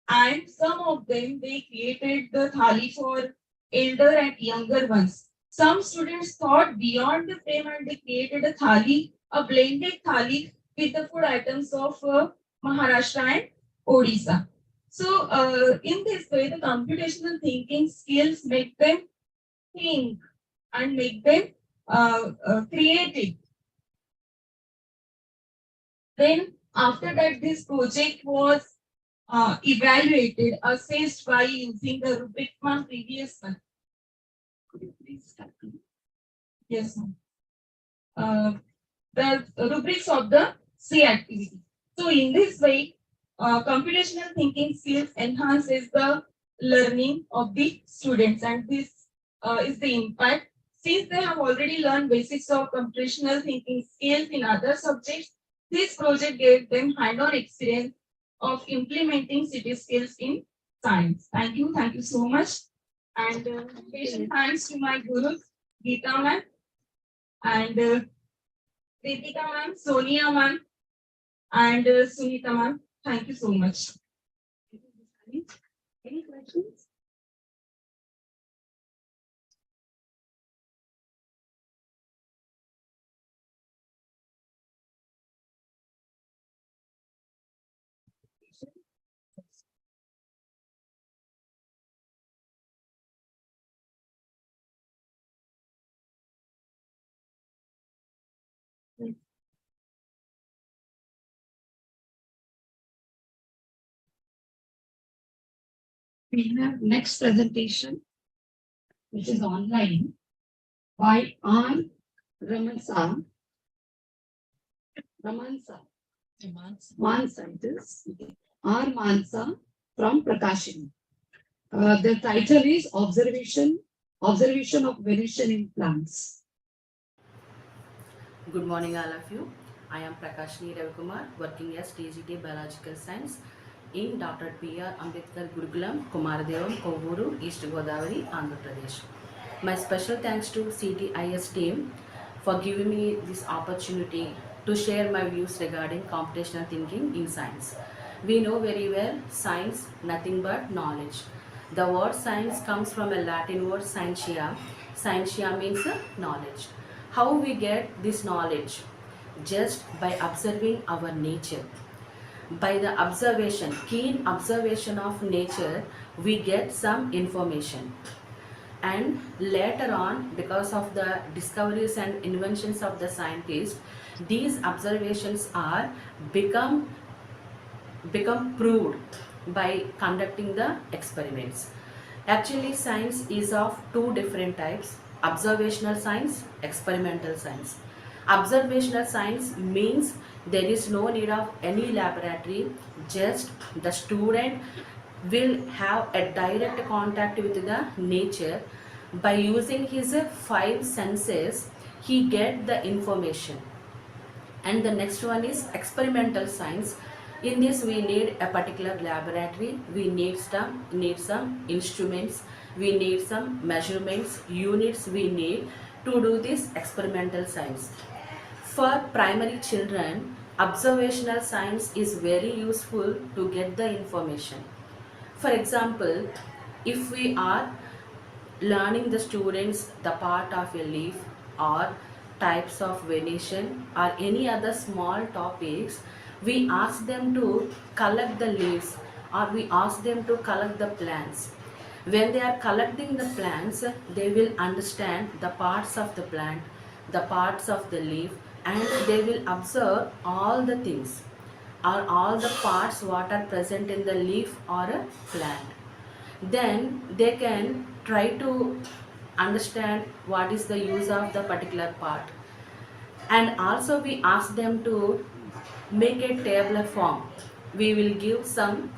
and some of them they created the thali for elder and younger ones. Some students thought beyond the frame and they created a thali, a blended thali with the food items of Maharashtra and Odisha. So in this way, the computational thinking skills make them think and make them creative. Then after that, this project was evaluated, assessed by using the rubric from previous one. Could you please calculate? Yes, ma'am. The rubrics of the C activity. So in this way, computational thinking skills enhances the learning of the students, and this is the impact. Since they have already learned basics of computational thinking skills in other subjects, this project gave them hand-on experience of implementing CTiS skills in science. Thank you so much. And special thanks to my guru, Geeta ma'am, and Kritika ma'am, Sonia ma'am, and Sunita ma'am. Thank you so much. Any questions? We have next presentation, which is online by R. Ramansa. Mansa, it is. R. Mansa from Prakashini. The title is Observation of Variation in Plants. Good morning, all of you. I am Prakashini Ravikumar, working as TGT Biological Science in Dr. P.R. Ambedkar Gurukulam, Kumardevam, Kovuru, East Godavari, Andhra Pradesh. My special thanks to CTiS team for giving me this opportunity to share my views regarding computational thinking in science. We know very well science, nothing but knowledge. The word science comes from a Latin word scientia. Scientia means knowledge. How we get this knowledge? Just by observing our nature. By the observation, keen observation of nature, we get some information. And later on, because of the discoveries and inventions of the scientists, these observations are become proved by conducting the experiments. Actually, science is of two different types: observational science, experimental science. Observational science means there is no need of any laboratory, just the student will have a direct contact with the nature. By using his five senses, he get the information. And the next one is experimental science. In this we need a particular laboratory, we need some instruments, we need some measurements units, we need to do this experimental science. For primary children, observational science is very useful to get the information. For example, if we are learning the students the part of a leaf or types of venation or any other small topics, we ask them to collect the leaves or we ask them to collect the plants. When they are collecting the plants, they will understand the parts of the plant, the parts of the leaf, and they will observe all the things or all the parts what are present in the leaf or a plant. Then they can try to understand what is the use of the particular part. And also we ask them to make a tabular form. We will give some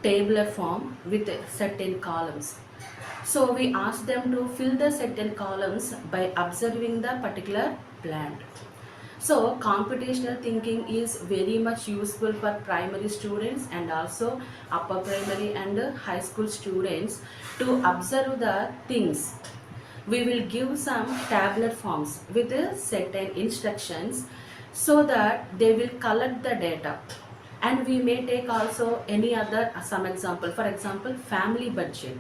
tabular form with certain columns. So we ask them to fill the certain columns by observing the particular plant. So computational thinking is very much useful for primary students and also upper primary and high school students to observe the things. We will give some tabular forms with certain instructions so that they will collect the data. And we may take also any other some example. For example, family budget.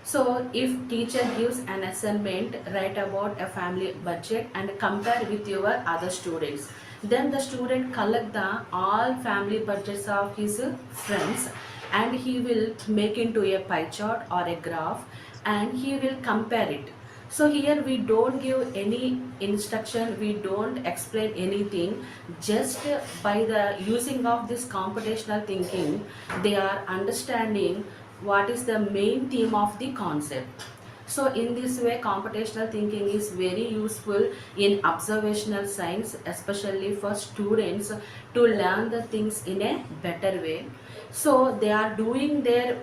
So if teacher gives an assignment, write about a family budget and compare with your other students. Then the student collect the all family budgets of his friends and he will make into a pie chart or a graph and he will compare it. So here we don't give any instruction, we don't explain anything, just by the using of this computational thinking, they are understanding what is the main theme of the concept. So in this way, computational thinking is very useful in observational science, especially for students to learn the things in a better way. So they are doing their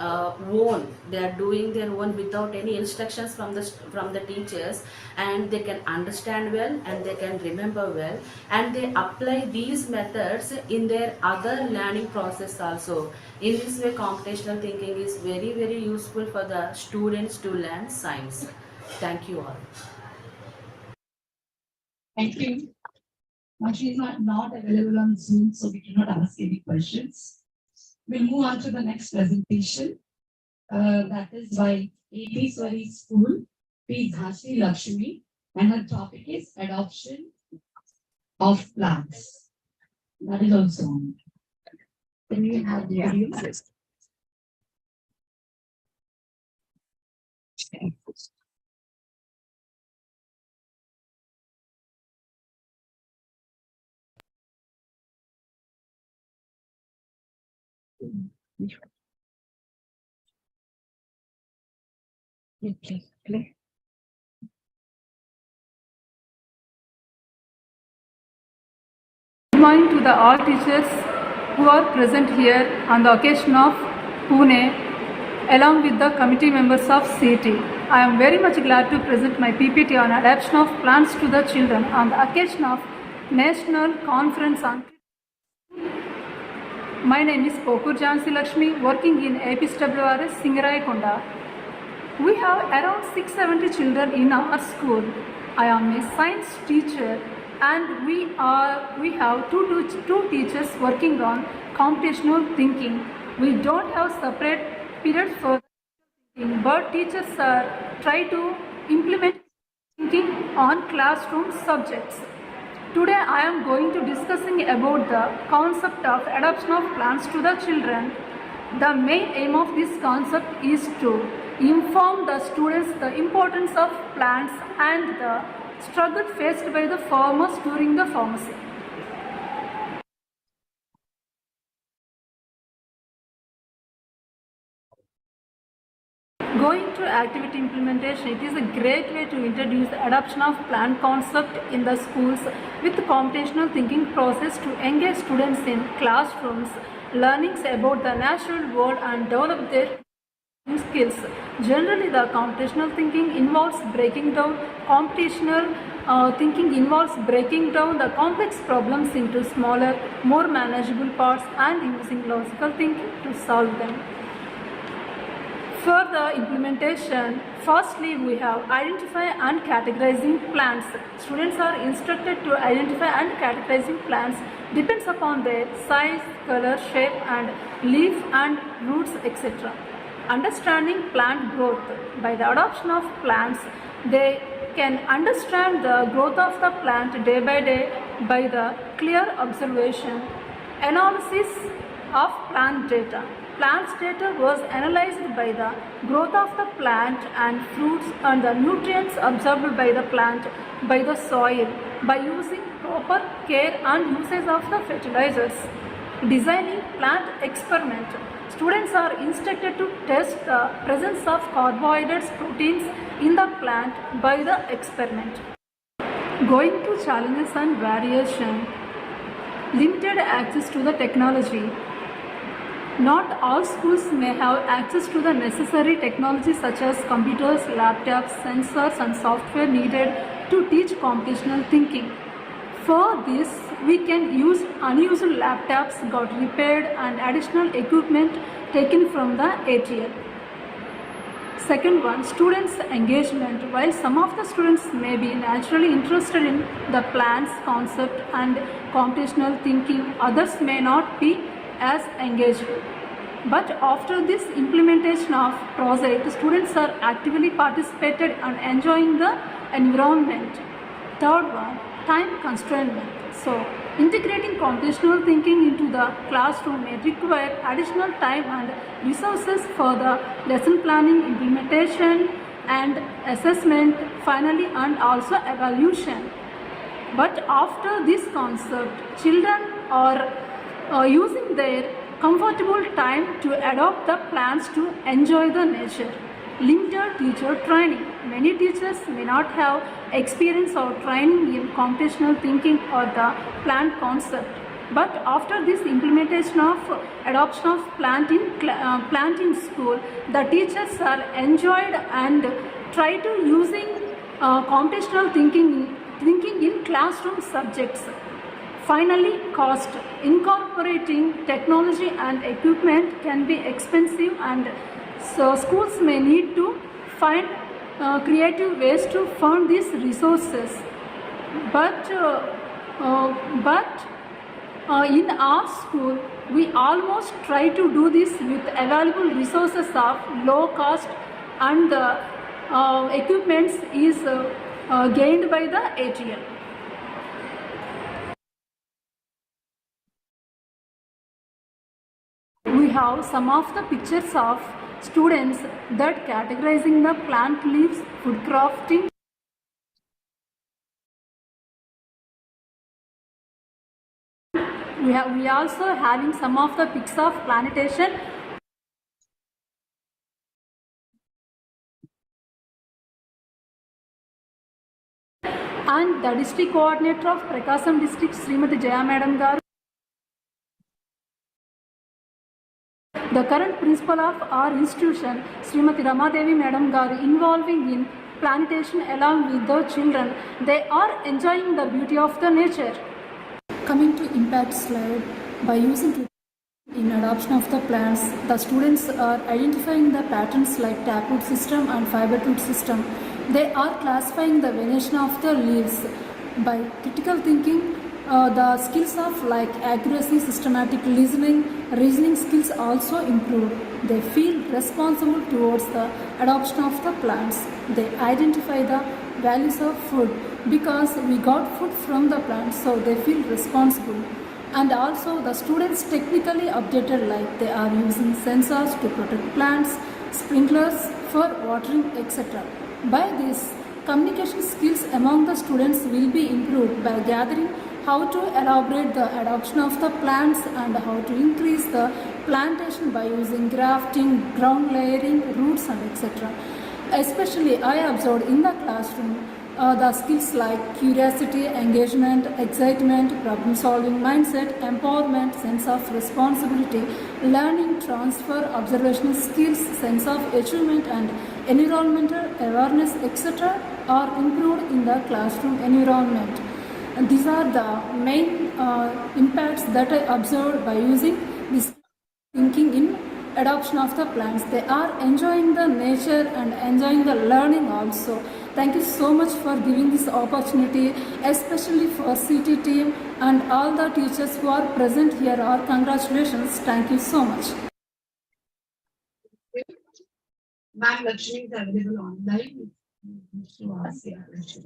own without any instructions from the teachers, and they can understand well and they can remember well, and they apply these methods in their other learning process also. In this way, computational thinking is very useful for the students to learn science. Thank you all. Thank you. Now she is not available on Zoom, so we cannot ask any questions. We'll move on to the next presentation. That is by AP Swari School, P. Dhasi Lakshmi, and her topic is adoption of plants. That is also on. Can you have the audio? Okay, play. Good morning to the all teachers who are present here on the occasion of Pune, along with the committee members of CT. I am very much glad to present my PPT on adoption of plants to the children on the occasion of National Conference on. My name is Pokur Jansi Lakshmi, working in APSWRS Singarayakonda. We have around 670 children in our school. I am a science teacher and we have two teachers working on computational thinking. We don't have separate periods for thinking, but teachers try to implement thinking on classroom subjects. Today I am going to discussing about the concept of adoption of plants to the children. The main aim of this concept is to inform the students the importance of plants and the struggle faced by the farmers during the farming. Going to activity implementation, it is a great way to introduce the adoption of plant concept in the schools with computational thinking process to engage students in classrooms, learnings about the natural world and develop their skills. Generally, the computational thinking involves breaking down the complex problems into smaller, more manageable parts and using logical thinking to solve them. For the implementation, firstly we have identify and categorizing plants. Students are instructed to identify and categorizing plants depends upon their size, color, shape and leaf and roots, etc. Understanding plant growth. By the adoption of plants, they can understand the growth of the plant day by day by the clear observation. Analysis of plant data. Plant's data was analyzed by the growth of the plant and fruits and the nutrients absorbed by the plant by the soil by using proper care and usage of the fertilizers. Designing plant experiment. Students are instructed to test the presence of carbohydrates, proteins in the plant by the experiment. Going to challenges and variation. Limited access to the technology. Not all schools may have access to the necessary technology such as computers, laptops, sensors and software needed to teach computational thinking. For this, we can use unused laptops got repaired and additional equipment taken from the ATL. Second one, students' engagement. While some of the students may be naturally interested in the plants, concept and computational thinking, others may not be as engaged. But after this implementation of project, students are actively participated and enjoying the environment. Third one, time constraint. So, integrating computational thinking into the classroom may require additional time and resources for the lesson planning, implementation and assessment, finally and also evaluation. But after this concept, children are using their comfortable time to adopt the plans to enjoy the nature. Limited teacher training. Many teachers may not have experience or training in computational thinking or the plant concept. But after this implementation of adoption of plant in school, the teachers are enjoyed and try to using computational thinking in classroom subjects. Finally, cost. Incorporating technology and equipment can be expensive and so schools may need to find creative ways to fund these resources. But in our school, we almost try to do this with available resources of low cost and the equipments is gained by the ATL. We have some of the pictures of students that categorizing the plant leaves, food crafting. We also having some of the pics of plantation. And the district coordinator of Prakasam district, Srimati Jaya Madam Garu. The current principal of our institution, Srimati Ramadevi Madam Garu, involving in plantation along with the children. They are enjoying the beauty of the nature. Coming to impact slide, by using in adoption of the plants, the students are identifying the patterns like taproot system and fiber root system. They are classifying the venation of the leaves. By critical thinking, the skills of like accuracy, systematic listening, reasoning skills also improve. They feel responsible towards the adoption of the plants. They identify the values of food because we got food from the plants, so they feel responsible. And also the students technically updated, like they are using sensors to protect plants, sprinklers for watering, etc. By this, communication skills among the students will be improved by gathering how to elaborate the adoption of the plants and how to increase the plantation by using grafting, ground layering, roots and etc. Especially I observed in the classroom the skills like curiosity, engagement, excitement, problem solving mindset, empowerment, sense of responsibility, learning, transfer, observational skills, sense of achievement and environmental awareness etc. are improved in the classroom environment. And these are the main impacts that I observed by using this thinking in adoption of the plants. They are enjoying the nature and enjoying the learning also. Thank you so much for giving this opportunity, especially for CT team and all the teachers who are present here. Our congratulations. Thank you so much. Ma'am, Lakshmi is available online.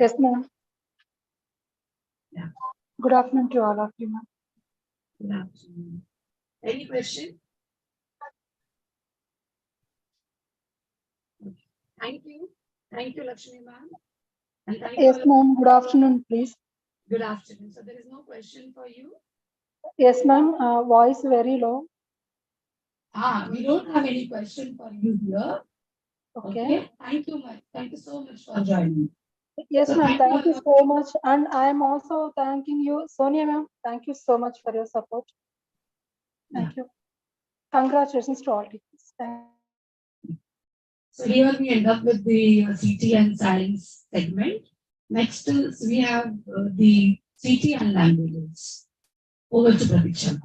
Yes, ma'am. Yeah. Good afternoon to all of you, ma'am. Good afternoon. Any question? Thank you. Thank you, Lakshmi ma'am. And thank you Yes, all. ma'am. Good afternoon, please. Good afternoon. So there is no question for you? Yes, ma'am. Voice very low. We don't have any question for you here. Okay. Thank you much. Thank you so much for joining. Yes, So ma'am. thank you Thank you so much. And I am also thanking you, Sonia ma'am. Thank you so much for your support. Thank you. Congratulations to all teachers. Thank you. So here we end up with the CT and science segment. Next is we have the CT and languages. Over to Pratiksha.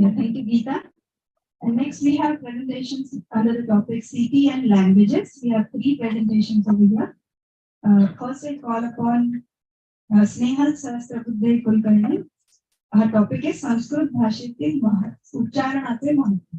Thank you, Geeta. And next we have presentations under the topic CT and languages. We have 3 presentations over here. First I call upon Snehal Sahasrabudhe Kulkarni. Our topic is Sanskrit भाषेतील उच्चारणाचे महत्त्व.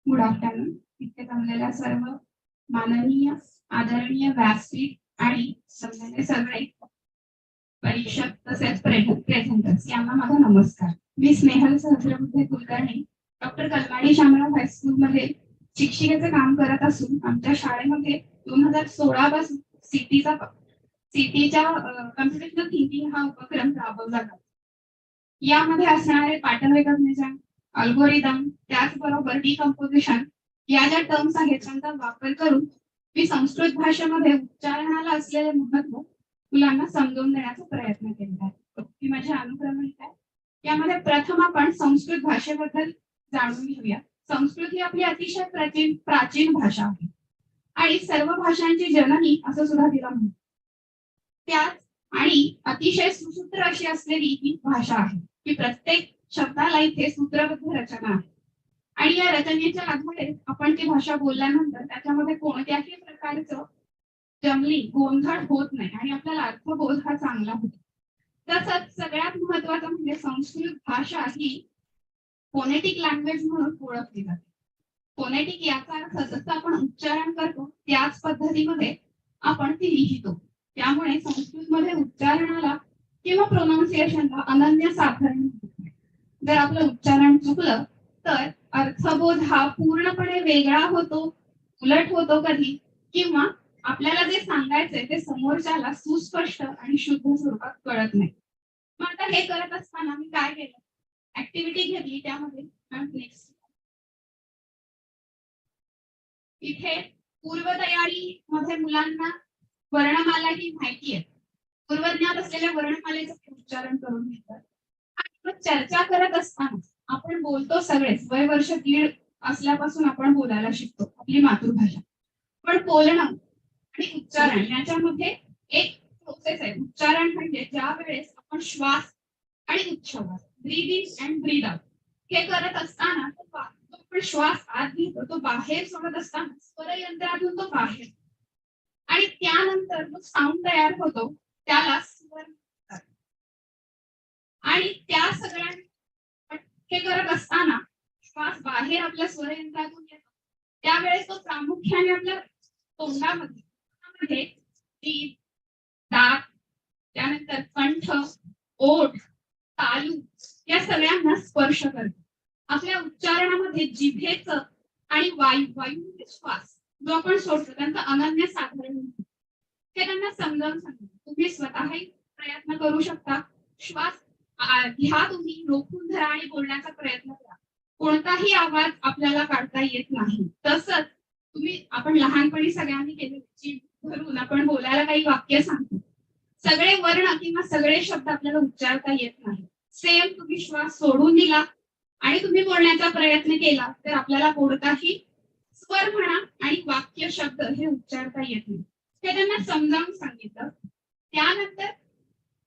Good afternoon. इथे जमलेल्या सर्व माननीय आदरणीय व्यासपीठ आणि जमलेले सगळे परीक्षक तसेच प्रेझेंटर्स यांना माझा नमस्कार. मी स्नेहल सहस्रबुद्धे कुलकर्णी डॉक्टर कलमाडी शामराव हायस्कूल मध्ये शिक्षिकेचे काम करत असून आमच्या शाळेमध्ये 2016 पासून सीटीच्या कम्प्युटेशनल थिंकिंग हा उपक्रम राबवला जातो. यामध्ये असणारे पॅटर्न रिकॉग्निशन, अल्गोरिदम, त्याचबरोबर डिकम्पोजिशन या ज्या टर्म्स आहेत त्यांचा वापर करून मी संस्कृत भाषेमध्ये उच्चारणाला असलेले महत्व मुलांना समजून देण्याचा प्रयत्न केला आहे. ही माझी अनुक्रमणिका आहे. यामध्ये प्रथम आपण संस्कृत भाषेबद्दल जाणून घेऊया. संस्कृत ही आपली अतिशय प्राचीन भाषा आहे आणि सर्व भाषांची जननी असं सुद्धा तिला म्हणतात. त्यात आणि अतिशय सुसूत्र अशी असलेली ही भाषा आहे की प्रत्येक शब्दाला इथे सूत्रबद्ध रचना आहे आणि या रचनेच्या आधारे आपण ती भाषा बोलल्यानंतर त्याच्यामध्ये कोणत्याही प्रकारचं जमली गोंधळ होत नाही आणि आपल्याला अर्थबोध हा चांगला होतो. तसंच सगळ्यात महत्वाचं म्हणजे संस्कृत भाषा ही फोनेटिक लँग्वेज म्हणून ओळखली जाते. फोनेटिक याचा अर्थ जसं आपण उच्चारण करतो त्याच पद्धतीमध्ये आपण ती लिहितो. त्यामुळे संस्कृतमध्ये उच्चारणाला किंवा प्रोनाउन्सिएशनला अनन्य साधारण. जर आपलं उच्चारण चुकलं तर अर्थबोध हा पूर्णपणे वेगळा होतो, उलट होतो कधी, किंवा आपल्याला जे सांगायचंय ते समोरच्याला सुस्पष्ट आणि शुद्ध स्वरूपात कळत नाही. मग आता हे करत असताना मी काय केलं, ऍक्टिव्हिटी घेतली. त्यामध्ये नेक्स्ट इथे पूर्वतयारी मध्ये मुलांना वर्णमाला ही माहिती आहे. पूर्वज्ञात असलेल्या वर्णमालेचं उच्चारण करून घेतात आणि पण चर्चा करत असताना आपण बोलतो सगळेच, वय वर्ष 1.5 असल्यापासून आपण बोलायला शिकतो आपली मातृभाषा. पण बोलणं आणि उच्चारण याच्यामध्ये एक प्रोसेस आहे. उच्चारण म्हणजे ज्या वेळेस आपण श्वास आणि उच्छ्वास, breathe in and breathe out हे करत असताना तो आपण श्वास आत घेतो, तो बाहेर सोडत असताना स्वरयंत्रातून तो बाहेर, आणि त्यानंतर जो साऊंड तयार होतो त्याला स्वर म्हणतात. आणि त्या सगळ्या हे करत असताना श्वास बाहेर आपल्या स्वरयंत्रातून येतो, त्यावेळेस तो प्रामुख्याने आपल्या तोंडामध्ये जीभ, दात, त्यानंतर कंठ, ओठ, तालू या सगळ्यांना स्पर्श करतो. आपल्या उच्चारणामध्ये जिभेचं आणि वायू म्हणजे श्वास जो आपण सोडतो त्यांचं अनन्य साधारण हे त्यांना समजावून सांगतो. तुम्ही स्वतःही प्रयत्न करू शकता. श्वास घ्या, तुम्ही रोखून धरा आणि बोलण्याचा प्रयत्न करा. कोणताही आवाज आपल्याला काढता येत नाही. तसंच आपण लहानपणी सगळ्यांनी केले, जीभ धरून आपण बोलायला काही वाक्य सांगतो. सगळे वर्ण किंवा सगळे शब्द आपल्याला उच्चारता येत नाही. सेम तुम्ही श्वास सोडून दिला आणि तुम्ही बोलण्याचा प्रयत्न केला तर आपल्याला कोणताही स्वर म्हणा आणि वाक्य शब्द हे उच्चारता येत नाही. हे त्यांना समजावून सांगितलं. त्यानंतर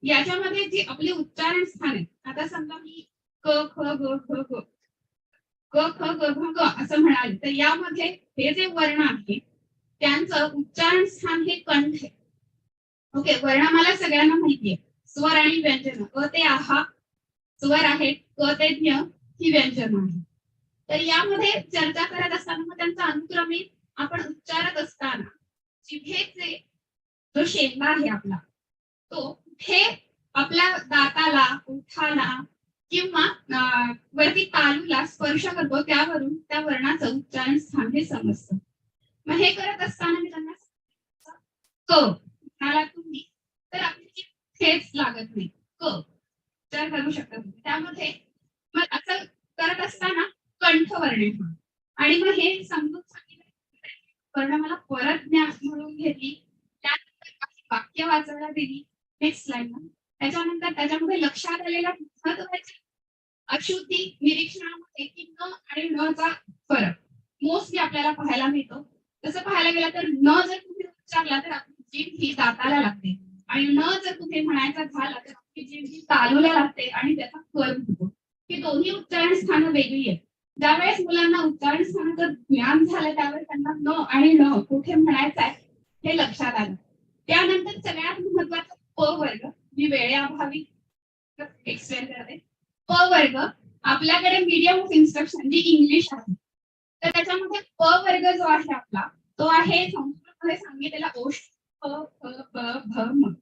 याच्यामध्ये जे आपले उच्चारण स्थान आहे, आता समजा मी क ख ग ख ग क ख ग घ ग असं म्हणाले तर यामध्ये हे जे वर्ण आहे त्यांचं उच्चारण स्थान हे कंठ आहे. ओके, वर्णमाला सगळ्यांना माहिती आहे. स्वर आणि व्यंजन, अ ते आहा स्वर आहेत, क ते ज्ञ ही व्यंजन आहे. तर यामध्ये चर्चा करत असताना मग त्यांचा अनुक्रमित आपण उच्चारत असताना जिभेचे जो शेंगा आहे आपला तो कुठे आपल्या दाताला, ओठाला किंवा वरती तालूला स्पर्श करतो त्यावरून त्या वर्णाचं उच्चारण स्थान हे समजतं. मग हे करत असताना मी त्यांना क म्हणाला तुम्ही तर आपली ठेच लागत नाही. क उच्चार करू शकता तुम्ही. त्यामध्ये मग असं करत असताना कंठवर्णे आणि मग हे समजून सांगितलं वर्ण मला परत म्हणून घेतली. त्यानंतर काही वाक्य वाचायला दिली नेक्स्ट स्लाइड. त्याच्यानंतर त्याच्यामध्ये लक्षात आलेल्या महत्वाच्या अशुद्धी निरीक्षणामध्ये की न आणि न चा फरक मोस्टली आपल्याला पाहायला मिळतो. तसं पाहायला गेलं तर न जर तुम्ही उच्चारला तर आपली जीभ ही दाताला लागते आणि न जर तुम्ही म्हणायचा झाला तर आपली जीभ ही तालूला लागते आणि त्याचा फरक होतो. ही दोन्ही उच्चारण स्थानं वेगळी आहेत. ज्यावेळेस मुलांना उच्चारण स्थानाचं ज्ञान झालं त्यावेळेस त्यांना न आणि न कुठे म्हणायचं आहे हे लक्षात आलं. त्यानंतर सगळ्यात महत्वाचा प वर्ग, मी वेळेअभावी एक्सप्लेन करते. प वर्ग आपल्याकडे मीडियम ऑफ इन्स्ट्रक्शन जी इंग्लिश आहे तर त्याच्यामध्ये प वर्ग जो आहे आपला तो आहे संस्कृतमध्ये सांगितलेला ओष्ठ प फ ब भ म.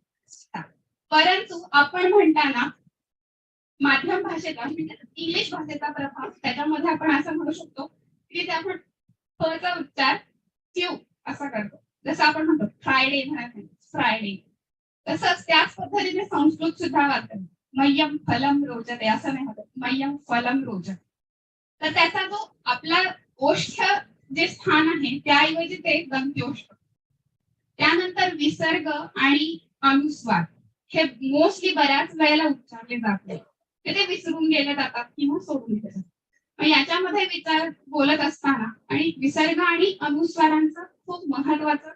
परंतु आपण म्हणताना माध्यम भाषेचा म्हणजे इंग्लिश भाषेचा प्रभाव त्याच्यामध्ये आपण असं म्हणू शकतो की ते आपण फ चा उच्चार क्यू असा करतो. जसं आपण म्हणतो फ्रायडे म्हणत फ्रायडे, तसंच त्याच पद्धतीने संस्कृत सुद्धा वाचतो. मय्यम फलम रोचते असं नाही होत, मय्यम फलम रोचते. तर त्याचा जो आपला ओष्ठ जे स्थान आहे त्याऐवजी ते दंत्योष्ठ. त्यानंतर विसर्ग आणि अनुस्वार हे मोस्टली बऱ्याच वेळेला उच्चारले जात नाही, ते विसरून गेले जातात किंवा सोडून दिले जातात. मग याच्यामध्ये विचार बोलत असताना आणि विसर्ग आणि अनुस्वारांचं खूप महत्वाचं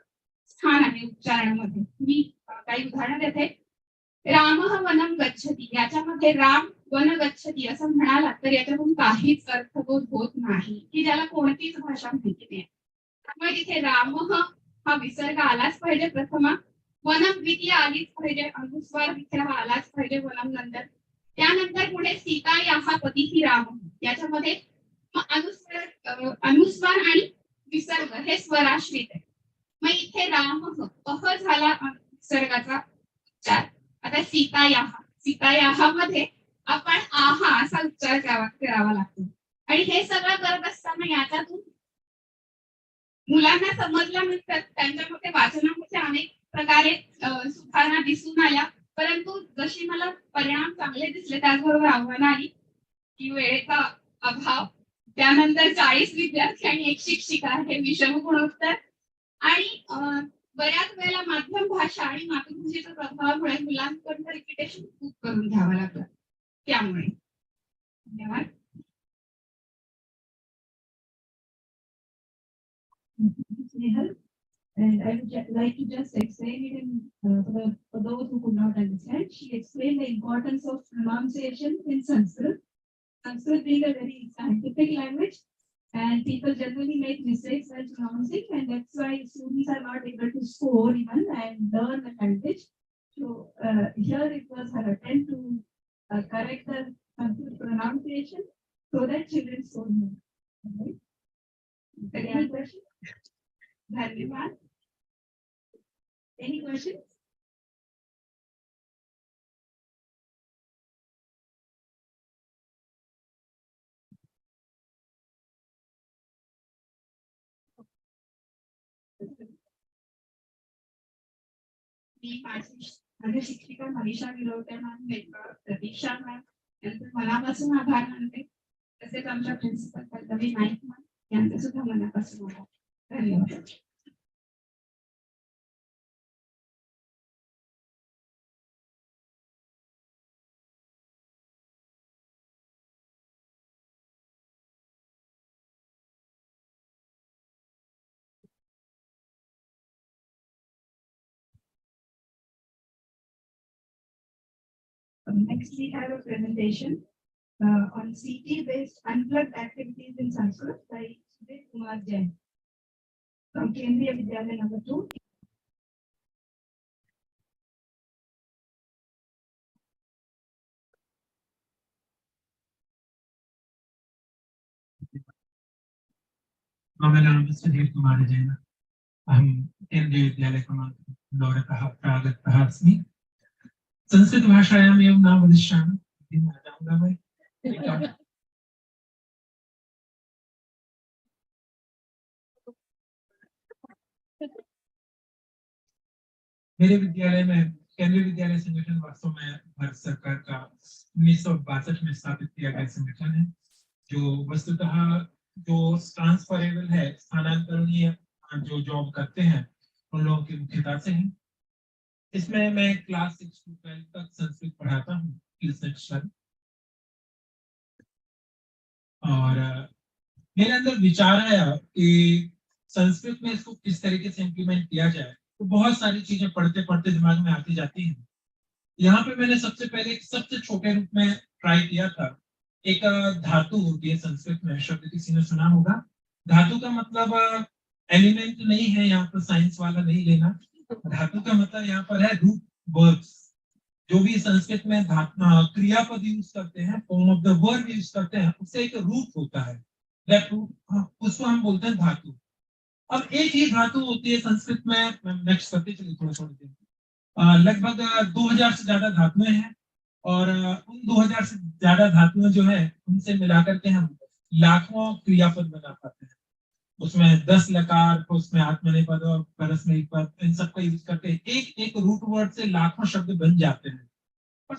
स्थान आहे उच्चारणामध्ये. मी काही उदाहरण देते. रामः वनं गच्छति, याच्यामध्ये राम वन गच्छति असं म्हणाला तर याच्यातून काहीच अर्थबोध होत नाही की ज्याला कोणतीच भाषा माहिती नाही. त्यामुळे तिथे रामः हा विसर्ग आलाच पाहिजे प्रथम, वनम द्वितीय आलीच पाहिजे, अनुस्वार तिथे हा आलाच पाहिजे वनम नंतर. त्यानंतर पुढे सीता याहा पतिही राम, याच्यामध्ये अनुस्वार आणि विसर्ग हे स्वराश्रित आहे. मग इथे राम अह झाला विसर्गाचा उच्चार. आता सीतायाहा मध्ये आपण आहा असा उच्चार करावा लागतो. आणि हे सगळं करत असताना याच्यातून मुलांना समजल्यानंतर त्यांच्यामध्ये वाचनामध्ये अनेक प्रकारे सुधारणा दिसून आल्या. परंतु जशी मला परिणाम चांगले दिसले त्याचबरोबर आव्हानं आली की वेळेचा अभाव, त्यानंतर 40 विद्यार्थी आणि 1 शिक्षिका हे विषम गुणोत्तर आणि बऱ्याच वेळेला माध्यम भाषा आणि मातृभाषेच्या प्रभावामुळे मुलांकडून रिपिटेशन खूप करून घ्यावं लागलं. त्यामुळे धन्यवाद। Snehal, and I would like to just explain it for those who could not understand. She explained the importance of pronunciation in Sanskrit. Sanskrit being a very scientific language, and people generally make mistakes while pronouncing, and that's why students are not able to score even and learn the language. So here it was her attempt to correct the Sanskrit pronunciation so that children score more. Okay. Any questions? Dhanyavad. Any questions? माझे शिक्षिका Manisha गिरवते ma'am, प्रतीक्षा ma'am यांचे मनापासून आभार मानते. तसेच आमच्या principal Pallavi Naik ma'am यांचे सुद्धा मनापासून आभार. धन्यवाद. Next, we have a presentation on CT-based unplugged activities in Sanskrit by Sudhir Kumar Jain from Kendriya Vidyalaya number 2. मम नाम सुधीर कुमार जैन, अहं केन्द्रीय विद्यालय क्रमाङ्क 9 प्रागतः अस्मि। संस्कृत भाषायाम् एव न वदिष्यामि, जाऊंगा मैं। मेरे विद्यालय में केंद्रीय विद्यालय संगठन वास्तव में भारत सरकार का 1962 में स्थापित किया गया संगठन है, जो वस्तुतः जो ट्रांसफरेबल है, स्थानांतरणीय जो जॉब करते हैं उन लोगों की मुख्यता से है। इसमें मैं क्लास 6 से 12 तक संस्कृत पढ़ाता हूँ और मेरे अंदर विचार आया कि संस्कृत में इसको किस तरीके से इम्प्लीमेंट किया जाए, तो बहुत सारी चीजें पढ़ते पढ़ते दिमाग में आती जाती हैं। यहाँ पे मैंने सबसे पहले एक सबसे छोटे रूप में ट्राई किया था। एक धातु होती है संस्कृत में, शब्द किसी ने सुना होगा। धातु का मतलब एलिमेंट नहीं है, यहाँ पर साइंस वाला नहीं लेना। धातु का मतलब यहाँ पर है रूट वर्ब्स। जो भी संस्कृत में क्रियापद यूज करते हैं, form of the verb use करते हैं, उससे एक रूट होता है, दैट रूट उसको हम बोलते हैं धातु। अब एक ही धातु होती है संस्कृत में, नेक्स्ट करते चलिए थोड़ा लगभग 2000 से ज्यादा धातुएं हैं और उन 2000 से ज्यादा धातुएं जो है उनसे मिलाकर के हम लाखों क्रियापद बना पाते हैं। उसमें 10 लकार, उसमें आत्मनेपद और परस्मैपद पद, इन सबका यूज करके एक एक रूट वर्ड से लाखों शब्द बन जाते हैं। पर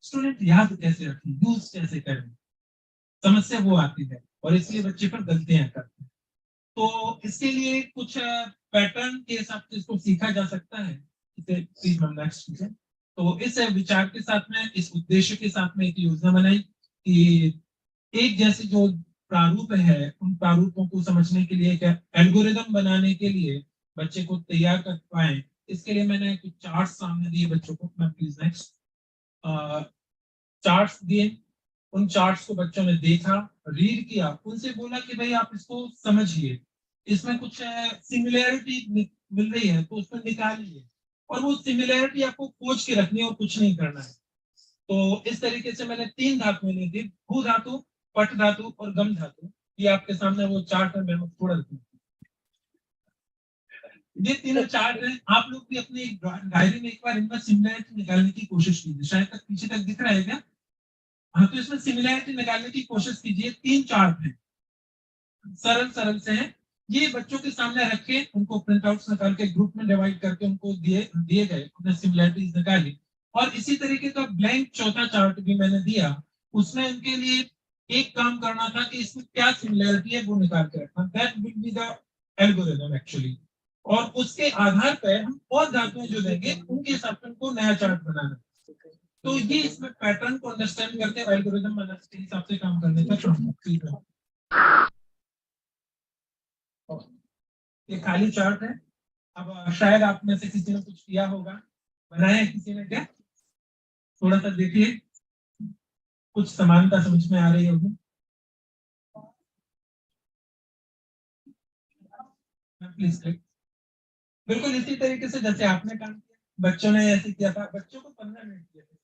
स्टूडेंट याद कैसे रखें, यूज कैसे करें, समस्या वो आती है और इसलिए बच्चे पर गलतियां करते हैं। तो इसके लिए कुछ पैटर्न के हिसाब से इसको सीखा जा सकता है। इसे प्लीज नेक्स्ट कीजिए। तो इस विचार के साथ में, इस उद्देश्य के साथ में एक योजना बनाई कि एक जैसे जो प्रारूप है, उन प्रारूपों को समझने के लिए एक एल्गोरिदम बनाने के लिए बच्चे को तैयार कर पाए। इसके लिए मैंने कुछ चार्ट सामने दिए बच्चों को। मैं प्लीज नेक्स्ट चार्ट्स दिए। उन चार्ट्स को बच्चों ने देखा, रीड किया, उनसे बोला कि भाई आप इसको समझिए, इसमें कुछ सिमिलैरिटी मिल रही है तो उसको निकालिए, और वो सिमिलैरिटी आपको खोज के रखनी है और कुछ नहीं करना है। तो इस तरीके से मैंने 3 धातुएं दी, भू धातु, पट धातु और गम धातु। ये आपके सामने वो चार्ट है, मैं थोड़ा रखूं। ये तीनों चार्ट हैं। आप लोग भी अपनी डायरी में एक बार इनका सिमिलैरिटी निकालने की कोशिश कीजिए। शायद तक पीछे तक दिख रहा है क्या? हाँ, तो इसमें सिमिलैरिटी निकालने की कोशिश कीजिए। 3 चार्ट हैं, सरल सरल से हैं। ये बच्चों के सामने रखे, उनको प्रिंट आउट निकाल के ग्रुप में डिवाइड करके उनको दिए गए, उन्हें सिमिलैरिटीज निकाली। और इसी तरीके का ब्लैंक चौथा चार्ट भी मैंने दिया, उसमें उनके लिए एक काम करना था कि इसमें क्या सिमिलैरिटी है वो निकाल के रखना। That will be the algorithm actually. और उसके आधार पर हम और धातुएं जो देंगे उनके हिसाब से उनको नया चार्ट बनाना। तो ये इसमें पैटर्न को अंडरस्टैंड करके एल्गोरिथम बनाने के हिसाब से काम करने का ठीक है। ये खाली चार्ट है। अब शायद आप में से किसी ने कुछ किया होगा, बनाया है किसी ने क्या? थोड़ा सा देखिए, कुछ समानता समझ में आ रही होगी। Please click. बिल्कुल इसी तरीके से जैसे आपने काम किया, बच्चों ने ऐसे किया था। बच्चों को 15 मिनट दिए थे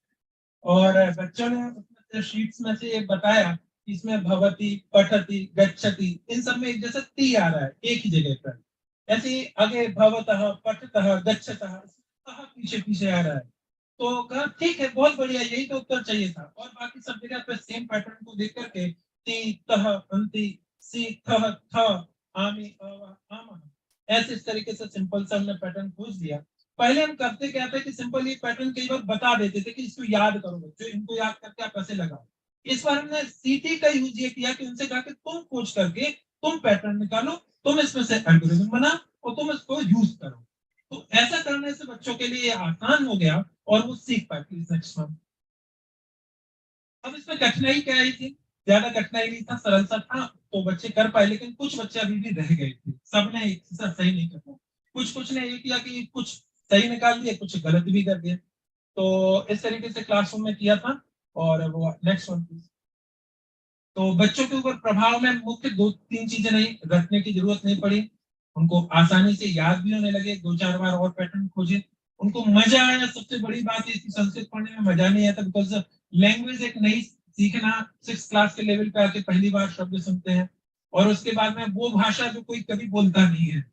और बच्चों ने उसमें से शीट्स में से ये बताया, इसमें भवती, पठती, गच्छति, इन सब में एक जैसा ती आ रहा है एक ही जगह पर। ऐसे ही आगे भवतः, पठतः, गच्छतः, पीछे पीछे आ रहा है। तो कहा ठीक है, बहुत बढ़िया, यही तो उत्तर चाहिए था। और बाकी सब जगह पे सेम पैटर्न को देख करके ती, तह, अंति, सी, थह, थ, आमी, अव, आमः, ऐसे इस तरीके से सिंपल सा हमने पैटर्न खोज दिया। पहले हम करते क्या थे कि सिंपल ये पैटर्न कई बार बता देते थे कि इसको याद करो बच्चों, इनको याद करके आप ऐसे लगाओ। इस बार हमने सीटी का यूज ये किया कि उनसे कहा कि तुम खोज करके तुम पैटर्न निकालो, तुम इसमें से एल्गोरिथम बनाओ और तुम इसको यूज करो। तो ऐसा करने से बच्चों के लिए आसान हो गया और वो सीख पाए। Please next one. अब इसमें कठिनाई क्या आई थी? ज्यादा कठिनाई नहीं था, सरल सा था, तो बच्चे कर पाए। लेकिन कुछ बच्चे अभी भी रह गए थे, सबने एक जैसा सही नहीं कर पाया। कुछ ने ये किया कि कुछ सही निकाल दिए, कुछ गलत भी कर दिए। तो इस तरीके से क्लासरूम में किया था। और वो नेक्स्ट वन प्लीज। तो बच्चों के ऊपर प्रभाव में मुख्य 2-3 चीजें नहीं रखने की जरूरत नहीं पड़ी। उनको आसानी से याद भी होने लगे, 2-4 बार और पैटर्न खोजे, उनको मजा आया। सबसे बड़ी बात है कि संस्कृत पढ़ने में मजा नहीं आता, बिकॉज लैंग्वेज एक नई सीखना, 6 क्लास के लेवल पे आके पहली बार शब्द सुनते हैं और उसके बाद में वो भाषा जो कोई कभी बोलता नहीं है।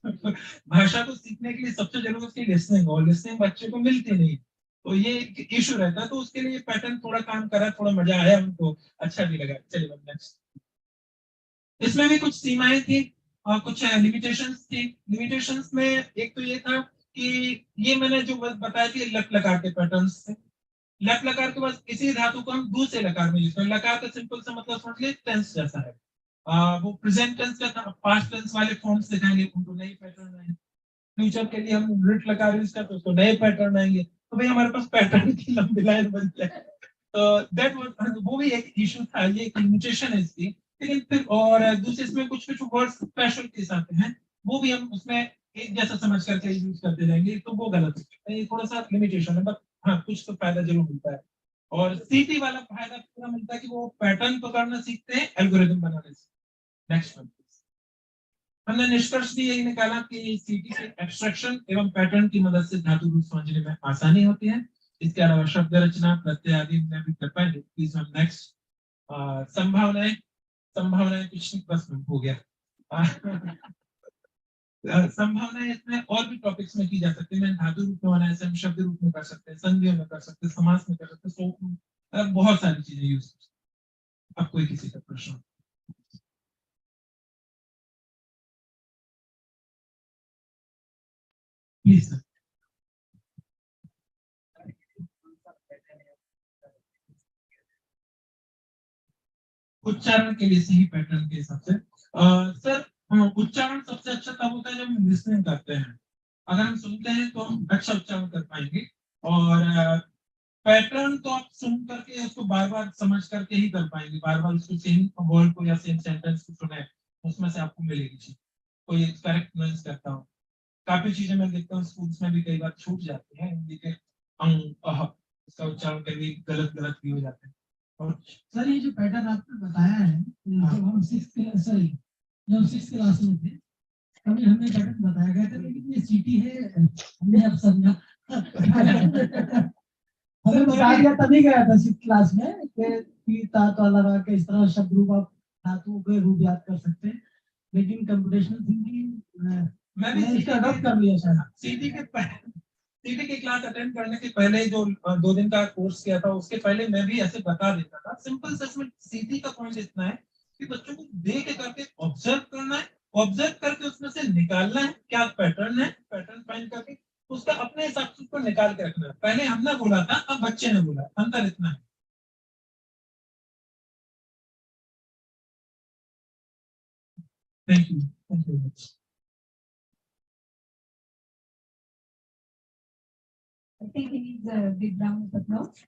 भाषा को सीखने के लिए सबसे जरूरी उसकी लिसनिंग, और लिसनिंग बच्चे को मिलती नहीं, तो ये इशू रहता है। तो उसके लिए पैटर्न थोड़ा काम करा, थोड़ा मजा आया उनको, अच्छा भी लगा। चलिए नेक्स्ट। इसमें भी कुछ सीमाएं थी और कुछ लिमिटेशंस थी। लिमिटेशंस में एक तो ये था कि ये मैंने जो बताया कि लट लकार के पैटर्न्स थे। लट लकार के बाद किसी धातु को हम दूसरे लकार में यूज करें। लकार का सिंपल सा मतलब समझ लिए, टेंस जैसा है। वो प्रेजेंट टेंस का था, पास्ट टेंस वाले फॉर्म्स दिखाएंगे, उनको नई पैटर्न आएंगे। फ्यूचर के लिए हम रिट लकार यूज करते हैं, उसको नए पैटर्न आएंगे। तो भाई हमारे पास पैटर्न की लंबी लाइन बन जाए। तो दैट वो भी एक इशू था, ये एक लिमिटेशन है इसकी। लेकिन फिर और दूसरे इसमें कुछ कुछ वर्ड्स स्पेशल केस आते हैं, वो भी हम उसमें एक जैसा समझ करके यूज करते जाएंगे, तो वो गलत है। ये थोड़ा सा लिमिटेशन है, बट हाँ कुछ तो फायदा जरूर मिलता है। और सीटी वाला फायदा पूरा मिलता है कि वो पैटर्न पकड़ना सीखते हैं एल्गोरिथम बनाने से। Next one. हमने निष्कर्ष भी यही निकाला कि सीटी के एब्स्ट्रैक्शन एवं पैटर्न की मदद से धातु रूप समझने में आसानी होती है। इसके अलावा शब्द रचना, प्रत्यय आदि में भी कर पाएंगे। प्लीज हम नेक्स्ट। संभावनाएं, संभावनाएं कुछ नहीं, बस हो गया। संभावनाएं इसमें और भी टॉपिक्स में की जा सकती है। धातु रूप में बनाए, हम शब्द रूप में कर सकते हैं, संधियों में कर सकते हैं, समास में कर सकते हैं, तो बहुत सारी चीजें यूज कर सकते हैं। अब कोई किसी का प्रश्न? Please sir. उच्चारण के लिए सही पैटर्न के हिसाब से सर, उच्चारण सबसे अच्छा तब होता है जब हम लिसनिंग करते हैं। अगर हम सुनते हैं तो हम अच्छा उच्चारण कर पाएंगे। और पैटर्न तो आप सुन करके उसको बार बार समझ करके ही कर पाएंगे। बार बार उसको सेम वर्ड को या सेम सेंटेंस को सुने, उसमें से आपको मिलेगी चीज। तो ये करेक्ट मैं करता हूँ। काफी चीजें मैं देखता हूँ स्कूल्स में भी कई बार छूट जाती है, हिंदी के अंग, अह, इसका उच्चारण कभी गलत गलत भी हो जाते हैं। और सर ये जो पैटर्न आपने बताया है, जब हम 6th क्लास, सॉरी जब 6th क्लास में थे तभी हमें पैटर्न बताया गया था, लेकिन ये सीटी है हमने अब समझा। हमें बताया गया तभी गया था 6th क्लास में कि ता तो लगा के इस तरह शब्द रूप आप धातुओं के रूप याद कर सकते हैं। लेकिन कंप्यूटेशनल थिंकिंग मैं भी इसका अडॉप्ट कर लिया सर। सीटी की क्लास अटेंड करने के पहले जो 2 दिन का कोर्स किया था, उसके पहले मैं भी ऐसे बता देता था। सिंपल सेसमेंट सीटी का पॉइंट इतना है कि बच्चों को देख करके ऑब्जर्व करना है, ऑब्जर्व करके उसमें से निकालना है क्या पैटर्न है, पैटर्न फाइंड करके उसका अपने हिसाब से उसको निकाल के रखना है। पहले हमने बोला था, अब बच्चे ने बोला, अंतर इतना है। Thank you, thank you much. think he needs a big round of applause.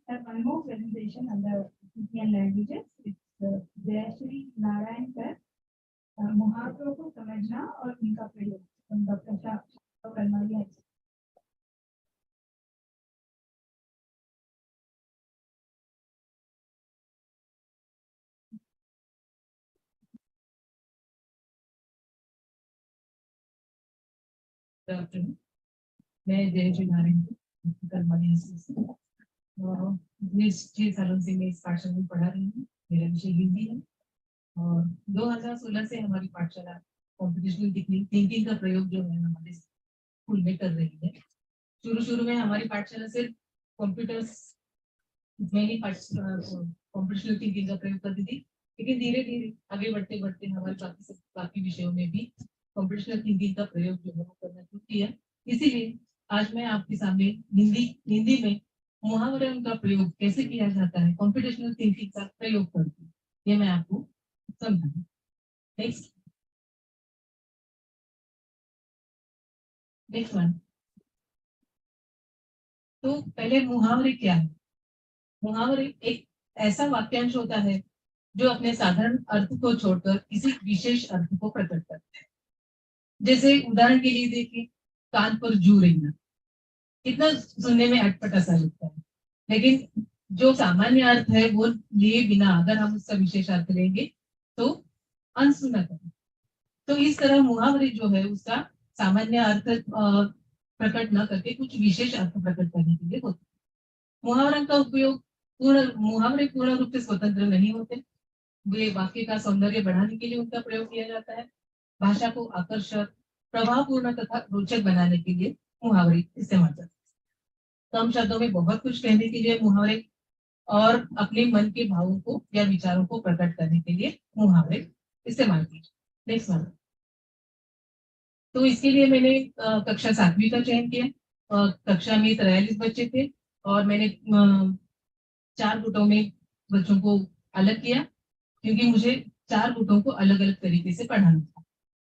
One more presentation under Indian languages. It's Jayashree Narayan कर मुहावरों को समझना और उनका प्रयोग डॉक्टर शाह करना भी है. मैं जयश्री नारायण हूँ. 6 सालों से मैं इस पाठशाला में पढ़ा रही हूँ. मेरा विषय हिंदी है और 2016 से हमारी पाठशाला कॉम्पिटिशनल थिंकिंग का प्रयोग जो है हमारे स्कूल में कर रही है. शुरू में हमारी पाठशाला सिर्फ कंप्यूटर्स में ही कॉम्पिटिशनल थिंकिंग का प्रयोग करती थी, लेकिन धीरे धीरे आगे बढ़ते बढ़ते हमारे बाकी विषयों में भी कॉम्पिटिशनल थिंकिंग का प्रयोग जो है वो करना शुरू किया. इसीलिए आज मैं आपके सामने हिंदी में मुहावरों का प्रयोग कैसे किया जाता है कॉम्पिटिशनल थिंकिंग का प्रयोग करके ये मैं आपको समझाऊंगी. Next one. तो पहले मुहावरे क्या है. मुहावरे एक ऐसा वाक्यांश होता है जो अपने साधारण अर्थ को छोड़कर किसी विशेष अर्थ को प्रकट करता है. जैसे उदाहरण के लिए देखिए, कान पर जू रहना कितना सुनने में अटपटा सा लगता है, लेकिन जो सामान्य अर्थ है वो लिए बिना अगर हम उसका विशेष अर्थ लेंगे तो अनसुना करें. तो इस तरह मुहावरे जो है उसका सामान्य अर्थ प्रकट न करके कुछ विशेष अर्थ प्रकट करने के लिए होता है. मुहावरों का उपयोग मुहावरे पूर्ण रूप से स्वतंत्र नहीं होते. वे वाक्य का सौंदर्य बढ़ाने के लिए उनका प्रयोग किया जाता है. भाषा को आकर्षक, प्रभावपूर्ण तथा रोचक बनाने के लिए मुहावरे इस्तेमाल करते हैं. कम शब्दों में बहुत कुछ कहने के लिए मुहावरे और अपने मन के भावों को या विचारों को प्रकट करने के लिए मुहावरे इस्तेमाल किए. Next one. तो इसके लिए मैंने कक्षा 7वीं का चयन किया. कक्षा में 43 बच्चे थे और मैंने 4 गुटों में बच्चों को अलग किया क्योंकि मुझे 4 गुटों को अलग अलग तरीके से पढ़ाना था.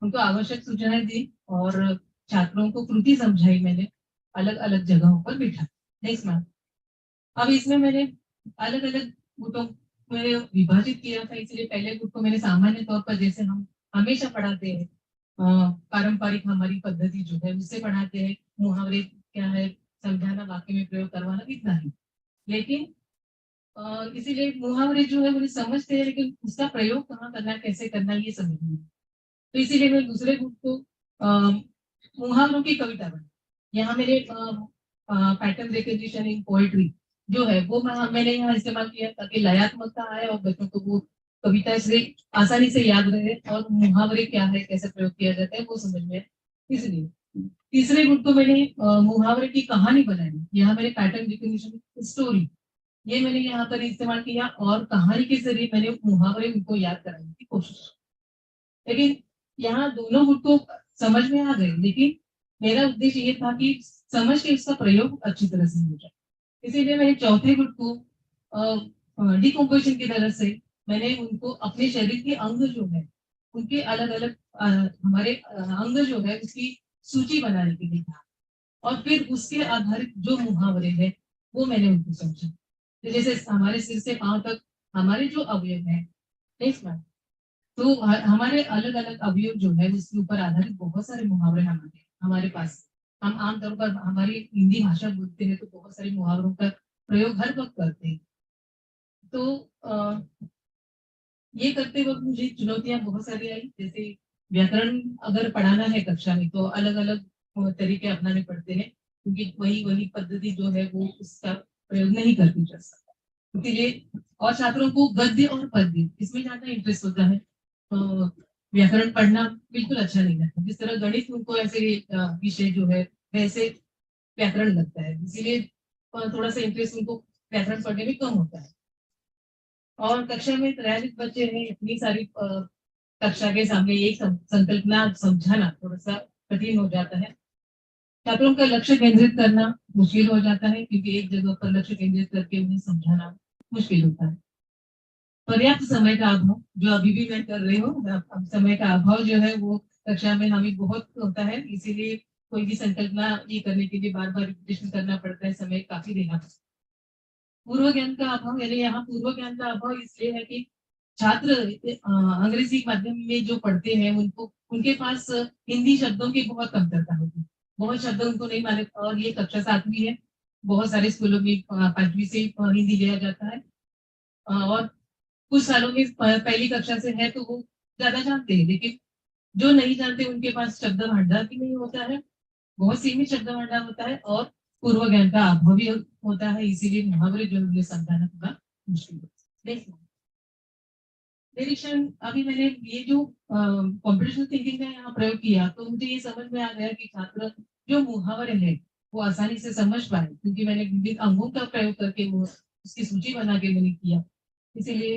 उनको आवश्यक सूचनाएं दी और छात्रों को कृति समझाई. मैंने अलग अलग जगहों पर बिठा. Next ma'am. अब इसमें मैंने अलग अलग गुटों में विभाजित किया था. इसलिए पहले गुट को मैंने सामान्य तौर पर जैसे हम हमेशा पढ़ाते हैं पारंपरिक हमारी पद्धति जो है उससे पढ़ाते हैं. मुहावरे क्या है, समझाना, वाक्य में प्रयोग करवाना, इतना ही. लेकिन इसीलिए मुहावरे जो है वो समझते हैं लेकिन उसका प्रयोग कहाँ करना, कैसे करना, ये समझ नहीं. तो इसीलिए मैं दूसरे गुट को मुहावरों की कविता बनाई. यहाँ मेरे पैटर्न रिकग्निशन इन पोएट्री जो है वो मैंने यहाँ इस्तेमाल किया ताकि लयात्मकता आए और बच्चों को वो कविता से आसानी से याद रहे और मुहावरे क्या है, कैसे प्रयोग किया जाता है वो समझ में. इसलिए तीसरे गुट को मैंने मुहावरे की कहानी बनाई. यहाँ मेरे पैटर्न रिकग्निशन स्टोरी ये मैंने यहाँ पर इस्तेमाल किया और कहानी के जरिए मैंने मुहावरे उनको याद कराने की कोशिश. लेकिन यहाँ दोनों गुट को समझ में आ गए, लेकिन मेरा उद्देश्य ये था कि समझ के इसका प्रयोग अच्छी तरह से हो जाए. इसीलिए मैंने चौथे गुट को डिकम्पोजिशन की तरह से मैंने उनको अपने शरीर के अंग जो है उनके अलग अलग हमारे अंग जो है उसकी सूची बनाने के लिए था और फिर उसके आधारित जो मुहावरे हैं वो मैंने उनको समझा. तो जैसे हमारे सिर से पांव तक हमारे जो अवयव है, नेक्स्ट मैम. तो हमारे अलग अलग अवयव जो है उसके ऊपर आधारित बहुत सारे मुहावरे हमारे पास. हम आमतौर पर हमारी हिंदी भाषा बोलते हैं तो बहुत सारे मुहावरों का प्रयोग हर वक्त करते हैं. तो ये करते वक्त मुझे चुनौतियां बहुत सारी आई. जैसे व्याकरण अगर पढ़ाना है कक्षा में तो अलग अलग तरीके अपनाने पड़ते हैं क्योंकि वही पद्धति जो है वो उसका प्रयोग नहीं करती जा सकता. इसीलिए और छात्रों को गद्य और पद्य इसमें ज्यादा इंटरेस्ट होता है. तो व्याकरण पढ़ना बिल्कुल अच्छा नहीं लगता. जिस तरह गणित उनको ऐसे विषय जो है वैसे व्याकरण लगता है. इसीलिए थोड़ा सा इंटरेस्ट उनको व्याकरण पढ़ने में कम होता है. और कक्षा में 43 बच्चे हैं, इतनी सारी कक्षा के सामने एक संकल्पना समझाना थोड़ा सा कठिन हो जाता है. छात्रों का लक्ष्य केंद्रित करना मुश्किल हो जाता है क्योंकि एक जगह पर लक्ष्य केंद्रित करके उन्हें समझाना मुश्किल होता है। पर्याप्त समय का अभाव, जो अभी भी मैं कर रही हूँ, अब समय का अभाव जो है वो कक्षा में हमें बहुत होता है, इसीलिए कोई भी संकल्पना ये करने के लिए बार बार रिपीटेशन करना पड़ता है, समय काफी देना पड़ता है। पूर्व ज्ञान का अभाव, यानी यहाँ पूर्व ज्ञान का अभाव इसलिए है कि छात्र अंग्रेजी माध्यम में जो पढ़ते हैं उनको उनके पास हिंदी शब्दों की बहुत कमतरता होती है, बहुत शब्द उनको नहीं मालूम। और ये कक्षा 7वीं है, बहुत सारे स्कूलों में 5वीं से हिंदी लिया जाता है, और कुछ सालों में पहली कक्षा से है तो वो ज्यादा जानते हैं, लेकिन जो नहीं जानते उनके पास शब्द भंडार भी नहीं होता है, बहुत सीमित शब्द भंडार होता है, और पूर्व ज्ञान का अभाव भी होता है, इसीलिए मुहावरे जो उन्हें समझाना थोड़ा मुश्किल होता है। निरीक्षण, अभी मैंने ये जो कॉम्पिटिशनल थिंकिंग का यहाँ प्रयोग किया तो मुझे ये समझ में आ गया कि छात्र जो मुहावरे हैं वो आसानी से समझ पाए, क्योंकि मैंने विभिन्न अंगों का प्रयोग करके वो उसकी सूची बना के मैंने किया। इसीलिए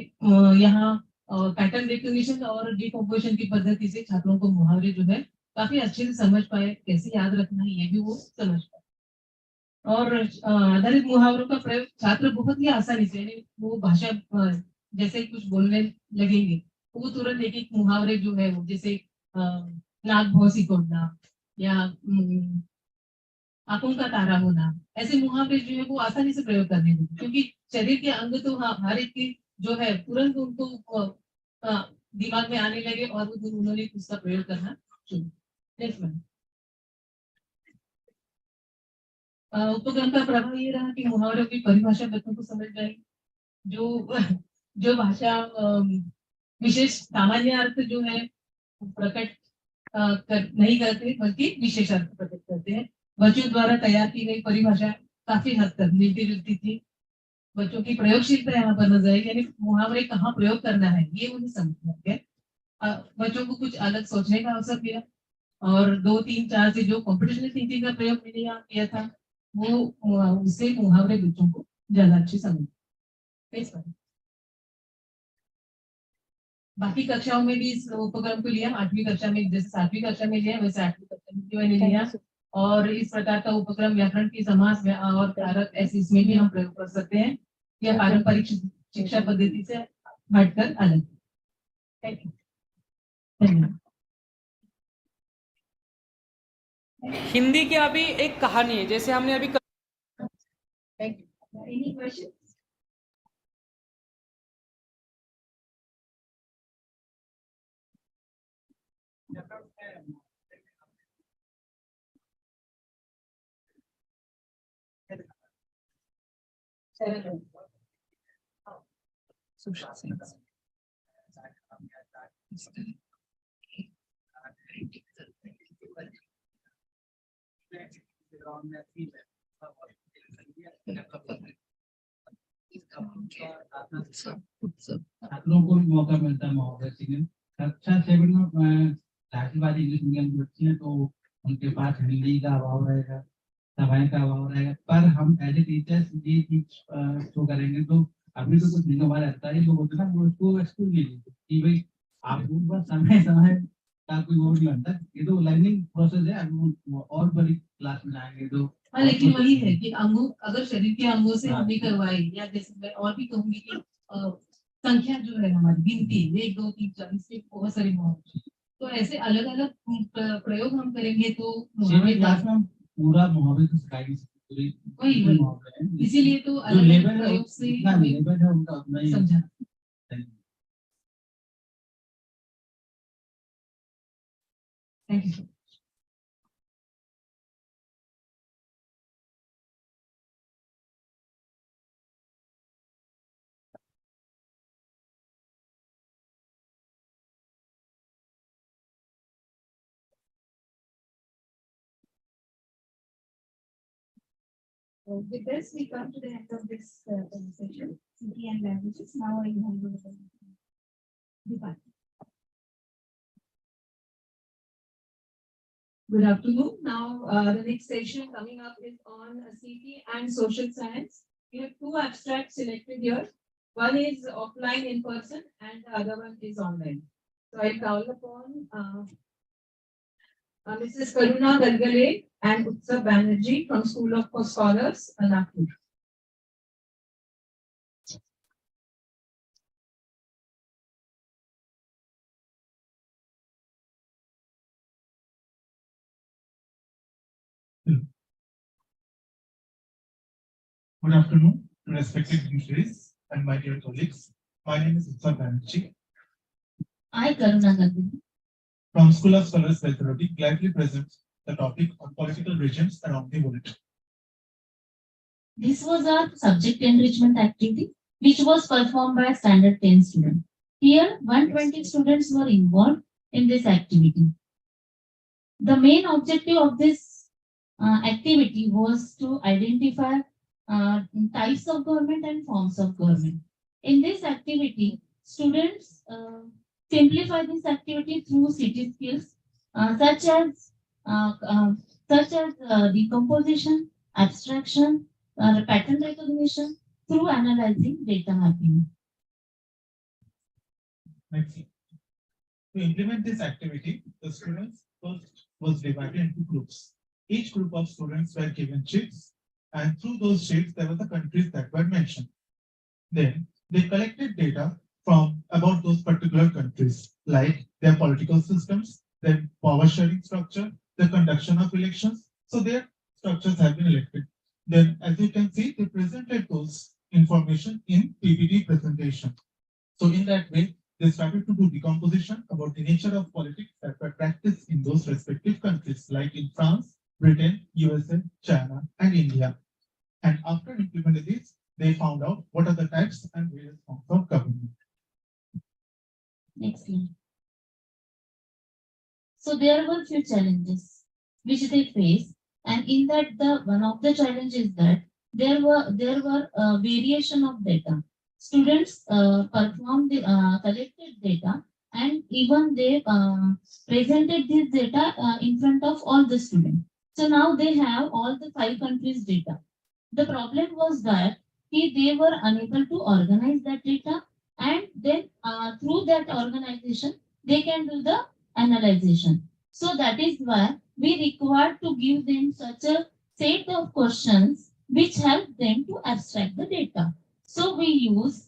यहाँ पैटर्न रिकग्निशन और डिकम्पोजिशन की पद्धति से छात्रों को मुहावरे जो है काफी अच्छे से समझ पाए, कैसे याद रखना है ये भी वो समझ पाए। और आधारित मुहावरों का प्रयोग छात्र बहुत ही आसानी से, यानी वो भाषा जैसे कुछ बोलने लगेंगे तो वो तुरंत एक एक मुहावरे जो है वो, जैसे नाक भौसी तोड़ना या आंखों का तारा होना, ऐसे मुहावरे जो है वो आसानी से प्रयोग करने लगे, क्योंकि शरीर के अंग तो हर एक की जो है तुरंत उनको दिमाग में आने लगे और उन्होंने उसका प्रयोग करना शुरू। नेक्स्ट, उपक्रम का प्रभाव ये रहा कि मुहावरों की परिभाषा बच्चों को समझ में आई। जो जो भाषा विशेष सामान्य अर्थ जो है प्रकट नहीं करते, बल्कि विशेष अर्थ प्रकट करते हैं। बच्चों द्वारा तैयार की गई परिभाषा काफी हद तक मिलती जुलती थी। बच्चों की प्रयोगशीलता यहाँ पर नजर आई, यानी मुहावरे कहाँ प्रयोग करना है ये उन्हें समझ में आ गया। बच्चों को कुछ अलग सोचने का अवसर मिला, और 2, 3, 4 से जो कॉम्पिटिशनल थिंकिंग का प्रयोग मैंने यहाँ किया था वो उससे मुहावरे बच्चों को ज्यादा अच्छी समझ। बाकी कक्षाओं में भी इस उपक्रम को लिया, 8वीं कक्षा में जैसे 7वीं कक्षा में लिया वैसे 8वीं कक्षा में भी मैंने लिया, और इस प्रकार का उपक्रम व्याकरण की समास में और कारक ऐसे इसमें भी हम प्रयोग कर सकते हैं, यह पारंपरिक शिक्षा पद्धति से हटकर अलग। Thank you. धन्यवाद। हिंदी की अभी एक कहानी है, जैसे हमने अभी Any questions? Social science. छात्रों को भी मौका मिलता है मुहावरे सीखने। कक्षा 7 में जाहिर बात इंग्लिश मीडियम की बच्ची है तो उनके पास हिंदी का अभाव रहेगा, समय का अभाव रहेगा, पर हम एज ए टीचर्स ये चीज शो करेंगे तो अभी तो कुछ नहीं हमारे अधिकारी लोग होते ना वो उसको एक्सक्यूज नहीं देते कि भाई आप समय समय का कोई वो नहीं बनता, ये तो लर्निंग प्रोसेस है, और बड़ी क्लास में जाएंगे तो। हाँ, लेकिन वही है कि अंगों, अगर शरीर के अंगों से हमने करवाई, या जैसे मैं और भी कहूंगी कि संख्या जो है हमारी गिनती 1, 2, 3, 4 इसमें बहुत सारे मुहावरे, तो ऐसे अलग अलग प्रयोग हम करेंगे तो क्लास में पूरा मुहावरे तो सिखाएंगे, वही इसीलिए तो अलग प्रयोग से लेवल है उनका उतना ही समझा। Thank you. With this, we come to the end of this presentation, CT and languages. Now I hand over to Deepak. Good afternoon. Now, the next session coming up is on CT and social science. We have 2 abstracts selected here. One is offline in person and the other one is online. So I'll call upon Mrs. Karuna Galgale and Utsav Banerjee from School of Scholars, Nagpur. Good afternoon, respected dignitaries and my dear colleagues. My name is Utsav Banerjee. I, Karuna Galgale, from School of Scholars Pathology, gladly presents the topic on political regimes around the world. this was our subject enrichment activity, which was performed by standard 10 students. Here, 120 students were involved in this activity. The main objective of this activity was to identify types of government and forms of government. In this activity, students simplify this activity through city skills such as decomposition, abstraction, pattern recognition through analyzing data mapping. Next. To implement this activity, the students first was divided into groups. Each group of students were given sheets, and through those sheets there were the countries that were mentioned. Then they collected data from about those particular countries, like their political systems, their power sharing structure, the conduction of elections. So their structures have been elected. Then, as you can see, they presented those information in PPT presentation. So in that way, they started to do decomposition about the nature of politics that were practiced in those respective countries, like in France, Britain, USA, China, and India. And after implementing this, they found out what are the types and various forms of government. Next slide. So there were few challenges which they faced, and in that one of the challenges that there were variation of data. Students performed the collected data, and even they presented this data in front of all the students. So now they have all the 5 countries' data. The problem was that they were unable to organize that data, and then through that organization they can do the analyzation. So that is why we require to give them such a set of questions which help them to abstract the data. So we use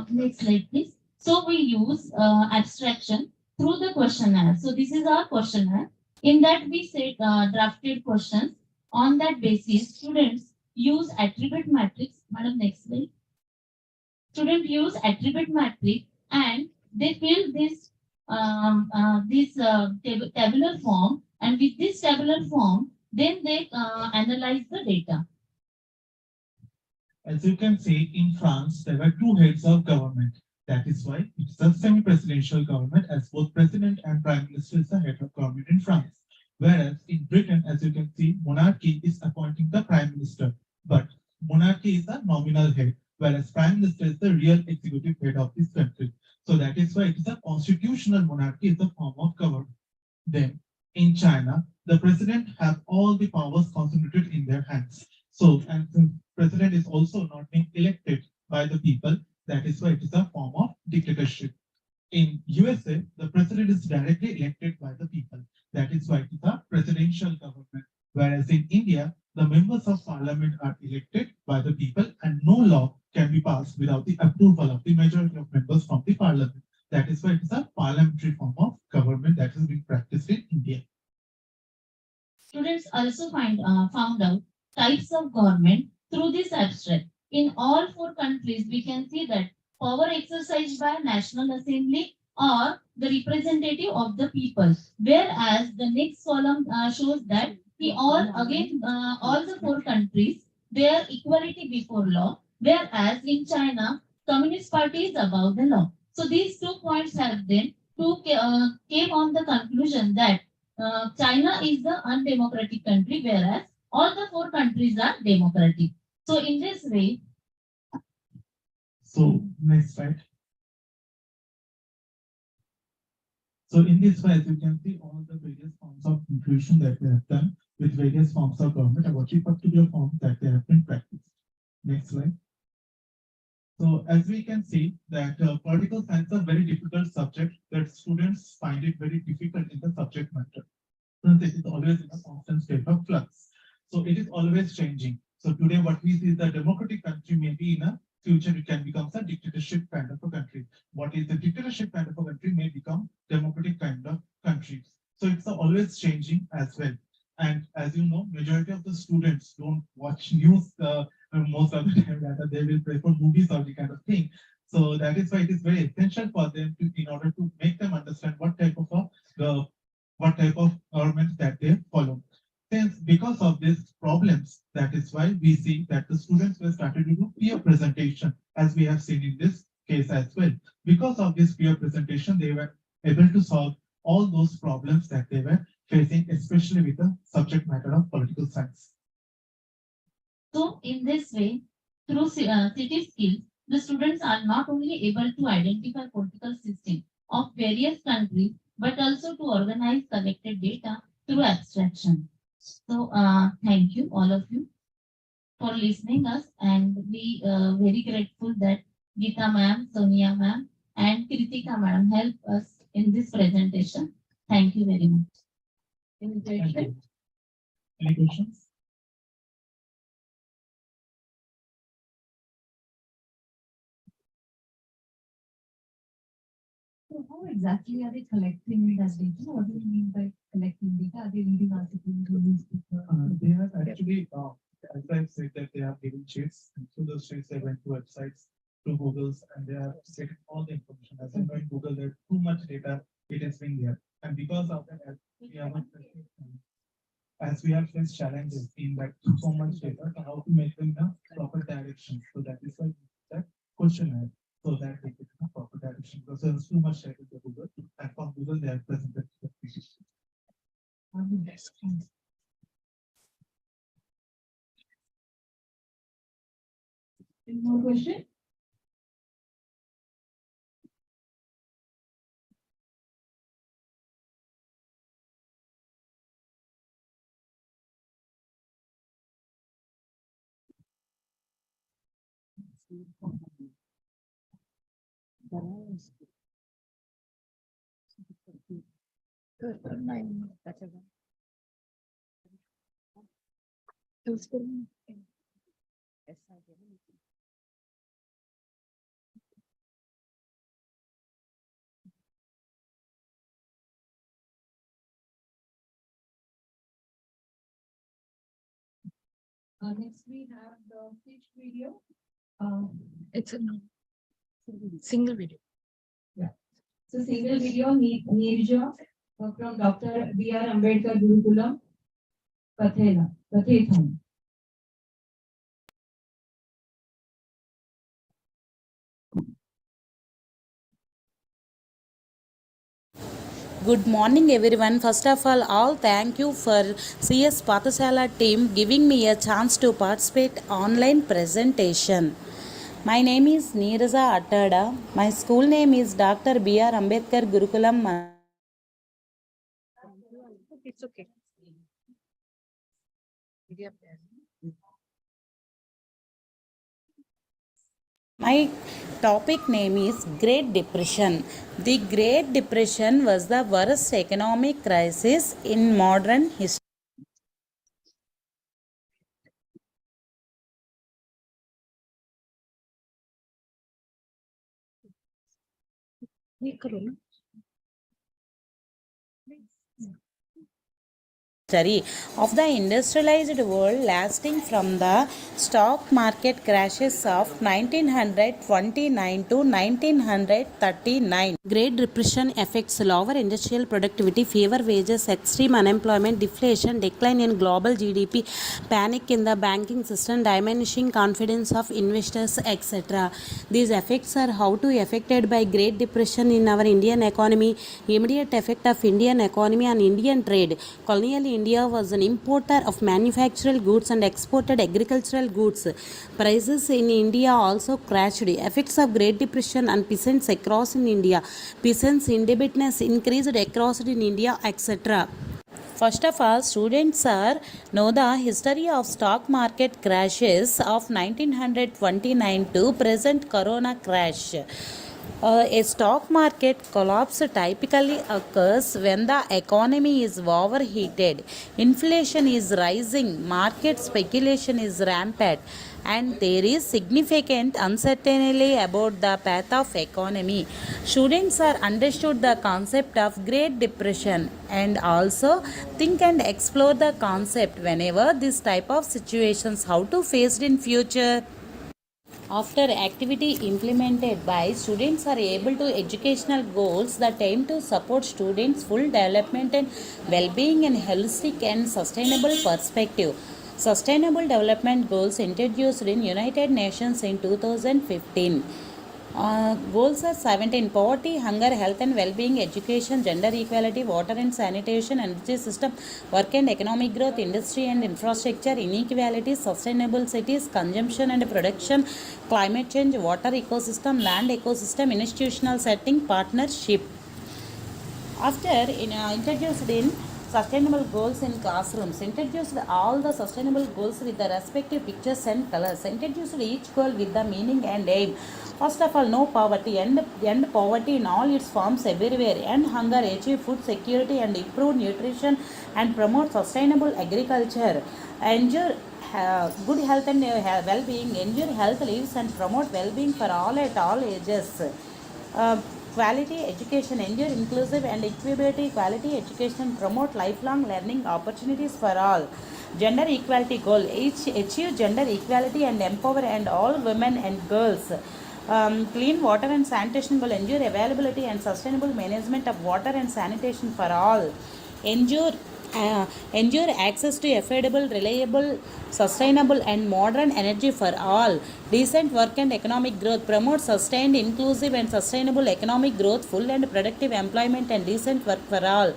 next slide please. So we use abstraction through the questionnaire. So this is our questionnaire. In that we set drafted questions. On that basis, students use attribute matrix. Madam, next slide. Students use attribute matrix and they fill this tabular form, and with this tabular form, then they analyze the data. As you can see, in France, there were 2 heads of government. That is why it's a semi-presidential government, as both president and prime minister is the head of government in France. Whereas in Britain, as you can see, monarchy is appointing the prime minister, but monarchy is a nominal head, whereas prime minister is the real executive head of this country. So that is why it is a constitutional monarchy, is a form of government. Then in China, the president have all the powers concentrated in their hands. So, and the president is also not being elected by the people, that is why it is a form of dictatorship. In USA, the president is directly elected by the people. That is why it is a presidential government. Whereas in India, the members of parliament are elected by the people, and no law can be passed without the approval of the majority of members from the parliament. That is why it is a parliamentary form of government that is being practiced in India. Students also found out types of government through this abstract. In all 4 countries, we can see that power exercised by National Assembly or the representative of the people. Whereas the next column shows that all the 4 countries, their equality before law. Whereas in China, Communist Party is above the law. So these 2 points help them to came on the conclusion that China is the undemocratic country, whereas all the 4 countries are democratic. So in this way. So next slide. So in this way, as you can see, all the various forms of inclusion that they have done with various forms of government about the particular forms that they have been practiced. Next slide. So as we can see that political science is a very difficult subject that students find it very difficult in the subject matter. since it is always in a constant state of flux. So it is always changing. So today what we see is the democratic country, maybe in a future it can become a dictatorship kind of a country. What is the dictatorship kind of a country may become democratic kind of country. So it's always changing as well. And as you know, majority of the students don't watch news most of the time, that they will prefer movies or the kind of thing. So that is why it is very essential for them to, in order to make them understand what type of government that they follow. Since because of these problems, that is why we see that the students were started to do peer presentation, as we have seen in this case as well. Because of this peer presentation, they were able to solve all those problems that they were facing, especially with the subject matter of political science. So in this way, through city skills, the students are not only able to identify political system of various countries, but also to organize collected data through abstraction. So thank you all of you for listening us, and we very grateful that Geeta ma'am, Sonia ma'am, and Kritika madam help us in this presentation. Thank you very much. Any questions? So how exactly are they collecting that data? What do you mean by collecting data? Are they reading articles or newspaper? They have actually, as I said, that they have given sheets, and through those sheets they went to websites, to Google's, and they are getting all the information. As you know, in Google, there's too much data, it has been there. And because of that, as we have faced challenges in that so much data, so how to make them in a proper direction. So that is why that questionnaire, so that they get in a proper direction. Because there's too much data to Google, and from Google they have presented the pieces. Any more question? Next we have the speech video. It's a single video. Yeah. So single video Nirja from Dr. B.R. Ambedkar Gurukulam, Kathetham. Good morning everyone. First of all thank you for CSPathshala team giving me a chance to participate online presentation. My name is Neeraja Attada. My school name is Dr. B.R. Ambedkar Gurukulam. It's okay. My topic name is Great Depression. The Great Depression was the worst economic crisis in modern history. Of the industrialized world, lasting from the stock market crashes of 1929 to 1939. Great Depression affects lower industrial productivity, fewer wages, extreme unemployment, deflation, decline in global GDP, panic in the banking system, diminishing confidence of investors, etc. These effects are how to affected by Great Depression in our Indian economy. Immediate effect of Indian economy on Indian trade. Colonial India was an importer of manufactured goods and exported agricultural goods. Prices in India also crashed. Effects of Great Depression on peasants across in India. Peasants' indebtedness increased across in India, etc. First of all, students know the history of stock market crashes of 1929 to present corona crash. A stock market collapse typically occurs when the economy is overheated, inflation is rising, market speculation is rampant, and there is significant uncertainty about the path of economy. Students are understood the concept of Great Depression and also think and explore the concept whenever this type of situations how to face in future. After activity implemented by students are able to educational goals that aim to support students full development and well-being in holistic and sustainable perspective. Sustainable development goals introduced in United Nations in 2015. Goals are 17: poverty, hunger, health and well-being, education, gender equality, water and sanitation, energy system, work and economic growth, industry and infrastructure, inequality, sustainable cities, consumption and production, climate change, water ecosystem, land ecosystem, institutional setting, partnership. After introduced in sustainable goals in classrooms, introduced all the sustainable goals with the respective pictures and colors, introduced each goal with the meaning and aim. First of all, no poverty, end poverty in all its forms everywhere, end hunger, achieve food security and improve nutrition and promote sustainable agriculture, ensure good health and well-being, ensure health lives and promote well-being for all at all ages. Quality education, ensure inclusive and equity quality education, promote lifelong learning opportunities for all. Gender equality goal, each achieve gender equality and empower and all women and girls. Clean water and sanitation goal, ensure availability and sustainable management of water and sanitation for all. Ensure access to affordable, reliable, sustainable and modern energy for all. Decent work and economic growth, promote sustained, inclusive and sustainable economic growth, full and productive employment and decent work for all.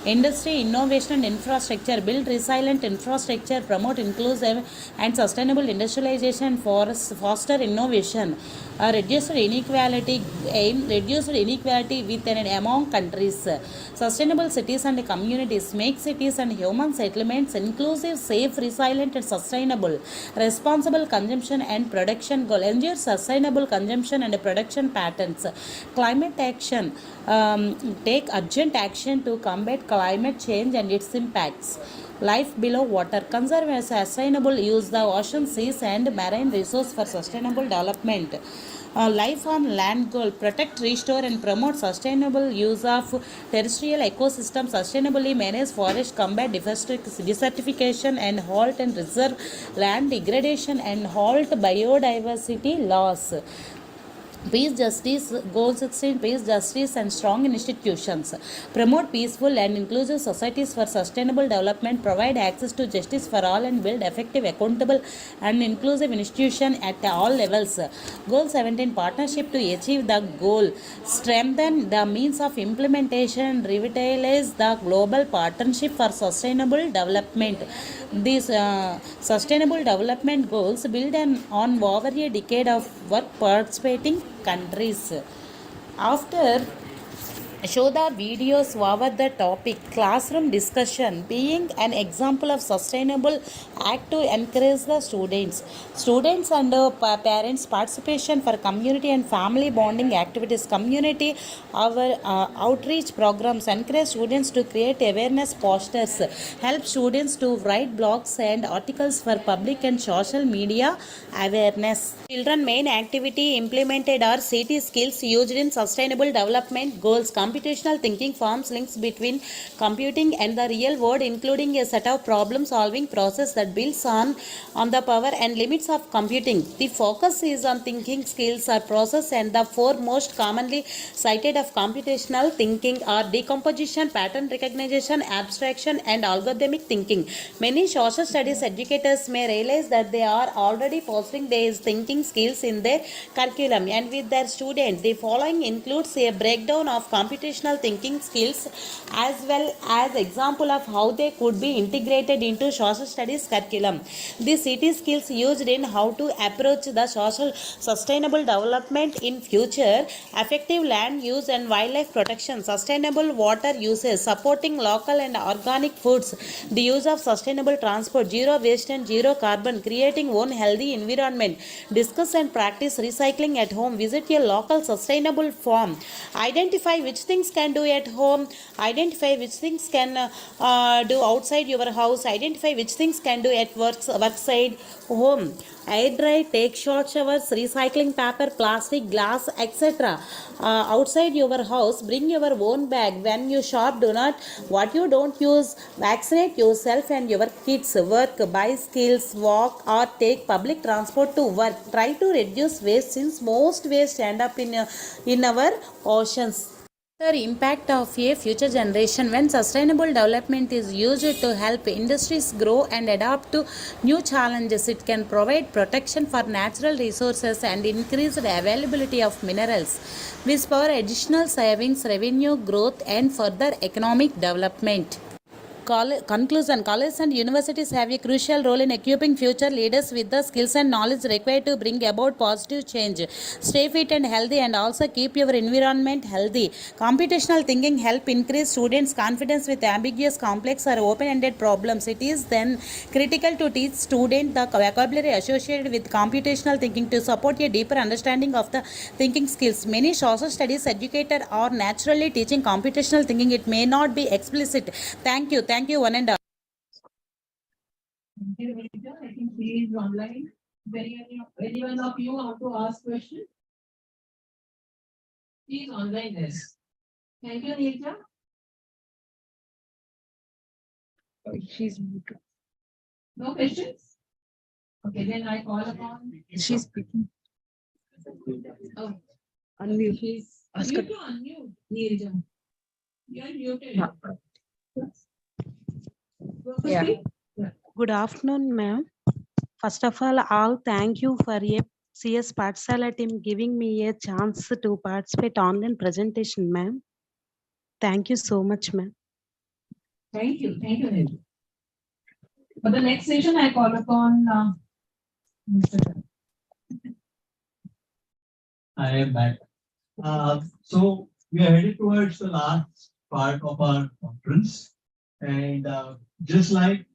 Industry, innovation and infrastructure, build resilient infrastructure, promote inclusive and sustainable industrialization, foster innovation, reduce inequality, reduce inequality within and among countries. Sustainable cities and communities, make cities and human settlements inclusive, safe, resilient and sustainable. Responsible consumption and production goal, ensure sustainable consumption and production patterns. Climate action, take urgent action to combat climate change and its impacts. Life below water, conserve and sustainable use the ocean, seas and marine resource for sustainable development. Life on land goal, protect, restore and promote sustainable use of terrestrial ecosystem, sustainably manage forest, combat desertification and halt and reserve land degradation and halt biodiversity loss. Peace, justice, goal 16, peace, justice and strong institutions. Promote peaceful and inclusive societies for sustainable development, provide access to justice for all and build effective, accountable and inclusive institutions at all levels. Goal 17, partnership to achieve the goal. Strengthen the means of implementation, revitalize the global partnership for sustainable development. These sustainable development goals build on over a decade of work participating countries. After show the videos over the topic classroom discussion being an example of sustainable act to encourage the students and parents participation for community and family bonding activities, community our outreach programs, encourage students to create awareness posters, help students to write blogs and articles for public and social media awareness. Children main activity implemented are CT skills used in sustainable development goals. Computational thinking forms links between computing and the real world, including a set of problem solving process that builds on the power and limits of computing. The focus is on thinking skills or process, and the four most commonly cited of computational thinking are decomposition, pattern recognition, abstraction and algorithmic thinking. Many social studies educators may realize that they are already fostering these thinking skills in their curriculum and with their students. The following includes a breakdown of computational computational thinking skills as well as example of how they could be integrated into social studies curriculum. The CT skills used in how to approach the social sustainable development in future, effective land use and wildlife protection, sustainable water usage, supporting local and organic foods, the use of sustainable transport, zero waste and zero carbon, creating one healthy environment, discuss and practice recycling at home, visit a local sustainable farm, identify which things can do at home, identify which things can do outside your house, identify which things can do at work side, home, air dry, take short showers, recycling paper, plastic, glass, etc. Outside your house, bring your own bag. When you shop, do not what you don't use. Vaccinate yourself and your kids. Work, buy skills, walk or take public transport to work. Try to reduce waste since most waste end up in our oceans. The impact of a future generation. When sustainable development is used to help industries grow and adapt to new challenges, it can provide protection for natural resources and increase the availability of minerals, which spur additional savings, revenue growth and further economic development. Conclusion. Colleges and universities have a crucial role in equipping future leaders with the skills and knowledge required to bring about positive change. Stay fit and healthy and also keep your environment healthy. Computational thinking help increase students' confidence with ambiguous, complex or open-ended problems. It is then critical to teach students the vocabulary associated with computational thinking to support a deeper understanding of the thinking skills. Many social studies educators are naturally teaching computational thinking. It may not be explicit. Thank you. Thank you, one and all. Thank you, Neerja. I think she is online. Anyone of you want to ask questions? She is online, yes. Thank you, Neerja. She's muted. No questions? Okay, then I call upon. She's speaking. Oh, Unmute. she's. Ask You her. to unmute, Neerja. You are muted. Yeah. Good afternoon, ma'am. First of all thank you for a CSPathshala team giving me a chance to participate online presentation, ma'am. Thank you so much, ma'am. Thank you, Neerja. For the next session, I call upon Mr. I am back. So we are headed towards the last part of our conference, and just like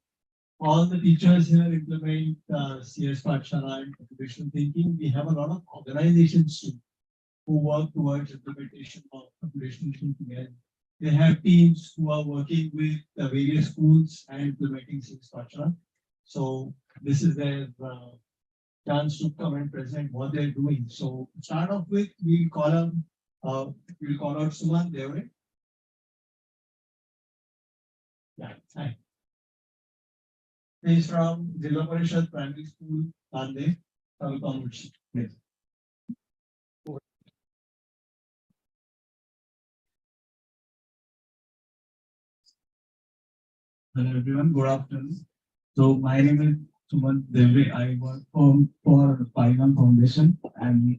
all the teachers here implement CSPathshala and computational thinking, we have a lot of organizations too who work towards implementation of computational thinking. And they have teams who are working with the various schools and implementing CSPathshala. So this is their chance to come and present what they're doing. So to start off with, we'll call out Suman Devre. Yeah, hi. He's from Jilla Parishad Primary School, Tande, Taluka Murshi. Yes. Hello everyone, good afternoon. So my name is Suman Devre. I work for Python Foundation and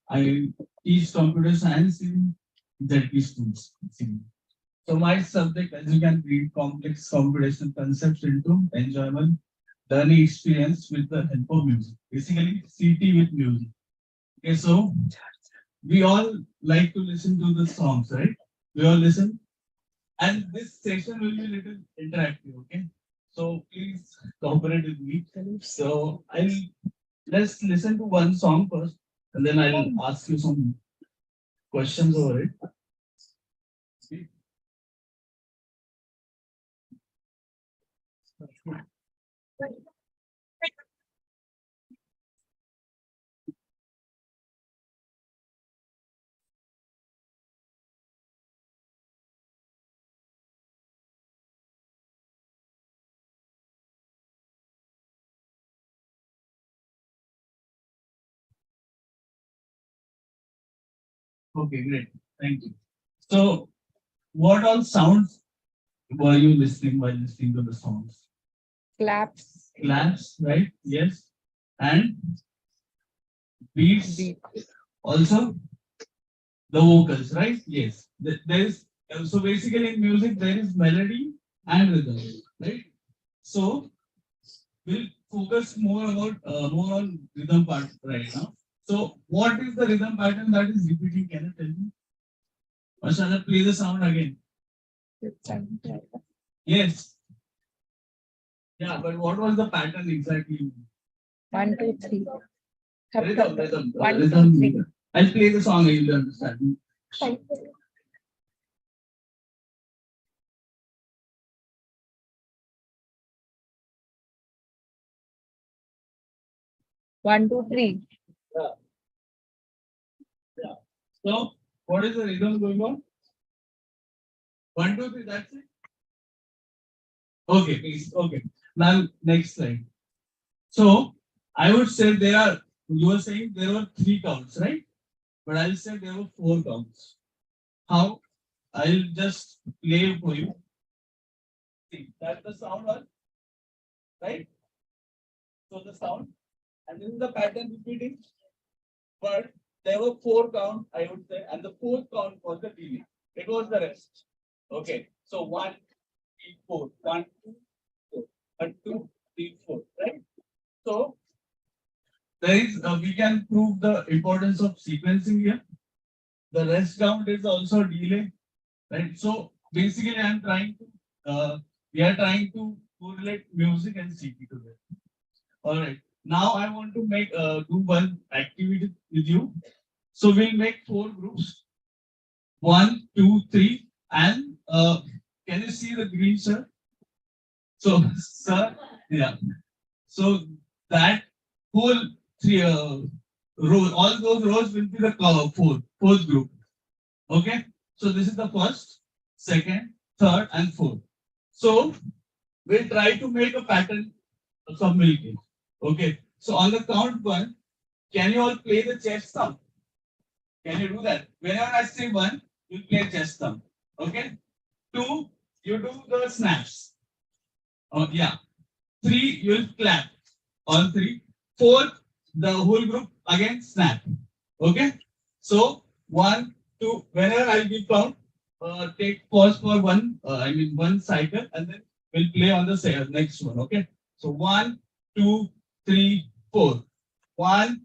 I teach computer science in ZP schools. So my subject, as you can read, complex computational concepts into enjoyable learning experience with the help of music. Basically, CT with music. Okay, so we all like to listen to the songs, right? We all listen. And this session will be a little interactive, okay? So please cooperate with me. So let's listen to one song first, and then I'll ask you some questions over it. Okay, great. Thank you. So, what all sounds were you listening while listening to the songs? Claps. Claps, right? Yes. And beats. Also. The vocals, right? Yes. There is so basically in music there is melody and rhythm, right? So we'll focus more on rhythm part right now. So what is the rhythm pattern that is repeating? Can you tell me? Or shall I play the sound again? Yes. Yeah, but what was the pattern exactly? 1, 2, 3. Rhythm. I'll play the song and you'll understand. One, two, three. Yeah. Yeah. So what is the rhythm going on? 1, 2, 3, that's it. Okay, please. Okay. Now next slide. So I would say you were saying there were 3 counts, right? But I'll say there were 4 counts. How? I'll just play for you. See, that's the sound one, right? So the sound, and this is the pattern repeating. But there were 4 counts, I would say, and the 4th count was the delay. It was the rest. Okay. So 1, 3, 4. 1, 2, 4. 1, 2, 3, 4. Right? So there is we can prove the importance of sequencing here. The rest count is also delay, right? So basically, we are trying to correlate music and CT together. All right. Now I want to do one activity with you. So we'll make 4 groups. 1, 2, 3, and can you see the green, sir? So, sir, yeah. So that whole 3 rows, all those rows will be the fourth group. Okay. So this is the first, second, third, and fourth. So we'll try to make a pattern of milking. Okay. So on the count 1, can you all play the chest thumb? Can you do that? Whenever I say 1, you play chest thumb. Okay. 2, you do the snaps. Oh yeah. 3, you'll clap. All 3. 4, the whole group again snap. Okay. So 1, 2. Whenever I'll give count, take pause for one cycle, and then we'll play on the next one. Okay. So 1, 2, 3, 4. 1,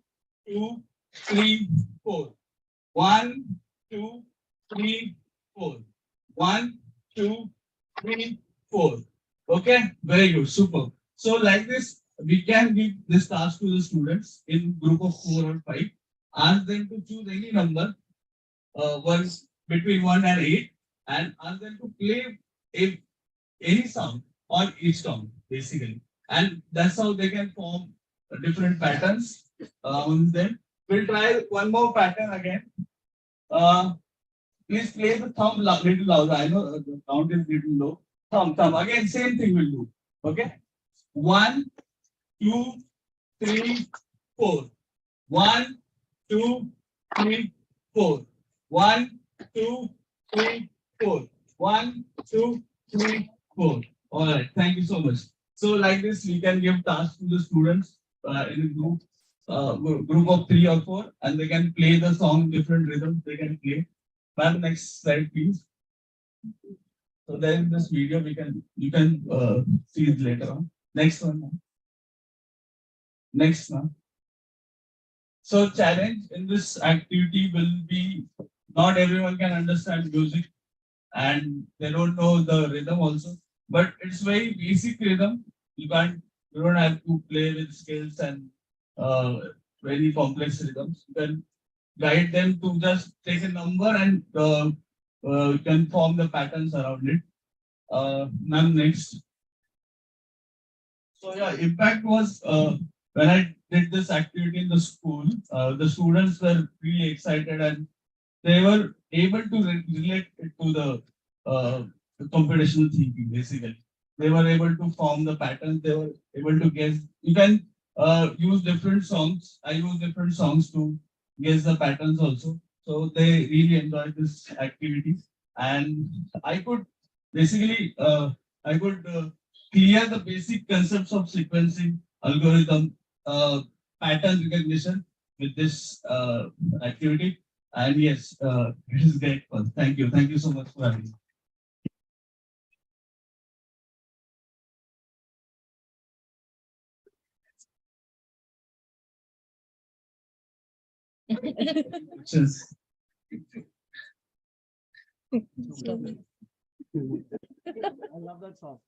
2, 3, 4. 1, 2, 3, 4. 1, 2, 3, 4. Okay, very good, super. So like this, we can give this task to the students in group of 4 or 5. Ask them to choose any number, between 1 and 8, and ask them to play any sound on each count, basically. And that's how they can form different patterns on them. We'll try one more pattern again. Please play the thumb little louder. I know the count is little low. Thumb. Again, same thing we'll do. Okay. 1, 2, 3, 4. 1, 2, 3, 4. 1, 2, 3, 4. 1, 2, 3, 4. All right. Thank you so much. So like this, we can give tasks to the students in a group of 3 or 4, and they can play the song different rhythms. They can play. Ma'am, next slide, please. So there in this video, you can see it later on. Next one. Next one. So challenge in this activity will be not everyone can understand music and they don't know the rhythm also, but it's very basic rhythm. You don't have to play with scales and very complex rhythms. You can guide them to just take a number and can form the patterns around it. Ma'am, next. So yeah, impact was when I did this activity in the school, the students were really excited and they were able to relate it to the computational thinking, basically. They were able to form the patterns, they were able to guess. You can use different songs. I use different songs to guess the patterns also. So they really enjoyed this activity. And I could basically, clear the basic concepts of sequencing, algorithm, pattern recognition with this activity. And yes, it is great fun. Thank you. Thank you so much for having me. Just I love that song.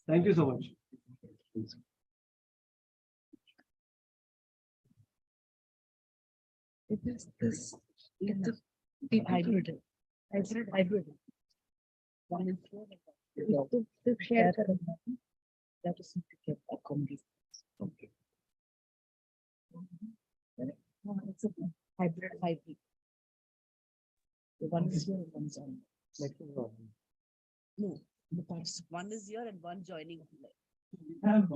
Thank you so much. It is this the hybrid. Hybrid. One is to share that is to get a combination. Okay. No, it's a hybrid. The one is here and one is on. No, the parts one is here and one joining. we have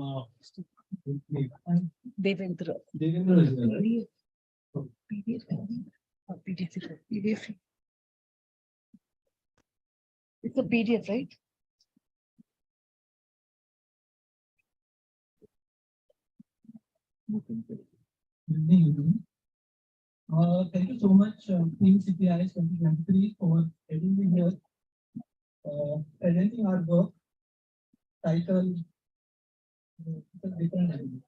Devendra. Devendra is there, right? PDF. It's a PDF, right? Thank you so much, Team CTiS 2023 for having me here, presenting our work titled different language.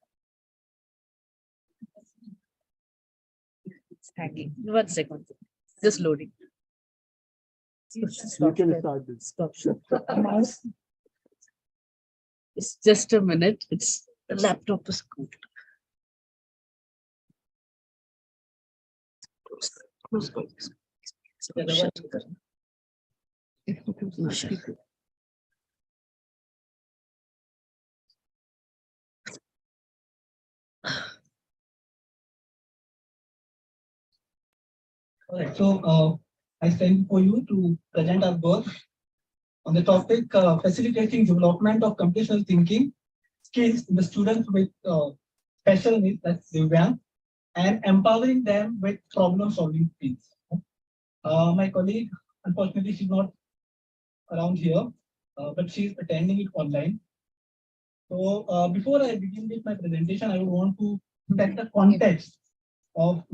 It's hanging. 1 second. Just loading. You can start this. Stop. Mouse. It's just a minute. It's the laptop is good. Close. All right, so I stand for you to present our work on the topic facilitating development of computational thinking skills in the students with special needs, that's Divyang, and empowering them with problem solving skills. My colleague, unfortunately, she's not around here, but she's attending it online. So before I begin with my presentation, I would want to set the context of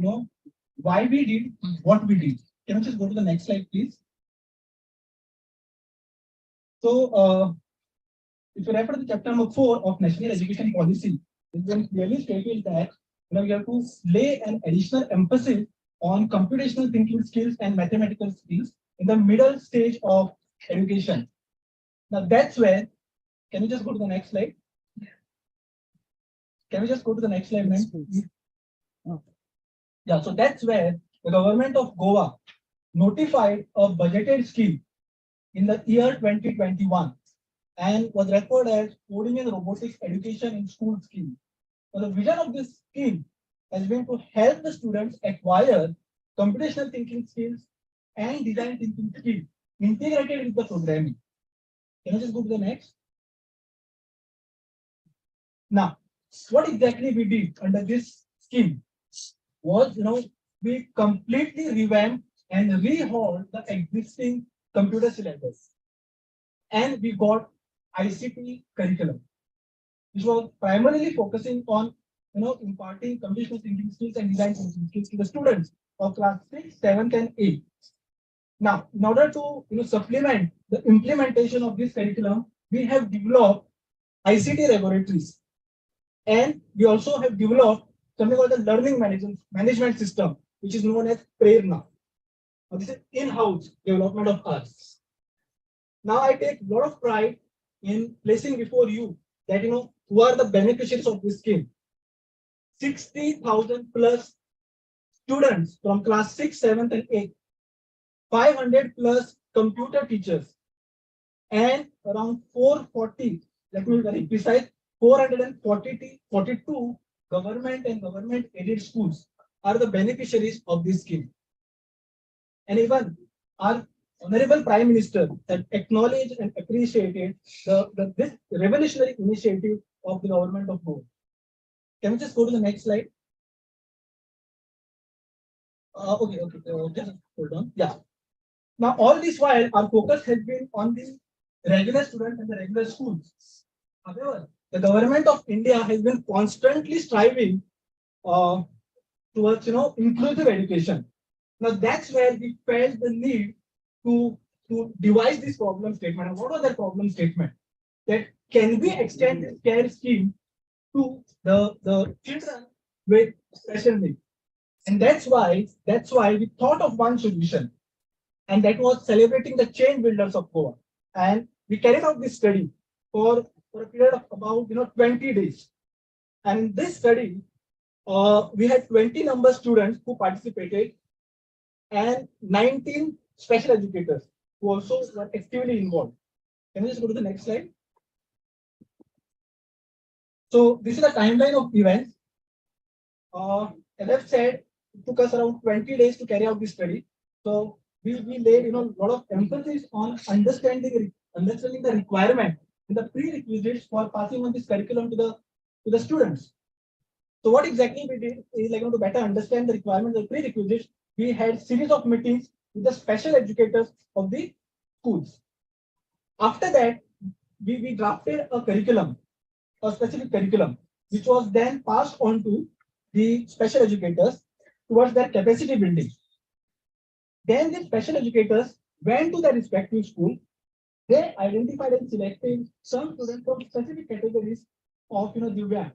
why we did what we did. Can you just go to the next slide, please? So if you refer to chapter number 4 of National Education Policy, it then clearly stated that we have to lay an additional emphasis on computational thinking skills and mathematical skills in the middle stage of education. Now that's where, can you just go to the next slide? Can we just go to the next slide, ma'am? Yeah, so that's where the government of Goa notified a budgeted scheme in the year 2021 and was referred as coding and robotics education in school scheme. So the vision of this scheme has been to help the students acquire computational thinking skills and design thinking skills integrated into the programming. Can you just go to the next? Now, what exactly we did under this scheme was, we completely revamped and rehauled the existing computer syllabus. And we got ICT curriculum, which was primarily focusing on, imparting computational thinking skills and design thinking skills to the students of class 6, 7th, and 8th. Now, in order to, supplement the implementation of this curriculum, we have developed ICT laboratories. And we also have developed something called the learning management system, which is known as Prerna. Now, this is in-house development of us. Now I take a lot of pride in placing before you that who are the beneficiaries of this scheme. 60,000 plus students from class 6, 7th, and 8th, 500 plus computer teachers, and around 440, let me be very precise, 442 government and government aided schools are the beneficiaries of this scheme. And even our Honorable Prime Minister had acknowledged and appreciated this revolutionary initiative of the government of Goa. Can we just go to the next slide? Okay, just hold on. Yeah. Now, all this while, our focus has been on the regular students and the regular schools. However, the government of India has been constantly striving towards inclusive education. Now that's where we felt the need to devise this problem statement. And what was that problem statement? That can we extend this care scheme to the children with special needs? And that's why we thought of one solution, and that was celebrating the chain builders of Goa. And we carried out this study for a period of about 20 days. And in this study, we had 20 number students who participated and 19 special educators who also were actively involved. Can you just go to the next slide? So this is the timeline of events. As I've said, it took us around 20 days to carry out this study. So we laid a lot of emphasis on understanding the requirement and the prerequisites for passing on this curriculum to the students. So what exactly we did is to better understand the requirements and prerequisites, we had series of meetings with the special educators of the schools. After that, we drafted a curriculum, a specific curriculum, which was then passed on to the special educators towards their capacity building. Then the special educators went to their respective school. They identified and selected some students from specific categories of Divyang,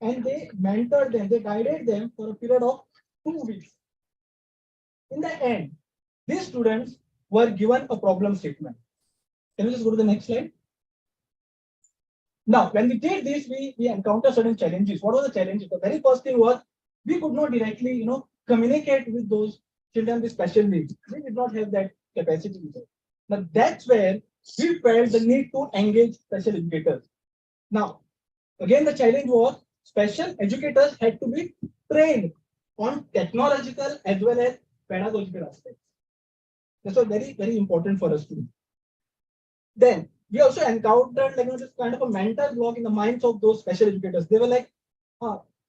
and they mentored them, they guided them for a period of 2 weeks. In the end, these students were given a problem statement. Can we just go to the next slide? Now, when we did this, we encountered certain challenges. What were the challenges? The very first thing was we could not directly, communicate with those children with special needs. We did not have that capacity. Now, that's where we felt the need to engage special educators. Now, again, the challenge was special educators had to be trained on technological as well as pedagogical aspects. This was very, very important for us to do. Then we also encountered this kind of a mental block in the minds of those special educators. They were like,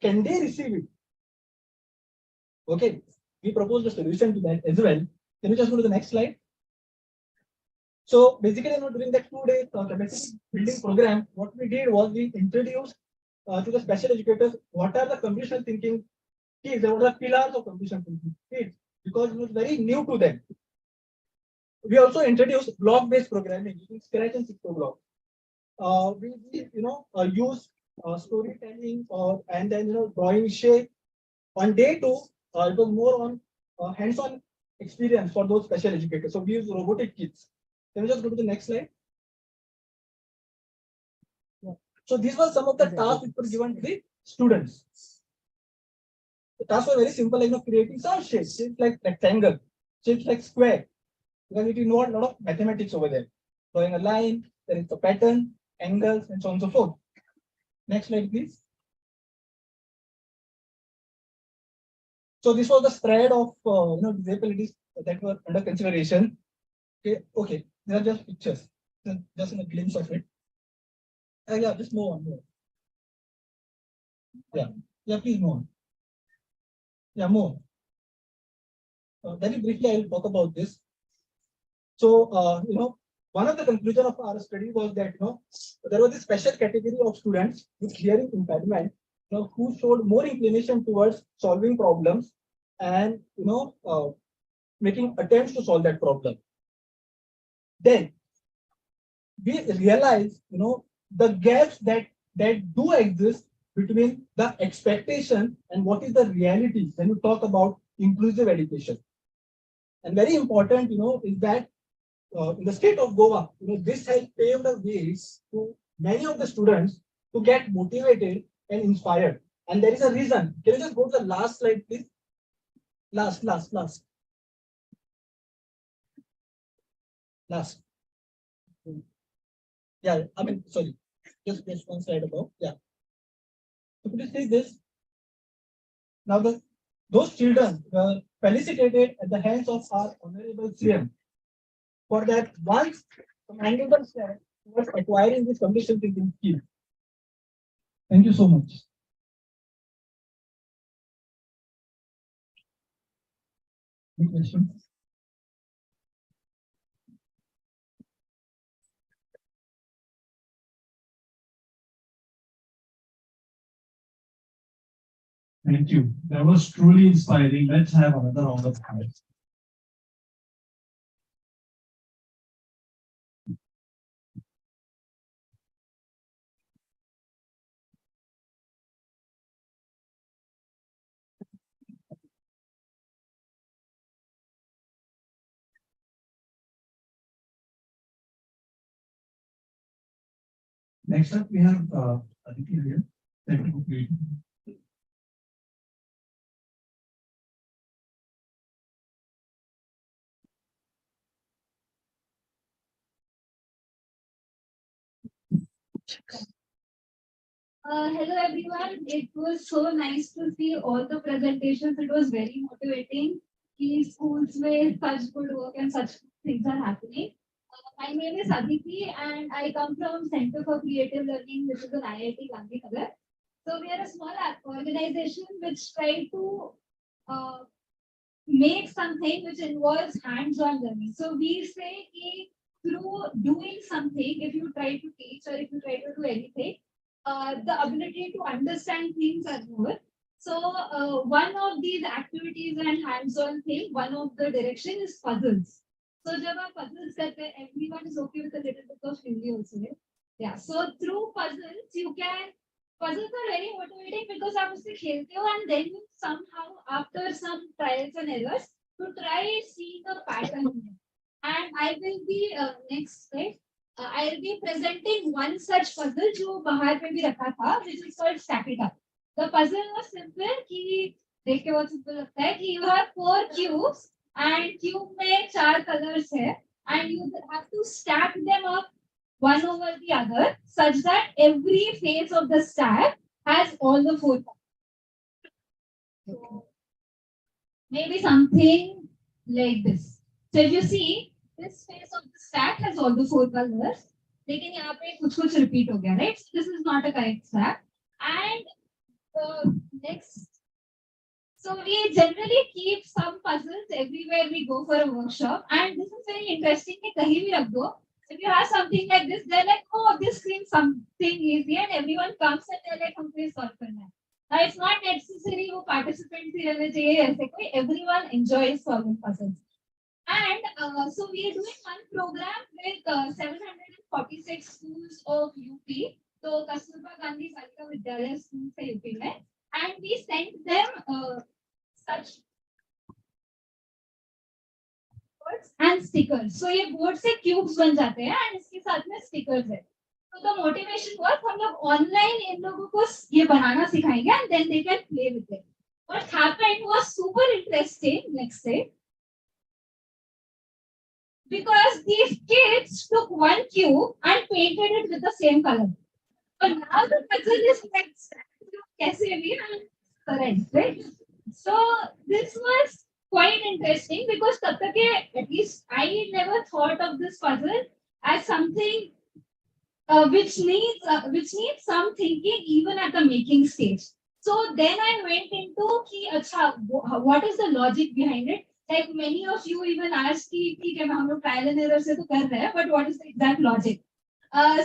can they receive it? Okay, we proposed a solution to that as well. Can we just go to the next slide? So basically, during that 2-day capacity building program, what we did was we introduced to the special educators what are the computational thinking keys, what are the pillars of computational thinking keys, because it was very new to them. We also introduced block-based programming using Scratch and Cryptoblock. We use storytelling and then drawing shape. On day 2, it was more on hands-on experience for those special educators. So we use robotic kits. Can we just go to the next slide? So these were some of the tasks which were given to the students. The tasks were very simple, creating some shapes like rectangle, shapes like square, because it involved a lot of mathematics over there. Drawing a line, there is the pattern, angles, and so on and so forth. Next slide, please. So this was the spread of disabilities that were under consideration. Okay, they are just pictures, just a glimpse of it. Yeah, just move on. Yeah, please move on. Yeah, move on. Very briefly, I will talk about this. So, one of the conclusions of our study was that there was a special category of students with hearing impairment, who showed more inclination towards solving problems and making attempts to solve that problem. Then we realized the gaps that do exist between the expectation and what is the reality when you talk about inclusive education. And very important, is that in the state of Goa, this has paved the way to many of the students to get motivated and inspired. And there is a reason. Can you just go to the last slide, please? Last. Yeah, sorry. Just one slide above. Yeah. So could you see this? Now those children were felicitated at the hands of our Honorable CM for that once commendable step towards acquiring this computational thinking skill. Thank you so much. Any questions? Thank you. That was truly inspiring. Let's have another round of applause. Next up, we have Aditi here. Technical creative. Hello everyone. It was so nice to see all the presentations. It was very motivating. These schools where such good work and such things are happening. My name is Aditi and I come from Center for Creative Learning, which is an IIT Gandhinagar. So we are a small organization which try to uh, make something which involves hands-on learning. So we say ki through doing something, if you try to teach or if you try to do anything, the ability to understand things are more. So one of these activities and hands-on thing, one of the direction is puzzles. So जब आप puzzles करते हैं, everyone is okay with a little bit of Hindi also, right? Yeah. So through puzzles, you can. Puzzles are very motivating because आप उससे खेलते हो and then you somehow after some trials and errors to try seeing a pattern. And I will be next slide. I will be presenting one such puzzle जो बाहर पे भी रखा था, which is called Stack It Up. The puzzle was simple कि देख के बहुत simple लगता है कि you have 4 cubes and cube में 4 colors है and you have to stack them up one over the other such that every face of the stack has all the 4 colors. So, maybe something like this. So if you see, this face of the stack has all the 4 colors. लेकिन यहाँ पे कुछ repeat हो गया, right? So this is not a correct stack. And next, so we generally keep some puzzles everywhere we go for a workshop, and this is very interesting. कि कहीं भी रख दो. If you have something like this, they're like, oh, this seems something easy, and everyone comes and they're like, हमको ये solve करना है. Now it's not necessary वो participants ही रहने चाहिए ऐसे कोई. Everyone enjoys solving puzzles. And so we are doing one program with 746 schools of UP. So Kasturba Gandhi Balika Vidyalaya schools है UP में, and we sent them such boards and stickers. So ये board से cubes बन जाते हैं and इसके साथ में stickers है. So the motivation was हम लोग online इन लोगों को ये बनाना सिखाएंगे and then they can play with it. What happened was super interesting. Next day. Because these kids took one cube and painted it with the same color. But now the puzzle is like कैसे भी correct, right? So this was quite interesting because तब तक at least I never thought of this puzzle as something which needs some thinking even at the making stage. So then I went into कि अच्छा what is the logic behind it? Like many of you even asked कि ठीक है हम लोग trial and error से तो कर रहे हैं, but what is the exact logic?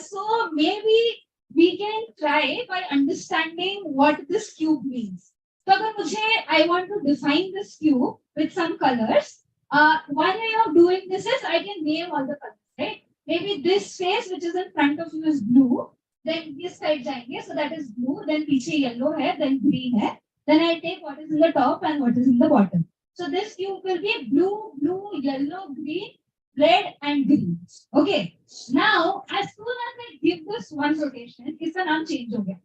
So maybe we can try by understanding what this cube means. So अगर मुझे I want to define this cube with some colors, one way of doing this is I can name all the colors, right? Maybe this face which is in front of you is blue, then this side जाएंगे, so that is blue, then पीछे yellow है, then green है, then I take what is in the top and what is in the bottom. So this cube will be blue, yellow, green, red and green. Okay. Now, as soon as I give this one rotation, इसका नाम change हो गया.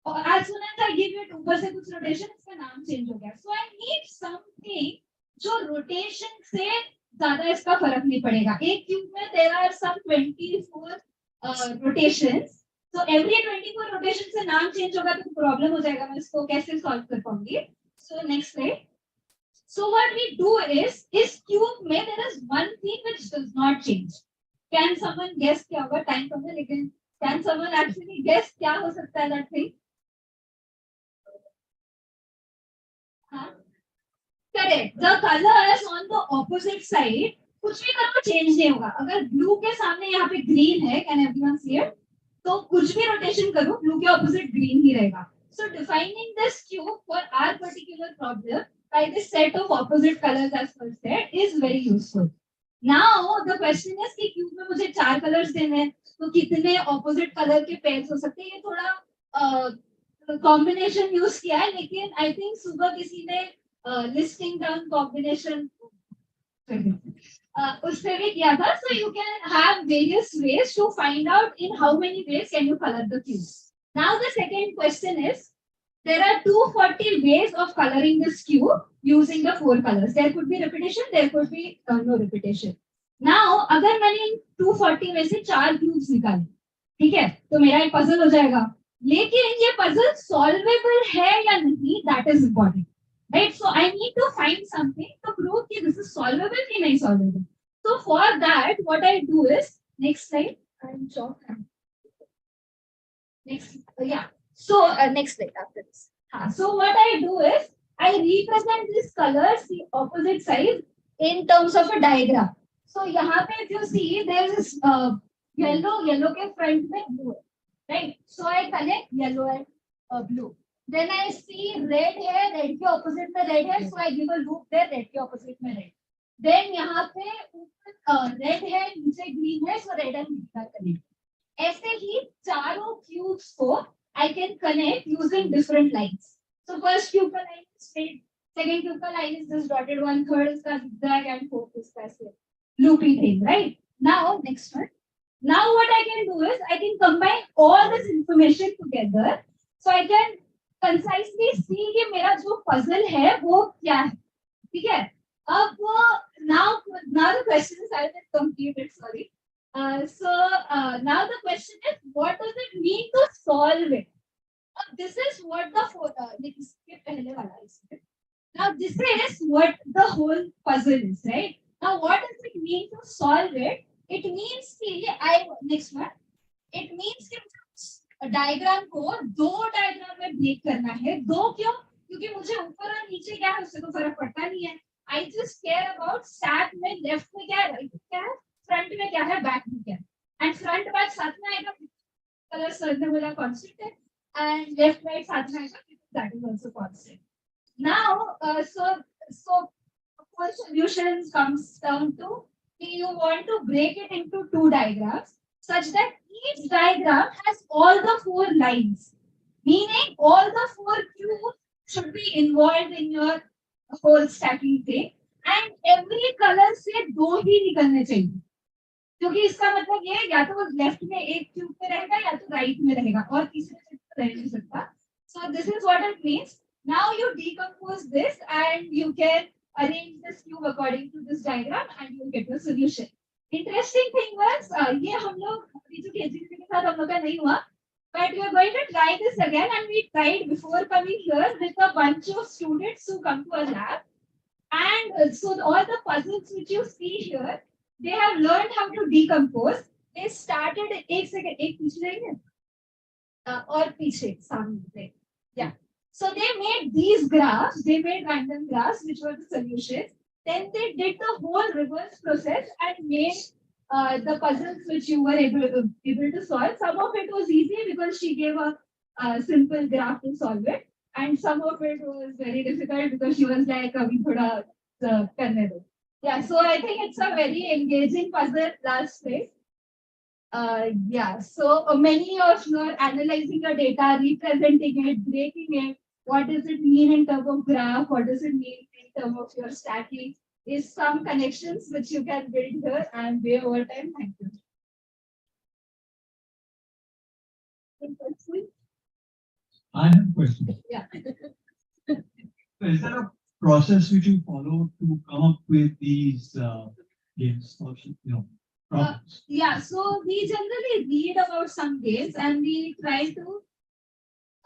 और as soon as I give it ऊपर से कुछ rotation, इसका नाम change हो गया. So I need something जो rotation से ज़्यादा इसका फर्क नहीं पड़ेगा. एक cube में there are some 24 rotations. So every 24 rotation से नाम change होगा तो problem हो जाएगा. मैं इसको कैसे solve कर पाऊंगी? So next slide. So what we do is cube में there is one thing which does not change. Can someone guess क्या होगा? Time कम है लेकिन can someone actually guess क्या हो सकता है that thing? हाँ? Correct. The colors on the opposite side कुछ भी करो change नहीं होगा. अगर blue के सामने यहाँ पे green है, can everyone see it? तो कुछ भी rotation करो blue के opposite green ही रहेगा. So defining this cube for our particular problem by this set of opposite colors as per said is very useful. Now the question is कि cube में मुझे 4 colors देने हैं तो कितने opposite color के pairs हो सकते हैं ये थोड़ा combination use किया है लेकिन I think सुबह किसी ने listing down combination उससे भी किया था. So you can have various ways to find out in how many ways can you color the cube. Now the second question is, there are 240 ways of coloring this cube using the 4 colors. There could be repetition, there could be no repetition. Now, अगर मैंने 240 में से 4 cubes निकाले, ठीक है, तो मेरा एक puzzle हो जाएगा. लेकिन ये puzzle solvable है या नहीं, that is important, right? So I need to find something to prove that this is solvable कि नहीं solvable. So for that, what I do is, next slide, I'm chalk. Next, yeah. So next slide after this. So what I do is I represent these colors, the opposite sides, in terms of a diagram. So यहाँ पे if you see there is yellow के front में blue, right? So I connect yellow and blue. Then I see red है, red के opposite में red है, so I give a loop there, red के opposite में red. Then यहाँ पे ऊपर red है, नीचे green है, so red and green का connect. ऐसे ही चारों cubes को I can connect using different lines. So first cube का line is straight, second cube का line is this dotted one, third is का zigzag and fourth is का loopy thing, right? Now next one. Now what I can do is I can combine all this information together, so I can concisely see कि मेरा जो puzzle है वो क्या है, ठीक है? अब now the question is I will complete it. Sorry. Now the question is, what does it mean to solve it? This is what now this is what the whole puzzle is, right? Now what does it mean to solve it? It means next one. It means कि diagram को 2 diagram में break करना है. 2 क्यों? क्योंकि मुझे ऊपर और नीचे क्या है उससे तो फर्क पड़ता नहीं है. I just care about stack में left में क्या है, right में क्या है, front में क्या है, back में क्या है. And front back साथ में आएगा, color सर्कल वाला constant है, and left right साथ में आएगा, that is also constant. Now, so for solutions comes down to you want to break it into 2 diagrams such that each diagram has all the 4 lines, meaning all the 4 cubes should be involved in your whole stacking thing, and every color से 2 ही निकलने चाहिए. क्योंकि इसका मतलब ये है या तो लेफ्ट में एक क्यूब पे रहेगा या तो राइट में रहेगा और तीसरे पे रह नहीं सकता. So this is what it means. Now you decompose this and you can arrange this cube according to this diagram and you will get the solution. Interesting thing was ये हम लोग अभी जो केजीसी के साथ हम लोग का नहीं हुआ, but we are going to try this again, and we tried before coming here with a bunch of students who come to our lab, and so all the puzzles which you see here, they have learned how to decompose. They started एक second एक पीछे जाएंगे और पीछे सामने, yeah. So they made these graphs, they made random graphs which were the solutions. Then they did the whole reverse process and made the puzzles which you were able to solve. Some of it was easy because she gave a simple graph to solve it, and some of it was very difficult because she was like, "Abhi thoda karne do." Yeah, so I think it's a very engaging puzzle last phase. Yeah, so many of you are analyzing your data, representing it, breaking it. What does it mean in terms of graph? What does it mean in terms of your stacking? Is some connections which you can build here and way over time. Thank you. I have a question. Yeah. Is there a process which you follow to come up with these games? Or, Yeah, so we generally read about some games and we try to.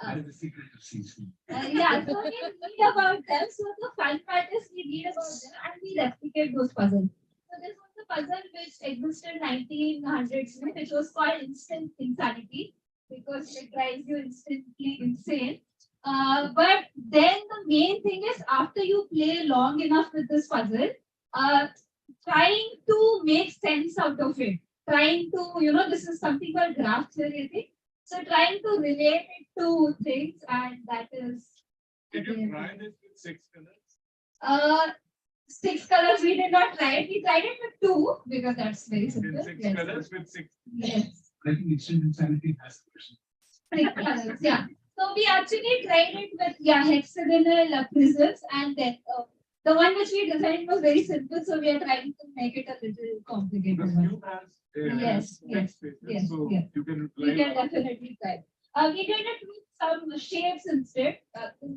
That is the secret of CSP. Yeah, so we read about them. So the fun part is we read about them and we replicate those puzzles. So this was the puzzle which existed in 1900s, which was called instant insanity because it drives you instantly insane. But then the main thing is after you play long enough with this puzzle, trying to make sense out of it, trying to, this is something called graph theory, I think. So trying to relate it to things, and that is. Did you try this with 6 colors? 6 colors we did not try it. We tried it with 2 because that's very simple. 6 Yes. colors with 6. Yes. I think extended sanity has a question. 6 colors, yeah. So we actually tried it with hexagonal prisms, and then the one which we designed was very simple, so we are trying to make it a little complicated. Yes, yes, yes, so yes. you can We can definitely try. We did it with some shapes instead.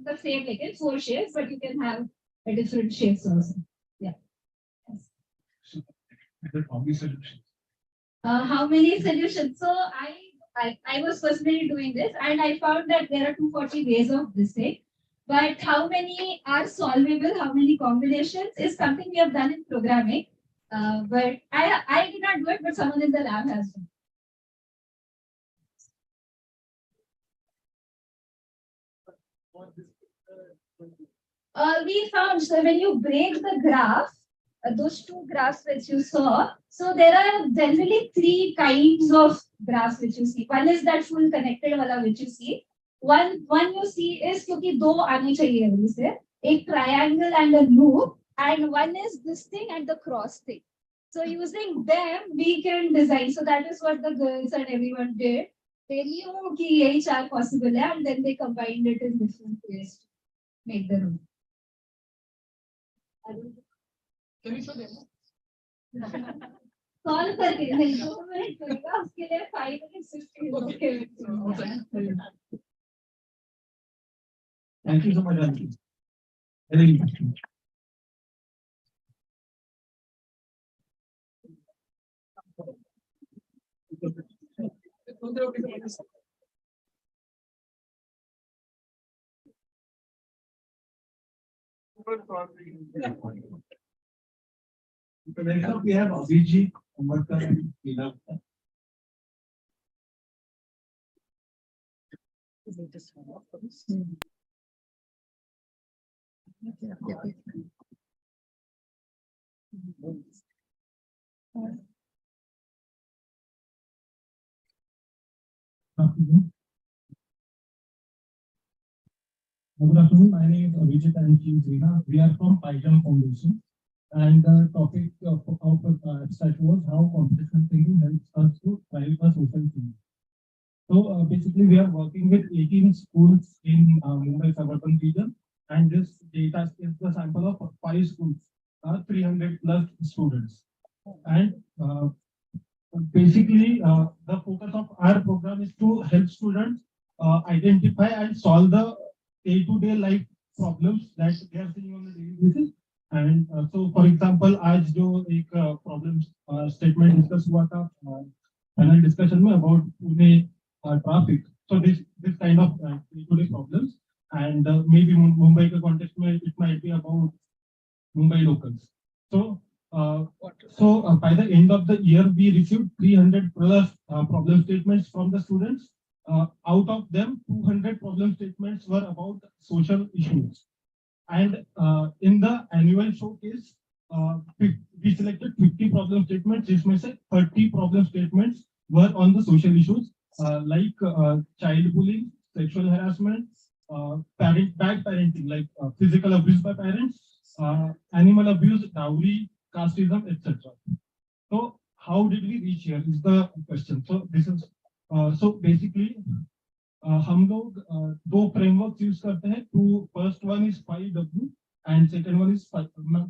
The same like it's 4 shapes, but you can have a different shapes also. Yeah. Yes. How many solutions? So I was personally doing this, and I found that there are 240 ways of this thing. But how many are solvable? How many combinations is something we have done in programming. But I did not do it, but someone in the lab has done. We found, so when you break the graph, those 2 graphs which you saw, so there are generally 3 kinds of graphs which you see. One is that full connected wala which you see. One you see is क्योंकि 2 आने चाहिए अभी से, एक triangle and a loop, and one is this thing and the cross thing. So using them we can design. So that is what the girls and everyone did. They knew कि यही 4 possible है, and then they combined it in different ways to make the room. Can you show them? Solve करके नहीं 2 minute करेगा उसके लिए 5 minutes 15 Okay. okay. Thank you so much, Anki. Very interesting. So next up we have Abhijit, Amarkar, and Meena. Good afternoon. My name is Abhijit and she is Reena. We are from Python Foundation, and the topic of abstract was how computational thinking helps us to drive a social change. So basically, we are working with 18 schools in Mumbai suburban region, and this data is the sample of 5 schools, 300 plus students. And basically, the focus of our program is to help students identify and solve the day-to-day life problems that they are seeing on a daily basis. And so, for example, आज जो एक problem statement discuss हुआ था panel discussion में about Pune traffic. So this kind of day-to-day problems, and maybe Mumbai के context में it might be about Mumbai locals. So by the end of the year, we received 300 plus problem statements from the students. Out of them, 200 problem statements were about social issues. And in the annual showcase, we selected 50 problem statements. जिसमें से 30 problem statements were on the social issues like child bullying, sexual harassment, bad parenting like physical abuse by parents, animal abuse, dowry, casteism, etc. So how did we reach here is the question. So this is so basically हम लोग 2 frameworks use करते हैं. First one is 5W and second one is 5Y.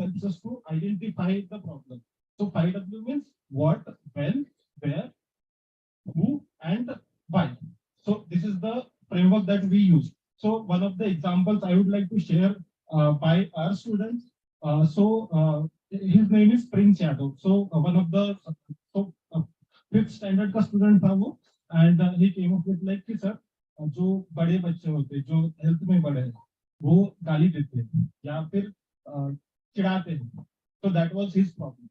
helps us to identify the problem. So 5W means what, when, where, who, and why. So this is the framework that we use. So one of the examples I would like to share by our students. His name is Prince Yadav. So one of the 5th standard का student था वो, and he came up with like कि sir जो बड़े बच्चे होते हैं जो health में बड़े हैं वो गाली देते हैं या फिर चिढ़ाते हैं. So that was his problem.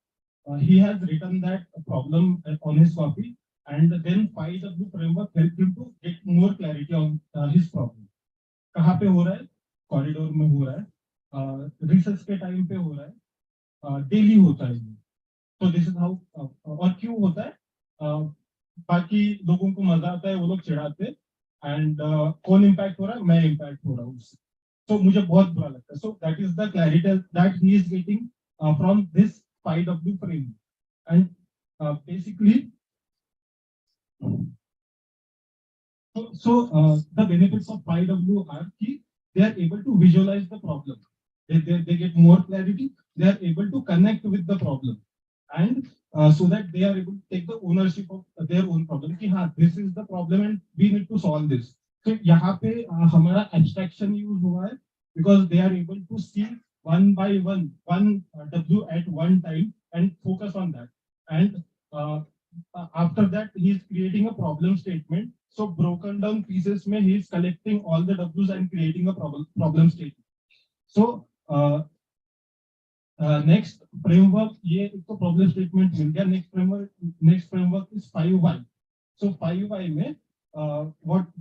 He has written that problem on his copy, and then 5W framework helped him to get more clarity on his problem. कहाँ पे हो रहा है? कॉरिडोर में हो रहा है, रिसर्च के टाइम पे हो रहा है, डेली होता है. तो दिस इज हाउ. और क्यों होता है? बाकी लोगों को मजा आता है, वो लोग चिढ़ाते, एंड कौन इम्पैक्ट हो रहा है, मैं इम्पैक्ट हो रहा हूँ उससे। तो मुझे बहुत बुरा लगता है। So that is the clarity that he is getting from this 5W frame, and basically the benefits of 5W are key. They are able to visualize the problem. They get more clarity. They are able to connect with the problem, and so that they are able to take the ownership of their own problem. कि हाँ, this is the problem and we need to solve this. So यहाँ पे हमारा abstraction use हुआ है because they are able to see one by one W at one time and focus on that. And after that, he is creating a problem statement. So broken down pieces में he is collecting all the W's and creating a problem statement. So next framework, ये एक तो problem statement मिल गया. Next framework is 5Y. So 5Y में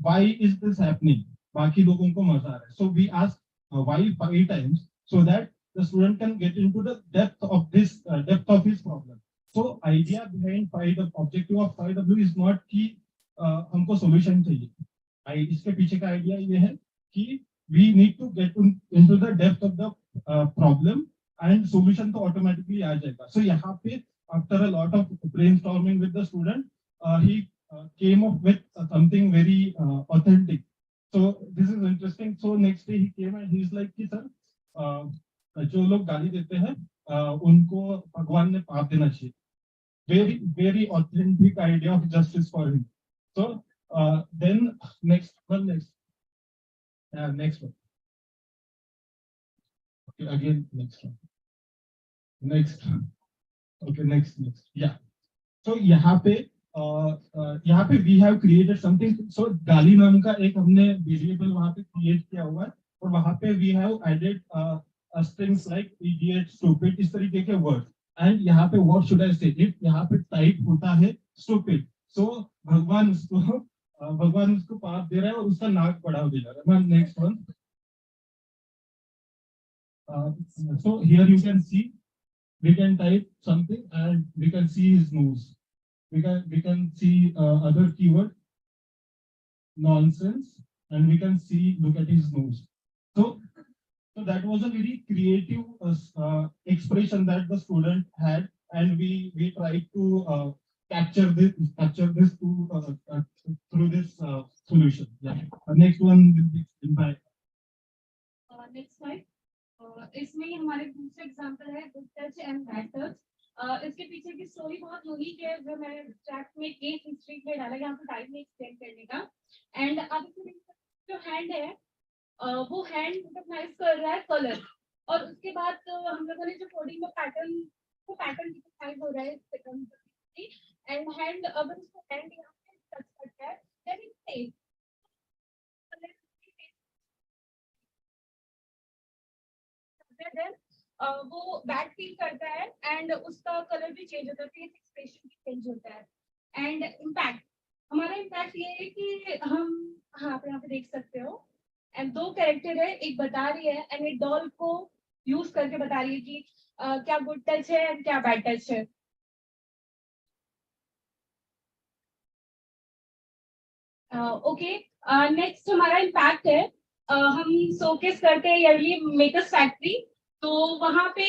why is this happening? बाकी लोगों को मजा आ रहा है. So we ask why 5 times so that the student can get into the depth of his problem. So idea behind the objective of 5W is not कि हमको solution चाहिए. इसके पीछे का idea ये है कि we need to get into the depth of the problem and solution तो automatically आ जाएगा. So यहाँ पे after a lot of brainstorming with the student, he came up with something very authentic. So this is interesting. So next day he came and he's like कि sir जो लोग गाली देते हैं उनको भगवान ने पाप देना चाहिए. Very authentic idea of justice for him. So then next one. Okay, again next one. Okay, next. Yeah. So यहाँ पे we have created something. So गाली नाम का एक हमने variable वहाँ पे create किया हुआ है और वहाँ पे we have added strings like idiot, stupid, इस तरीके के words. And यहाँ पे what should I say? If यहाँ पे type होता है stupid, so भगवान उसको पाप दे रहा है और उसका नाक बढ़ा दे रहा है. Next one. So here you can see we can type something and we can see his nose. We can see other keyword nonsense and we can see look at his nose. So that was a very creative expression that the student had, and we tried to capture this through this solution. Yeah. Next one will be by next slide. इसमें हमारे दूसरे example है good touch and bad touch. इसके पीछे की story बहुत unique है जो मैंने चैट में केस हिस्ट्री में डाला यहाँ पे टाइम में एक्सप्लेन करने का. एंड अब इसमें जो हैंड है वो हैंड रिकॉग्नाइज कर रहा है कलर, और उसके बाद हम लोगों ने जो कोडिंग में पैटर्न रिकॉग्नाइज हो रहा है एंड हैंड अब उसको हैंड यहाँ पे टच करता है देन इट सेव वो बैड फील करता है एंड उसका कलर भी चेंज होता है, फेस एक्सप्रेशन भी चेंज होता है. एंड इम्पैक्ट, हमारा इम्पैक्ट ये है कि हम आप यहाँ पे देख सकते हो एंड दो कैरेक्टर है, एक बता रही है एंड एक डॉल को यूज करके बता रही है कि क्या गुड टच है एंड क्या बैड टच है. ओके, नेक्स्ट हमारा इम्पैक्ट है हम शोकेस करते हैं ईयरली मेकर्स फैक्ट्री. तो वहाँ पे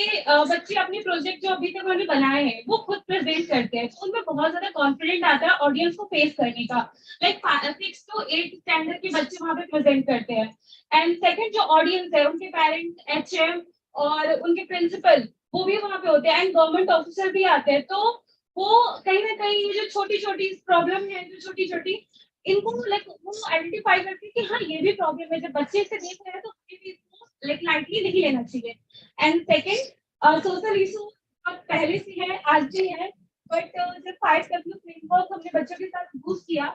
बच्चे अपने प्रोजेक्ट जो अभी तक उन्होंने बनाए हैं वो खुद प्रेजेंट करते हैं, तो उनमें बहुत ज्यादा कॉन्फिडेंट आता है ऑडियंस को फेस करने का. लाइक 6 to 8 स्टैंडर्ड के बच्चे वहाँ पे प्रेजेंट करते हैं. एंड सेकंड जो ऑडियंस है उनके पेरेंट्स, HM और उनके प्रिंसिपल वो भी वहाँ पे होते हैं एंड गवर्नमेंट ऑफिसर भी आते हैं. तो वो कहीं ना कहीं ये जो छोटी प्रॉब्लम है, जो छोटी इनको लाइक वो आइडेंटिफाई करते हैं कि हाँ ये भी प्रॉब्लम है. जब बच्चे इसे देख रहे हैं तो इसको लाइक लाइटली नहीं लेना चाहिए. एंड सेकंड सोशल इशू पहले से है, आज भी है, बट जब 5W फ्रेमवर्क हमने बच्चों के साथ यूज किया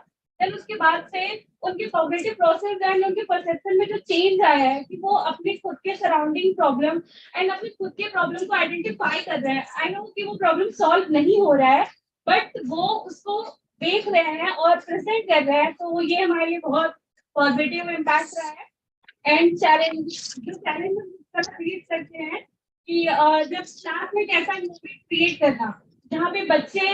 देन उसके बाद से उनके कॉग्निटिव प्रोसेस एंड उनके परसेप्शन में जो चेंज आया है कि वो अपने खुद के सराउंडिंग प्रॉब्लम एंड अपने खुद के प्रॉब्लम को आइडेंटिफाई कर रहे हैं. आई नो कि वो प्रॉब्लम सॉल्व नहीं हो रहा है बट वो उसको देख रहे हैं और प्रेजेंट कर रहे हैं, तो ये हमारे लिए बहुत पॉजिटिव इम्पैक्ट रहा है. एंड चैलेंज क्रिएट करते हैं कि जब क्लास में कैसा इन्वायरमेंट क्रिएट करना जहाँ पे बच्चे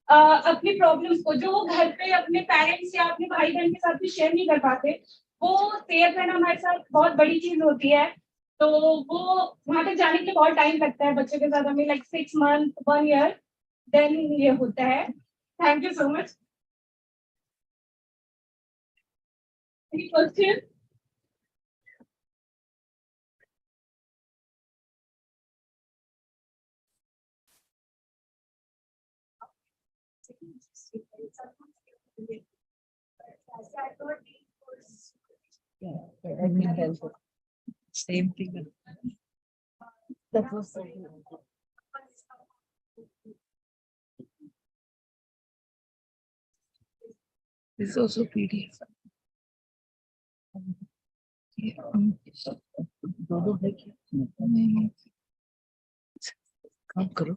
अपनी प्रॉब्लम्स को जो वो घर पे अपने पेरेंट्स या अपने भाई बहन के साथ भी शेयर नहीं कर पाते, वो शेयर करना हमारे साथ बहुत बड़ी चीज होती है। तो वो वहां तक जाने के लिए बहुत टाइम लगता है बच्चों के साथ, हमें लाइक 6 months 1 year देन ये होता है। Thank you so much. Any question? Yeah, I think also same thing. That was this is also PDF. काम करो।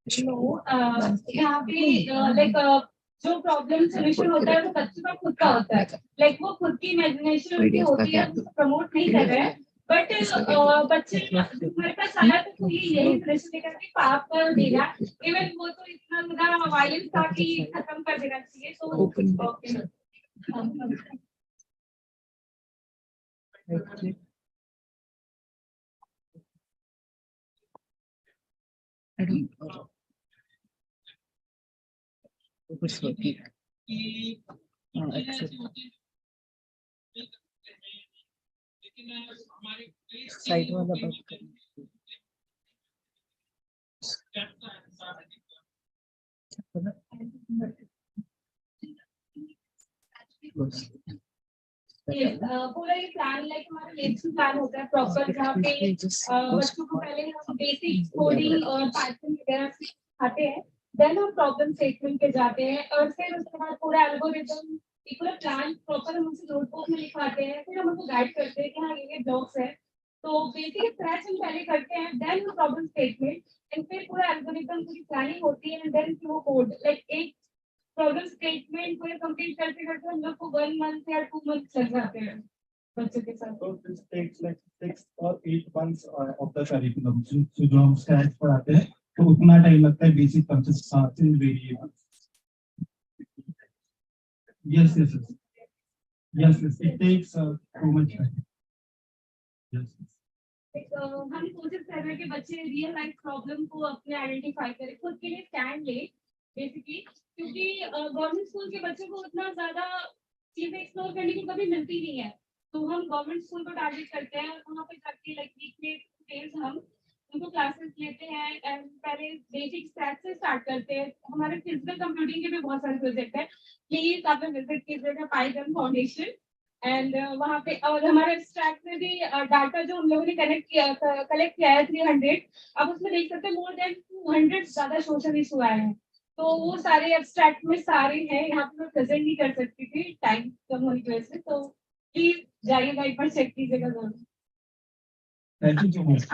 यहाँ पे लाइक जो प्रॉब्लम सोल्यूशन होता है वो बच्चों का खुद का होता है, लाइक वो खुद की इमेजिनेशन उनकी होती है, उसको प्रमोट नहीं कर रहे हैं। बट बच्चे हमारे पास आया तो यही सजेशन देगा कि पाप कर देगा, इवन वो तो इतना ज्यादा वायलेंस था कि खत्म कर देना चाहिए। तो I don't know. It's working. Accept. Side वाला बात करें। पूरा ये प्लान लाइक हमारा लेसन प्लान होता है प्रॉपर, जहाँ पे बच्चों को पहले हम बेसिक कोडिंग और पाइथन वगैरह सिखाते हैं, देन हम प्रॉब्लम स्टेटमेंट पे जाते हैं, और फिर उसके बाद पूरा एल्गोरिथम एक पूरा प्लान प्रॉपर हम उसे नोटबुक में लिखवाते हैं, फिर हम उनको गाइड करते हैं कि हाँ ये ब्लॉक्स है। तो बेसिक स्क्रैच हम पहले करते हैं, देन प्रॉब्लम स्टेटमेंट, एंड फिर पूरा एल्गोरिथम पूरी प्लानिंग होती है, एंड देन वो कोड लाइक एक प्रॉब्लम स्टेटमेंट को कंप्लीट करते करते हम लोग को 1 month या 2 months लग जाते हैं बच्चों के साथ। So this takes like 6 or 8 months of the curriculum. So जो हम स्क्रैच पढ़ाते हैं तो उतना टाइम लगता है basic concept in variables. Yes, yes, yes. Yes, yes. It takes too much time. Yes. हम कोशिश कर रहे हैं कि बच्चे रियल लाइफ प्रॉब्लम को अपने आइडेंटिफाई करें, खुद के लिए स्टैंड ले बेसिकली, क्योंकि गवर्नमेंट स्कूल के बच्चों को उतना ज्यादा चीजें एक्सप्लोर करने को कभी मिलती नहीं है। तो हम गवर्नमेंट स्कूल को टारगेट करते हैं, वहाँ पे जाके लाइक वीक में हम उनको क्लासेस लेते हैं, एंड पहले बेसिक स्क्रैच से स्टार्ट करते हैं। हमारे फिजिकल कंप्यूटिंग के भी बहुत सारे प्रोजेक्ट है, प्लीज आपने विजिट कीजिएगा पाइथन फाउंडेशन, एंड वहाँ पे और हमारे एब्स्ट्रैक्ट में भी डाटा जो हम लोगों ने कलेक्ट किया है 300, अब उसमें देख सकते हैं मोर देन 200 ज्यादा सोशल इशू आए हैं। तो वो सारे एब्स्ट्रैक्ट में सारे हैं, यहाँ पे मैं प्रेजेंट नहीं कर सकती थी टाइम कम होने की वजह से, तो प्लीज जाइएगा एक बार चेक कीजिएगा जरूर। Thank you so much.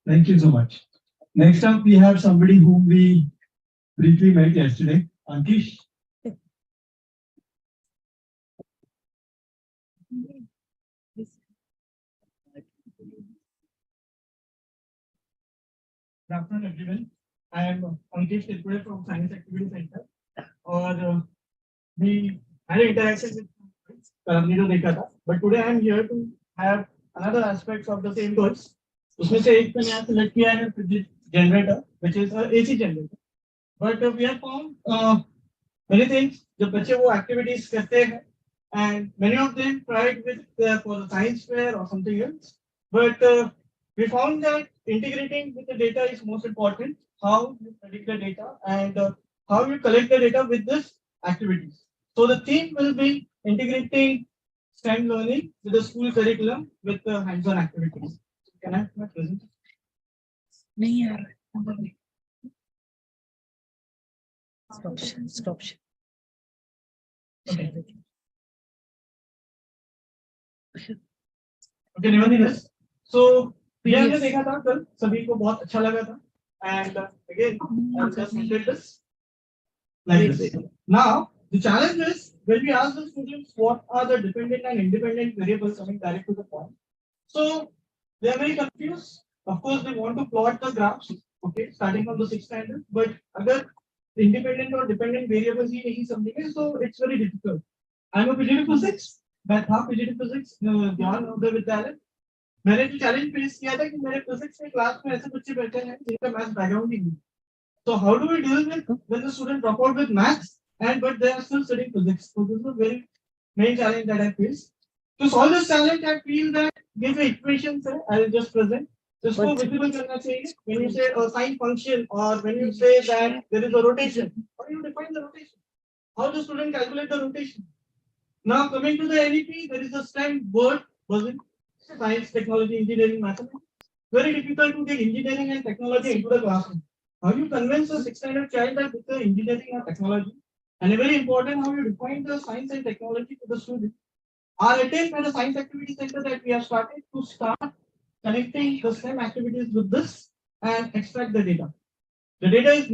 Thank you so much. Next up, we have somebody whom we briefly met yesterday, Ankish. Good afternoon, everyone. I am Ankish Tirupati from Science Activity Center. और we had an interaction with Karamni, but today I am here to have another aspects of the same course. उसमें से एक मैंने यहाँ select किया है physics generator, which is a AC generator. But we have found many things जब बच्चे वो activities करते हैं, and many of them tried with for the science fair or something else. But we found that integrating with the data is most important. How you predict the data and how you collect the data with this activities. So the theme will be integrating STEM learning with the school curriculum with the hands-on activities. Can I have my presentation? नहीं यार, stop. Okay, nevertheless. So प्रिया ने देखा था कल, सभी को बहुत अच्छा लगा था, And again, I'll just repeat this like this. Now, the challenge is when we ask the students what are the dependent and independent variables, coming direct to the point. So they are very confused. Of course, they want to plot the graphs, okay, starting from the sixth standard. But अगर independent or dependent variables ही नहीं समझेंगे, so it's very difficult. I'm a PhD physics. मैं था PhD physics ज्ञान नवोदय विद्यालय. मैंने जो challenge face किया था कि मेरे फिजिक्स में क्लास में ऐसे बच्चे बैठे हैं जिनका मैथ्स बैकग्राउंड ही नहीं. So how do we deal with when the student drop out with maths and but they are still studying physics? So this is a very main challenge that I face. To solve this challenge, I feel that give me equations. I will just present. Just for visible करना चाहिए. When you say a sine function or when you say that there is a rotation, how do you define the rotation? How does the student calculate the rotation? Now coming to the NEP, there is a STEM word buzzing. Science, technology, engineering, mathematics. Very difficult to get engineering and technology into the classroom. How you convince a sixth standard child that with the engineering or technology, and very important how you define the science and technology to the student. Our attempt at the science activity center that we have started to start connecting the STEM activities with this and extract the data. The data is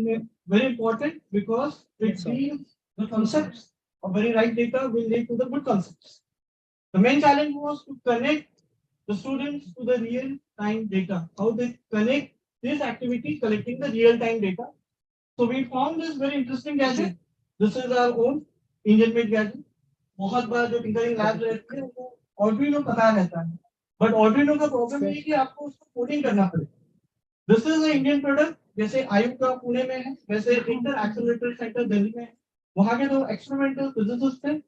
very important because it means the concepts of very right data will lead to the good concepts. The main challenge was to connect the students to the real-time data, how they connect this activity collecting the real-time data. So we found this very interesting gadget. This is our own Indian-made gadget. बहुत बार जो tinkering lab रहती है वो Arduino पता रहता है, but Arduino का problem ये है कि आपको उसको कोडिंग करना पड़ेगा. This is an Indian product. जैसे आयु का पुणे में है, वैसे इंटर एक्सेलरेटर सेंटर दिल्ली में है. वहाँ के दो एक्सपेरिमेंटल फिजिसिस्ट थे.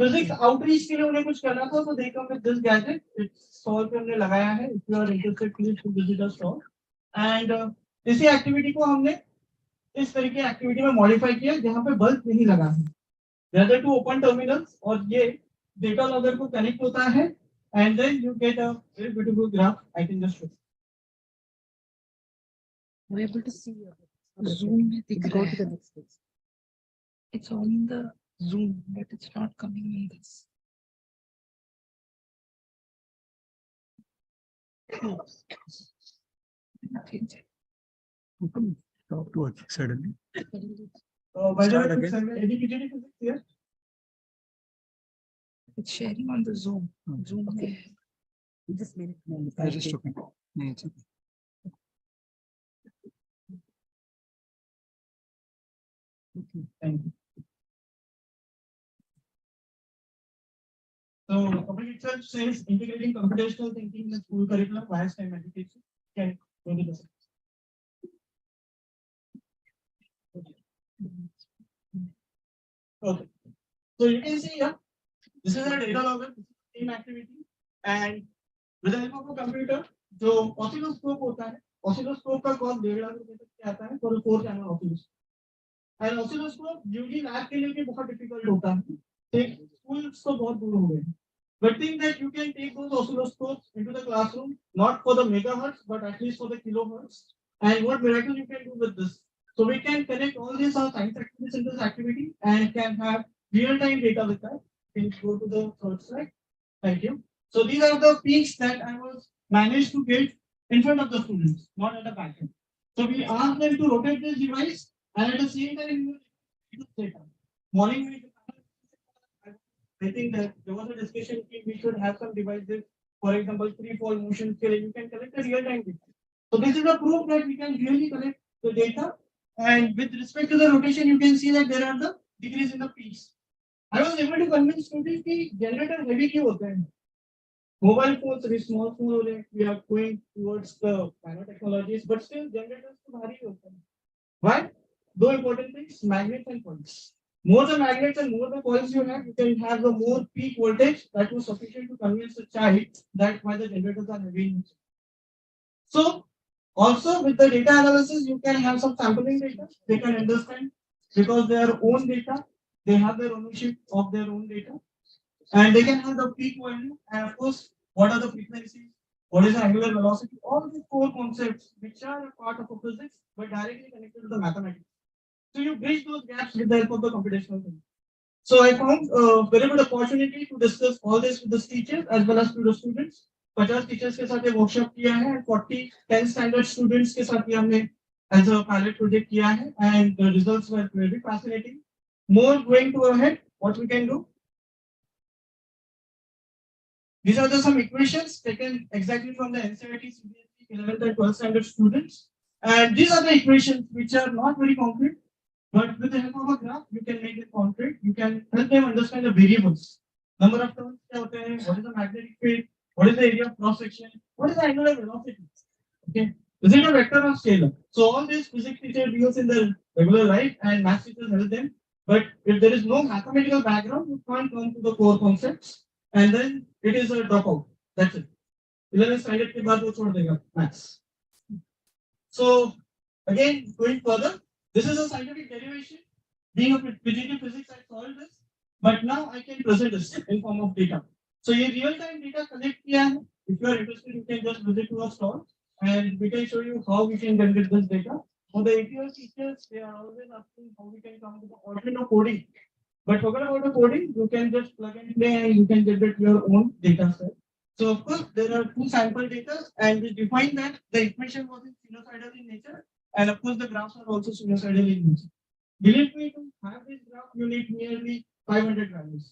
फिजिक्स आउटरीच के लिए उन्हें कुछ करना था, तो they come with this gadget. It's stall पे हमने लगाया है. If you are interested please to visit the stall. And इसी एक्टिविटी को हमने इस तरीके एक्टिविटी में मॉडिफाई किया जहां पे बल्ब नहीं लगा है. There are two open terminals और ये डेटा लॉगर को कनेक्ट होता है and then you get a very beautiful graph. I can just show. We're able to see Zoom में दिख रहा है. Go to the next page. It's on the Zoom, but it's not coming in this. Talk to us suddenly. By the way, any physics here? It's sharing on the Zoom. Zoom. Okay. Just minute. I just took it. It's okay. Okay, thank you. So, the topic itself says integrating computational thinking in the school curriculum via STEM education. Can go to the slide. Okay. So you can see here, this is a data logger, same activity, and with the help of a computer, जो oscilloscope होता है, oscilloscope का cost 1.5 lakh रुपए तक के आता है for a 4-channel oscilloscope. And oscilloscope usually lab के लिए भी बहुत डिफिकल्ट होता है. Schools तो बहुत दूर हो गए. But think that you can take those oscilloscopes into the classroom, not for the megahertz, but at least for the kilohertz. And what miracle you can do with this? So we can connect all these science activities into this activity and can have real-time data with that. Can go to the third slide. Thank you. So these are the peaks that I was managed to get in front of the students, not at the back end. So we asked them to rotate this device and at the same time, morning, I think that there was a discussion that we should have some devices, for example, free-fall motion scale, you can collect the real-time data. So this is a proof that we can really collect the data. And with respect to the rotation, you can see that there are the degrees in the peaks. I was able to convince students that generator heavy क्यों होते हैं. Mobile phones, very small phone, we are going towards the nanotechnologies, but still generators तो भारी होते हैं. Why? Two important things: magnets and coils. More the magnets and more the coils you have, you can have the more peak voltage that was sufficient to convince the child that why the generators are heavy. So also with the data analysis, you can have some sampling data. They can understand because their own data, they have their ownership of their own data, and they can have the peak value and of course what are the frequencies, what is the angular velocity, all these core concepts which are a part of a physics but directly connected to the mathematics. So you bridge those gaps with the help of the computational thinking. So I found a very good opportunity to discuss all this with the teachers as well as to the students. 50 teachers के साथ ये workshop किया है, 40 10th standard students के साथ ये हमने as a pilot project किया है, and the results were very fascinating. More going to ahead, what we can do? These are some equations taken exactly from the NCERT CBSE 11th and 12th standard students. And these are the equations which are not very concrete, but with the help of a graph, you can make it concrete. You can help them understand the variables. Number of turns, what is the magnetic field, what is the area of cross section, what is the angular velocity. Okay. Is it a vector or scalar? So all these physics teachers use in their regular life and math teachers help them. But if there is no mathematical background, you can't come to the core concepts, and then it is a dropout. That's it. 11th standard के बाद वो छोड़ देगा maths. So again, going further, this is a scientific derivation. Being a PGD physics, I solved this, but now I can present this in form of data. So ये real-time data collect किया है. If you are interested, you can just visit to our stall, and we can show you how we can generate this data. For the ATL teachers, they are always asking how we can come to the alternate coding. But forget about the coding, you can just plug and play and you can generate your own data set. So of course, there are two sample data, and we define that the equation was sinusoidal in nature, and of course the graphs are also sinusoidal in nature. Believe me, to have this graph, you need nearly 500 values.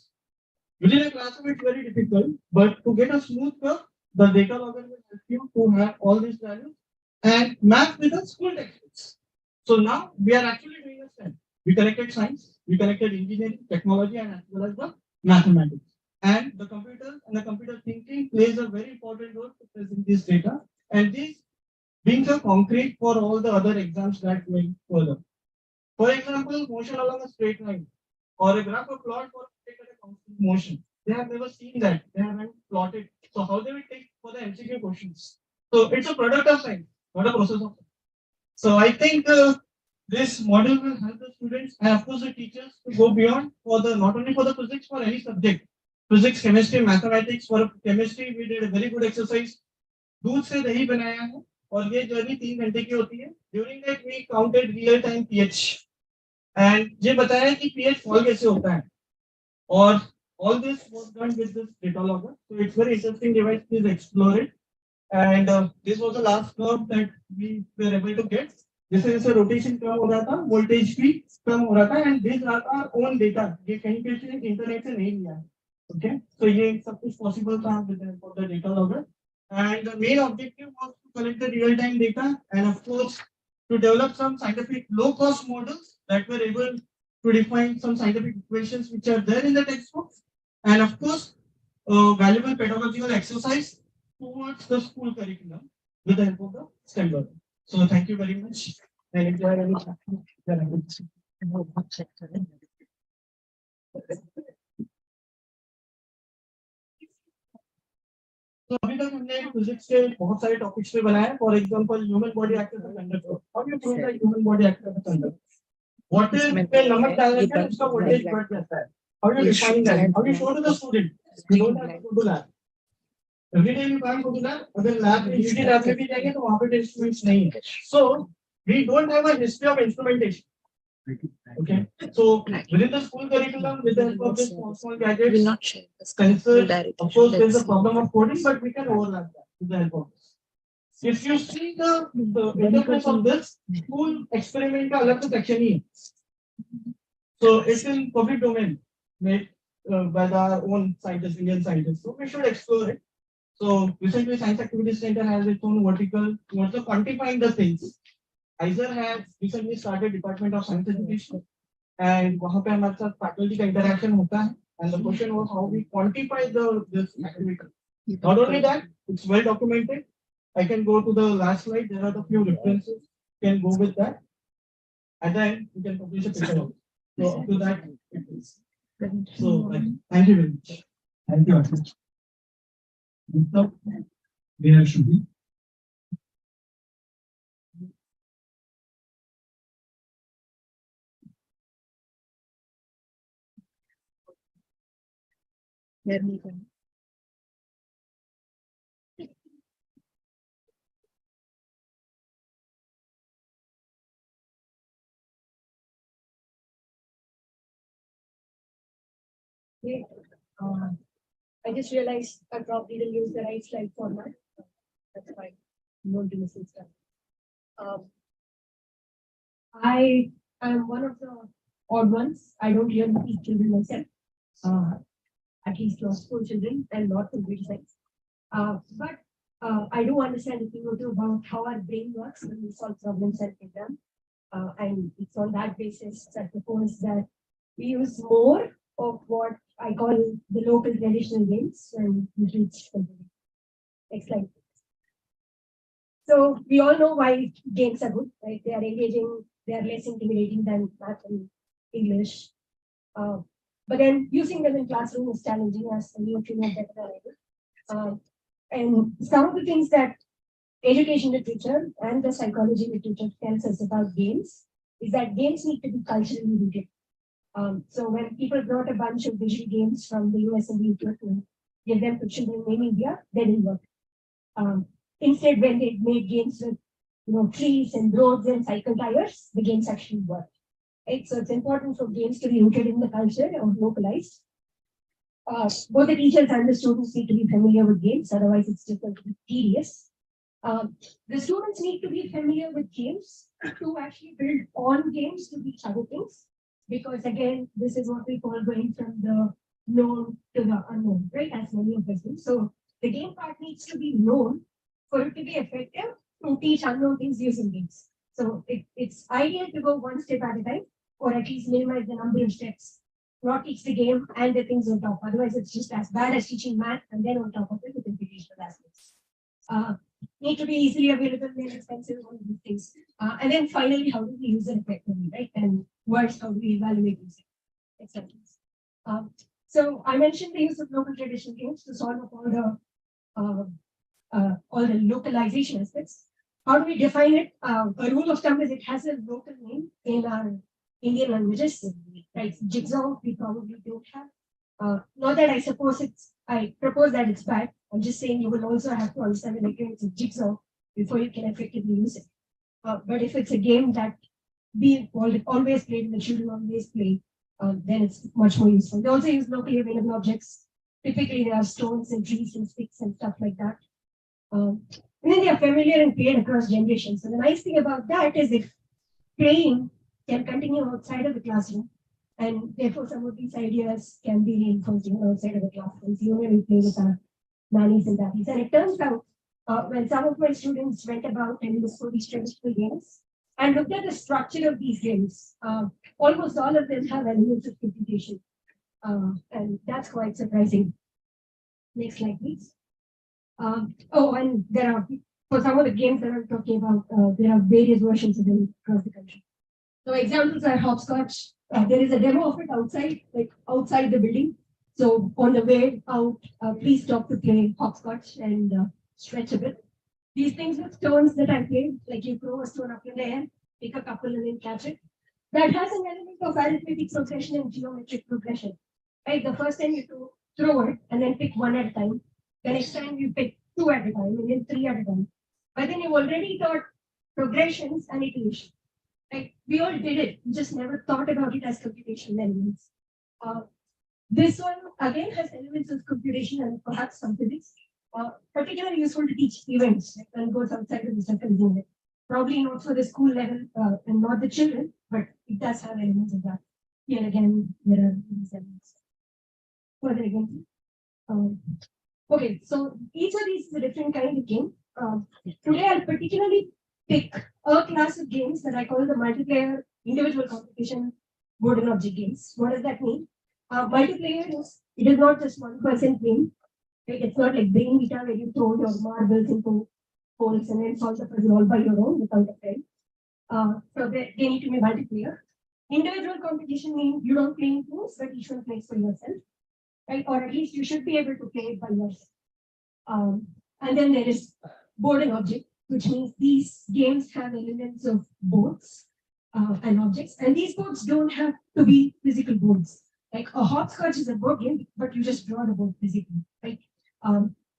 Within a classroom, it's very difficult, but to get a smooth curve, the data logger will help you to have all these values and map with the school textbooks. So now we are actually doing a step. We connected science, we connected engineering, technology, and as well as the mathematics. And the computer and the computer thinking plays a very important role to present this data. And this being a concrete for all the other exams that going further. For example, motion along a straight line or a graph of plot for a constant motion. They have never seen that. They haven't plotted. So how they will take for the MCQ questions? So it's a product of science, not a process of science. So I think this model will help the students and of course the teachers to go beyond for the not only for the physics, for any subject. Physics, chemistry, mathematics. For chemistry, we did a very good exercise. दूध से दही बनाया है और ये journey 3 घंटे की होती है. During that we counted real time pH and ये बताया कि pH फॉल कैसे होता है. और all this was done with this data logger. So it's very interesting device. Please explore it. And this was the last curve that we were able to get. जैसे जैसे rotation कम हो रहा था, voltage भी कम हो रहा था, and these are our own data. ये कहीं पे से इंटरनेट से नहीं लिया है. Okay, so ये सब कुछ possible था with the help of the data logger. And the main objective was to collect the real-time data and of course to develop some scientific low-cost models that were able to define some scientific equations which are there in the textbooks, and of course valuable pedagogical exercise towards the school curriculum with the help of the standard. So thank you very much. And if you have any questions, तो अभी तक हमने physics के बहुत सारे topics पे बनाए. For example human body act as a conductor. How do you prove that human body act as a conductor? What is पे नमक डालने से उसका वोल्टेज बढ़ जाता है. How do you define that? How do you show to the student? You don't have to do that. Every day you can't go to that. अगर lab में यूटी लैब में भी जाएंगे तो वहां पे इंस्ट्रूमेंट्स नहीं है. So we don't have a history of instrumentation. Okay, so within the school curriculum, with the help of this small gadgets, will not share the sensors, direct. of course, there is a problem of coding, but we can overlap that with the help of this. If you see the interface of this school experiment, का अलग से section ही है. So it's in public domain, made by our own scientists, Indian scientists. So we should explore it. So recently, Science Activity Center has its own vertical towards the quantifying the things. ISER has recently started Department of Science Education, and वहाँ पे हमारे साथ faculty का interaction होता है. And the question was how we quantify this activity. Not only that, it's well documented. I can go to the last slide. There are a few references. You can go with that, and then you can publish a paper. So up to that, it is. So thank you very much. Thank you, Ashish. Next up, we have Shruti. Here we go. Okay. I just realized I probably didn't use the right slide format. That's fine. No missing stuff. I am one of the odd ones. I don't really teach children myself, at least law school children and not computer science. But I do understand a thing or two about how our brain works when we solve problems and exam. And it's on that basis I propose that we use more of what I call the local traditional games when we teach computing. Next slide. So we all know why games are good, right? They are engaging, they are less intimidating than math and English. But then using them in classroom is challenging, as you know better than I do. And some of the things that education literature and the psychology literature tells us about games is that games need to be culturally rooted. So when people brought a bunch of visual games from the US and the UK to give them to children in India, they didn't work. Instead, when they made games with trees and roads and cycle tires, the games actually worked. Right? So it's important for games to be rooted in the culture or localized. Both the teachers and the students need to be familiar with games, otherwise it's just going to be tedious. The students need to be familiar with games to actually build on games to teach other things. Because again, this is what we call going from the known to the unknown, right? As many of us do. So the game part needs to be known for it to be effective to teach unknown things using games. So it's ideal to go one step at a time, or at least minimize the number of steps. Not teach the game and the things on top. Otherwise, it's just as bad as teaching math and then on top of it, the computational aspects. Need to be easily available, and expensive, all these things. And then finally, how do we use it effectively, right? And worse, how do we evaluate using it, etc. So I mentioned the use of local traditional games to solve up all the localization aspects. How do we define it? A rule of thumb is it has a local name in our Indian languages, right? Jigsaw, we probably don't have. Not that I propose that it's bad. I'm just saying you will also have to understand the mechanics of jigsaw before you can effectively use it. But if it's a game that we always played and the children always play, then it's much more useful. They also use locally available objects. Typically, there are stones and trees and sticks and stuff like that. And then they are familiar and played across generations. So the nice thing about that is if playing can continue outside of the classroom, and therefore some of these ideas can be reinforced even outside of the classroom. Even when we play with our nannies and daddies. And it turns out when some of my students went about and looked for these traditional games and looked at the structure of these games, almost all of them have elements of computation. And that's quite surprising. Next slide, please. And there are, for some of the games that I'm talking about, there are various versions of them across the country. So examples are hopscotch. There is a demo of it outside, like outside the building. So on the way out, please stop to play hopscotch and stretch a bit. These things with stones that I played, like you throw a stone up in the air, pick a couple and then catch it. That has an element of arithmetic progression and geometric progression. Right? The first time you throw it and then pick one at a time. The next time you pick two at a time and then three at a time. But then you've already taught progressions and iteration. Like we all did it, we just never thought about it as computation elements. This one again has elements of computation and perhaps some physics. Particularly useful to teach events and goes outside of the circle unit. Probably not for the school level and not the children, but it does have elements of that. Here again, there are these elements. Further again. Okay, so each of these is a different kind of game. Today I'll particularly pick a class of games that I call the multiplayer individual competition board and object games. What does that mean? Multiplayer is, it is not just one person game. Right? It's not like Brain Vita where you throw your marbles into holes and then solve the puzzle all by your own without a friend. So they need to be multiplayer. Individual competition means you don't play in teams, but each one plays for yourself. Right? Or at least you should be able to play it by yourself. And then there is board and object, which means these games have elements of boards and objects. And these boards don't have to be physical boards. Like a hopscotch is a board game, but you just draw the board physically. Right?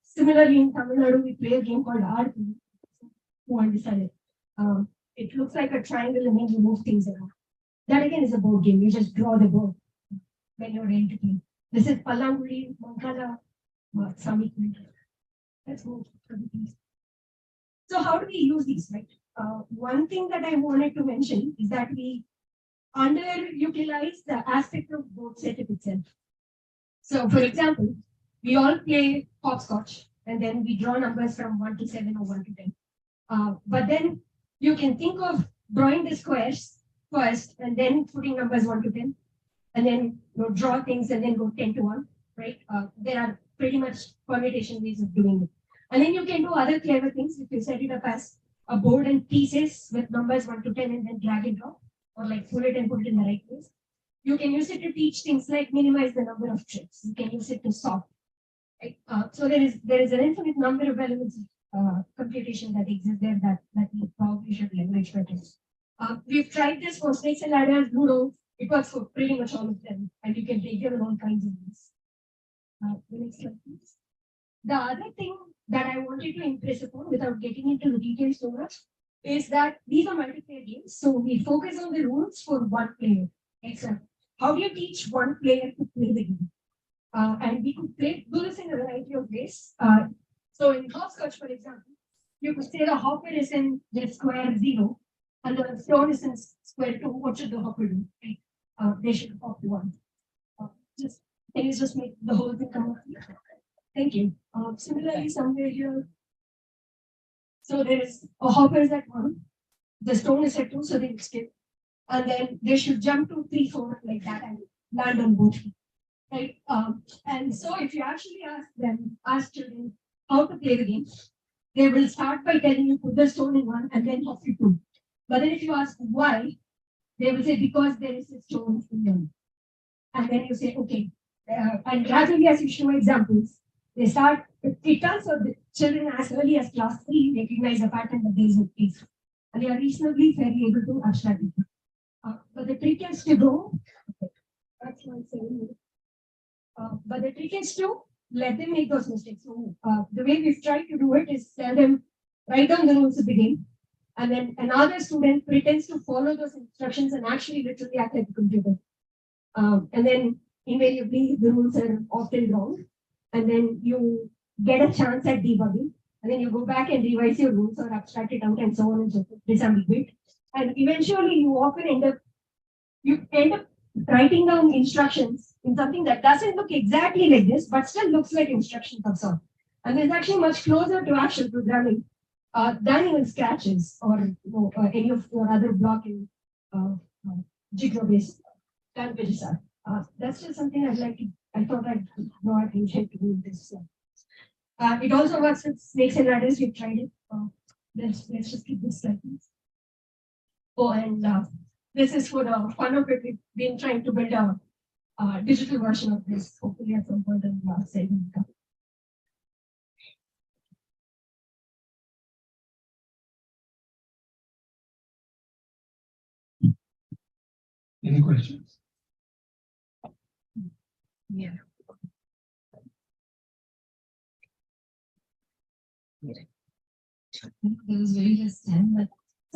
Similarly, in Tamil Nadu, we play a game called Aarthi. Who understand it? It looks like a triangle and then you move things around. That again is a board game. You just draw the board when you're ready to play. This is Palanguli, Mankala, Sami. Let's move to the piece. So how do we use these, right? one thing that I wanted to mention is that we underutilize the aspect of board setup itself. So, for example, we all play hopscotch and then we draw numbers from 1 to 7 or 1 to 10. But then you can think of drawing the squares first and then putting numbers 1 to 10 and then draw things and then go 10 to 1, right? There are pretty much permutation ways of doing it. And then you can do other clever things if you set it up as a board and pieces with numbers 1 to 10 and then drag and drop, or like pull it and put it in the right place. You can use it to teach things like minimize the number of tricks. You can use it to solve. Right? So there is an infinite number of elements of computation that exist there that we probably should leverage better. We've tried this for snakes and ladders, Ludo. It works for pretty much all of them, and you can take them in all kinds of ways. The next slide, please. The other thing that I wanted to impress upon, without getting into the details so much, is that these are multiplayer games. So we focus on the rules for one player. Excellent. How do you teach one player to play the game? And we could do this in a variety of ways. So in hopscotch, for example, you could say the hopper is in the square 0 and the stone is in square 2. What should the hopper do? Right? They should hop 1. Can you just make the whole thing come up? Thank you. Similarly, somewhere here, so there is a hopper is at 1, the stone is at 2, so they skip, and then they should jump to 3, 4 like that and land on both feet. Right? And so if you actually ask children how to play the game, they will start by telling you put the stone in 1 and then hop to 2. But then if you ask why, they will say because there is a stone in 1. And then you say, okay. And gradually as you show examples, they start, it turns out the children as early as class 3 recognize the pattern that there is a case. And they are reasonably fairly able to abstract it. But the trick is to go, that's my saying. But the trick is to let them make those mistakes. So the way we've tried to do it is tell them, write down the rules of the game. And then another student pretends to follow those instructions and actually literally act like a computer. And then invariably the rules are often wrong. And then you get a chance at debugging. And then you go back and revise your rules or abstract it out and so on and so forth. Disambiguate. And eventually you often end up writing down instructions in something that doesn't look exactly like this, but still looks like instructions of sort. And it's actually much closer to actual programming than even scratches or any of your other blocking jigsaw-based languages are. That's just something I thought I'd draw attention to this. It also works with snakes and ladders. We've tried it. Let's just keep this slide, please. Oh, and this is for the fun of it. We've been trying to build a digital version of this. Hopefully, at some point, I'll say it. Any questions? Yeah. There was very less time, but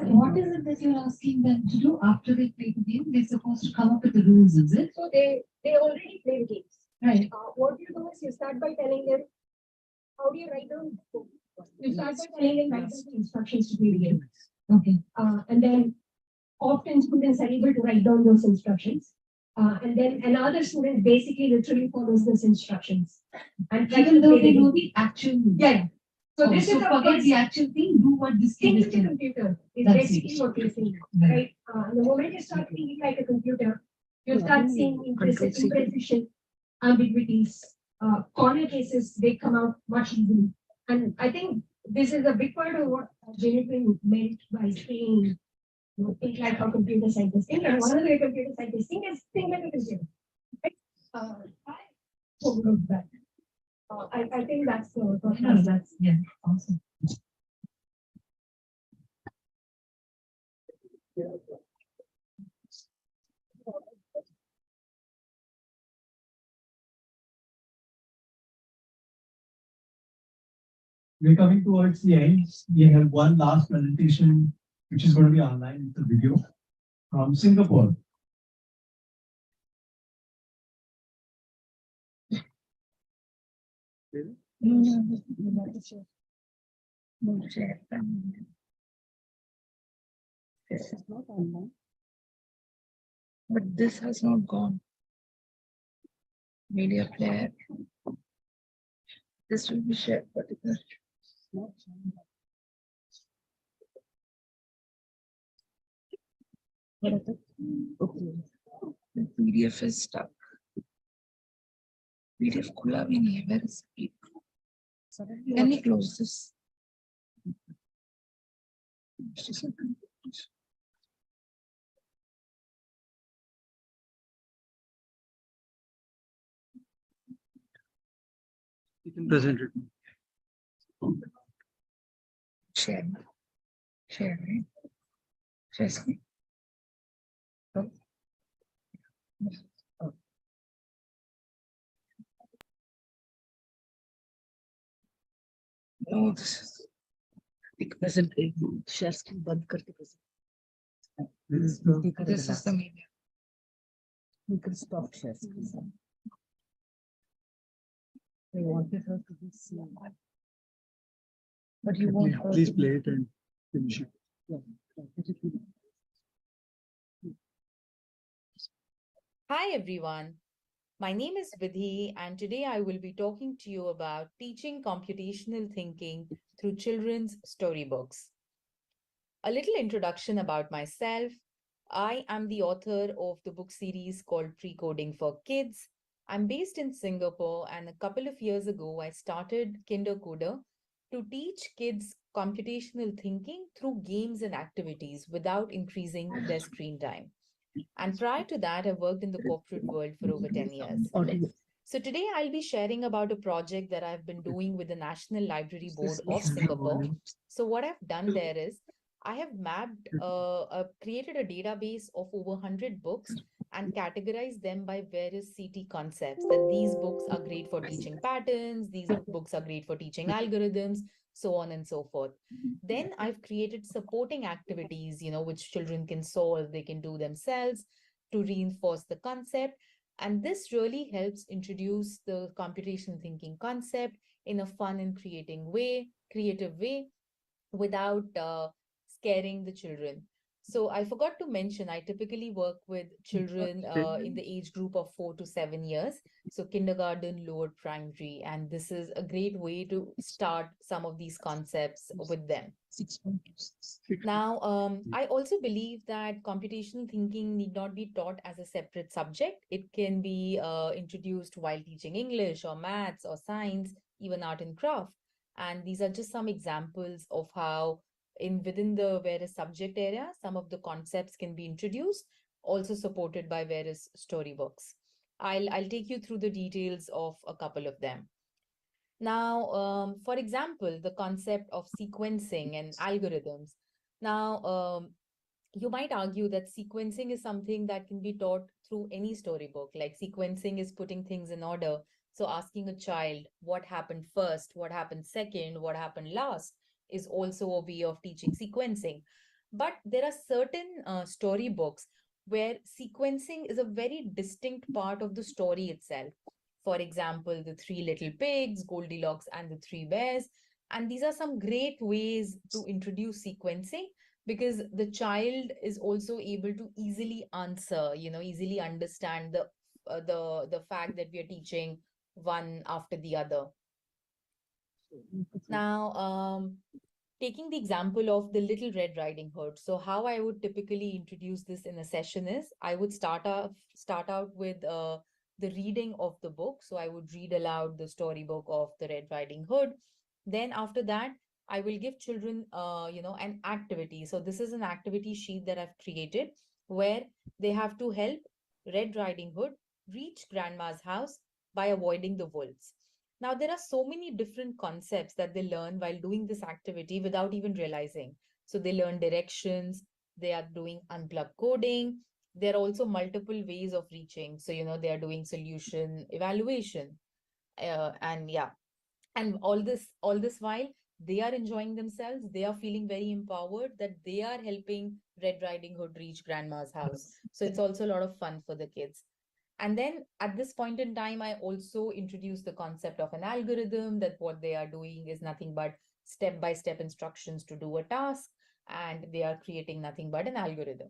what is it that you're asking them to do after they play the game? They're supposed to come up with the rules, is it? So they already play the games. Right. What you do is you start by telling them, how do you write down? You start by telling them write down the instructions to play the game. Okay. And then often students are able to write down those instructions. And then another student basically literally follows those instructions. And even though they know the actual rules. Yeah. So this is forget the actual thing, do what this kid is the doing. computer. Is That's basically it. what you're saying. Right? The moment you start thinking like a computer, you start seeing imprecision, ambiguities, corner cases, they come out much easily. And I think this is a big part of what Jennifer meant by saying, think like how computer scientists think. And one of the computer scientists think is think like a computer. Right? I hope that. I think that's the That's awesome. We're coming towards the end. We have one last presentation, which is going to be online with the video from Singapore. No, share. This is not online. But this has not gone. Media player. This will be shared, but it is not shown. What is it? Okay. The PDF is stuck. PDF खुला भी नहीं है. Where is it? Can you close this? Just a second. You can present it. Share. Share, right? Share screen. Oh. Oh. No, this is एक present share screen बंद करके present. This is the media. You can stop share screen. I wanted her to be seen. But you want her Please to play it and finish it. Hi everyone, my name is Vidhi and today I will be talking to you about teaching computational thinking through children's storybooks. A little introduction about myself. I am the author of the book series called Pre-Coding for Kids. I'm based in Singapore and a couple of years ago I started Kindercoder to teach kids computational thinking through games and activities without increasing their screen time. And prior to that, I worked in the corporate world for over 10 years. So today I'll be sharing about a project that I've been doing with the National Library Board of Singapore. So what I've done there is I have mapped, created a database of over 100 books and categorized them by various CT concepts, that these books are great for teaching patterns, these books are great for teaching algorithms, so on and so forth. Then I've created supporting activities, which children can solve, they can do themselves to reinforce the concept. And this really helps introduce the computational thinking concept in a fun and creative way, without scaring the children. So I forgot to mention, I typically work with children in the age group of 4 to 7 years. So kindergarten, lower primary, and this is a great way to start some of these concepts with them. Now, I also believe that computational thinking need not be taught as a separate subject. It can be introduced while teaching English or maths or science, even art and craft. And these are just some examples of how within the various subject area, some of the concepts can be introduced, also supported by various storybooks. I'll take you through the details of a couple of them. Now, for example, the concept of sequencing and algorithms. Now, you might argue that sequencing is something that can be taught through any storybook. Like sequencing is putting things in order. So asking a child what happened first, what happened second, what happened last is also a way of teaching sequencing. But there are certain storybooks where sequencing is a very distinct part of the story itself. For example, the Three Little Pigs, Goldilocks and the Three Bears. And these are some great ways to introduce sequencing, because the child is also able to easily answer, easily understand the fact that we are teaching one after the other. Now, taking the example of the Little Red Riding Hood. So how I would typically introduce this in a session is I would start out with the reading of the book. So I would read aloud the storybook of the Red Riding Hood. Then after that, I will give children, an activity. So this is an activity sheet that I've created where they have to help Red Riding Hood reach Grandma's house by avoiding the wolves. Now, there are so many different concepts that they learn while doing this activity without even realizing. So they learn directions, they are doing unplugged coding. There are also multiple ways of reaching. So, they are doing solution evaluation. And all this while they are enjoying themselves, they are feeling very empowered that they are helping Red Riding Hood reach Grandma's house. So it's also a lot of fun for the kids. And then at this point in time, I also introduced the concept of an algorithm, that what they are doing is nothing but step-by-step instructions to do a task. and they are creating nothing but an algorithm.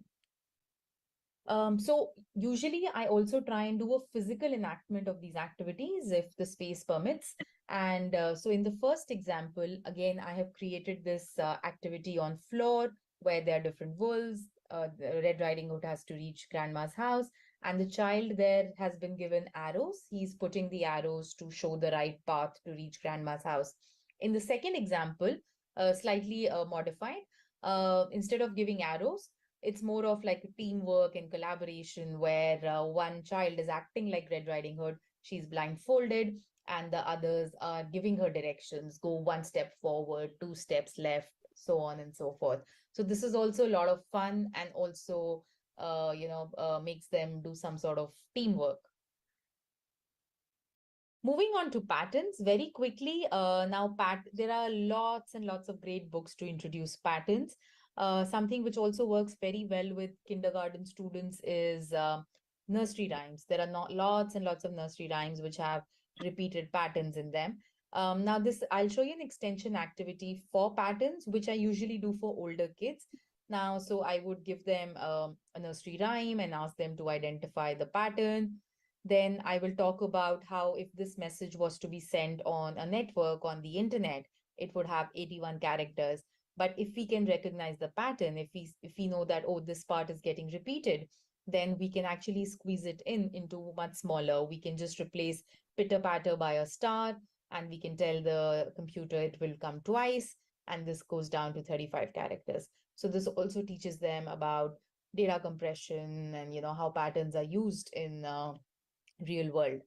So usually I also try and do a physical enactment of these activities if the space permits. And so in the first example, again, I have created this activity on floor where there are different wolves. The Red Riding Hood has to reach grandma's house, and the child there has been given arrows. He's putting the arrows to show the right path to reach grandma's house. In the second example, slightly modified, instead of giving arrows, it's more of like a teamwork and collaboration where one child is acting like Red Riding Hood. She's blindfolded, and the others are giving her directions. Go one step forward, two steps left, so on and so forth. So this is also a lot of fun, and also, makes them do some sort of teamwork. Moving on to patterns very quickly. There are lots and lots of great books to introduce patterns. Something which also works very well with kindergarten students is nursery rhymes. There are not lots and lots of nursery rhymes which have repeated patterns in them. I'll show you an extension activity for patterns, which I usually do for older kids. So I would give them a nursery rhyme and ask them to identify the pattern. Then I will talk about how if this message was to be sent on a network on the internet, it would have 81 characters. But if we can recognize the pattern, if we know that, oh, this part is getting repeated, then we can actually squeeze it into much smaller. We can just replace pitter patter by a star, and we can tell the computer it will come twice, and this goes down to 35 characters. So this also teaches them about data compression and how patterns are used in real world.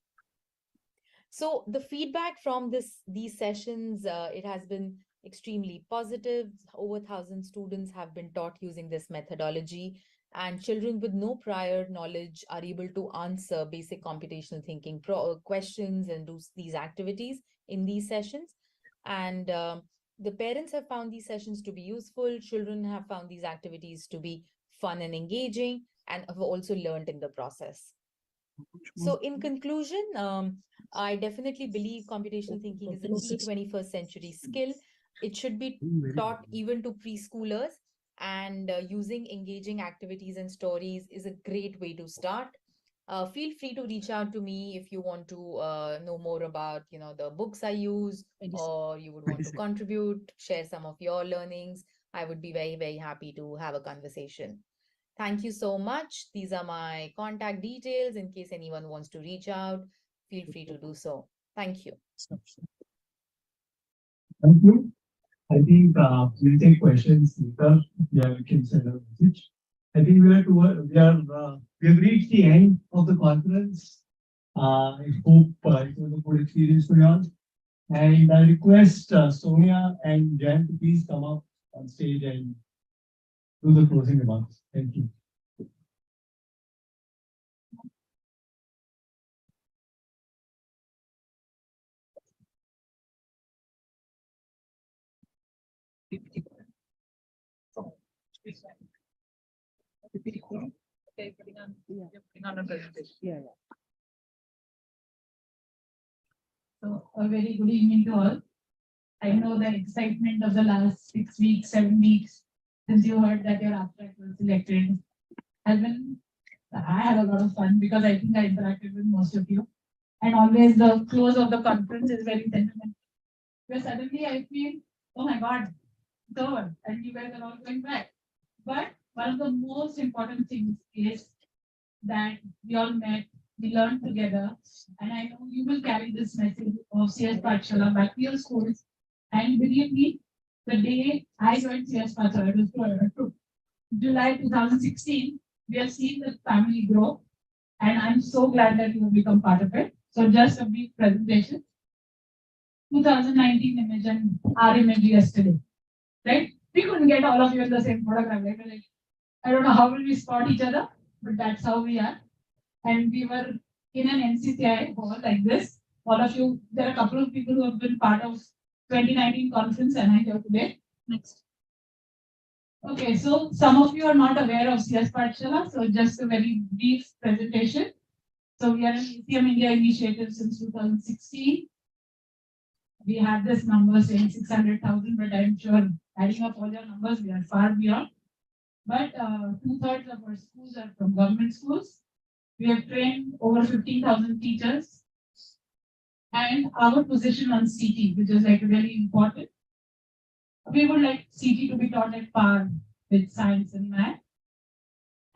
So the feedback from these sessions, it has been extremely positive. Over 1,000 students have been taught using this methodology, and children with no prior knowledge are able to answer basic computational thinking questions and do these activities in these sessions. And the parents have found these sessions to be useful. Children have found these activities to be fun and engaging, and have also learned in the process. So in conclusion, I definitely believe computational thinking is a key 21st century skill. It should be taught even to preschoolers, and using engaging activities and stories is a great way to start. Feel free to reach out to me if you want to know more about the books I use, or you would want to contribute, share some of your learnings. I would be very, very happy to have a conversation. Thank you so much. These are my contact details. In case anyone wants to reach out, feel free to do so. Thank you. Thank you. I think we'll take questions later. Yeah, we can send a message. I think we have reached the end of the conference. I hope it was a good experience for you all. And I request Sonia and Jan to please come up on stage and do the closing remarks. Thank you. So a very good evening to all. I know the excitement of the last 6 weeks, 7 weeks, since you heard that your abstract was selected, has been, I had a lot of fun because I think I interacted with most of you. And always the close of the conference is very sentimental. Where suddenly I feel, oh my God, it's over, and you guys are all going back. But one of the most important things is that we all met, we learned together, and I know you will carry this message of CSPathshala back to your schools. And believe me, the day I joined CSPathshala, it was July 2016, we have seen the family grow, and I'm so glad that you have become part of it. So just a brief presentation. 2019 image and our image yesterday, right? We couldn't get all of you in the same photograph, right? I don't know how will we spot each other, but that's how we are. And we were in an NCCI hall like this. All of you, there are a couple of people who have been part of 2019 conference and I'm here today. Next. Okay, so some of you are not aware of CSPathshala, so just a very brief presentation. So we are an ACM India initiative since 2016. We had this number saying 600,000, but I'm sure adding up all your numbers, we are far beyond. But 2/3 of our schools are from government schools. We have trained over 15,000 teachers. And our position on CT, which is like really important. We would like CT to be taught at par with science and math.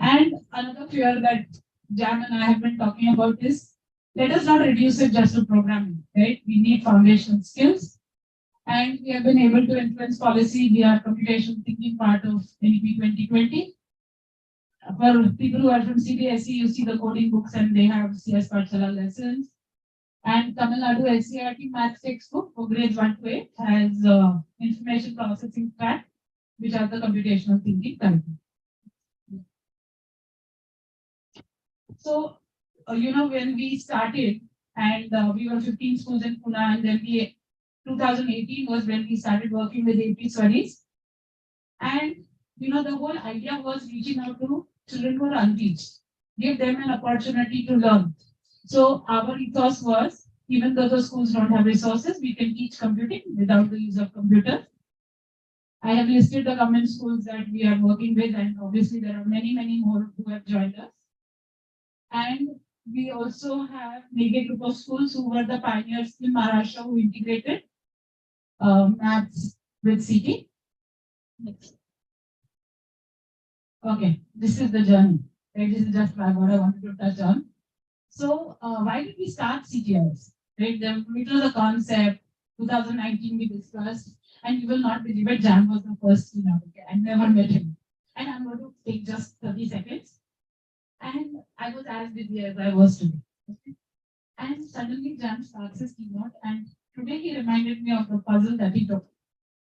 And another fear that Jam and I have been talking about is, let us not reduce it just to programming, right? We need foundational skills. And we have been able to influence policy via computational thinking part of NEP 2020. For people who are from CTiS, you see the coding books and they have CSPathshala lessons. And Tamil Nadu NCERT math textbook for grades 1 to 8 has information processing track, which are the computational thinking curriculum. So, when we started, and we were 15 schools in Pune, and then 2018 was when we started working with AP Studies. And, the whole idea was reaching out to children who are unreached, give them an opportunity to learn. So our ethos was, even though the schools don't have resources, we can teach computing without the use of computers. I have listed the government schools that we are working with, and obviously there are many, many more who have joined us. And we also have maybe a group of schools who were the pioneers in Maharashtra who integrated maths with CT. Next. Okay, this is the journey. Right? This is just what I wanted to touch on. So why did we start CTiS? Right? It was a concept. 2019 we discussed, and you will not believe it. Jam was the first advocate. I never met him, and I'm going to take just 30 seconds. And I was as busy as I was today. Okay? And suddenly Jam starts his keynote, and today he reminded me of the puzzle that he took.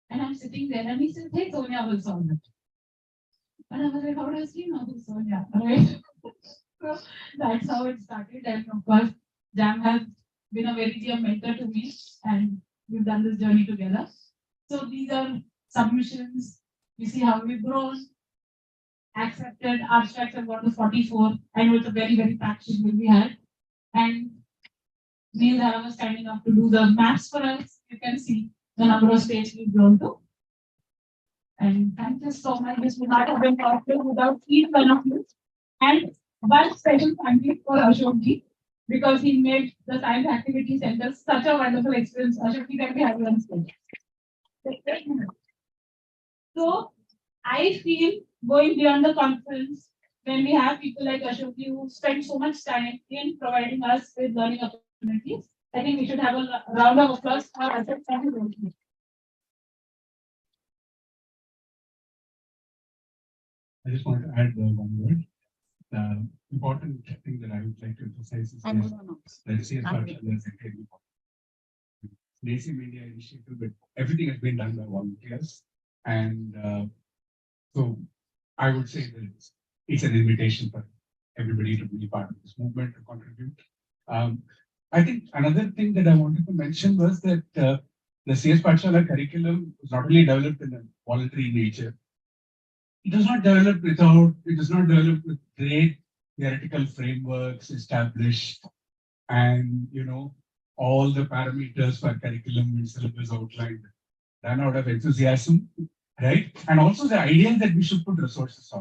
And I'm sitting there, and he says, "Hey, Sonia will solve it." And I was like, "How does he know who's Sonia?" Right? So that's how it started. And of course, Jam has been a very dear mentor to me, and we've done this journey together. So these are submissions. You see how we've grown, accepted, abstracts have gone to 44. I know it's a very, very packed schedule we had. And Neil Dhara was standing up to do the maths for us. You can see the number of states we've grown to. And thank you so much. This would not have been possible without each one of you. And one special thank you for Ashokji, because he made the Science Activity Center such a wonderful experience. Ashokji, can we have you on stage? So I feel going beyond the conference, when we have people like Ashokji who spend so much time in providing us with learning opportunities, I think we should have a round of applause for Ashok. Thank you very much. I just want to add one word. The important thing that I would like to emphasize is that CSPathshala is entirely the ACM India initiative, but everything has been done by volunteers. And so I would say that it's an invitation for everybody to be part of this movement, to contribute. I think another thing that I wanted to mention was that the CSPathshala curriculum was not only developed in a voluntary nature. It does not develop with great theoretical frameworks established and, all the parameters for curriculum and syllabus outlined, done out of enthusiasm, right? And also the idea that we should put resources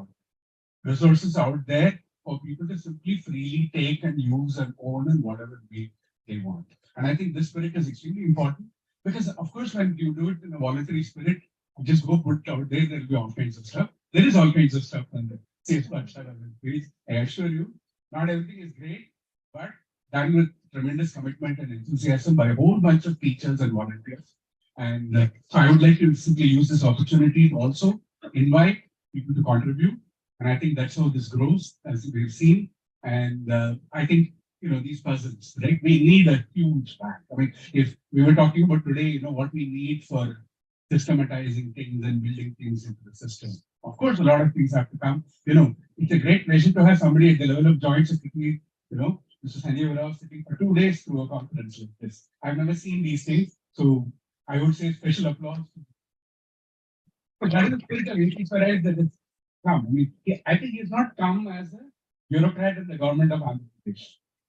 out there for people to simply freely take and use and own in whatever way they want. And I think this spirit is extremely important because, of course, when you do it in a voluntary spirit, just go put it out there, there'll be all kinds of stuff. There is all kinds of stuff on the CSPathshala page. I assure you, not everything is great, but done with tremendous commitment and enthusiasm by a whole bunch of teachers and volunteers. And so I would like to simply use this opportunity to also invite people to contribute. And I think that's how this grows, as we've seen. And I think, these puzzles, right? We need a huge bank. I mean, if we were talking about today, what we need for systematizing things and building things into the system. Of course, a lot of things have to come. It's a great pleasure to have somebody at the level of joint secretary, Mr. Sanjay Varao sitting for 2 days through a conference like this. I've never seen these things. So I would say special applause. But that is the spirit of inspiration that has come. I mean, I think he's not come as a bureaucrat in the government of Andhra Pradesh.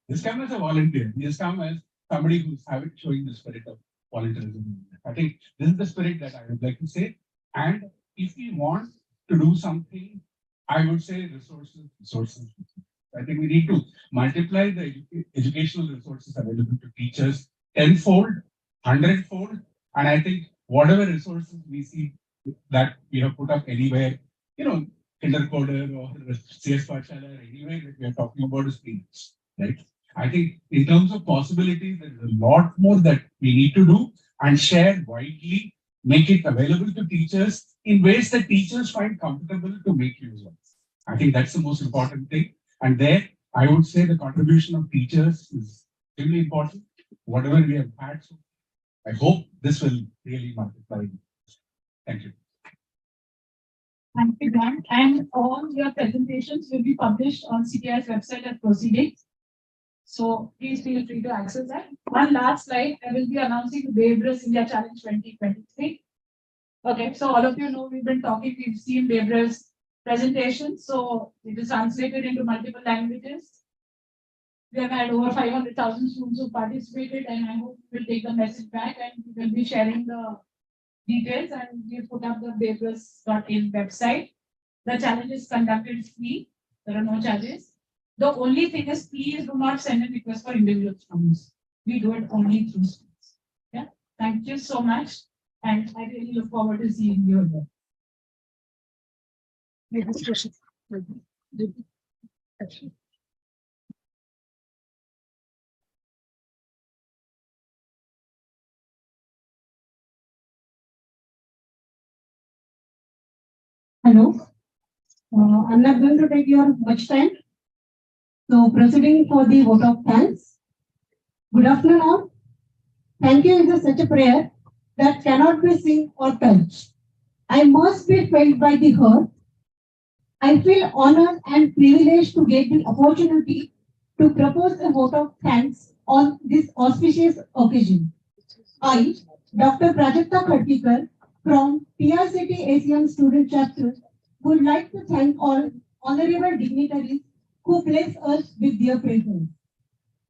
He's come as a volunteer. He has come as somebody who's showing the spirit of volunteerism. I think this is the spirit that I would like to say. And if we want to do something, I would say resources. I think we need to multiply the educational resources available to teachers tenfold, hundredfold, and I think whatever resources we see that we have put up anywhere, kindergarten or CSPathshala or anywhere that we are talking about is peanuts, right? I think in terms of possibilities, there is a lot more that we need to do and share widely, make it available to teachers in ways that teachers find comfortable to make use of. I think that's the most important thing. And there, I would say the contribution of teachers is really important. Whatever we have had, so I hope this will really multiply. Thank you. Thank you, Dan. And all your presentations will be published on CTiS website at Proceeding. So please feel free to access that. One last slide, I will be announcing the Bebrus India Challenge 2023. Okay, so all of you know we've been talking, we've seen Bebrus presentation, so it is translated into multiple languages. We have had over 500,000 students who participated, and I hope we'll take the message back and we will be sharing the details, and we put up the Bebrus.in website. The challenge is conducted free. There are no charges. The only thing is, please do not send a request for individual students. We do it only through students. Yeah. Thank you so much. And I really look forward to seeing you again. Hello. I'm not going to take your much time. So proceeding for the vote of thanks. Good afternoon all. Thank you is such a prayer that cannot be seen or touched. I must be felt by the heart. I feel honored and privileged to get the opportunity to propose a vote of thanks on this auspicious occasion. I, Dr. Prajakta Khatkar from PRCT ACM Student Chapter, would like to thank all honorable dignitaries who bless us with their presence.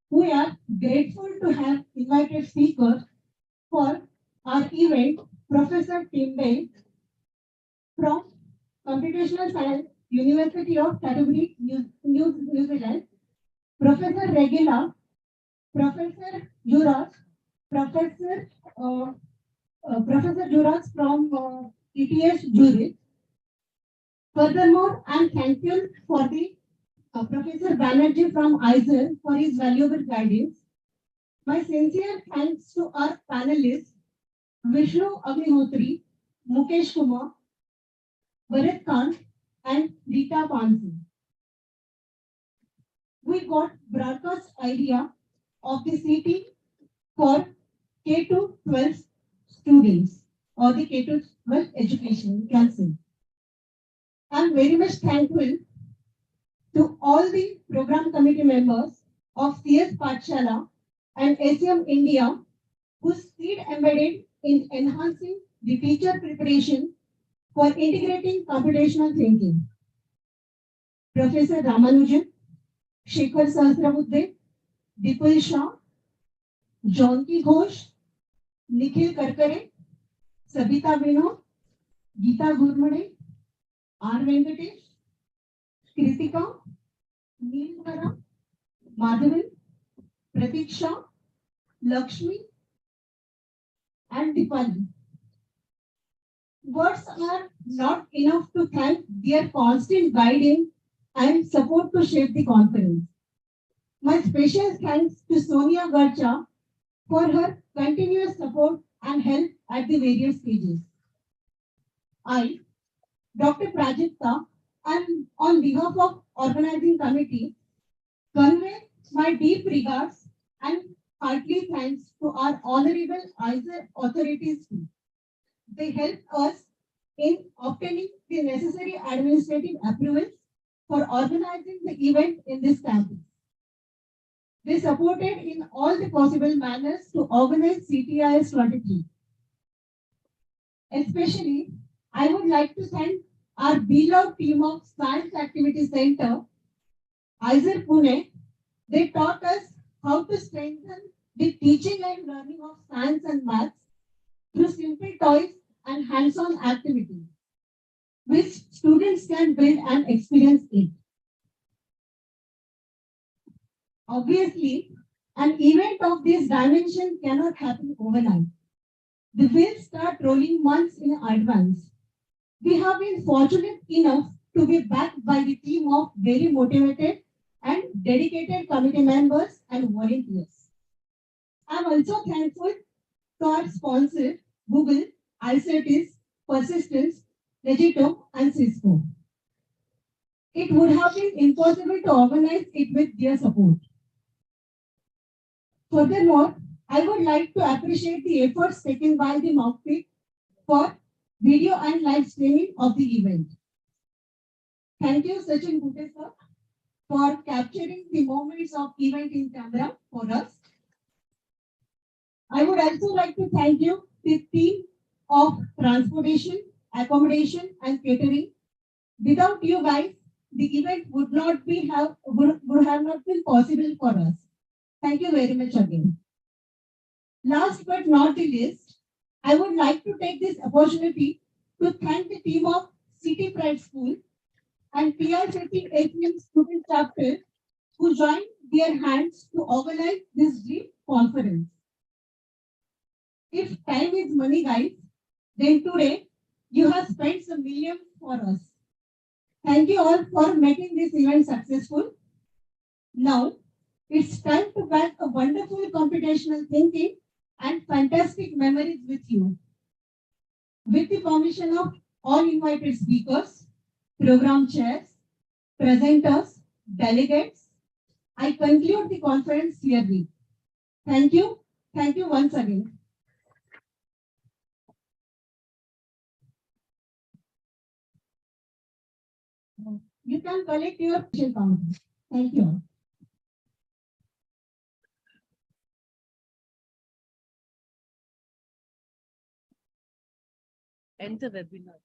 We are grateful to have invited speakers for our event, Professor Timbe from Computational Science, University of Canterbury, New Zealand, Professor Regila, Professor Juras, Professor Juras from CTiS Zurich. Furthermore, I'm thankful for the Professor Banerjee from ISER for his valuable guidance. My sincere thanks to our panelists, Vishnu Agnihotri, Mukesh Kumar, Bharat Khan, and Rita Pansi. We got broadcast idea of the city for K to 12 students or the K to 12 education, you can say. I'm very much thankful to all the program committee members of CSPathshala and ACM India whose seed embedded in enhancing the teacher preparation for integrating computational thinking. Professor Ramanujan, Shekhar Sahasrabudhe, Dipal Shah, Jonki Ghosh, Nikhil Karkare, Sabita Vinod, Geeta Gurmade, R. Venkatesh, Kritika, Neelmara, Madhavan, Pratiksha, Lakshmi, and Dipali. Words are not enough to thank their constant guidance and support to shape the conference. My special thanks to Sonia Garcha for her continuous support and help at the various stages. I, Dr. Prajakta, and on behalf of organizing committee, convey my deep regards and heartily thanks to our honorable ISER authorities too. They helped us in obtaining the necessary administrative approvals for organizing the event in this campus. They supported in all the possible manners to organize CTiS 23. Especially, I would like to thank our beloved team of Science Activity Center, ISER Pune. They taught us how to strengthen the teaching and learning of science and maths through simple toys and hands-on activities, which students can build and experience it. Obviously, an event of this dimension cannot happen overnight. The wheels start rolling months in advance. We have been fortunate enough to be backed by the team of very motivated and dedicated committee members and volunteers. I'm also thankful to our sponsor, Google, ICTiS, Persistence, Legito, and Cisco. It would have been impossible to organize it with their support. Furthermore, I would like to appreciate the efforts taken by the Mockpit for video and live streaming of the event. Thank you, Sachin Bhute sir, for capturing the moments of event in camera for us. I would also like to thank you, the team of transportation, accommodation, and catering. Without you guys, the event would have not been possible for us. Thank you very much again. Last but not the least, I would like to take this opportunity to thank the team of City Pride School and PRCT ACM student chapter who joined their hands to organize this dream conference. If time is money, guys, then today you have spent some millions for us. Thank you all for making this event successful. Now, it's time to pack a wonderful computational thinking and fantastic memories with you. With the permission of all invited speakers, program chairs, presenters, delegates, I conclude the conference herewith. Thank you. Thank you once again. You can collect your count. Thank you. End the webinar.